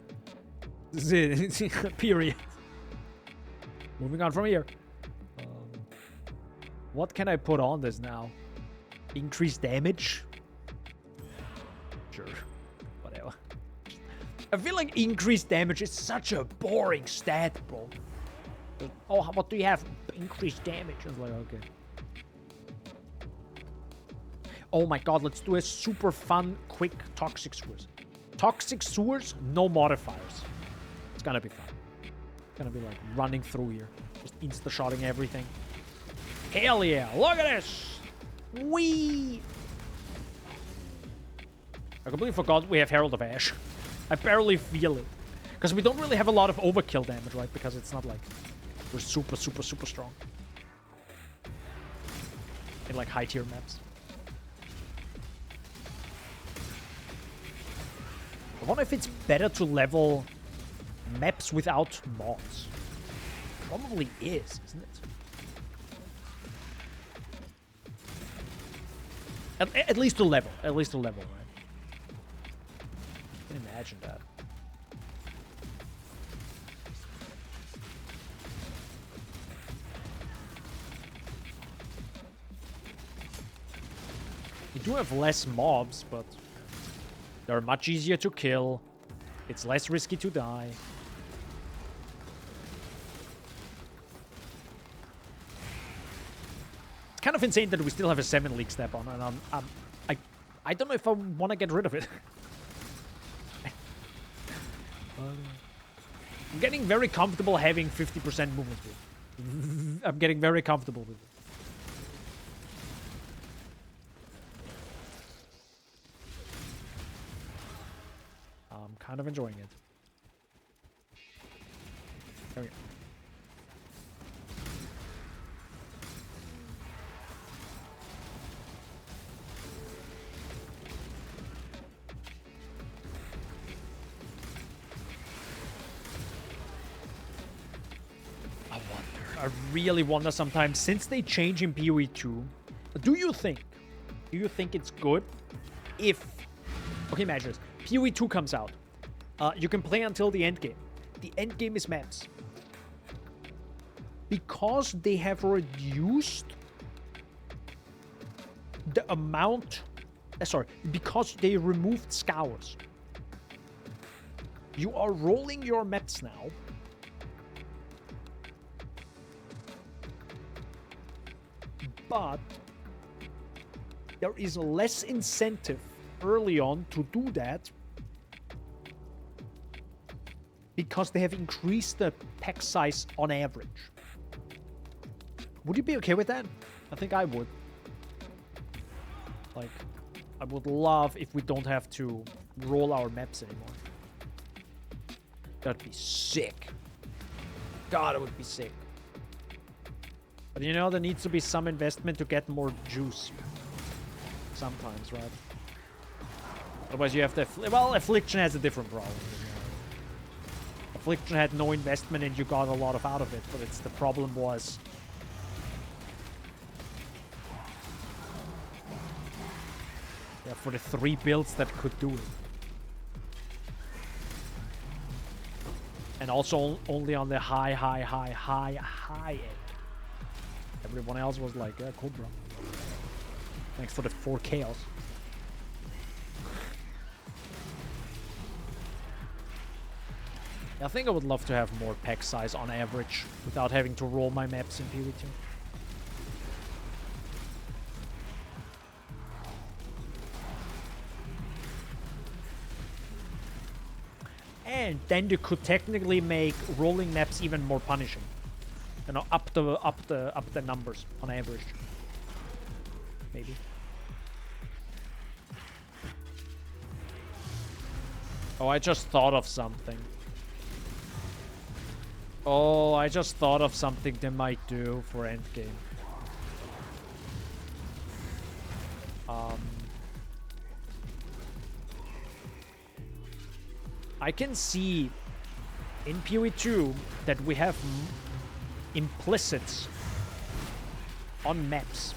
This is it. Period. Moving on from here. What can I put on this now? Increased damage? Sure. Whatever. I feel like increased damage is such a boring stat, bro. Oh, what do you have? Increased damage. I was like, okay. Oh my god, let's do a super fun, quick Toxic Sewers. Toxic Sewers, no modifiers. It's gonna be fun. It's gonna be like running through here. Just insta-shotting everything. Hell yeah, look at this! Whee! I completely forgot we have Herald of Ash. I barely feel it. Because we don't really have a lot of overkill damage, right? Because it's not like we're super strong. In like high tier maps. I wonder if it's better to level maps without mods. Probably is, isn't it? At least to level. At least to level, right? I can imagine that. We do have less mobs, but they're much easier to kill. It's less risky to die. It's kind of insane that we still have a 7 league step on, and I don't know if I want to get rid of it. I'm getting very comfortable having 50% movement speed. I'm getting very comfortable with it. I'm kind of enjoying it. There we go. I really wonder sometimes, since they change in PoE 2, do you think it's good if... Okay, imagine this. PoE 2 comes out. You can play until the end game. The end game is maps. Because they have reduced the amount... sorry, because they removed scours. You are rolling your maps now. But there is less incentive early on to do that because they have increased the pack size on average. Would you be okay with that? I think I would. Like, I would love if we don't have to roll our maps anymore. That'd be sick. God, it would be sick. But you know, there needs to be some investment to get more juice. Sometimes, right? Otherwise you have to... Well, Affliction has a different problem. Affliction had no investment and you got a lot out of it, but the problem was... Yeah, for the 3 builds that could do it. And also only on the high end. Everyone else was like, yeah, cool, bro. Thanks for the 4 chaos. I think I would love to have more pack size on average without having to roll my maps in PvT. And then you could technically make rolling maps even more punishing. You know, up the numbers on average. Maybe. Oh, I just thought of something. Oh, I just thought of something they might do for endgame. I can see in PoE2 that we have implicits on maps.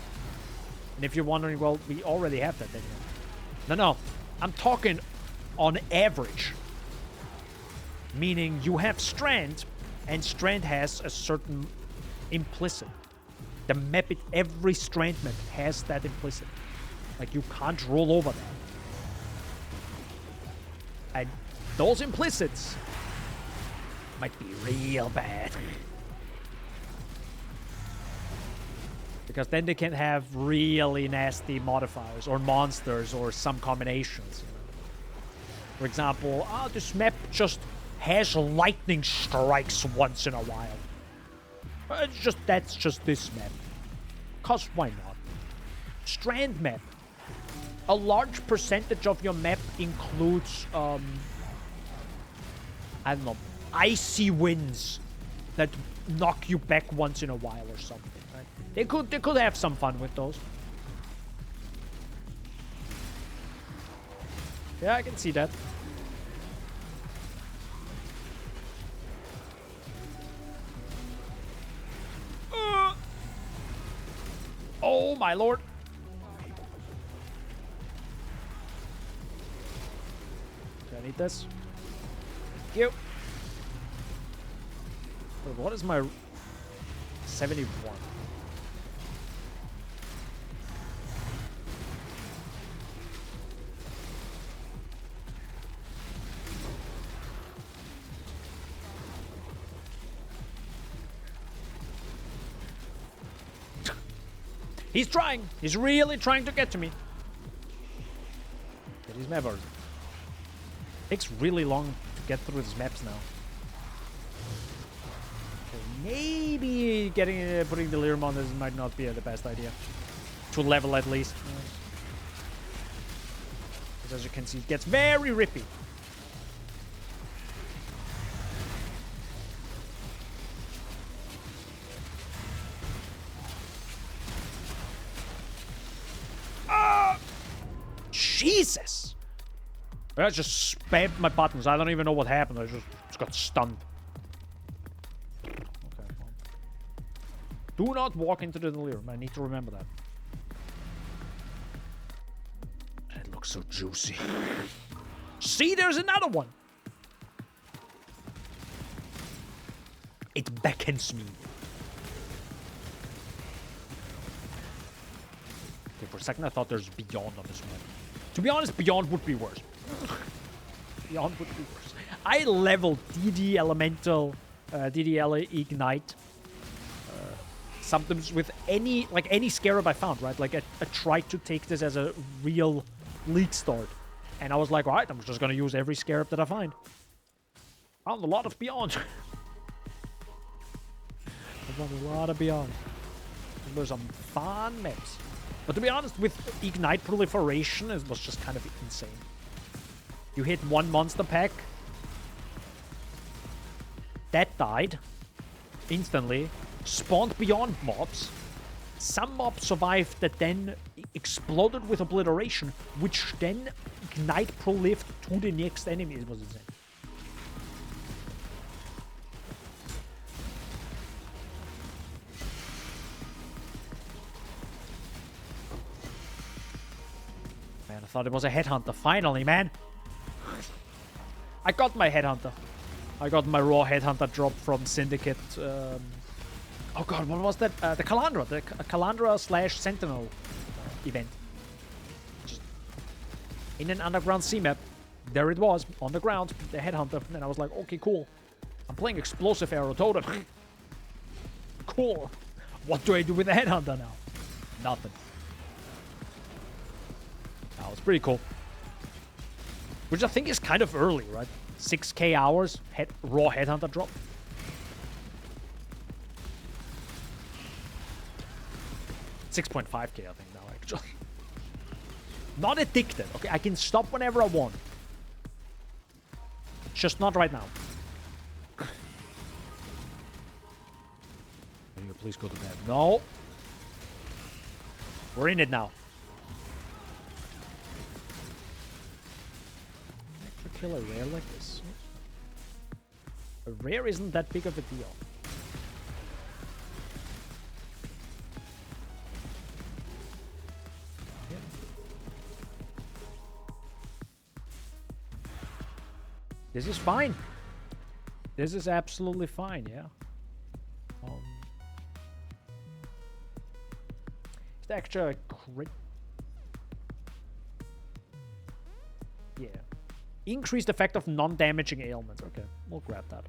And if you're wondering, well, we already have that, then no, I'm talking on average. Meaning you have Strand, and Strand has a certain implicit. The map, every Strand map has that implicit. Like, you can't roll over that. And those implicits might be real bad. Because then they can have really nasty modifiers or monsters or some combinations. You know? For example, this map just has lightning strikes once in a while. That's just this map. 'Cause why not? Strand map. A large percentage of your map includes I don't know, icy winds that knock you back once in a while or something, right? They could have some fun with those. Yeah, I can see that. Oh my lord. Do I need this? Thank you. Wait, what is my 71? He's trying. He's really trying to get to me. Get his map. Takes really long to get through these maps now. Okay, maybe putting the Lyrium on this might not be the best idea. To level at least. Because as you can see, it gets very rippy. Jesus! I just spammed my buttons. I don't even know what happened. I just got stunned. Okay, well. Do not walk into the delirium. I need to remember that. It looks so juicy. See, there's another one. It beckons me. Okay, for a second I thought there's Beyond on this map. To be honest, Beyond would be worse. Beyond would be worse. I leveled DD Elemental, DD Ele Ignite. Sometimes with any scarab I found, right? Like I tried to take this as a real league start. And I was like, right, I'm just gonna use every scarab that I find. Found a lot of Beyond. I found a lot of Beyond. There's some fun maps. But to be honest, with Ignite Proliferation, it was just kind of insane. You hit one monster pack. That died. Instantly. Spawned Beyond mobs. Some mobs survived that then exploded with Obliteration, which then Ignite Prolifed to the next enemy. It was insane. I thought it was a headhunter. Finally, man. I got my headhunter. I got my raw headhunter drop from Syndicate. Oh god, what was that? The Calandra. The Calandra / Sentinel event. Just in an underground sea map. There it was, on the ground, the headhunter. And I was like, okay, cool. I'm playing explosive arrow totem. Cool. What do I do with the headhunter now? Nothing. That was pretty cool. Which I think is kind of early, right? 6k hours, raw headhunter drop. $6.5k, I think, now, actually. Not addicted, okay? I can stop whenever I want. Just not right now. Can you please go to bed? No. We're in it now. Extra kill a rare like this. A rare isn't that big of a deal. Yeah. This is fine. This is absolutely fine, yeah. It's actually a crit. Yeah. Increased effect of non-damaging ailments. Okay, we'll grab that.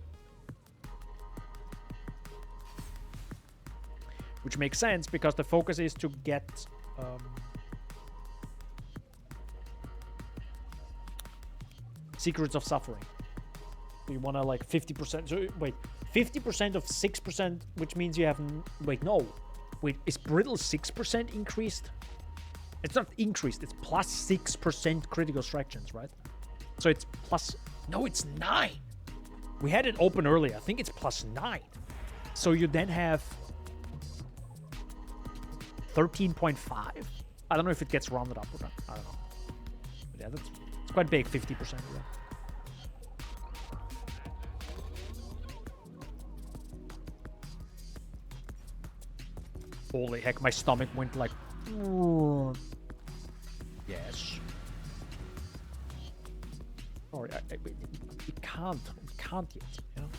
Which makes sense because the focus is to get Secrets of Suffering. So you want to like 50%. So wait, 50% of 6%, which means you have. Wait, no. Wait, is Brittle 6% increased? It's not increased, it's plus 6% critical strike chance, right? So it's plus... No, it's 9. We had it open earlier. I think it's plus 9. So you then have 13.5. I don't know if it gets rounded up or not. I don't know. But yeah, it's quite big, 50%. Yeah. Holy heck, my stomach went like... Yes. Sorry, it can't yet, you know?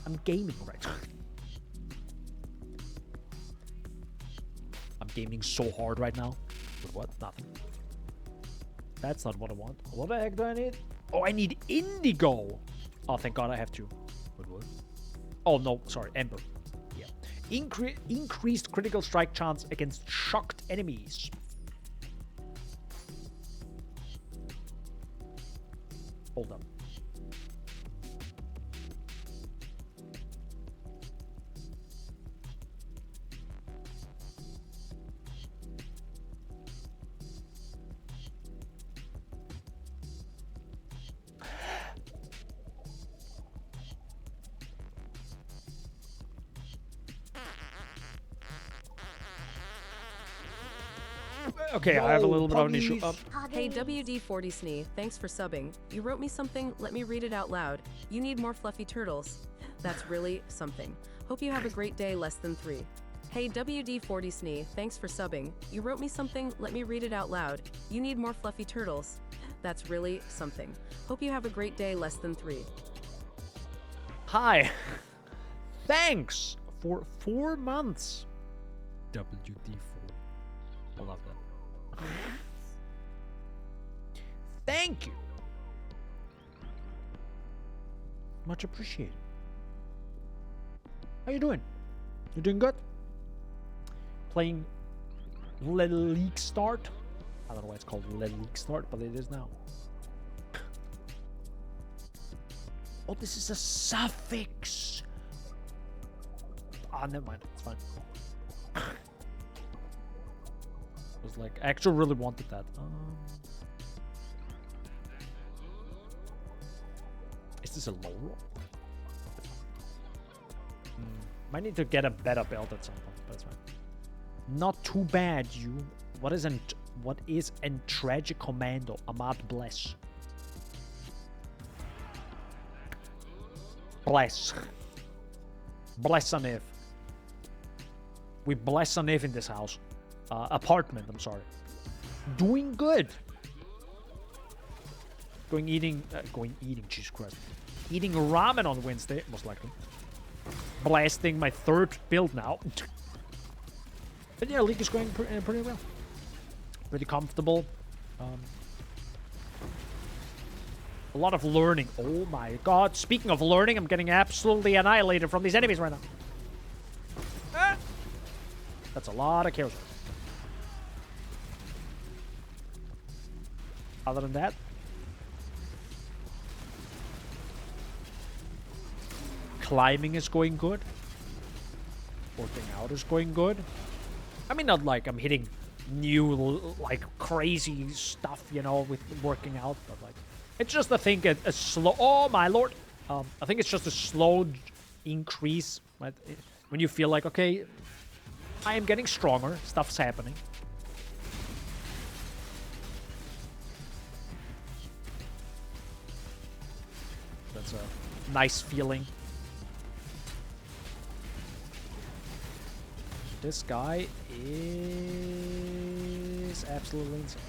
I'm gaming right now. I'm gaming so hard right now. With what? Nothing. That's not what I want. What the heck do I need? Oh, I need Indigo! Oh, thank God I have two. What? Oh, no, sorry, Ember. Increased critical strike chance against shocked enemies. Hold up. Okay, I have a little bit of an issue. Hey WD40 Snee, thanks for subbing. You wrote me something, let me read it out loud. You need more fluffy turtles. That's really something. Hope you have a great day, less than 3. Hey WD40 Snee, thanks for subbing. You wrote me something, let me read it out loud. You need more fluffy turtles. That's really something. Hope you have a great day, less than 3. Hi. Thanks for 4 months. WD4. I love that. Thank you. Much appreciated. How you doing? You doing good? Playing Little League Start? I don't know why it's called Little League Start, but it is now. Oh, this is a suffix. Ah, never mind. It's fine. I was like, I actually really wanted that. Is this a low roll? Might need to get a better belt at some point, but it's fine. Not too bad, you. What is an tragic commando? Ahmad bless. Bless. Bless Aniv. We bless Aniv in this house. Apartment, I'm sorry. Doing good. Going eating, Jesus Christ. Eating ramen on Wednesday, most likely. Blasting my 3rd build now. But yeah, League is going pretty well. Pretty comfortable. A lot of learning. Oh my god. Speaking of learning, I'm getting absolutely annihilated from these enemies right now. Ah! That's a lot of kills. Other than that, climbing is going good. Working out is going good. I mean, not like I'm hitting new, like, crazy stuff, you know, with working out, but, like, it's just, I think, a slow... Oh, my lord! I think it's just a slow increase. Right? When you feel like, okay, I am getting stronger, stuff's happening. That's a nice feeling. This guy is absolutely insane.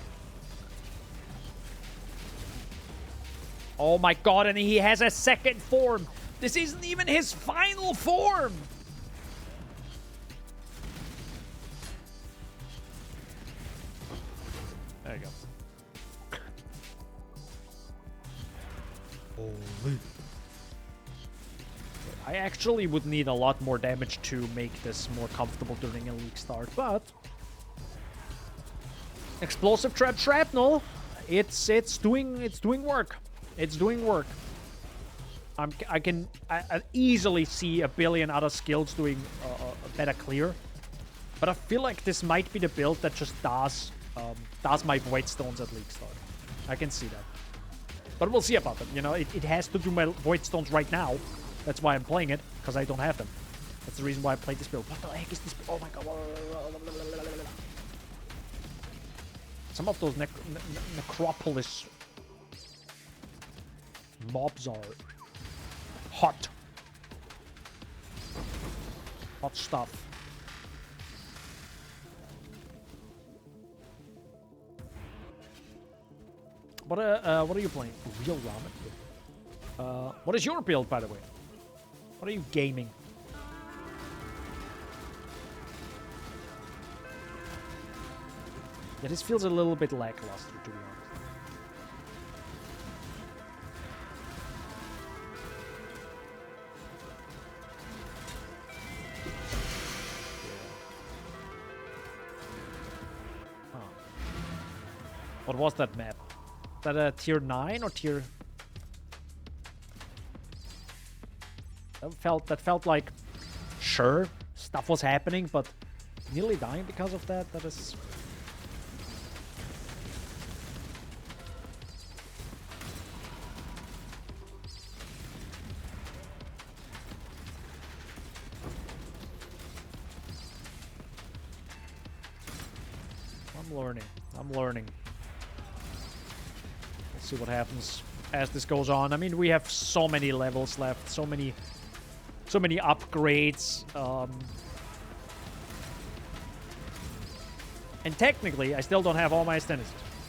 Oh my god, and he has a 2nd form! This isn't even his final form! There you go. Holy. I actually would need a lot more damage to make this more comfortable during a league start, but Explosive Trap Shrapnel, it's doing work. It's doing work. I can easily see a billion other skills doing a better clear, but I feel like this might be the build that just does my Void Stones at league start. I can see that, but we'll see about that. You know, it has to do my Void Stones right now. That's why I'm playing it, because I don't have them. That's the reason why I played this build. What the heck is this? Oh my god. Some of those Necropolis mobs are hot. Hot stuff. What are you playing? Real ramen? What is your build, by the way? What are you gaming? Yeah, this feels a little bit lackluster, to be honest. Huh. What was that map? Is that a tier 9 or tier... That felt like, sure, stuff was happening, but nearly dying because of that, that is... I'm learning. We'll see what happens as this goes on. I mean, we have so many levels left, so many upgrades. And technically, I still don't have all my extended.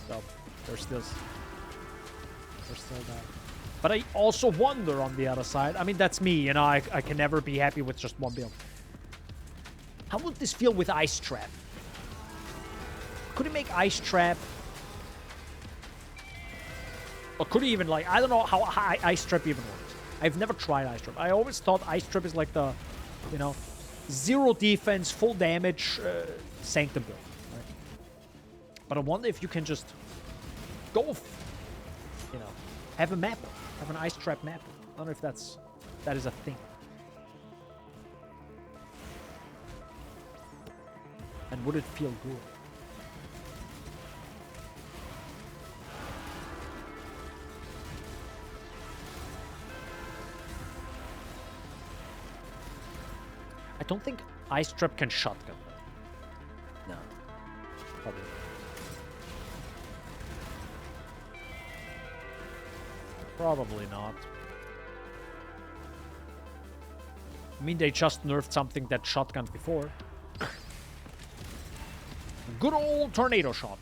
So there's still that. But I also wonder on the other side. I mean, that's me, you know. I can never be happy with just one build. How would this feel with Ice Trap? Could he make Ice Trap? Or could he even, like, I don't know how Ice Trap even works. I've never tried Ice Trap. I always thought Ice Trap is like the, you know, 0 defense, full damage Sanctum build. Right? But I wonder if you can just go, you know, have a map, have an Ice Trap map. I don't know if that is a thing. And would it feel good? I don't think Ice Trap can shotgun. No. Probably not. Probably not. I mean, they just nerfed something that shotgunned before. Good old Tornado Shot.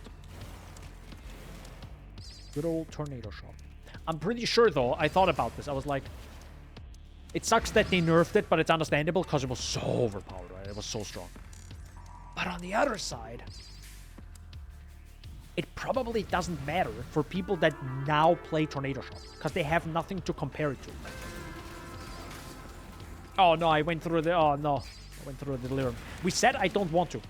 Good old Tornado Shot. I'm pretty sure, though, I thought about this. I was like, it sucks that they nerfed it, but it's understandable because it was so overpowered, right? It was so strong. But on the other side, it probably doesn't matter for people that now play Tornado Shot because they have nothing to compare it to. Oh, no, I went through the... Oh, no. I went through the delirium. We said I don't want to.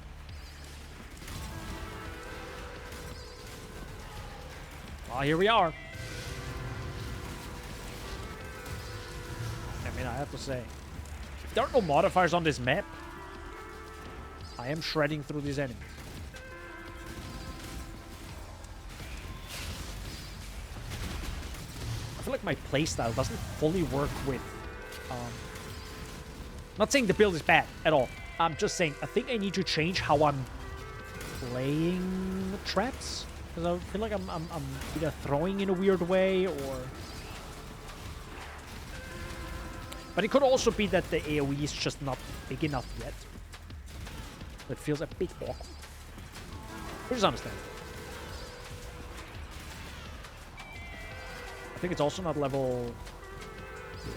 Well, here we are. I mean, I have to say, if there are no modifiers on this map, I am shredding through these enemies. I feel like my playstyle doesn't fully work with... not saying the build is bad at all. I'm just saying I think I need to change how I'm playing the traps. Because I feel like I'm either throwing in a weird way or... But it could also be that the AoE is just not big enough yet. It feels a bit awkward. Which is understandable. I think it's also not level... Yeah.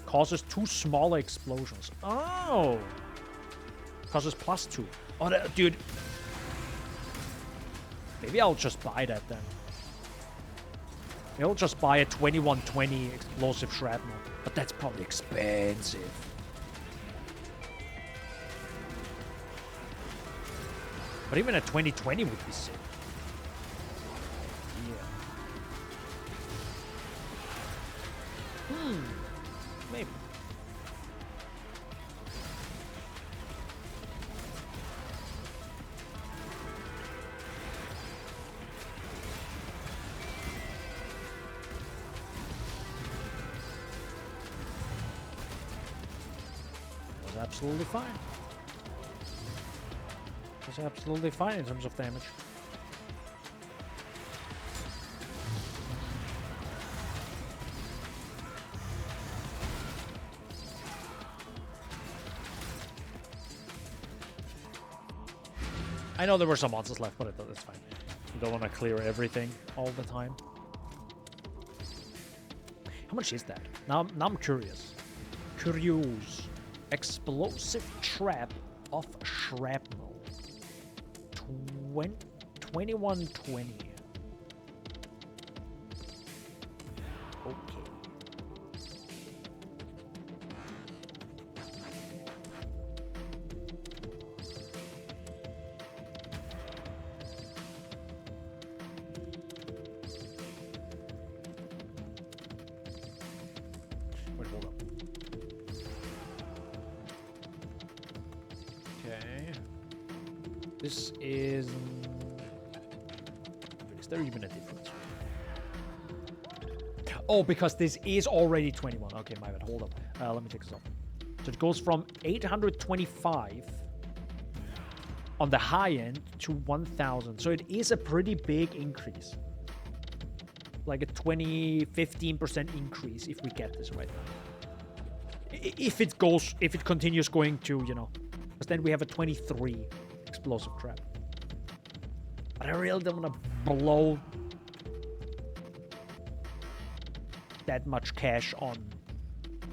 Causes 2 smaller explosions. Oh! Causes +2. Oh, dude. Maybe I'll just buy that then. Maybe I'll just buy a 2120 explosive shrapnel. But that's probably expensive. But even a 2020 would be sick. Yeah. Maybe. Absolutely fine. It's absolutely fine in terms of damage. I know there were some monsters left, but it's fine. You don't want to clear everything all the time. How much is that? Now I'm curious. Curious. Explosive trap of shrapnel. 2120. Okay. Wait, hold up. This is... Is there even a difference? Oh, because this is already 21. Okay, my bad. Hold up. Let me take this off. So it goes from 825 on the high end to 1,000. So it is a pretty big increase. Like a 15% increase if we get this right now. If it continues going to, you know, because then we have a 23 explosive trap. But I really don't want to blow that much cash on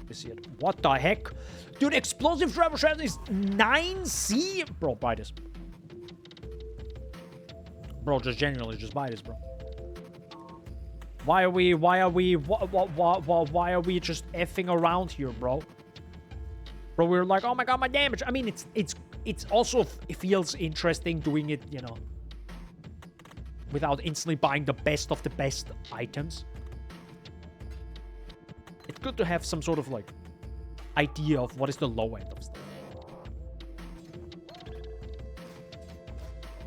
this yet. What the heck? Dude, explosive trap is 9C? Bro, buy this. Bro, just genuinely, just buy this, bro. Why are we just effing around here, bro? Bro, we're like, oh my god, my damage. I mean, it's also, it feels interesting doing it, you know, without instantly buying the best of the best items. It's good to have some sort of, like, idea of what is the low end of stuff.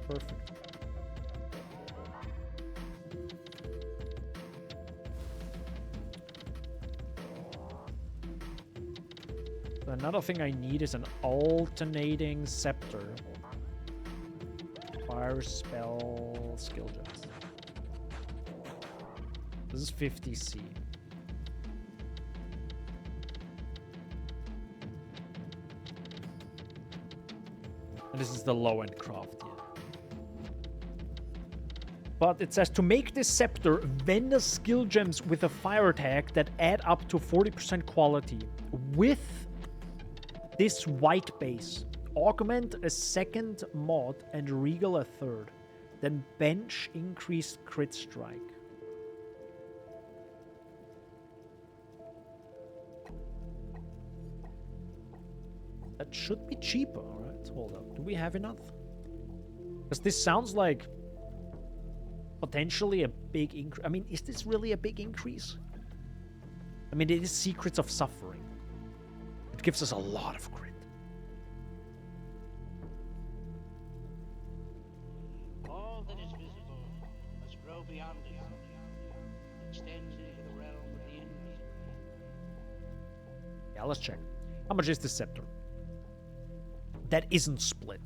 Perfect. Another thing I need is an alternating scepter. Fire spell skill gems. This is 50C. And this is the low end craft, yeah. But it says to make this scepter, vendor skill gems with a fire attack that add up to 40% quality with this white base. Augment a second mod and regal a third. Then bench increased crit strike. That should be cheaper, alright? Hold up. Do we have enough? Because this sounds like potentially a big increase. I mean, is this really a big increase? I mean, it is Secrets of Suffering. It gives us a lot of crit. All that is visible must grow beyond it, extend into the realm of the invisible. Yeah, let's check. How much is this scepter? That isn't split.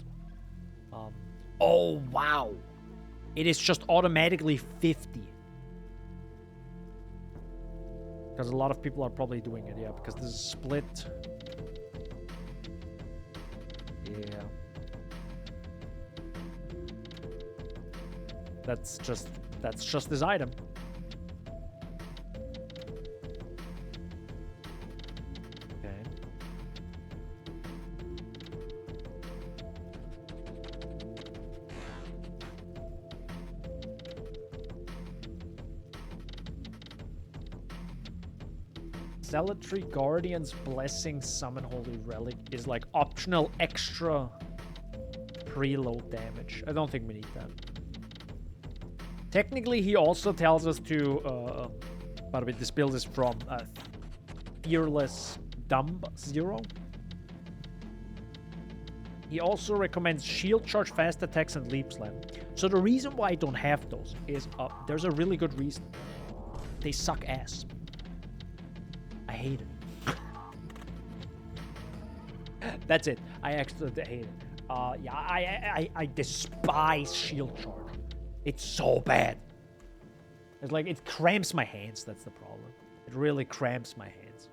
Oh, wow. It is just automatically 50. Because a lot of people are probably doing it, yeah, because this is split. Yeah. That's just this item. Okay. Zealotry Guardian's Blessing Summon Holy Relic is like optional extra preload damage. I don't think we need that. Technically, he also tells us to, by the way, this build is from Fearless Dumb Zero. He also recommends shield charge, fast attacks, and leap slam. So the reason why I don't have those is there's a really good reason. They suck ass. I hate it. That's it. I actually hate it. Yeah, I despise shield charge. It's so bad. It's like it cramps my hands. That's the problem. It really cramps my hands.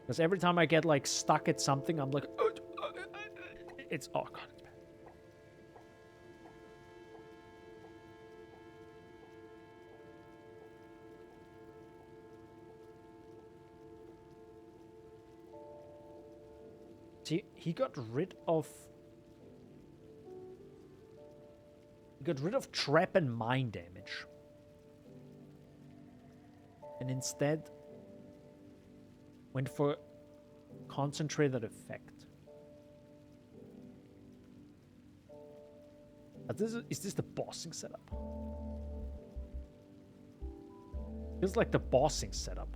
Because every time I get like stuck at something, I'm like, it's oh god, it's bad. See, he got rid of trap and mine damage. And instead went for concentrated effect. But is this the bossing setup? Feels like the bossing setup.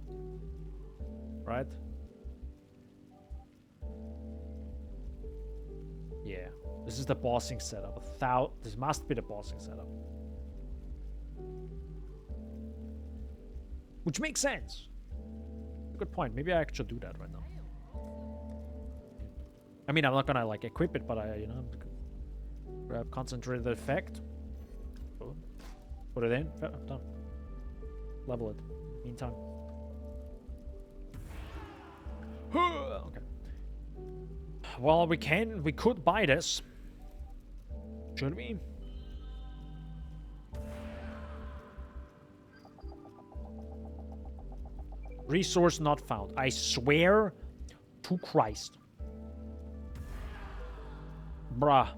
Right? Yeah. This is the bossing setup. This must be the bossing setup. Which makes sense. Good point. Maybe I actually do that right now. I mean, I'm not gonna like equip it, but I, grab concentrated effect. Put it in. Yeah, done. Level it. Meantime. Okay. Well, we could buy this. Should we? Resource not found. I swear to Christ. Bruh.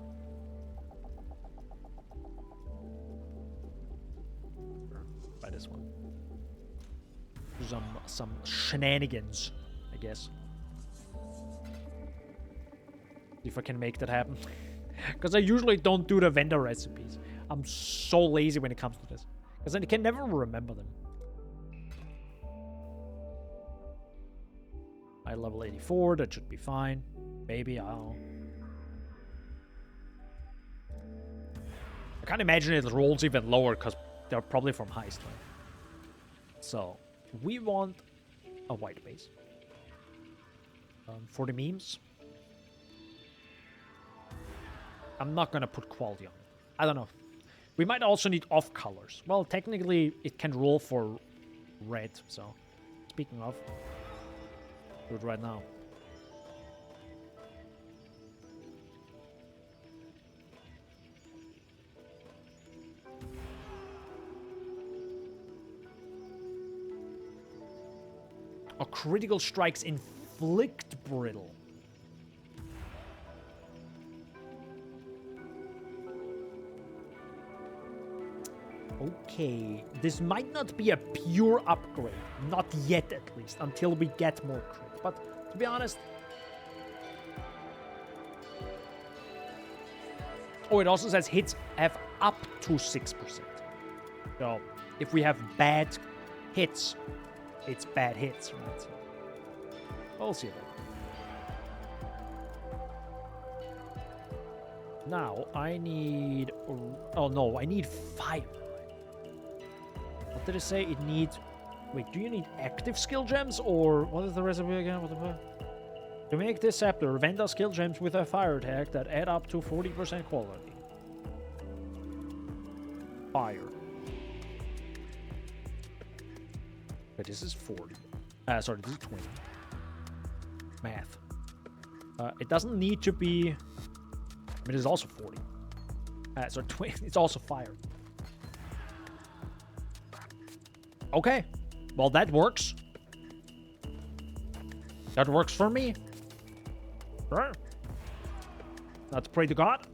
Buy this one. Some shenanigans, I guess. See if I can make that happen. Because I usually don't do the vendor recipes. I'm so lazy when it comes to this. Because I can never remember them. I level 84, that should be fine. Maybe, I don't know. I can't imagine it rolls even lower because they're probably from heist, right? So, we want a white base. For the memes. I'm not gonna put quality on it. I don't know. We might also need off colors. Well, technically, it can roll for red, so... Speaking of... Do it right now. Or critical strikes inflict brittle. Okay, this might not be a pure upgrade. Not yet, at least, until we get more crit. But, to be honest... Oh, it also says hits have up to 6%. So, if we have bad hits, it's bad hits, right? So, we'll see about that. Now, I need... Oh, no, I need fire. What did it say? It needs... Wait, do you need active skill gems? Or what is the recipe again? What the fuck? To make this scepter, Venda skill gems with a fire attack that add up to 40% quality. Fire. But this is 40. Sorry, this is 20. Math. It doesn't need to be... I mean, it's also 40. So 20. It's also fire. Okay. Well, that works. That works for me. Sure. Let's pray to God.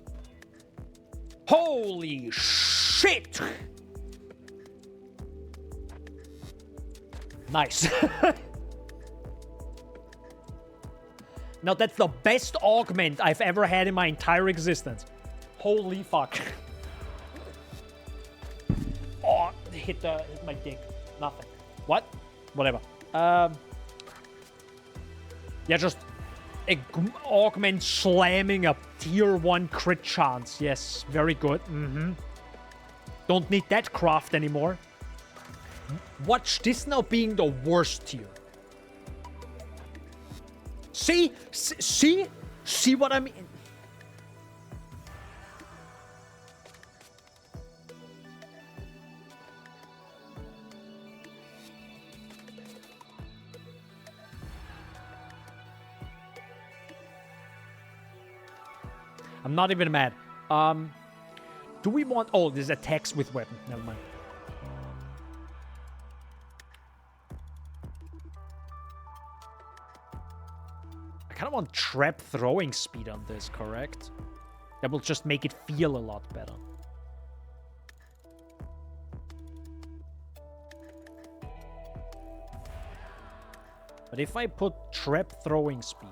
Holy shit! Nice. Now, that's the best augment I've ever had in my entire existence. Holy fuck. Oh, hit my dick. Nothing. What? Whatever. Yeah, just augment slamming a tier 1 crit chance. Yes, very good. Don't need that craft anymore. Watch this now being the worst tier. See? See what I mean? I'm not even mad. Do we want... Oh, there's attacks with weapon. Never mind. I kind of want trap throwing speed on this, correct? That will just make it feel a lot better. But if I put trap throwing speed...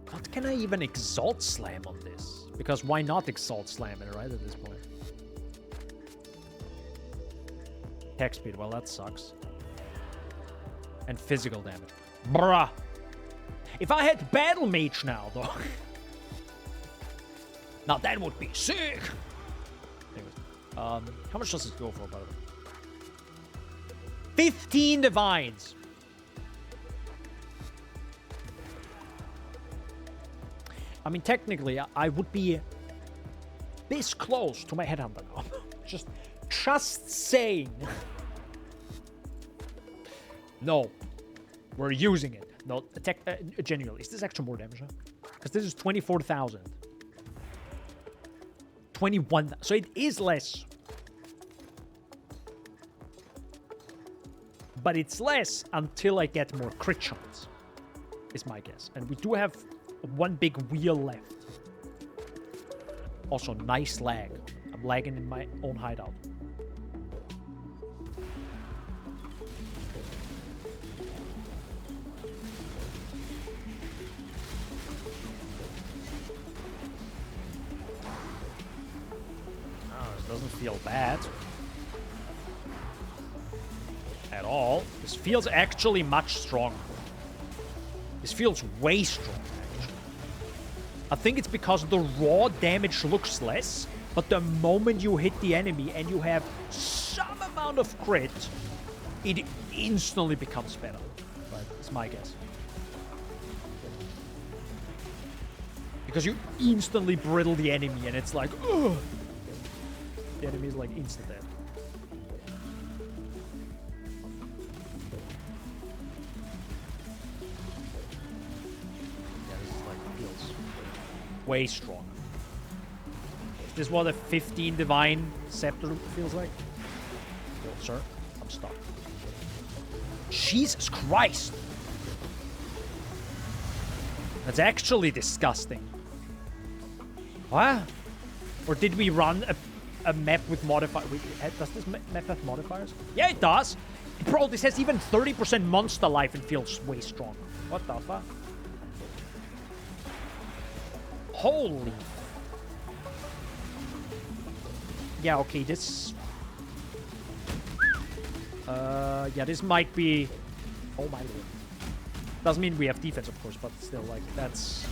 What can I even Exalt Slam on this? Because why not Exalt Slam it, right, at this point? Attack speed, well, that sucks. And physical damage. Bruh! If I had Battle Mage now, though... Now that would be sick! Anyways, how much does this go for, by the way? 15 Divines! I mean, technically, I would be this close to my Headhunter now. just saying. No. We're using it. No, attack, genuinely. Is this actually more damage, huh? Because this is 24,000. 21, so it is less. But it's less until I get more crit shots, is my guess. And we do have one big wheel left. Also, nice lag. I'm lagging in my own hideout. Oh, this doesn't feel bad. At all. This feels actually much stronger. This feels way stronger. I think it's because the raw damage looks less, but the moment you hit the enemy and you have some amount of crit, it instantly becomes better. Right? That's my guess. Because you instantly brittle the enemy and it's like, ugh! The enemy is like instant dead. Way stronger. Is this what a 15 Divine Scepter feels like? Sir, I'm stuck. Jesus Christ! That's actually disgusting. What? Or did we run a map with modifiers? Does this map have modifiers? Yeah, it does! Bro, this has even 30% monster life and feels way stronger. What the fuck? Holy... Yeah, okay, this... yeah, this might be... Oh my lord. Doesn't mean we have defense, of course, but still, like, that's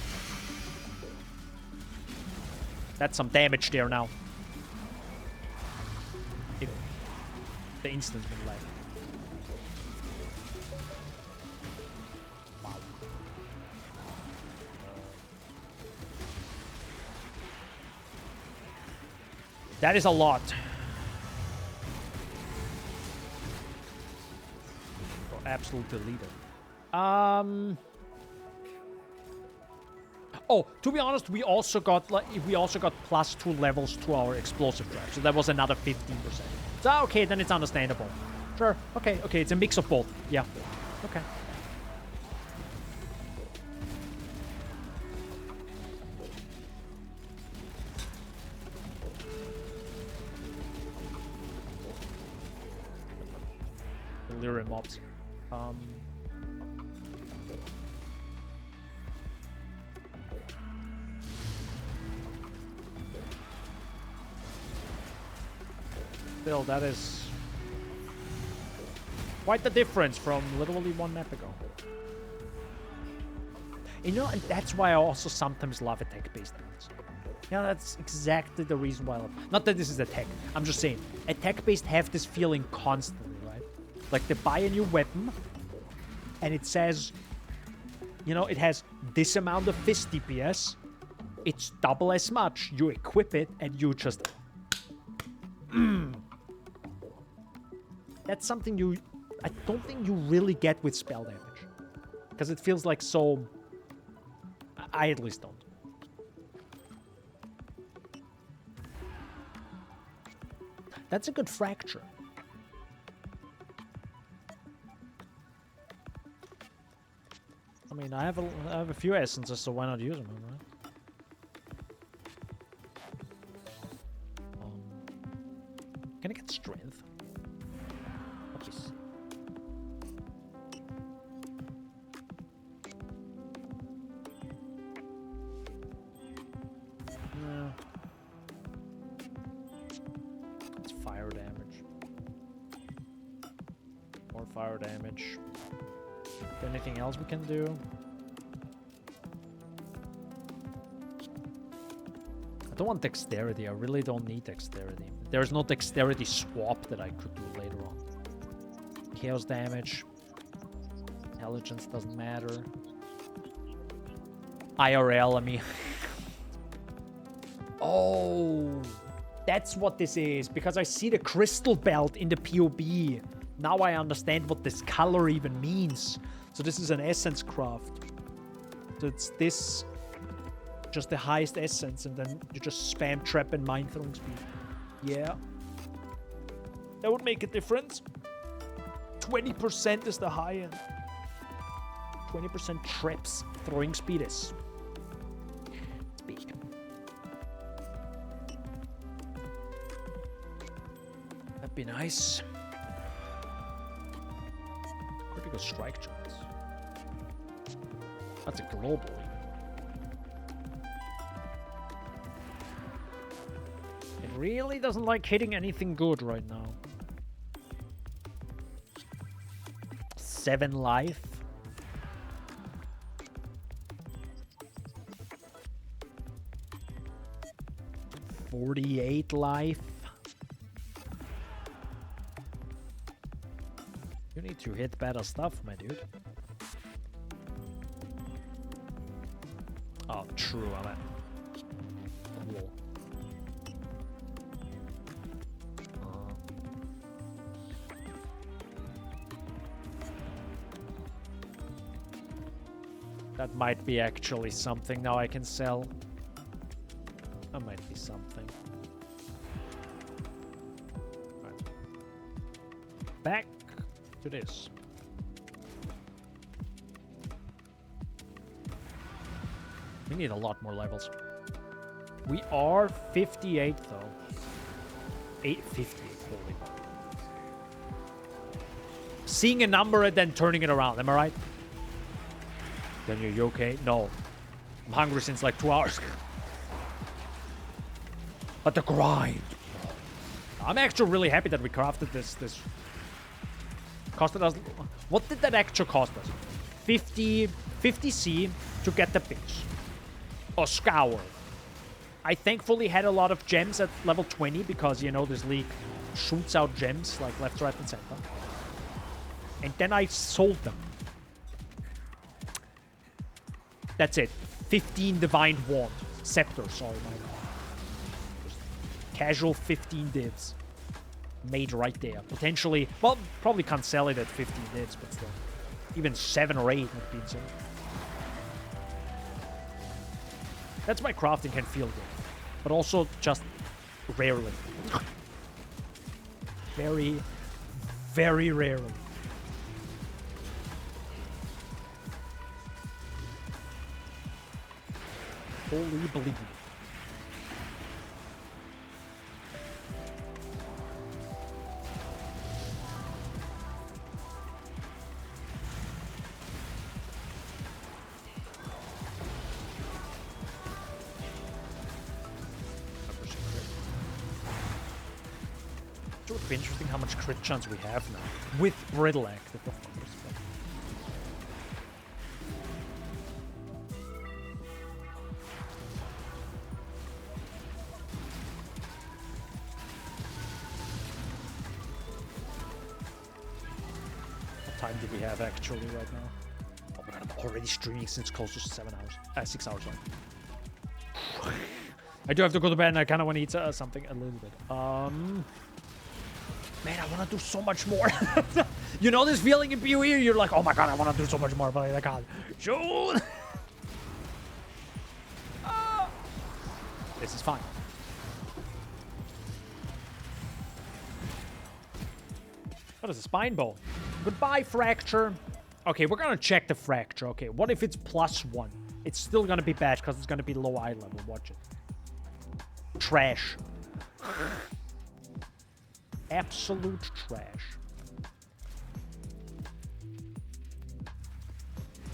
some damage there now. If the instant's been like... Wow. That is a lot. Oh, absolute deleter. Oh, to be honest, we also got +2 levels to our explosive trap, so that was another 15%. So okay, then it's understandable. Sure. Okay, it's a mix of both. Yeah. Okay. Lyrium mobs. Still, that is quite the difference from literally one map ago. You know, and that's why I also sometimes love attack-based builds. Yeah, that's exactly the reason why I love... Not that this is attack. I'm just saying, attack-based have this feeling constantly, right? Like, they buy a new weapon, and it says, you know, it has this amount of fist DPS. It's double as much. You equip it, and you just... That's something I don't think you really get with spell damage. Because it feels like so... I at least don't. That's a good fracture. I mean, I have a few essences, so why not use them, right? Can I get strength? Please. No. It's fire damage. More fire damage. Anything else we can do? I don't want dexterity. I really don't need dexterity. There's no dexterity swap that I could do later on. Chaos damage. Intelligence doesn't matter. IRL, I mean. Oh, that's what this is. Because I see the crystal belt in the POB. Now I understand what this color even means. So this is an essence craft. So it's this, just the highest essence, and then you just spam trap and mind throwing speed. Yeah. That would make a difference. 20% is the high end. 20% traps throwing speed is big. That'd be nice. Critical strike chance. That's a global. It really doesn't like hitting anything good right now. 7 life. $48 life. You need to hit better stuff, my dude. Oh, true, I'm at the wall. That might be actually something now I can sell. That might be something. Right. back to this. We need a lot more levels. We are 58 though. 850. Holy. Seeing a number and then turning it around. Am I right? Then you okay? No. I'm hungry since like 2 hours. But the grind. I'm actually really happy that we crafted this. This costed us. What did that actually cost us? 50C to get the pitch. Or scour. I thankfully had a lot of gems at level 20 because, you know, this league shoots out gems like left, right, and center. And then I sold them. That's it. 15 Divine Wand. Scepter, sorry, my god. Just casual 15 divs. Made right there. Potentially, well, probably can't sell it at 15 divs, but still. Even 7 or 8 would be insane. That's why crafting can feel good. But also just rarely. Very, very rarely. Holy believe. It would be interesting how much crit chance we have now. With Brittle active, of course. But... what time do we have actually right now? Oh my god, I'm already streaming since close to 7 hours. 6 hours, sorry. I do have to go to bed and I kind of want to eat something a little bit. Man, I want to do so much more. You know this feeling in PoE? You're like, oh my god, I want to do so much more, but I can't. Shoot! This is fine. What is a spine bone? Goodbye, fracture. Okay, we're gonna check the fracture. Okay, what if it's +1? It's still gonna be bad because it's gonna be low eye level. Watch it. Trash. Absolute trash.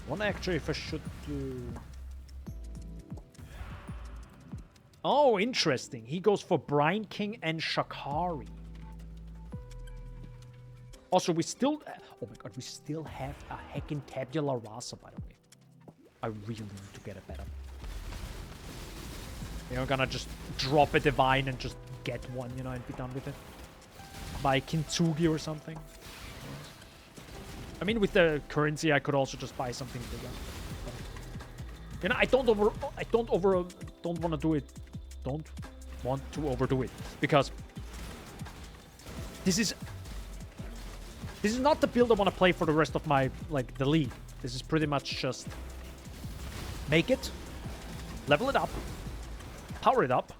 Wonder actually if I should do... Oh, interesting. He goes for Brine King and Shakari. Also, we still... Oh my god, we still have a heckin' Tabula Rasa, by the way. I really need to get it better. You know, I'm gonna just drop a Divine and just get one, you know, and be done with it. Buy Kintsugi or something. I mean, with the currency, I could also just buy something bigger. You know, I don't want to do it. Don't want to overdo it because this is not the build I want to play for the rest of my the league. This is pretty much just make it, level it up, power it up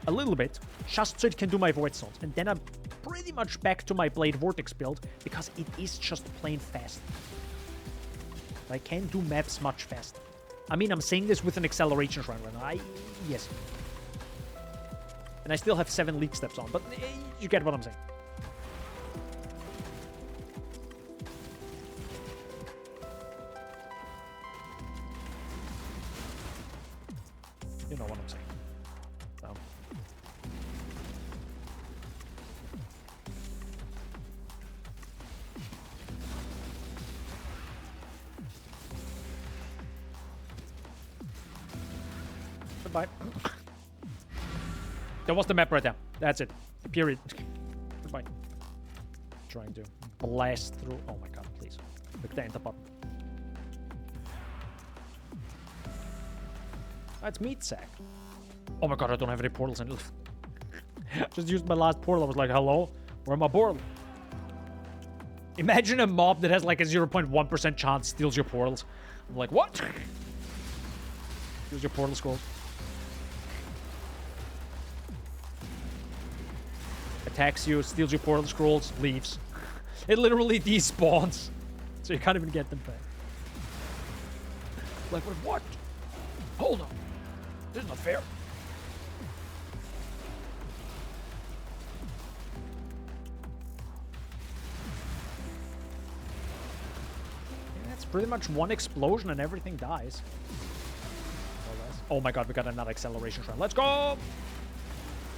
a little bit, just so it can do my Void Stones, and then I'm pretty much back to my Blade Vortex build because it is just plain fast. I can do maps much faster. I mean, I'm saying this with an acceleration shrine right now. Yes. And I still have 7 league steps on, but you get what I'm saying. You know what I'm saying. So. Goodbye. That was the map right there. That's it. Period. Goodbye. Trying to blast through. Oh my god, please. Click the enter button. That's meat sack. Oh my god, I don't have any portals in it. Just used my last portal. I was like, hello? Where am I portal? Imagine a mob that has like a 0.1% chance steals your portals. I'm like, what? Steals your portal scrolls. Attacks you, steals your portal scrolls, leaves. It literally despawns. So you can't even get them back. Like, what? Hold on. This is not fair. Yeah, it's pretty much one explosion and everything dies. Oh my god, we got another acceleration shrine. Let's go!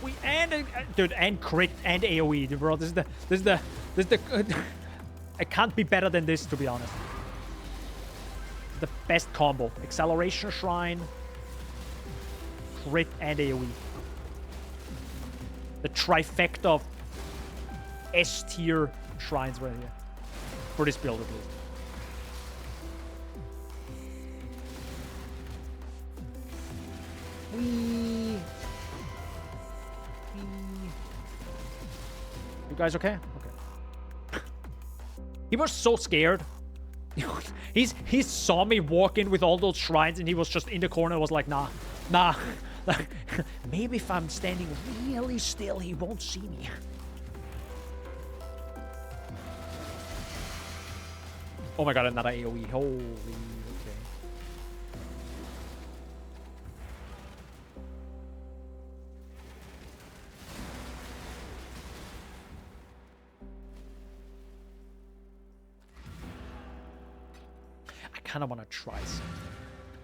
We dude, and crit and AoE, bro. This is the it can't be better than this, to be honest. The best combo. Acceleration shrine, crit and AoE. The trifecta of S tier shrines right here. For this build at least. You guys okay? Okay. He was so scared. He saw me walk in with all those shrines and he was just in the corner and was like, nah. Maybe if I'm standing really still, he won't see me. Oh my god, another AoE. Holy, okay. I kind of want to try something.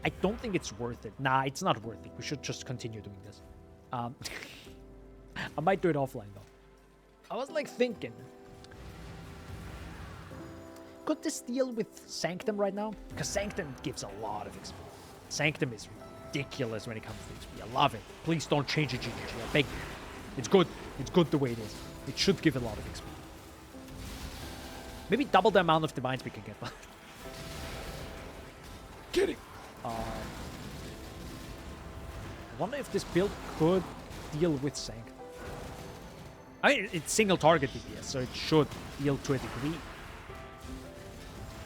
I don't think it's worth it. Nah, it's not worth it. We should just continue doing this. I might do it offline, though. I was, like, thinking. Could this deal with Sanctum right now? Because Sanctum gives a lot of XP. Sanctum is ridiculous when it comes to XP. I love it. Please don't change it, GG. I beg you. It's good. It's good the way it is. It should give a lot of XP. Maybe double the amount of divines we can get. Kidding. I wonder if this build could deal with Sanctum. I mean, it's single target DPS, so it should deal to a degree.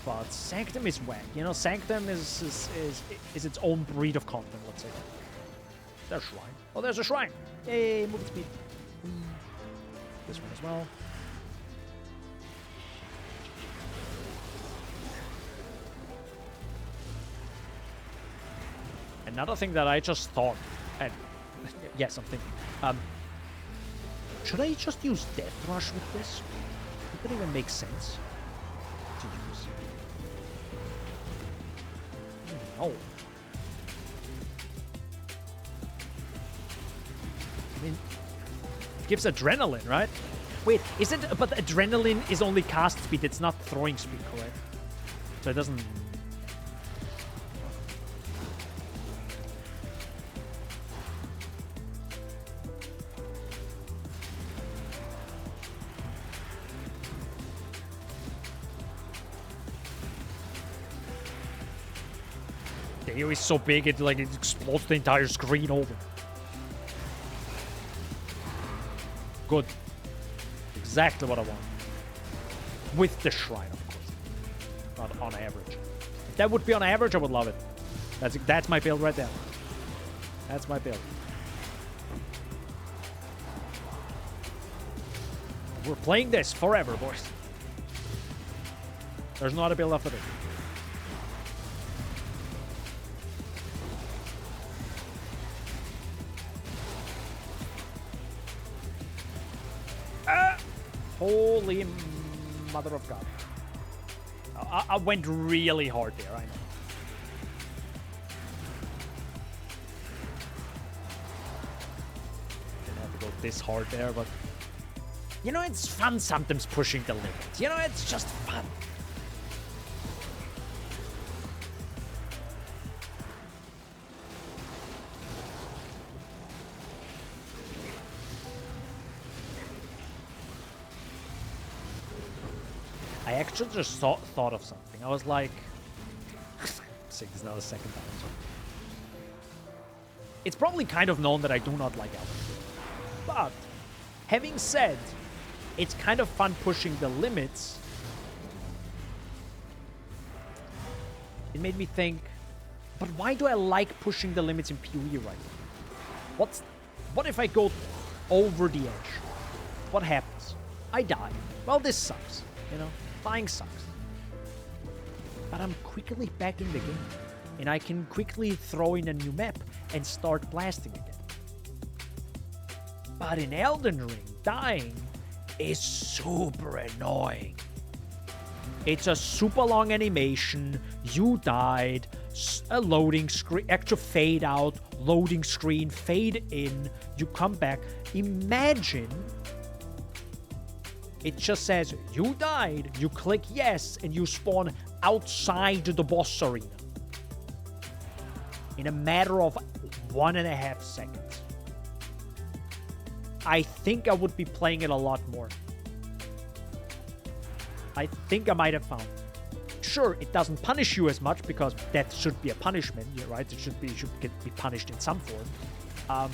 But Sanctum is whack. You know, Sanctum is its own breed of content, let's say. There's a shrine. Oh, there's a shrine. Yay, movement speed. This one as well. Another thing that I just thought, and yes, I'm thinking, should I just use Death Rush with this? It doesn't even make sense to use. Oh. I mean, it gives adrenaline, right? Wait, is it? But adrenaline is only cast speed, it's not throwing speed, correct? So it doesn't. The AoE is so big, it explodes the entire screen over. Good. Exactly what I want. With the shrine, of course. Not on average. If that would be on average, I would love it. That's my build right there. That's my build. We're playing this forever, boys. There's not a build after this. Holy mother of God. I went really hard there, I know. Didn't have to go this hard there, but... You know, it's fun sometimes pushing the limits. You know, it's just fun. I actually just thought of something. I was like... Sick, this is now the second time. It's probably kind of known that I do not like Alpha. But, having said, it's kind of fun pushing the limits. It made me think, but why do I like pushing the limits in PoE right now? What if I go over the edge? What happens? I die. Well, this sucks. You know, dying sucks. But I'm quickly back in the game. And I can quickly throw in a new map and start blasting again. But in Elden Ring, dying is super annoying. It's a super long animation. You died. A loading screen. Actual fade out. Loading screen. Fade in. You come back. Imagine it just says you died. You click yes and you spawn outside the boss arena. In a matter of 1.5 seconds. I think I would be playing it a lot more. I think I might have found. Sure, it doesn't punish you as much because death should be a punishment, right? It should be punished in some form.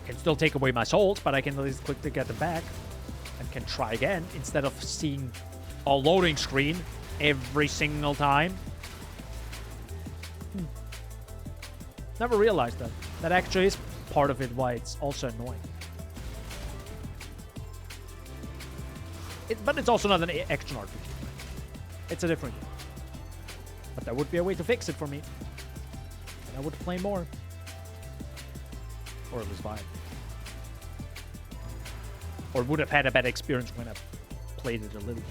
Can still take away my souls, but I can at least quickly get them back and can try again instead of seeing a loading screen every single time. Never realized that. That actually is part of it why it's also annoying. But it's also not an action RPG. It's a different game. But there would be a way to fix it for me. And I would play more. Or at least buy it. Or would have had a bad experience when I played it a little bit.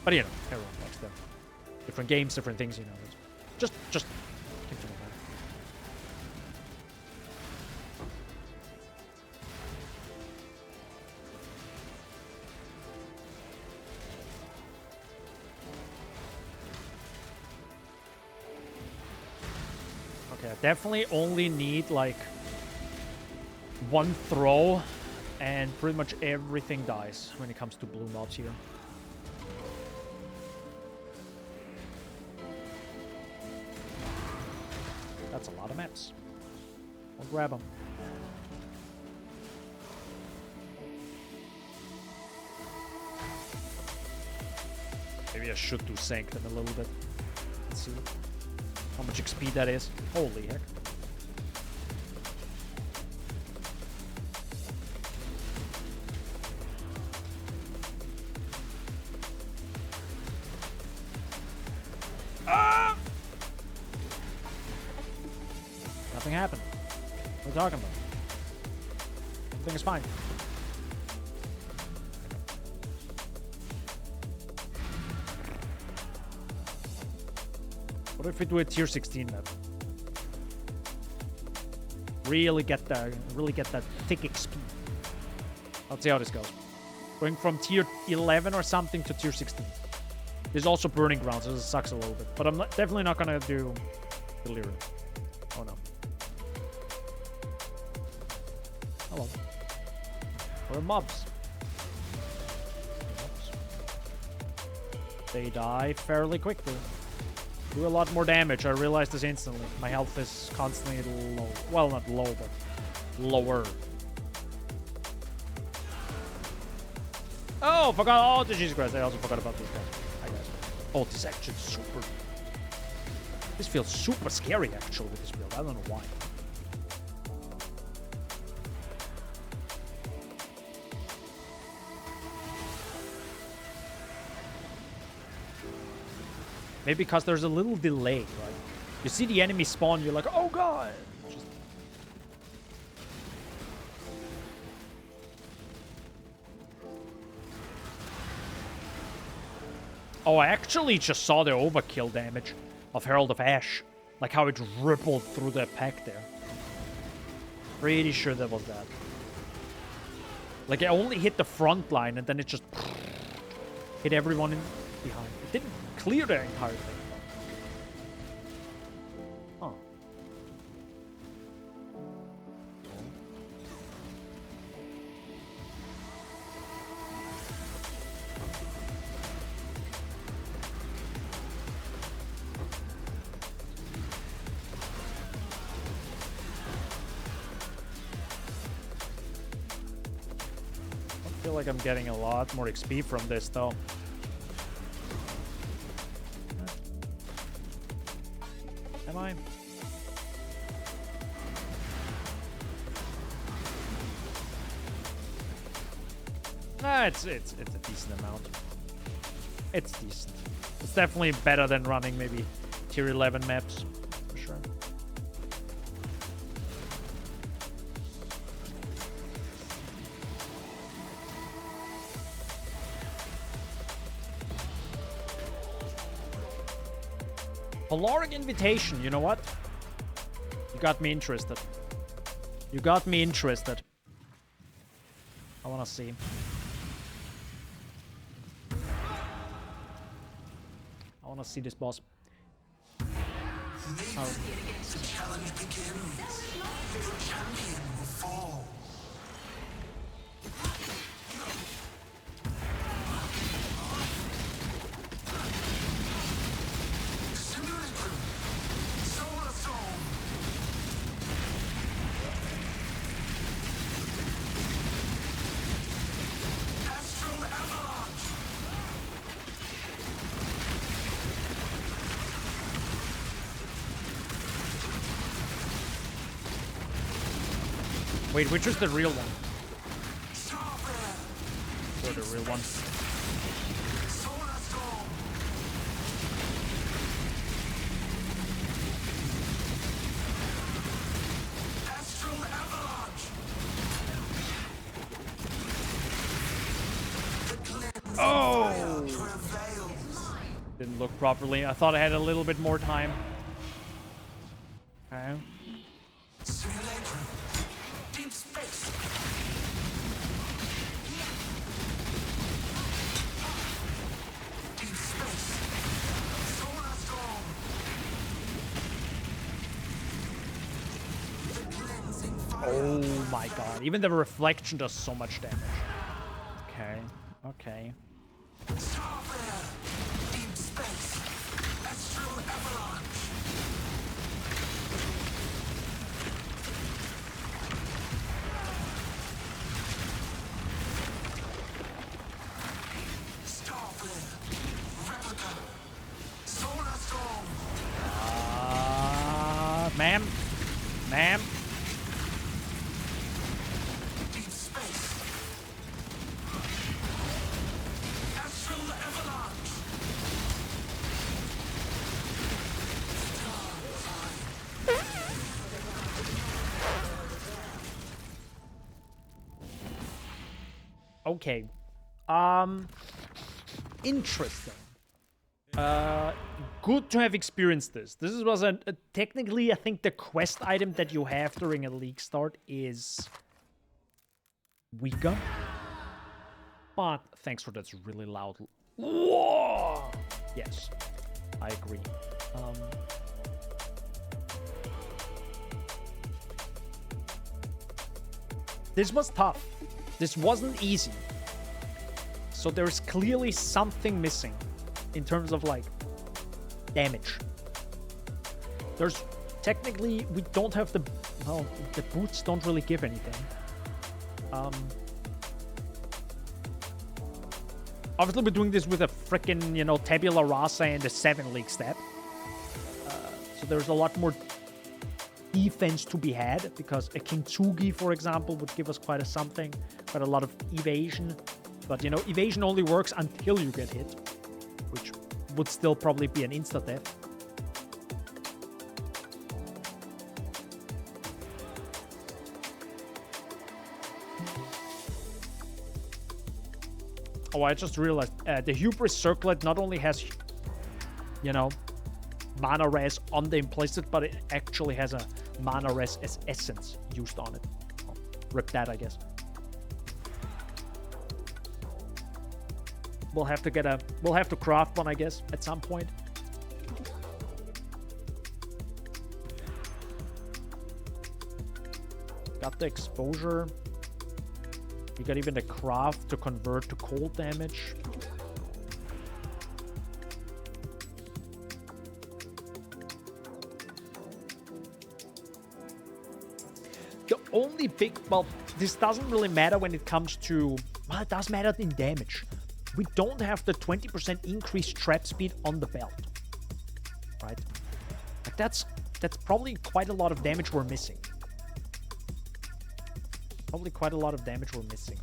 But you know, everyone likes them. Different games, different things, you know. Just keep doing that. Okay, I definitely only need like one throw and pretty much everything dies when it comes to blue mobs here. That's a lot of maps. I'll grab them. Maybe I should do Sanctum a little bit. Let's see how much XP that is. Holy heck. Nothing happened. What are we talking about? Everything is fine. What if we do a tier 16 map? Really get that thick XP. Let's see how this goes. Going from tier 11 or something to tier 16. There's also Burning Grounds, so this sucks a little bit. But I'm definitely not gonna do Delirium. Oh no. Hello. Where are mobs? They die fairly quickly. Do a lot more damage. I realized this instantly. My health is constantly low. Well, not low, but lower. Oh, forgot. Oh, Jesus Christ. I also forgot about these guys. Hi, guys. Oh, this is actually super. This feels super scary, actually, with this build. I don't know why. Maybe because there's a little delay, right? You see the enemy spawn, you're like, oh god! Just... Oh, I actually just saw the overkill damage of Herald of Ash. Like how it rippled through the pack there. Pretty sure that was that. Like it only hit the front line and then it just hit everyone in behind. It didn't clear the entire thing. Huh. I feel like I'm getting a lot more XP from this though. Am I? It's a decent amount. It's decent. It's definitely better than running maybe tier 11 maps, for sure. Polaric Invitation, you know what? You got me interested. You got me interested. I wanna see. I wanna see this boss. Oh. Wait, which is the real one? Or the real one? Oh! Didn't look properly. I thought I had a little bit more time. Okay. Oh my god. Even the reflection does so much damage. Okay. Okay. Ma'am? Ma'am? Okay. Interesting. Good to have experienced this. This was technically, I think the quest item that you have during a league start is weaker. But thanks for that's really loud. Whoa! Yes, I agree. This was tough. This wasn't easy. So there's clearly something missing in terms of like damage. There's technically, we don't have the, well, the boots don't really give anything. Obviously we're doing this with a frickin', you know, tabula rasa and a 7 league step. So there's a lot more defense to be had, because a Kintsugi, for example, would give us quite a lot of evasion. But, you know, evasion only works until you get hit, which would still probably be an insta-death. Oh, I just realized the Hubris Circlet not only has, you know, mana res on the implicit, but it actually has a mana res as essence used on it. Oh, rip that, I guess. We'll have to craft one, I guess, at some point. Got the exposure. You got even the craft to convert to cold damage. The only big, well, this doesn't really matter when it comes to, well, it does matter in damage. We don't have the 20% increased trap speed on the belt, right? Like that's probably quite a lot of damage we're missing. Probably quite a lot of damage we're missing.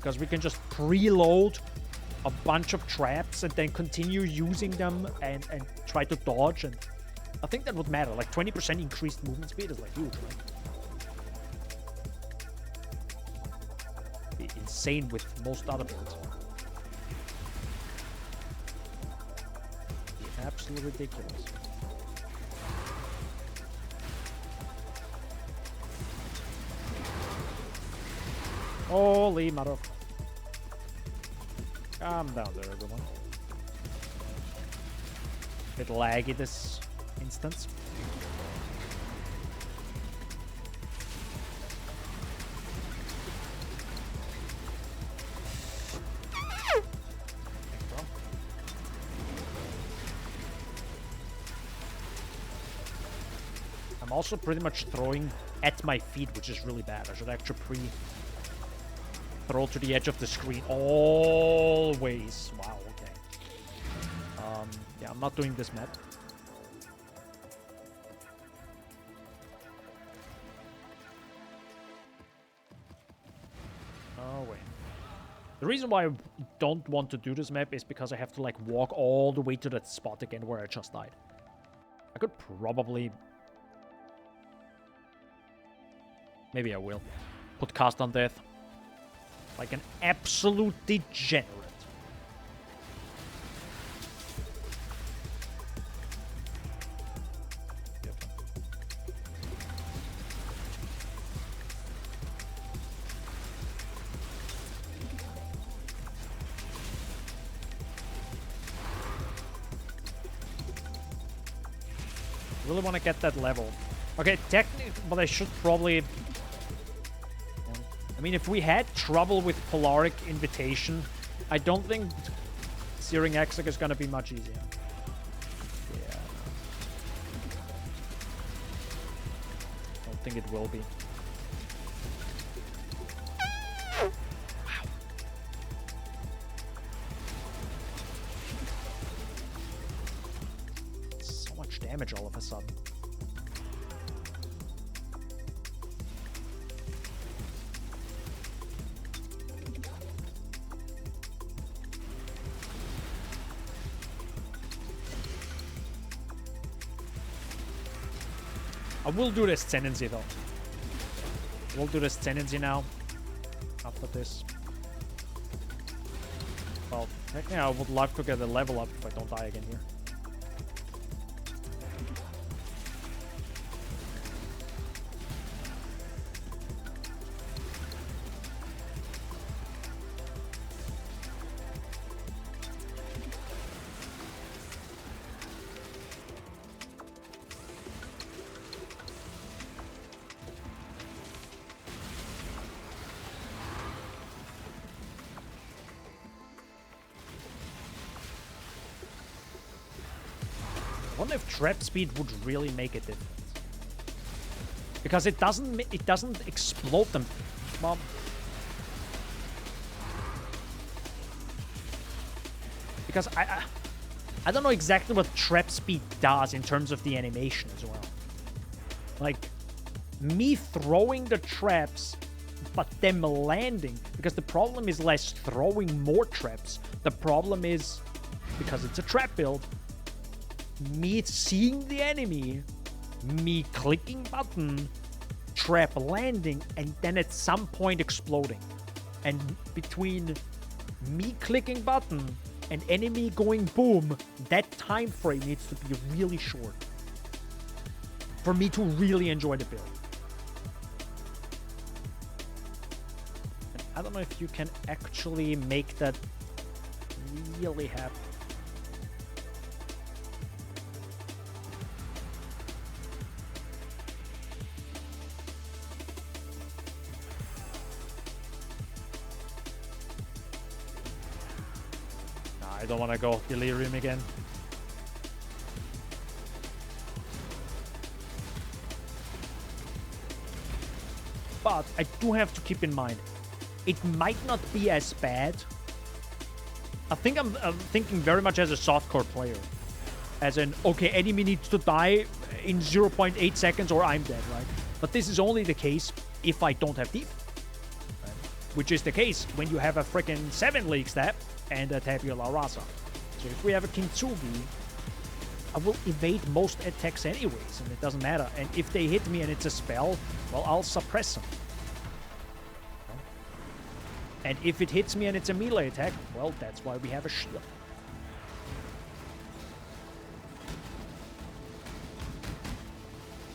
Because we can just preload a bunch of traps and then continue using them and try to dodge. And I think that would matter. Like 20% increased movement speed is like huge, right? Be insane with most other builds. Be absolutely ridiculous. Holy mother of... Calm down there, everyone. Bit laggy this instance. I'm also pretty much throwing at my feet, which is really bad. I should actually throw to the edge of the screen always. Wow, okay. Yeah, I'm not doing this map. Oh, wait. The reason why I don't want to do this map is because I have to, like, walk all the way to that spot again where I just died. I could probably... Maybe I will. Put cast on death. Like an absolute degenerate. Really want to get that level. Okay, technically, but I should probably... I mean, if we had trouble with Polaric Invitation, I don't think Searing Exile is gonna be much easier. Yeah. Don't think it will be. Wow. So much damage all of a sudden. I will do this tendency though. We'll do this tendency now. After this. Well, technically I would love to get a level up if I don't die again here. I wonder if trap speed would really make a difference. Because it doesn't explode them. Well, because I don't know exactly what trap speed does in terms of the animation as well. Like, me throwing the traps, but them landing. Because the problem is less throwing more traps. The problem is, because it's a trap build, me seeing the enemy, me clicking button, trap landing, and then at some point exploding. And between me clicking button and enemy going boom, that time frame needs to be really short for me to really enjoy the build. And I don't know if you can actually make that really happen. I don't want to go Delirium again. But I do have to keep in mind, it might not be as bad. I think I'm thinking very much as a softcore player. As in, okay, enemy needs to die in 0.8 seconds or I'm dead, right? But this is only the case if I don't have deep. Right? which is the case when you have a freaking 7 League Step and a Tabula Rasa. So if we have a Kintsugi, I will evade most attacks anyways, and it doesn't matter. And if they hit me and it's a spell, well, I'll suppress them. And if it hits me and it's a melee attack, well, that's why we have a shield.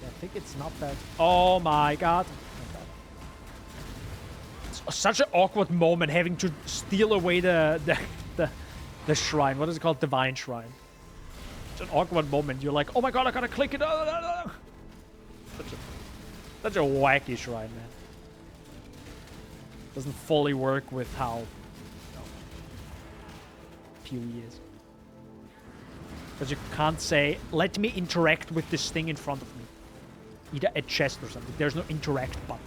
I think it's not that... Oh my god. It's such an awkward moment having to steal away the shrine. What is it called? Divine Shrine. It's an awkward moment. You're like, oh my god, I gotta click it. Such a wacky shrine, man. Doesn't fully work with how few years. Because you can't say, let me interact with this thing in front of me. Either a chest or something. There's no interact button.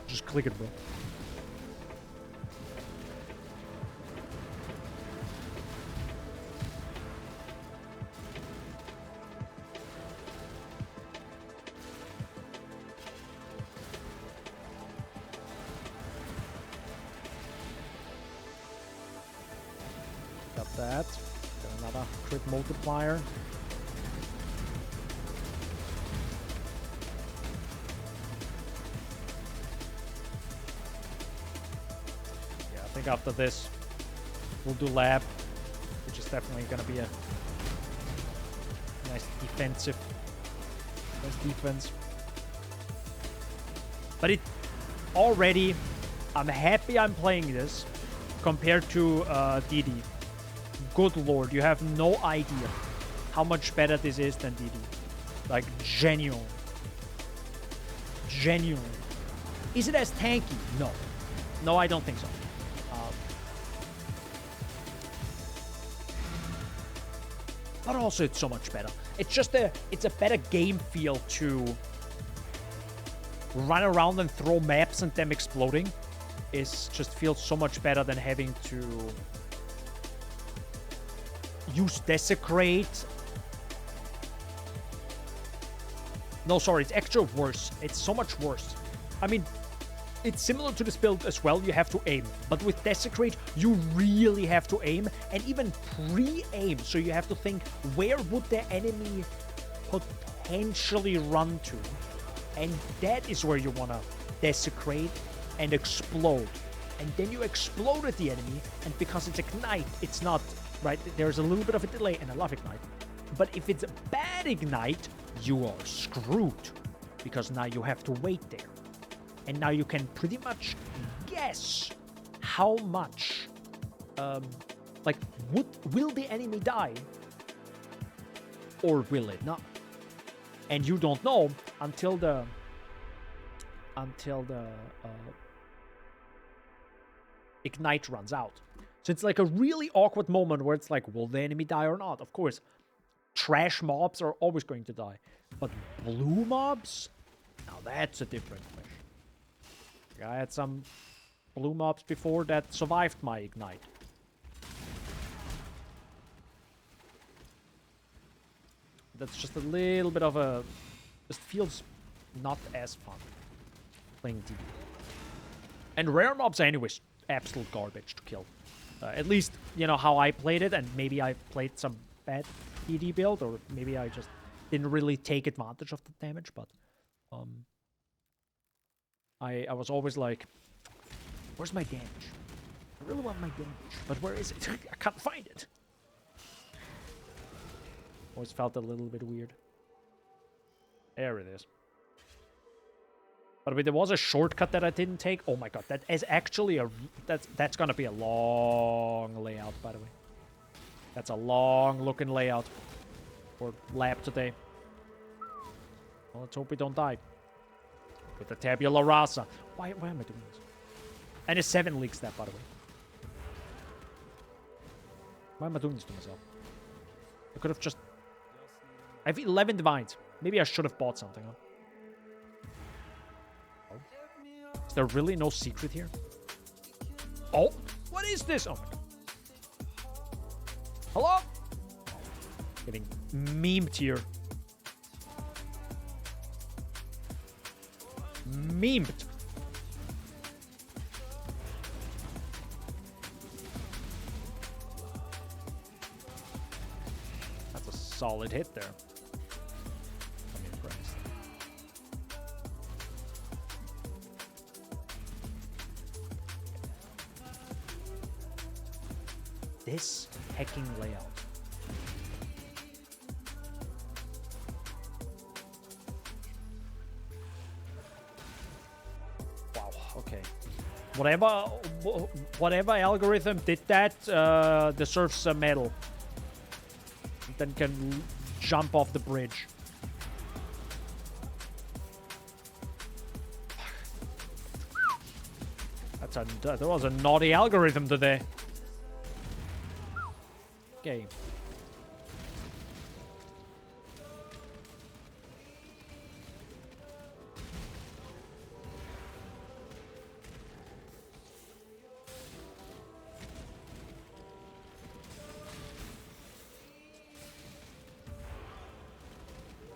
Just click it, bro. Got that. Got another crit multiplier. Yeah, I think after this, we'll do lab, which is definitely going to be a nice defense. But it already, I'm happy I'm playing this compared to DD. Good lord, you have no idea how much better this is than DD. Like, genuine. Genuine. Is it as tanky? No. No, I don't think so. But also, it's so much better. It's just it's a better game feel to run around and throw maps and them exploding. It just feels so much better than having to use Desecrate. No, sorry, it's extra worse. It's so much worse. I mean, it's similar to this build as well. You have to aim. But with Desecrate, you really have to aim. And even pre-aim. So you have to think, where would the enemy potentially run to? And that is where you want to Desecrate and explode. And then you explode at the enemy. And because it's Ignite, it's not... Right, there's a little bit of a delay, and I love Ignite. But if it's a bad Ignite, you are screwed. Because now you have to wait there. And now you can pretty much guess how much, will the enemy die? Or will it not? And you don't know until the Ignite runs out. So it's like a really awkward moment where it's like, will the enemy die or not? Of course, trash mobs are always going to die. But blue mobs? Now that's a different question. I had some blue mobs before that survived my Ignite. That's just a little bit of a... Just feels not as fun playing DD. And rare mobs are anyways absolute garbage to kill. At least, you know, how I played it, and maybe I played some bad DD build, or maybe I just didn't really take advantage of the damage, but I was always like, where's my damage? I really want my damage, but where is it? I can't find it. Always felt a little bit weird. There it is. But there was a shortcut that I didn't take. Oh my god, that is actually a... That's gonna be a long layout, by the way. That's a long-looking layout for lab today. Well, let's hope we don't die. With the Tabula Rasa. Why am I doing this? And a 7 League Step, by the way. Why am I doing this to myself? I could have just... I have 11 Divines. Maybe I should have bought something, huh? Is there really no secret here? Oh, what is this? Oh my god. Hello? Getting memed here. Memed. solid hit there. I'm impressed. This hacking layout. Wow, okay. Whatever algorithm did that deserves a medal. Then can jump off the bridge. That was a naughty algorithm today. Okay.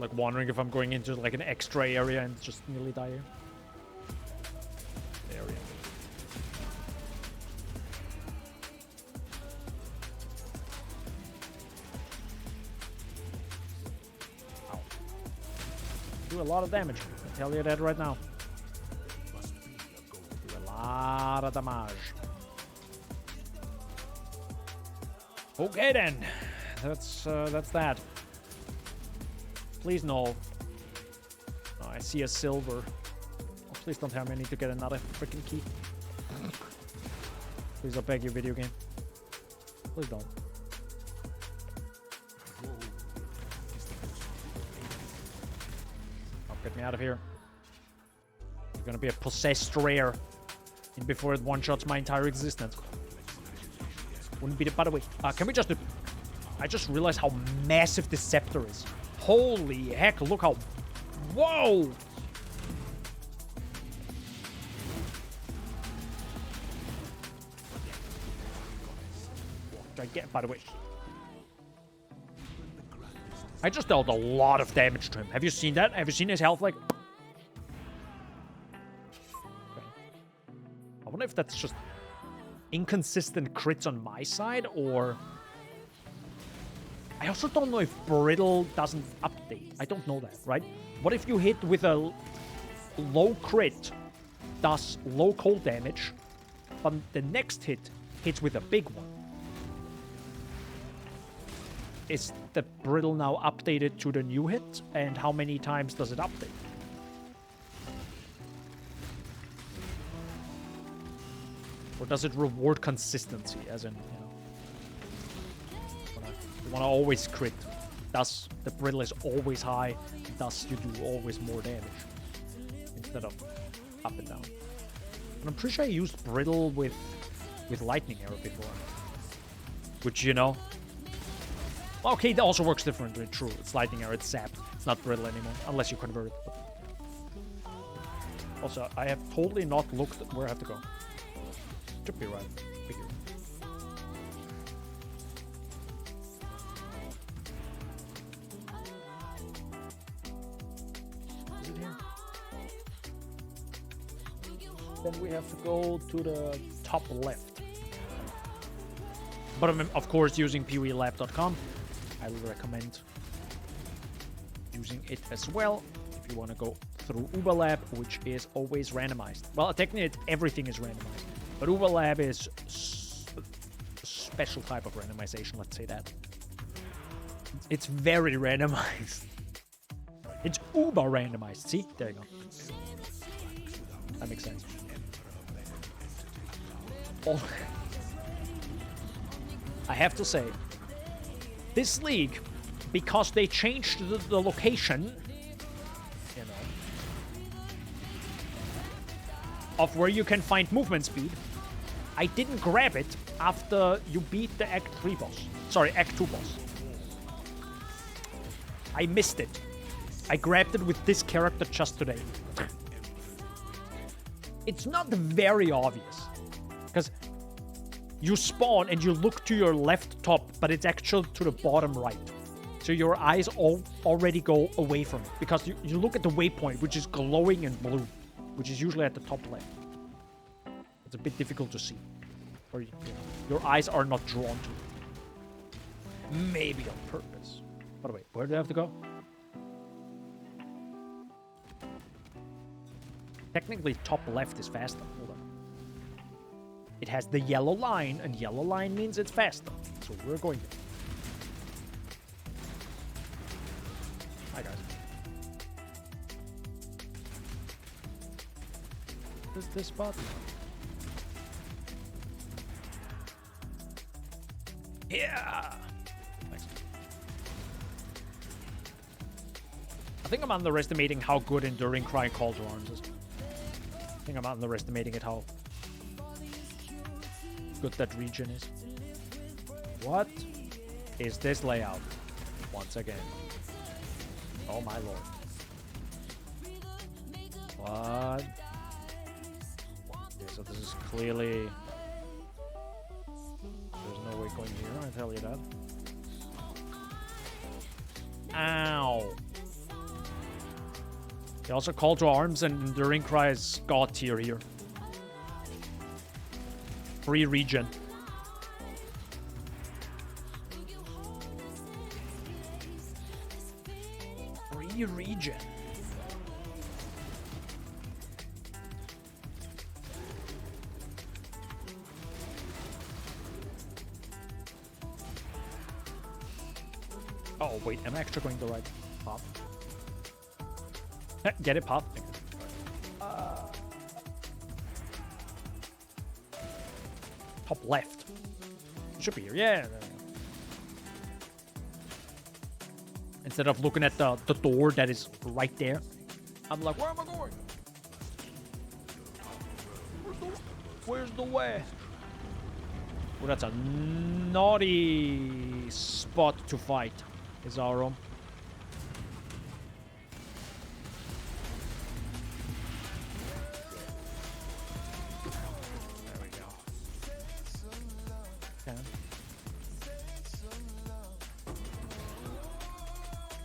Like wondering if I'm going into like an extra area and just nearly die here. Area. Ow. Do a lot of damage. I tell you that right now. Do a lot of damage. Okay then. That's that. Please no. Oh, I see a silver. Oh, please don't tell me I need to get another freaking key. Please, I beg you, video game. Please don't. Oh, get me out of here. You're gonna be a possessed rare in before it one-shots my entire existence. Wouldn't be the... By the way, can we just... I just realized how massive this scepter is. Holy heck, look how... Whoa! Did I get... By the way... I just dealt a lot of damage to him. Have you seen that? Have you seen his health, like... Okay. I wonder if that's just inconsistent crits on my side, or... I also don't know if Brittle doesn't update. I don't know that, right? What if you hit with a low crit, does low cold damage, but the next hit hits with a big one? Is the Brittle now updated to the new hit? And how many times does it update? Or does it reward consistency, as in, you know... You want to always crit. Thus, the brittle is always high. Thus, you do always more damage. Instead of up and down. And I'm pretty sure I used brittle with lightning arrow before. Which, you know... Okay, that also works differently. True, it's lightning arrow, it's sapped. It's not brittle anymore. Unless you convert it. Also, I have totally not looked at where I have to go. Should be right. Figure. Then we have to go to the top left. But of course, using pewelab.com, I will recommend using it as well if you want to go through UberLab, which is always randomized. Well, technically, everything is randomized, but UberLab is a special type of randomization, let's say that. It's very randomized. It's uber randomized. See? There you go. That makes sense. Oh. I have to say, this league, because they changed the location, you know, of where you can find movement speed, I didn't grab it after you beat the Act 3 boss. Sorry, Act 2 boss. I missed it. I grabbed it with this character just today. It's not very obvious, because you spawn and you look to your left top, but it's actually to the bottom right. So your eyes already go away from it, because you look at the waypoint, which is glowing in blue, which is usually at the top left. It's a bit difficult to see, or your eyes are not drawn to it. Maybe on purpose. By the way, where do I have to go? Technically, top left is faster. Hold on. It has the yellow line, and yellow line means it's faster. So we're going there. Hi, guys. What is this button? Yeah! Thanks. I think I'm underestimating how good Enduring Cry and Call to Arms is. I think I'm underestimating it how good that region is. What is this layout? Once again. Oh my lord. What? Okay, so this is clearly... There's no way going here, I tell you that. Ow! They also Call to Arms and Enduring Cry is God tier here. Free region. Free region. Oh wait, am I actually going the right path? Get it, path? Top left. It should be here. Yeah. There we go. Instead of looking at the door that is right there, I'm like, where am I going? Where's the way? Oh, that's a naughty spot to fight, Izaro.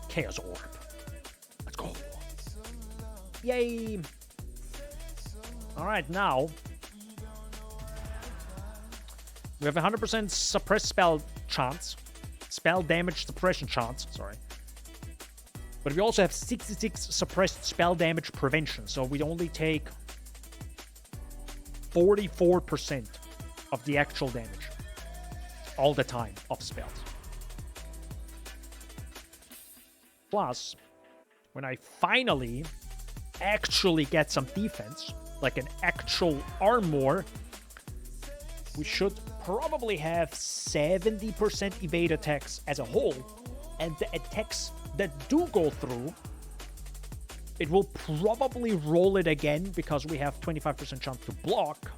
Chaos Orb. Let's go. Yay. Alright, now we have 100% suppressed spell chance. Spell damage suppression chance, sorry. But we also have 66 suppressed spell damage prevention, so we only take 44% of the actual damage all the time of spells. Plus, when I finally actually get some defense, like an actual armor, we should probably have 70% evade attacks as a whole, and the attacks that do go through, it will probably roll it again because we have 25% chance to block.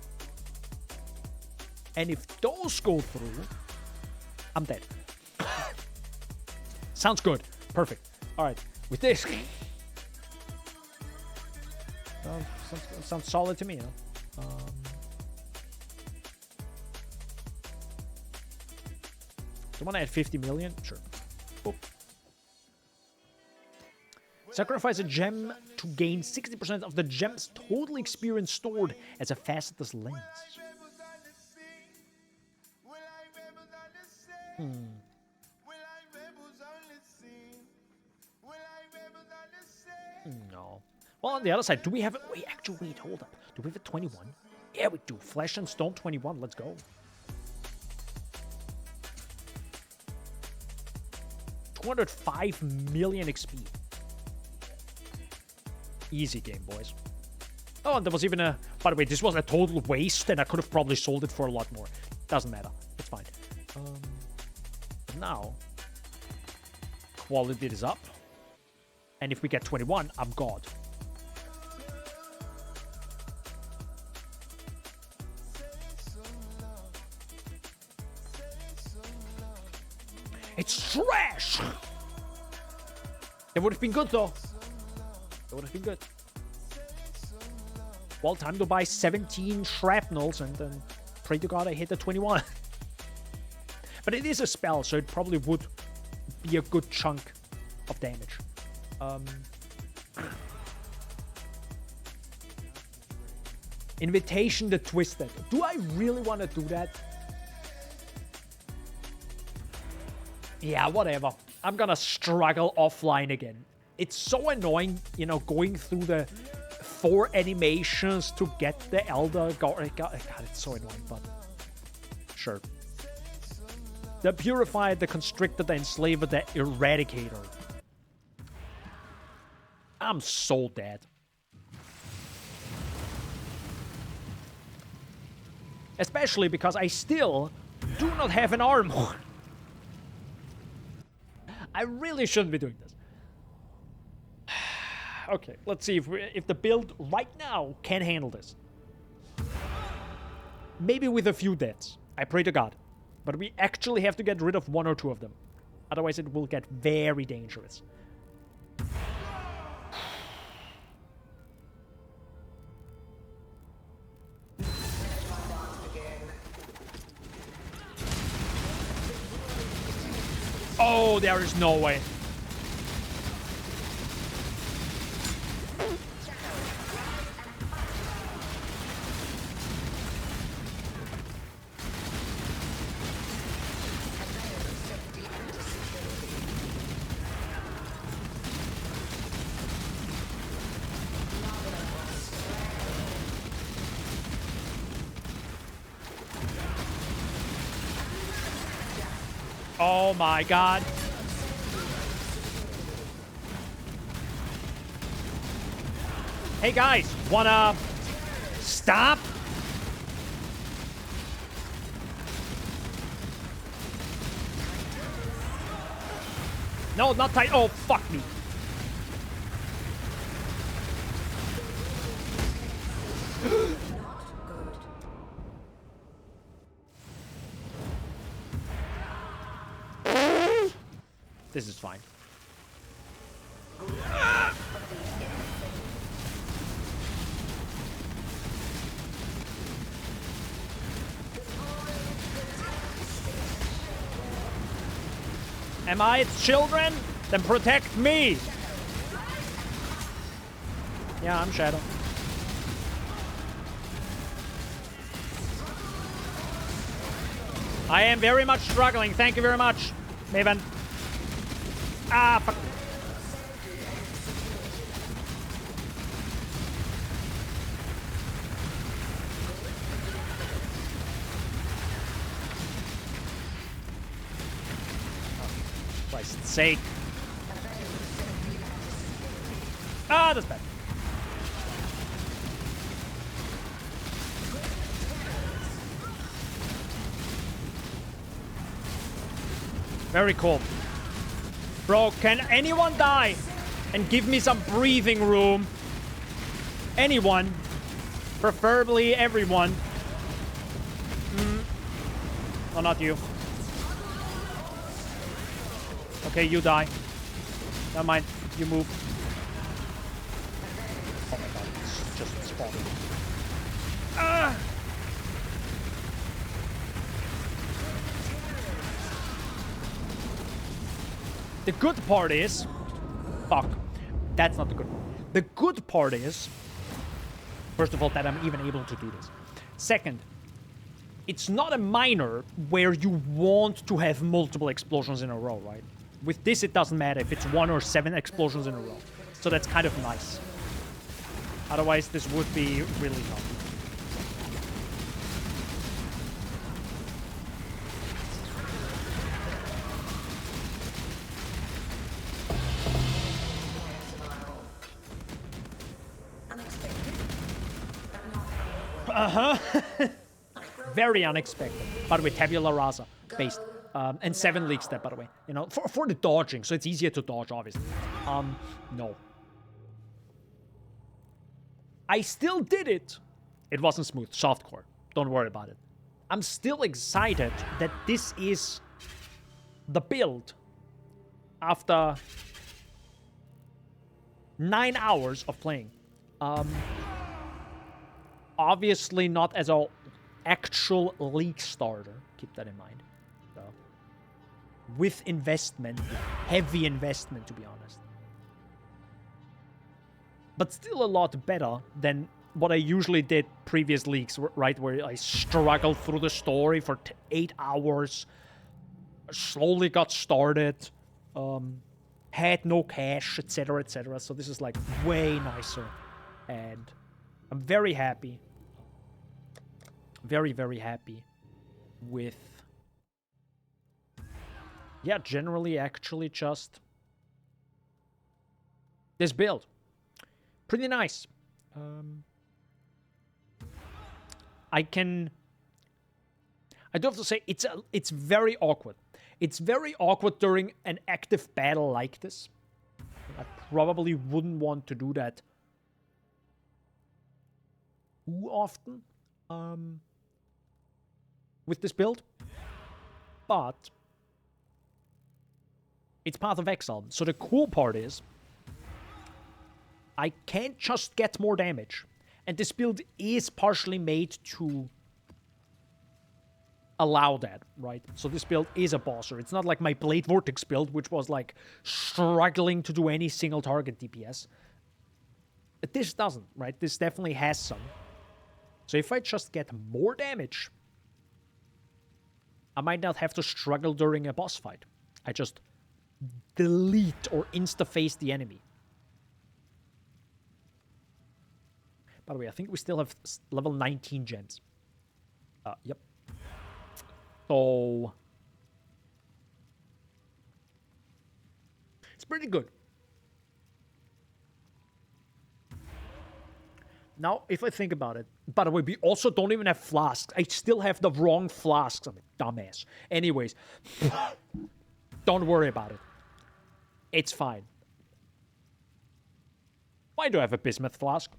And if those go through, I'm dead. Sounds good. Perfect. Alright, with this... sounds solid to me, huh? Do you want to add 50 million? Sure. Boop. Sacrifice a gem to gain 60% of the gem's total experience stored as a facetous lens. No. Well, on the other side, do we have... Wait, actually, wait, hold up. Do we have a 21? Yeah, we do. Flesh and Stone 21. Let's go. 205 million XP. Easy game, boys. Oh, and there was even a... By the way, this was a total waste, and I could have probably sold it for a lot more. Doesn't matter. It's fine. But now, quality is up. And if we get 21, I'm God. It's trash! It would have been good, though. It would have been good. Well, time to buy 17 shrapnels and then pray to God I hit the 21. But it is a spell, so it probably would be a good chunk of damage. Invitation the Twisted. Do I really want to do that? Yeah, whatever. I'm gonna struggle offline again. It's so annoying, you know, going through the 4 animations to get the Elder God. God, it's so annoying, but sure. The Purifier, the Constrictor, the Enslaver, the Eradicator. I'm so dead. Especially because I still do not have an armor. I really shouldn't be doing this. Okay, let's see if the build right now can handle this. Maybe with a few deaths. I pray to God. But we actually have to get rid of 1 or 2 of them. Otherwise it will get very dangerous. Oh, there is no way. Oh my god. Hey guys, wanna stop? No, not tight. Oh, fuck me. This is fine. Am I its children? Then protect me! Yeah, I'm Shadow. I am very much struggling. Thank you very much, Maven. Ah, fuck. Oh, Christ's sake. Ah, that's bad. Very cool. Bro, can anyone die and give me some breathing room? Anyone. Preferably everyone. Oh, not you. Okay, you die. Never mind. You move. Oh my god, it's just spawning. Ah! The good part is... Fuck. That's not the good part. The good part is... First of all, that I'm even able to do this. Second, it's not a minor where you want to have multiple explosions in a row, right? With this, it doesn't matter if it's 1 or 7 explosions in a row. So that's kind of nice. Otherwise, this would be really tough. Very unexpected. By the way, tabula rasa based. And 7 league step, by the way. You know, for the dodging, so it's easier to dodge, obviously. No. I still did it. It wasn't smooth. Softcore. Don't worry about it. I'm still excited that this is the build after 9 hours of playing. Obviously not as an actual league starter. Keep that in mind. So, with investment, heavy investment, to be honest. But still a lot better than what I usually did previous leagues, right? Where I struggled through the story for 8 hours, slowly got started, had no cash, etc., etc. So this is like way nicer, and I'm very happy. Very, very happy with, yeah, generally actually just this build. Pretty nice. I do have to say, it's very awkward. It's very awkward during an active battle like this. I probably wouldn't want to do that too often with this build. But it's part of Exile. So the cool part is I can't just get more damage. And this build is partially made to allow that, right? So this build is a bosser. It's not like my Blade Vortex build, which was like struggling to do any single target DPS. But this doesn't, right? This definitely has some. So if I just get more damage, I might not have to struggle during a boss fight. I just delete or insta-face the enemy. By the way, I think we still have level 19 gems. Yep. So it's pretty good. Now, if I think about it, by the way, we also don't even have flasks. I still have the wrong flasks. I'm a dumbass. Anyways, don't worry about it. It's fine. Why do I have a bismuth flask?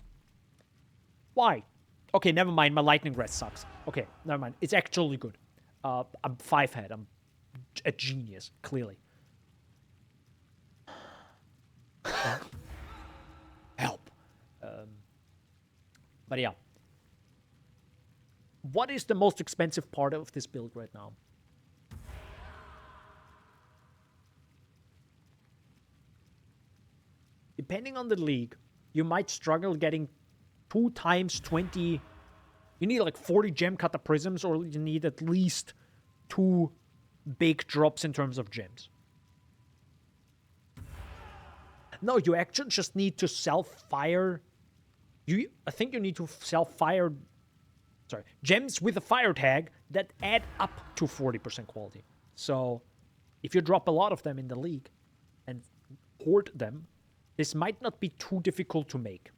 Why? Okay, never mind. My lightning rest sucks. Okay, never mind. It's actually good. I'm 5-head. I'm a genius, clearly. Help. But yeah. What is the most expensive part of this build right now? Depending on the league, you might struggle getting 2 times 20. You need like 40 gem cataprisms, or you need at least 2 big drops in terms of gems. No, you actually just need to self-fire. I think you need to self-fire, gems with a fire tag that add up to 40% quality. So if you drop a lot of them in the league and hoard them, this might not be too difficult to make.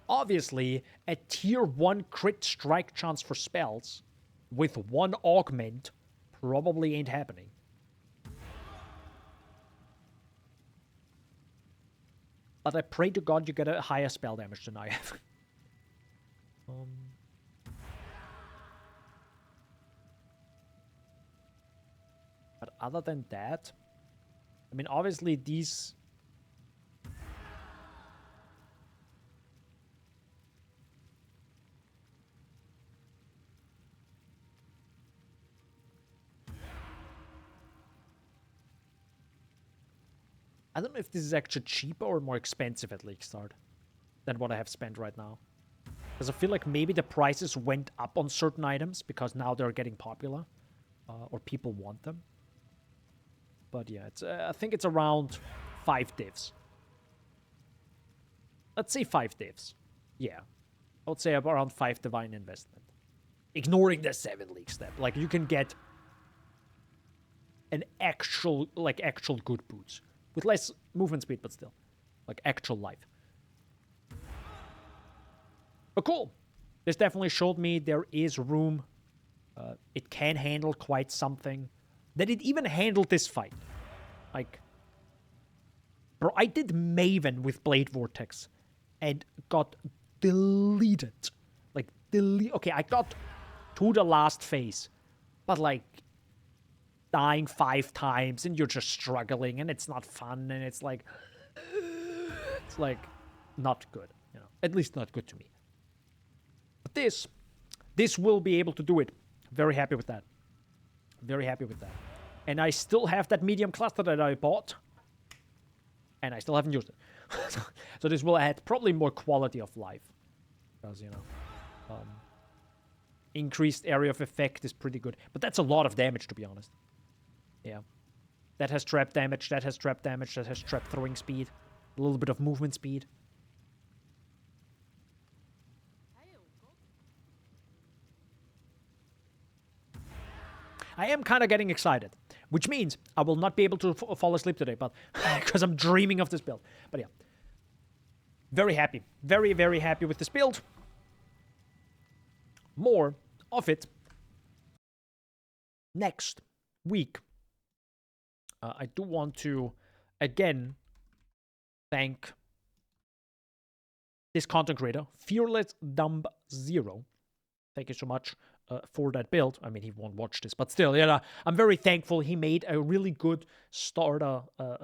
Obviously, a tier 1 crit strike chance for spells with 1 augment probably ain't happening. But I pray to God you get a higher spell damage than I have. But other than that, I mean, obviously these... I don't know if this is actually cheaper or more expensive at League Start than what I have spent right now. Because I feel like maybe the prices went up on certain items because now they're getting popular. Or people want them. But yeah, it's I think it's around 5 divs. Let's say 5 divs. Yeah. I would say around 5 divine investment. Ignoring the 7 league step. Like, you can get an actual good boots. With less movement speed, but still. Like, actual life. But cool. This definitely showed me there is room. It can handle quite something. That it even handled this fight. Like, bro, I did Maven with Blade Vortex. And got deleted. Like, okay, I got to the last phase. But, like, dying 5 times and you're just struggling and it's not fun and it's like not good, you know, at least not good to me. But this will be able to do it. Very happy with that. Very happy with that. And I still have that medium cluster that I bought and I still haven't used it. So this will add probably more quality of life because, you know, increased area of effect is pretty good, but that's a lot of damage, to be honest. Yeah. That has trap damage, that has trap damage, that has trap throwing speed. A little bit of movement speed. I am kind of getting excited, which means I will not be able to fall asleep today, but because I'm dreaming of this build. But yeah, very happy. Very, very happy with this build. More of it next week. I do want to, again, thank this content creator, Fearless Dumb Zero. Thank you so much for that build. I mean, he won't watch this, but still, yeah, I'm very thankful. He made a really good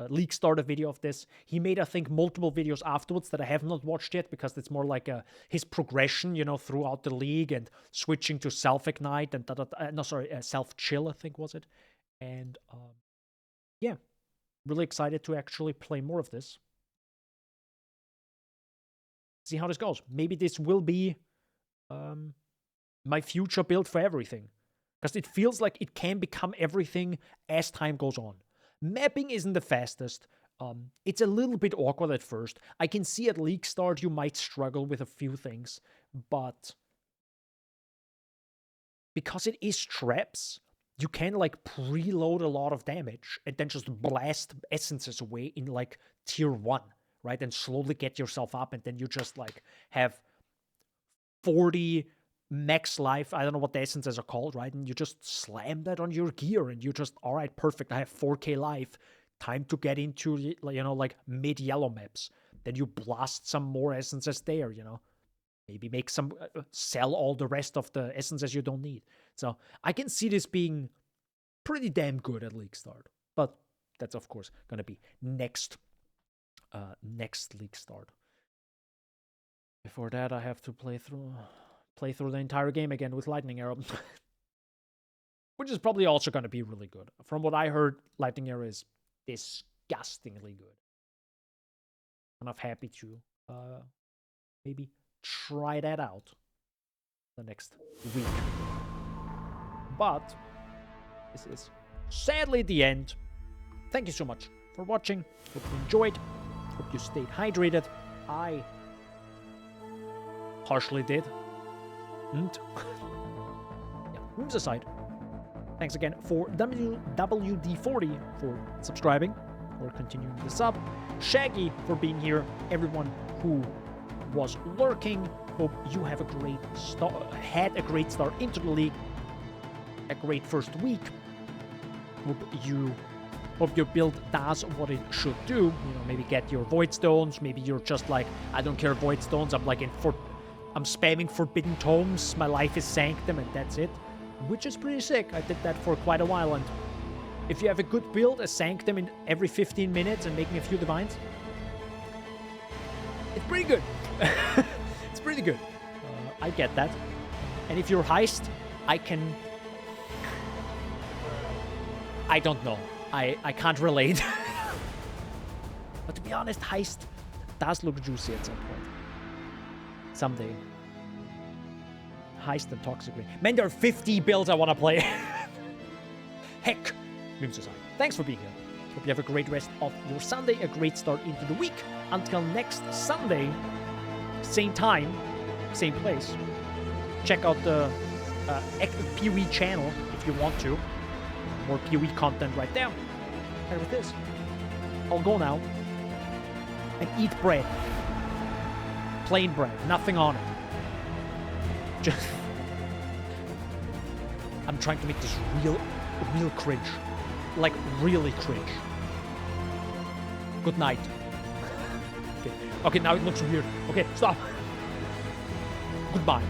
league starter video of this. He made, I think, multiple videos afterwards that I have not watched yet because it's more like his progression, you know, throughout the league and switching to self-ignite and self-chill, I think was it. And yeah, really excited to actually play more of this. See how this goes. Maybe this will be my future build for everything. Because it feels like it can become everything as time goes on. Mapping isn't the fastest. It's a little bit awkward at first. I can see at league start you might struggle with a few things. But because it is traps, you can like preload a lot of damage and then just blast essences away in like tier 1, right? And slowly get yourself up, and then you just like have 40 max life. I don't know what the essences are called, right? And you just slam that on your gear and you just, all right, perfect. I have 4k life. Time to get into, you know, like mid-yellow maps. Then you blast some more essences there, you know. Maybe make some, sell all the rest of the essences you don't need. So I can see this being pretty damn good at league start. But that's, of course, going to be next league start. Before that, I have to play through the entire game again with Lightning Arrow. Which is probably also going to be really good. From what I heard, Lightning Arrow is disgustingly good. Kind of happy to maybe try that out the next week. But this is sadly the end. Thank you so much for watching. Hope you enjoyed. Hope you stayed hydrated. I partially did. And yeah, moves aside. Thanks again for WD40 for subscribing or continuing the sub. Shaggy for being here. Everyone who was lurking. Hope you have a great had a great start into the league. A great first week. Hope your build does what it should do. You know, maybe get your void stones. Maybe you're just like, I don't care void stones. I'm spamming Forbidden Tomes, my life is Sanctum, and that's it. Which is pretty sick. I did that for quite a while, and if you have a good build, a Sanctum in every 15 minutes and making a few Divines, it's pretty good. It's pretty good. I get that. And if you're Heist, I don't know. I can't relate. But to be honest, Heist does look juicy at some point. Someday. Heist and Toxic Rain. Man, there are 50 builds I want to play. Heck. Memes aside. Thanks for being here. Hope you have a great rest of your Sunday, a great start into the week. Until next Sunday, same time, same place. Check out the PoE channel if you want to. More PoE content right there. And with this, I'll go now and eat bread. Plain bread, nothing on it. Just, I'm trying to make this real cringe. Like, really cringe. Good night. Okay, now it looks weird. Okay, stop. Goodbye.